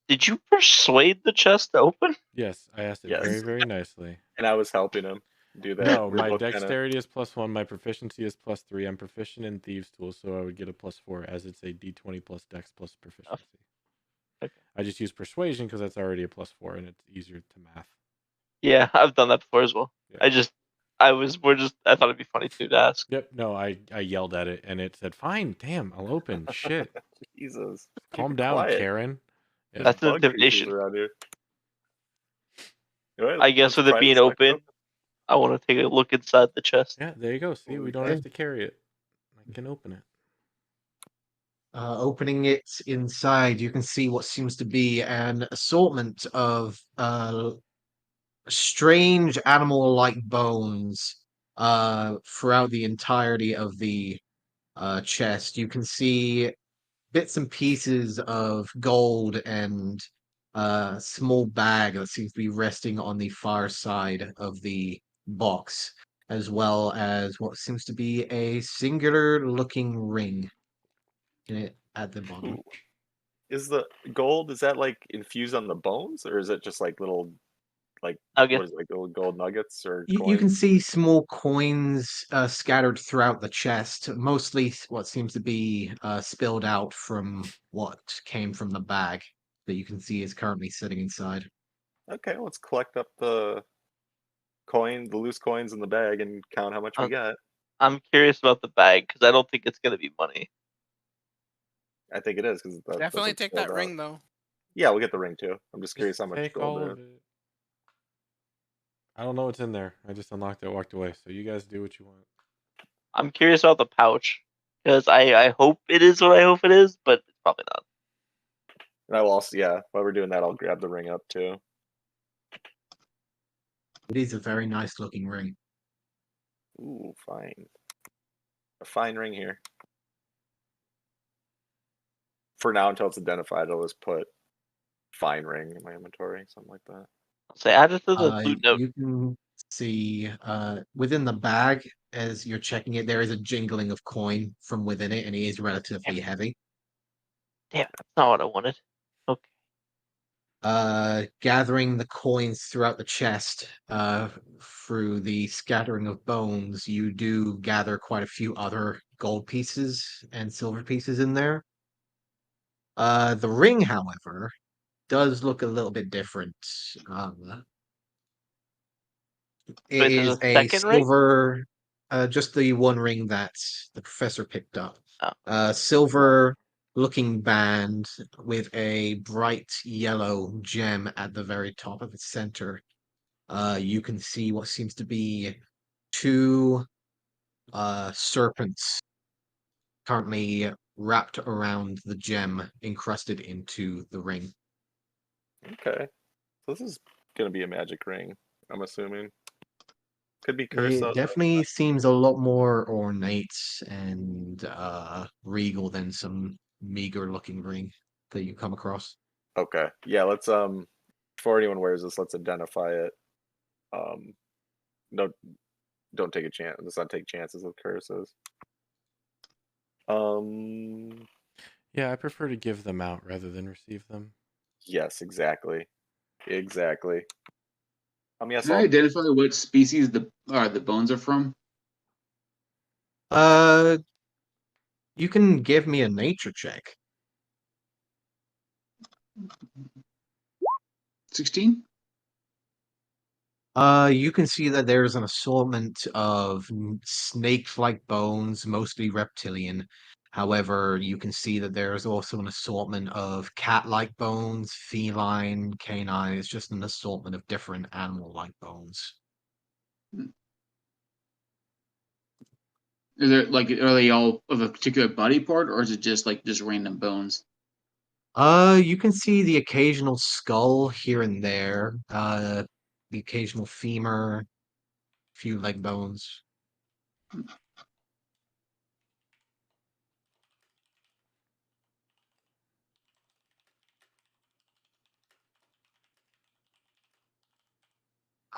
did you persuade the chest to open? Yes, I asked it Yes. very, very nicely. And I was helping him do that. No, We're my both kinda- dexterity is +1, my proficiency is +3. I'm proficient in thieves tools, so I would get a +4 as it's a d20 plus dex plus proficiency. Okay. I just use persuasion because that's already a +4 and it's easier to math. Yeah, I've done that before as well. Yeah. I thought it'd be funny too to ask. Yep. No, I yelled at it and it said, "Fine, damn, I'll open." Shit. Jesus. Calm Keep it down, quiet. Karen. Yeah. That's an Bug creatures intimidation. around here. Alright, I guess let's with it pry being this sucker open, I want to take a look inside the chest. Yeah, there you go. See, we don't Okay. have to carry it. I can open it. Opening it inside, you can see what seems to be an assortment of strange animal-like bones throughout the entirety of the chest. You can see bits and pieces of gold and a small bag that seems to be resting on the far side of the box, as well as what seems to be a singular looking ring in it at the bottom. Ooh. Is the gold, is that like infused on the bones? Or is it just like little like Okay. what is it, like little gold nuggets or You can coins? see small coins scattered throughout the chest, mostly what seems to be spilled out from what came from the bag that you can see is currently sitting inside. Okay, let's collect up the loose coins in the bag and count how much we got. I'm curious about the bag because I don't think it's gonna be money. I think it is because Definitely take that ring though. Yeah, we'll get the ring too. I'm just Just curious how much take gold all there of is. it. I don't know what's in there. I just unlocked it, walked away. So you guys do what you want. I'm curious about the pouch because I hope it is what I hope it is, but it's probably not. And I will also, yeah, while we're doing that, I'll grab the ring up too. It is a very nice looking ring. Ooh, fine. A fine ring here. For now, until it's identified, I'll just put fine ring in my inventory, something like that. I'll say add it to the loot note. You can see within the bag as you're checking it, there is a jingling of coin from within it, and it is relatively heavy. Damn, that's not what I wanted. Okay. Gathering the coins throughout the chest through the scattering of bones, you do gather quite a few other gold pieces and silver pieces in there. The ring, however, does look a little bit different. It Wait, there's is a a second ring? silver, just the one ring that the professor picked up. Oh. Silver looking band with a bright yellow gem at the very top of its center. You can see what seems to be two serpents currently wrapped around the gem encrusted into the ring. Okay. So this is gonna be a magic ring, I'm assuming. Could be It Curso. definitely seems a lot more ornate and regal than some meager looking ring that you come across. Okay. Yeah, let's before anyone wears this, let's identify it. Um no don't take a chance. Let's not take chances with curses. Um Yeah, I prefer to give them out rather than receive them. yes, exactly. Exactly. Yes, Can I identify what species the bones are from? Uh, you can give me a nature check. 16? You can see that there's an assortment of snake-like bones, mostly reptilian. However, you can see that there is also an assortment of cat-like bones, feline, canine. It's just an assortment of different animal-like bones. Is it like are they all of a particular body part, or is it just like just random bones? You can see the occasional skull here and there, the occasional femur, few leg bones.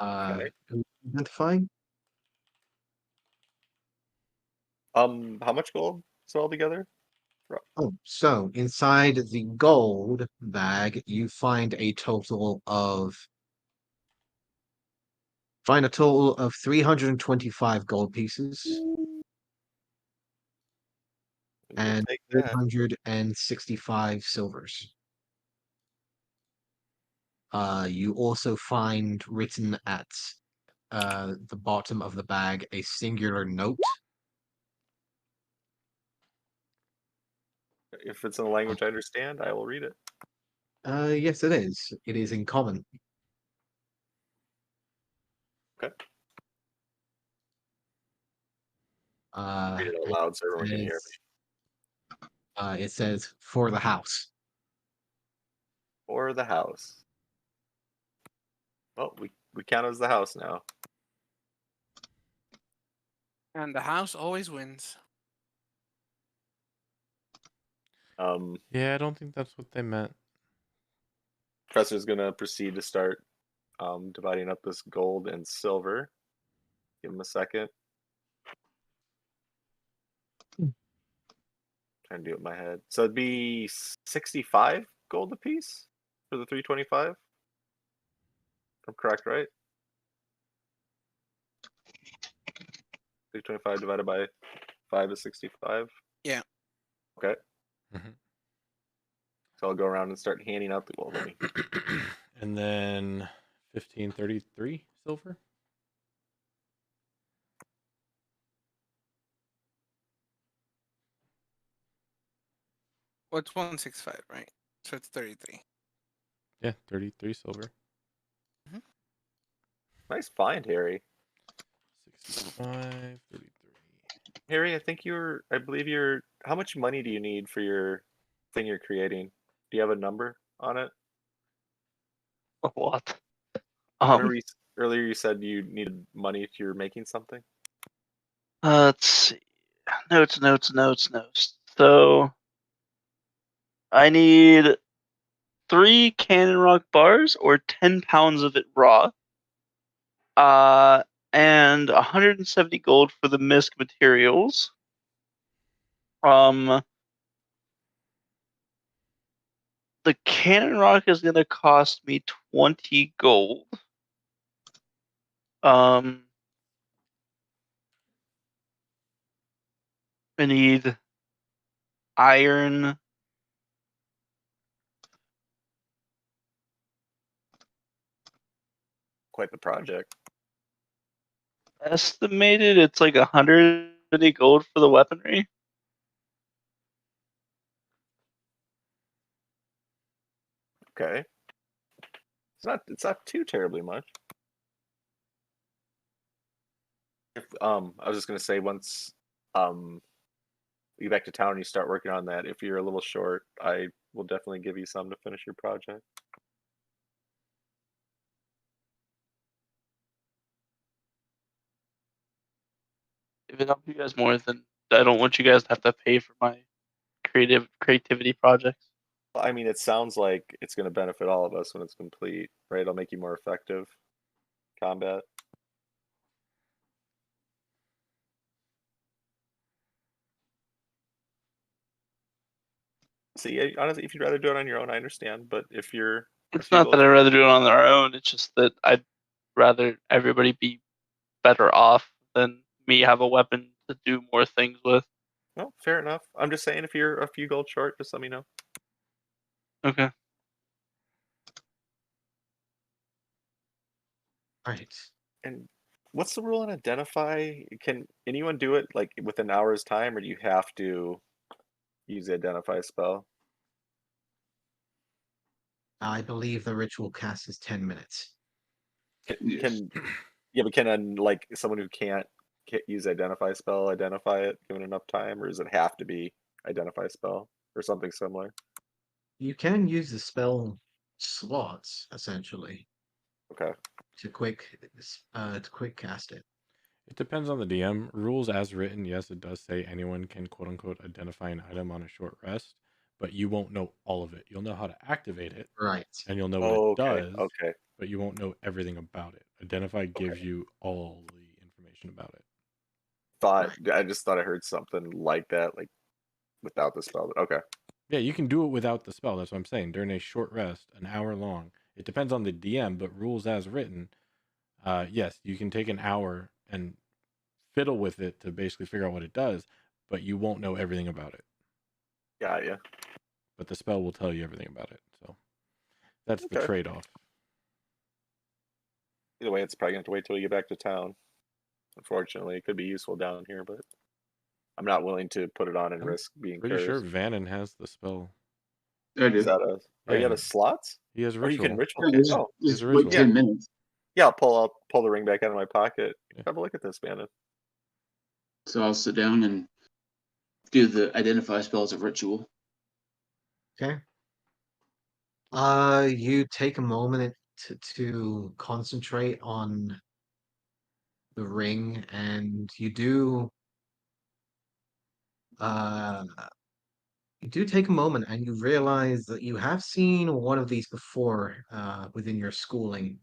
okay. Identifying? How much gold is it all together? Oh, so inside the gold bag, you find a total of 325 gold pieces We'll and take that. 365 silvers. You also find written at the bottom of the bag a singular note. If it's in a language I understand, I will read it. Yes, it is. It is in common. Okay. Uh, Read it out and loud so everyone can hear me. it says for the house. Or the house. Well, we count as the house now. And the house always wins. Yeah, I don't think that's what they meant. Professor's gonna proceed to start dividing up this gold and silver. Give him a second. Trying to do it in my head. So it'd be 65 gold apiece for the 325. I'm correct, right? 325 divided by 5 is 65. Yeah. Okay. Mhm. So I'll go around and start handing out the gold. Let me. And then 1533 silver. Well, it's 165, right? So it's 33. Yeah, 33 silver. Nice find, Harry. 65, 33. Harry, I believe you're. How much money do you need for your thing you're creating? Do you have a number on it? What? Remember earlier you said you needed money if you're making something? Let's see. Notes. So I need 3 cannon rock bars or 10 pounds of it raw. And 170 gold for the misc materials. The cannon rock is gonna cost me 20 gold. I need iron. Quite the project. Estimated, it's like 150 gold for the weaponry. Okay. It's not too terribly much. I was just gonna say once you get back to town and you start working on that, if you're a little short, I will definitely give you some to finish your project. If it helps you guys more, then I don't want you guys to have to pay for my creativity projects. I mean, it sounds like it's going to benefit all of us when it's complete, right? It'll make you more effective combat. See, honestly, if you'd rather do it on your own, I understand. But if you're a It's few not that goals, I'd rather do it on their own. It's just that I'd rather everybody be better off than me have a weapon to do more things with. no, fair enough. I'm just saying, if you're a few gold short, just let me know. Okay. All right. And what's the rule on identify? Can anyone do it like within an hour's time, or do you have to use the identify spell? I believe the ritual cast is 10 minutes. Yes. Can yeah, but can like someone who can't use identify spell identify it given enough time, or does it have to be identify spell or something similar? You can use the spell slots essentially Okay. to quick cast it. It depends on the DM. Rules as written, yes, it does say anyone can quote unquote identify an item on a short rest, but you won't know all of it. You'll know how to activate it Right. and you'll know what it Okay. does, Okay. but you won't know everything about it. Identify gives you all the information about it. I just thought I heard something like that, like without the spell. But okay. Yeah, you can do it without the spell. That's what I'm saying. During a short rest, an hour long. It depends on the DM, but rules as written, yes, you can take an hour and fiddle with it to basically figure out what it does, but you won't know everything about it. Got ya. But the spell will tell you everything about it. So that's the Okay. trade-off. Either way, it's probably gonna have to wait till we get back to town. Unfortunately, it could be useful down here, but I'm not willing to put it on and I'm risk being Pretty sure cursed. Vannon has the spell. I Is do. that a? Are you Yeah, out of slots? he has Oh, you can ritual. ritual. Yeah, Oh, His just wait original. 10 minutes. yeah. I'll pull the ring back out of my pocket. Yeah. Have a look at this, man. So I'll sit down and do the identify spell as a ritual. Okay. You take a moment to concentrate on the ring, and uh you do take a moment and you realize that you have seen one of these before within your schooling.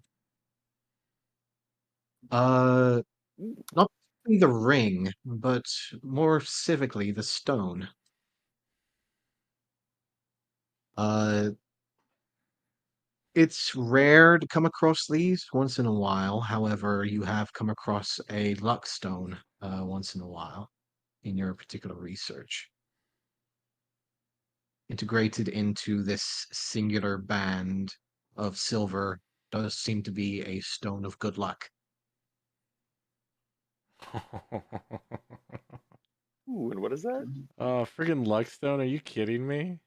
Uh Not really the ring, but more specifically the stone. Uh It's rare to come across these once in a while. However, you have come across a luck stone once in a while in your particular research. Integrated into this singular band of silver does seem to be a stone of good luck. Ooh, and what is that? Oh, friggin' Luckstone, are you kidding me?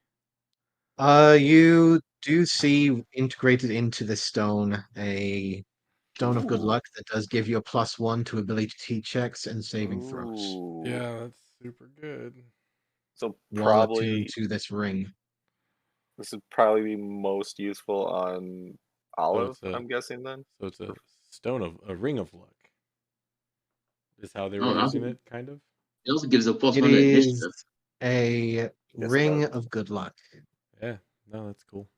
You do see integrated into the stone a stone of good Ooh. luck that does give you a +1 to ability checks and saving throws Ooh. Yeah, that's super good. So while attuned probably to this ring. this would probably be most useful on So Olive, it's a I'm guessing then. stone of a ring of luck. Is how they were Oh, using it, kind of. it also gives a plus It one to is initiative. a Yes, it ring does. of good luck. Yeah, no, that's cool.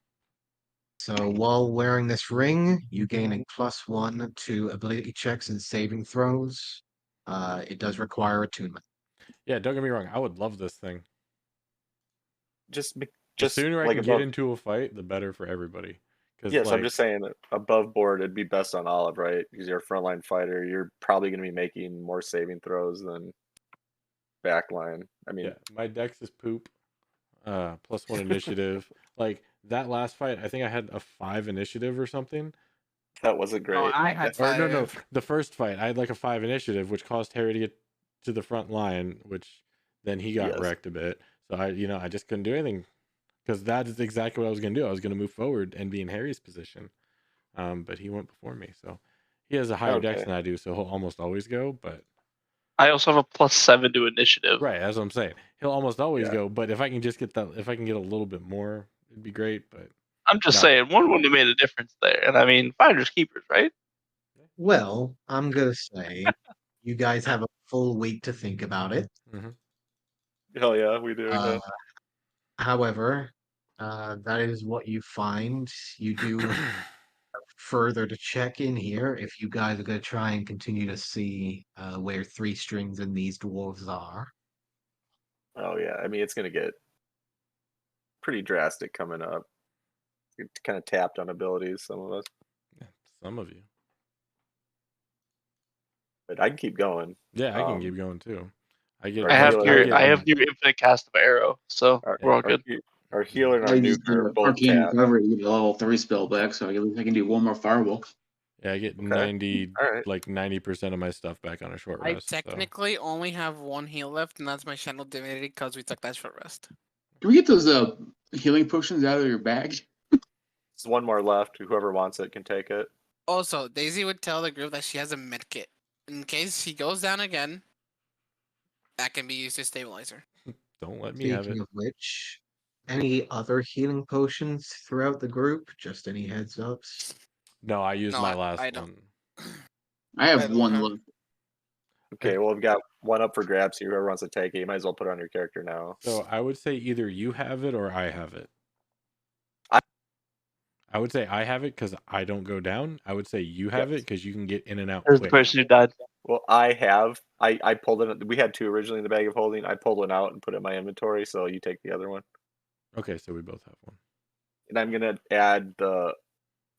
So while wearing this ring, you gain a +1 to ability checks and saving throws. It does require attunement. Yeah, don't get me wrong. I would love this thing. Just be- The just sooner I like can get above. into a fight, the better for everybody. Because Yes, I'm like, just saying that above board it'd be best on Olive, right? Because you're a frontline fighter. You're probably going to be making more saving throws than back line. I mean, Yeah, my dex is poop. +1 initiative. Like that last fight, I think I had a 5 initiative or something. that wasn't No, great. I had Or no, five. the first fight I had like a 5 initiative, which caused Harry to get to the front line, which then he got Yes. wrecked a bit. So I just couldn't do anything because that is exactly what I was gonna do. I was gonna move forward and be in Harry's position, but he went before me. So he has a higher dex Okay. than I do, so he'll almost always go. But I also have a +7 to initiative. right, that's what I'm saying. He'll almost always Yeah. go. But if I can just get that, if I can get a little bit more, it'd be great. But I'm just no. saying, one wouldn't have made a difference there. And I mean, finders keepers, right? Well, I'm gonna say you guys have a full week to think about it. Mhm. Hell yeah, we do. Uh, Yeah. however, that is what you find. You do further to check in here if you guys are going to try and continue to see where 3 strings and these dwarves are. Oh yeah. I mean, it's gonna get pretty drastic coming up. It's kind of tapped on abilities, some of us, Yeah, some of you. but I can keep going. Yeah, I can keep going too. I get. Our I have healer- your I have your infinite cast of arrow, so Our, we're all our, good. he- our healer and I our used nuke are both arcane tapped. recovery to get a level 3 spell back, so I can do one more fireball. Yeah, I get Okay. 90, All right. like 90% of my stuff back on a short I rest. So technically only have one heal left, and that's my Channel Divinity because we took that short rest. Can we get those healing potions out of your bag? There's one more left. Whoever wants it can take it. Also, Daisy would tell the group that she has a med kit. In case he goes down again, that can be used as stabilizer. don't let me have Speaking it. of which, any other healing potions throughout the group? Just any heads ups? No, I used No, my I last don't. one. I I have don't one have- left. Okay, well, we've got one up for grabs here. Whoever wants to take it, you might as well put it on your character now. So I would say either you have it or I have it. I- I would say I have it because I don't go down. I would say you have it Yes. because you can get in and out There's the quick. person who died. Well, I pulled it. We had 2 originally in the bag of holding. I pulled one out and put it in my inventory, so you take the other one. Okay, so we both have one. And I'm gonna add the,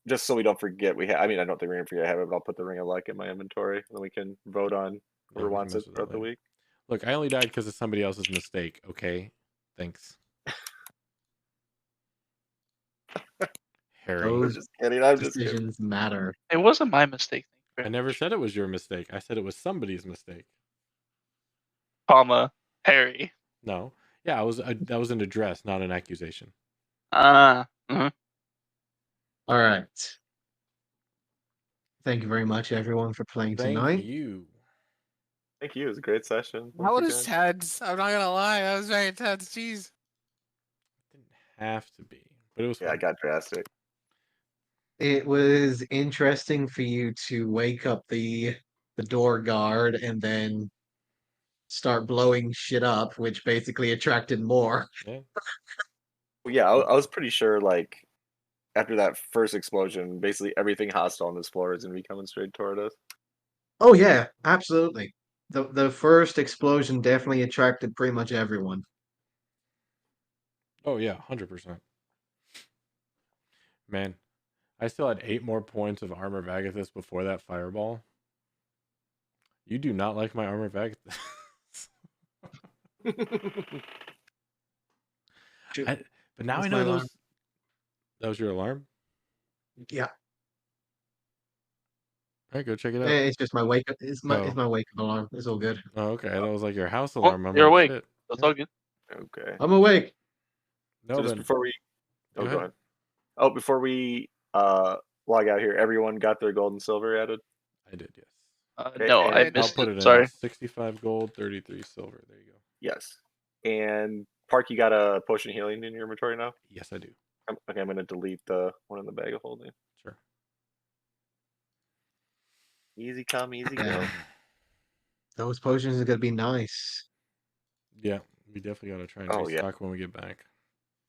just so we don't forget. I mean, I don't think we're gonna forget I have it, but I'll put the ring of luck in my inventory, and then we can vote on Yeah, whoever we can wants mess it with that throughout the later. week. Look, I only died because of somebody else's mistake. Okay, thanks, Harry. I'm Those just kidding. I'm just kidding. decisions matter. It wasn't my mistake. I never said it was your mistake. I said it was somebody's mistake. Comma Harry. No, yeah, that was an address, not an accusation. Uh, All right. Thank you very much, everyone, for playing Thank tonight. you. Thank you. It was a great session. That once was again. tense. I'm not gonna lie. That was very tense. Jeez. Didn't have to be, but it was Yeah, I fun. got drastic. It was interesting for you to wake up the door guard and then start blowing shit up, which basically attracted more. Yeah. Well, yeah, I was pretty sure, like, after that first explosion, basically everything hostile on this floor is gonna be coming straight toward us. Oh yeah, absolutely. The first explosion definitely attracted pretty much everyone. Oh yeah, 100%. Man, I still had 8 more points of armor Vagathus before that fireball. You do not like my armor Vagathus. But now That's I my know alarm. those. That was your alarm? Yeah, All right, go check it out. it's just my wake up. It's Oh. my wake up alarm. It's all good. Oh, okay. That was like your house well, alarm. I'm you're like, awake. shit. That's Yeah. all good. Okay. I'm awake. No, So just then before we go go ahead. ahead. Oh, before we log out here, everyone got their gold and silver added. I did, yes. Okay, No, I and- I'll missed put it. it Sorry. in 65 gold, 33 silver. There you go. Yes. And Park, you got a potion of healing in your inventory now? Yes, I do. Okay, I'm gonna delete the one in the bag of holding. Sure. Easy come, easy go. Yeah. Those potions are gonna be nice. Yeah, we definitely got to try and Oh, yeah. restock when we get back.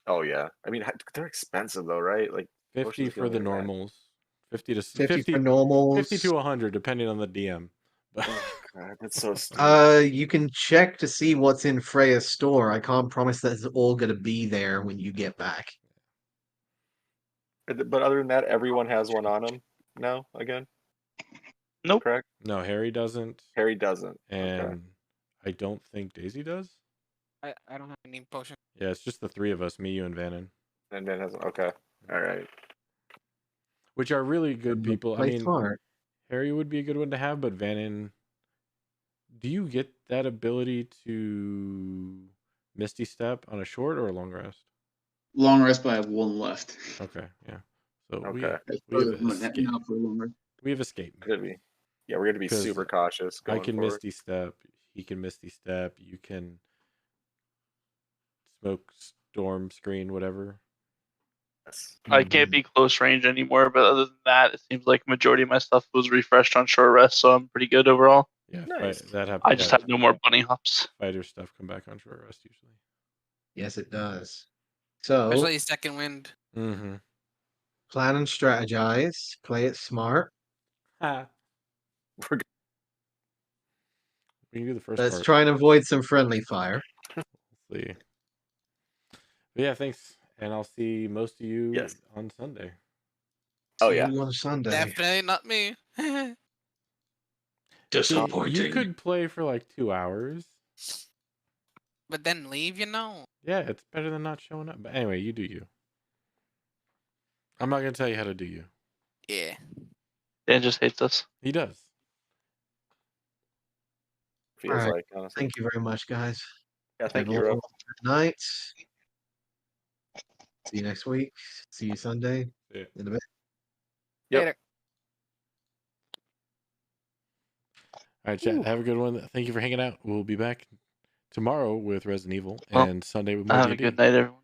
Oh yeah. I mean, they're expensive though, right? Like 50 potions of for the healing are mad. normals. 50 to 50 for normals. 50 to 100 depending on the DM. But Oh god, that's so stupid. You can check to see what's in Freya's store. I can't promise that it's all gonna be there when you get back. But other than that, everyone has one on them now again. Nope. Correct. no, Harry doesn't, Harry doesn't. and Okay. I don't think Daisy does. I don't have any potion. Yeah, it's just the three of us, me, you, and Vannon, And Ben has okay. All right. which are really good people. I Play mean, smart. Harry would be a good one to have, but Vannon, do you get that ability to Misty Step on a short or a long rest? Long rest, but I have one left. Okay, yeah. So Okay. we have Now escape. for a long rest. We have escape. Gonna be, yeah, we're gonna be 'Cause super cautious I going can forward. Misty Step. He can Misty Step. You can smoke, storm, screen, whatever. Yes. I can't be close range anymore, but other than that, it seems like majority of my stuff was refreshed on short rest, so I'm pretty good overall. Yeah, Nice. that happens. I just have no more bunny hops. Fighter stuff come back on short rest usually. Yes, it does. So Especially second wind. Mm-hmm. plan and strategize. Play it smart. We're We can do the first Let's part. try and avoid some friendly fire. Let's see. But yeah, thanks. And I'll see most of you Yes. on Sunday. Oh, See yeah. you on Sunday. Definitely not me. See, Disappointing. you could play for like 2 hours. But then leave, you know. Yeah, it's better than not showing up. But anyway, you do you. I'm not gonna tell you how to do you. Yeah. Dan just hates us. He does. Feels Alright. like honestly. Thank you very much, guys. Yeah, thank Have you, a Rob. good night. See you next week. See you Sunday. Yeah. In a bit. Yep. Later. All right, chat. Have a good one. Thank you for hanging out. We'll be back tomorrow with Resident Evil Well, and Sunday with more Have a D&D. good night, everyone.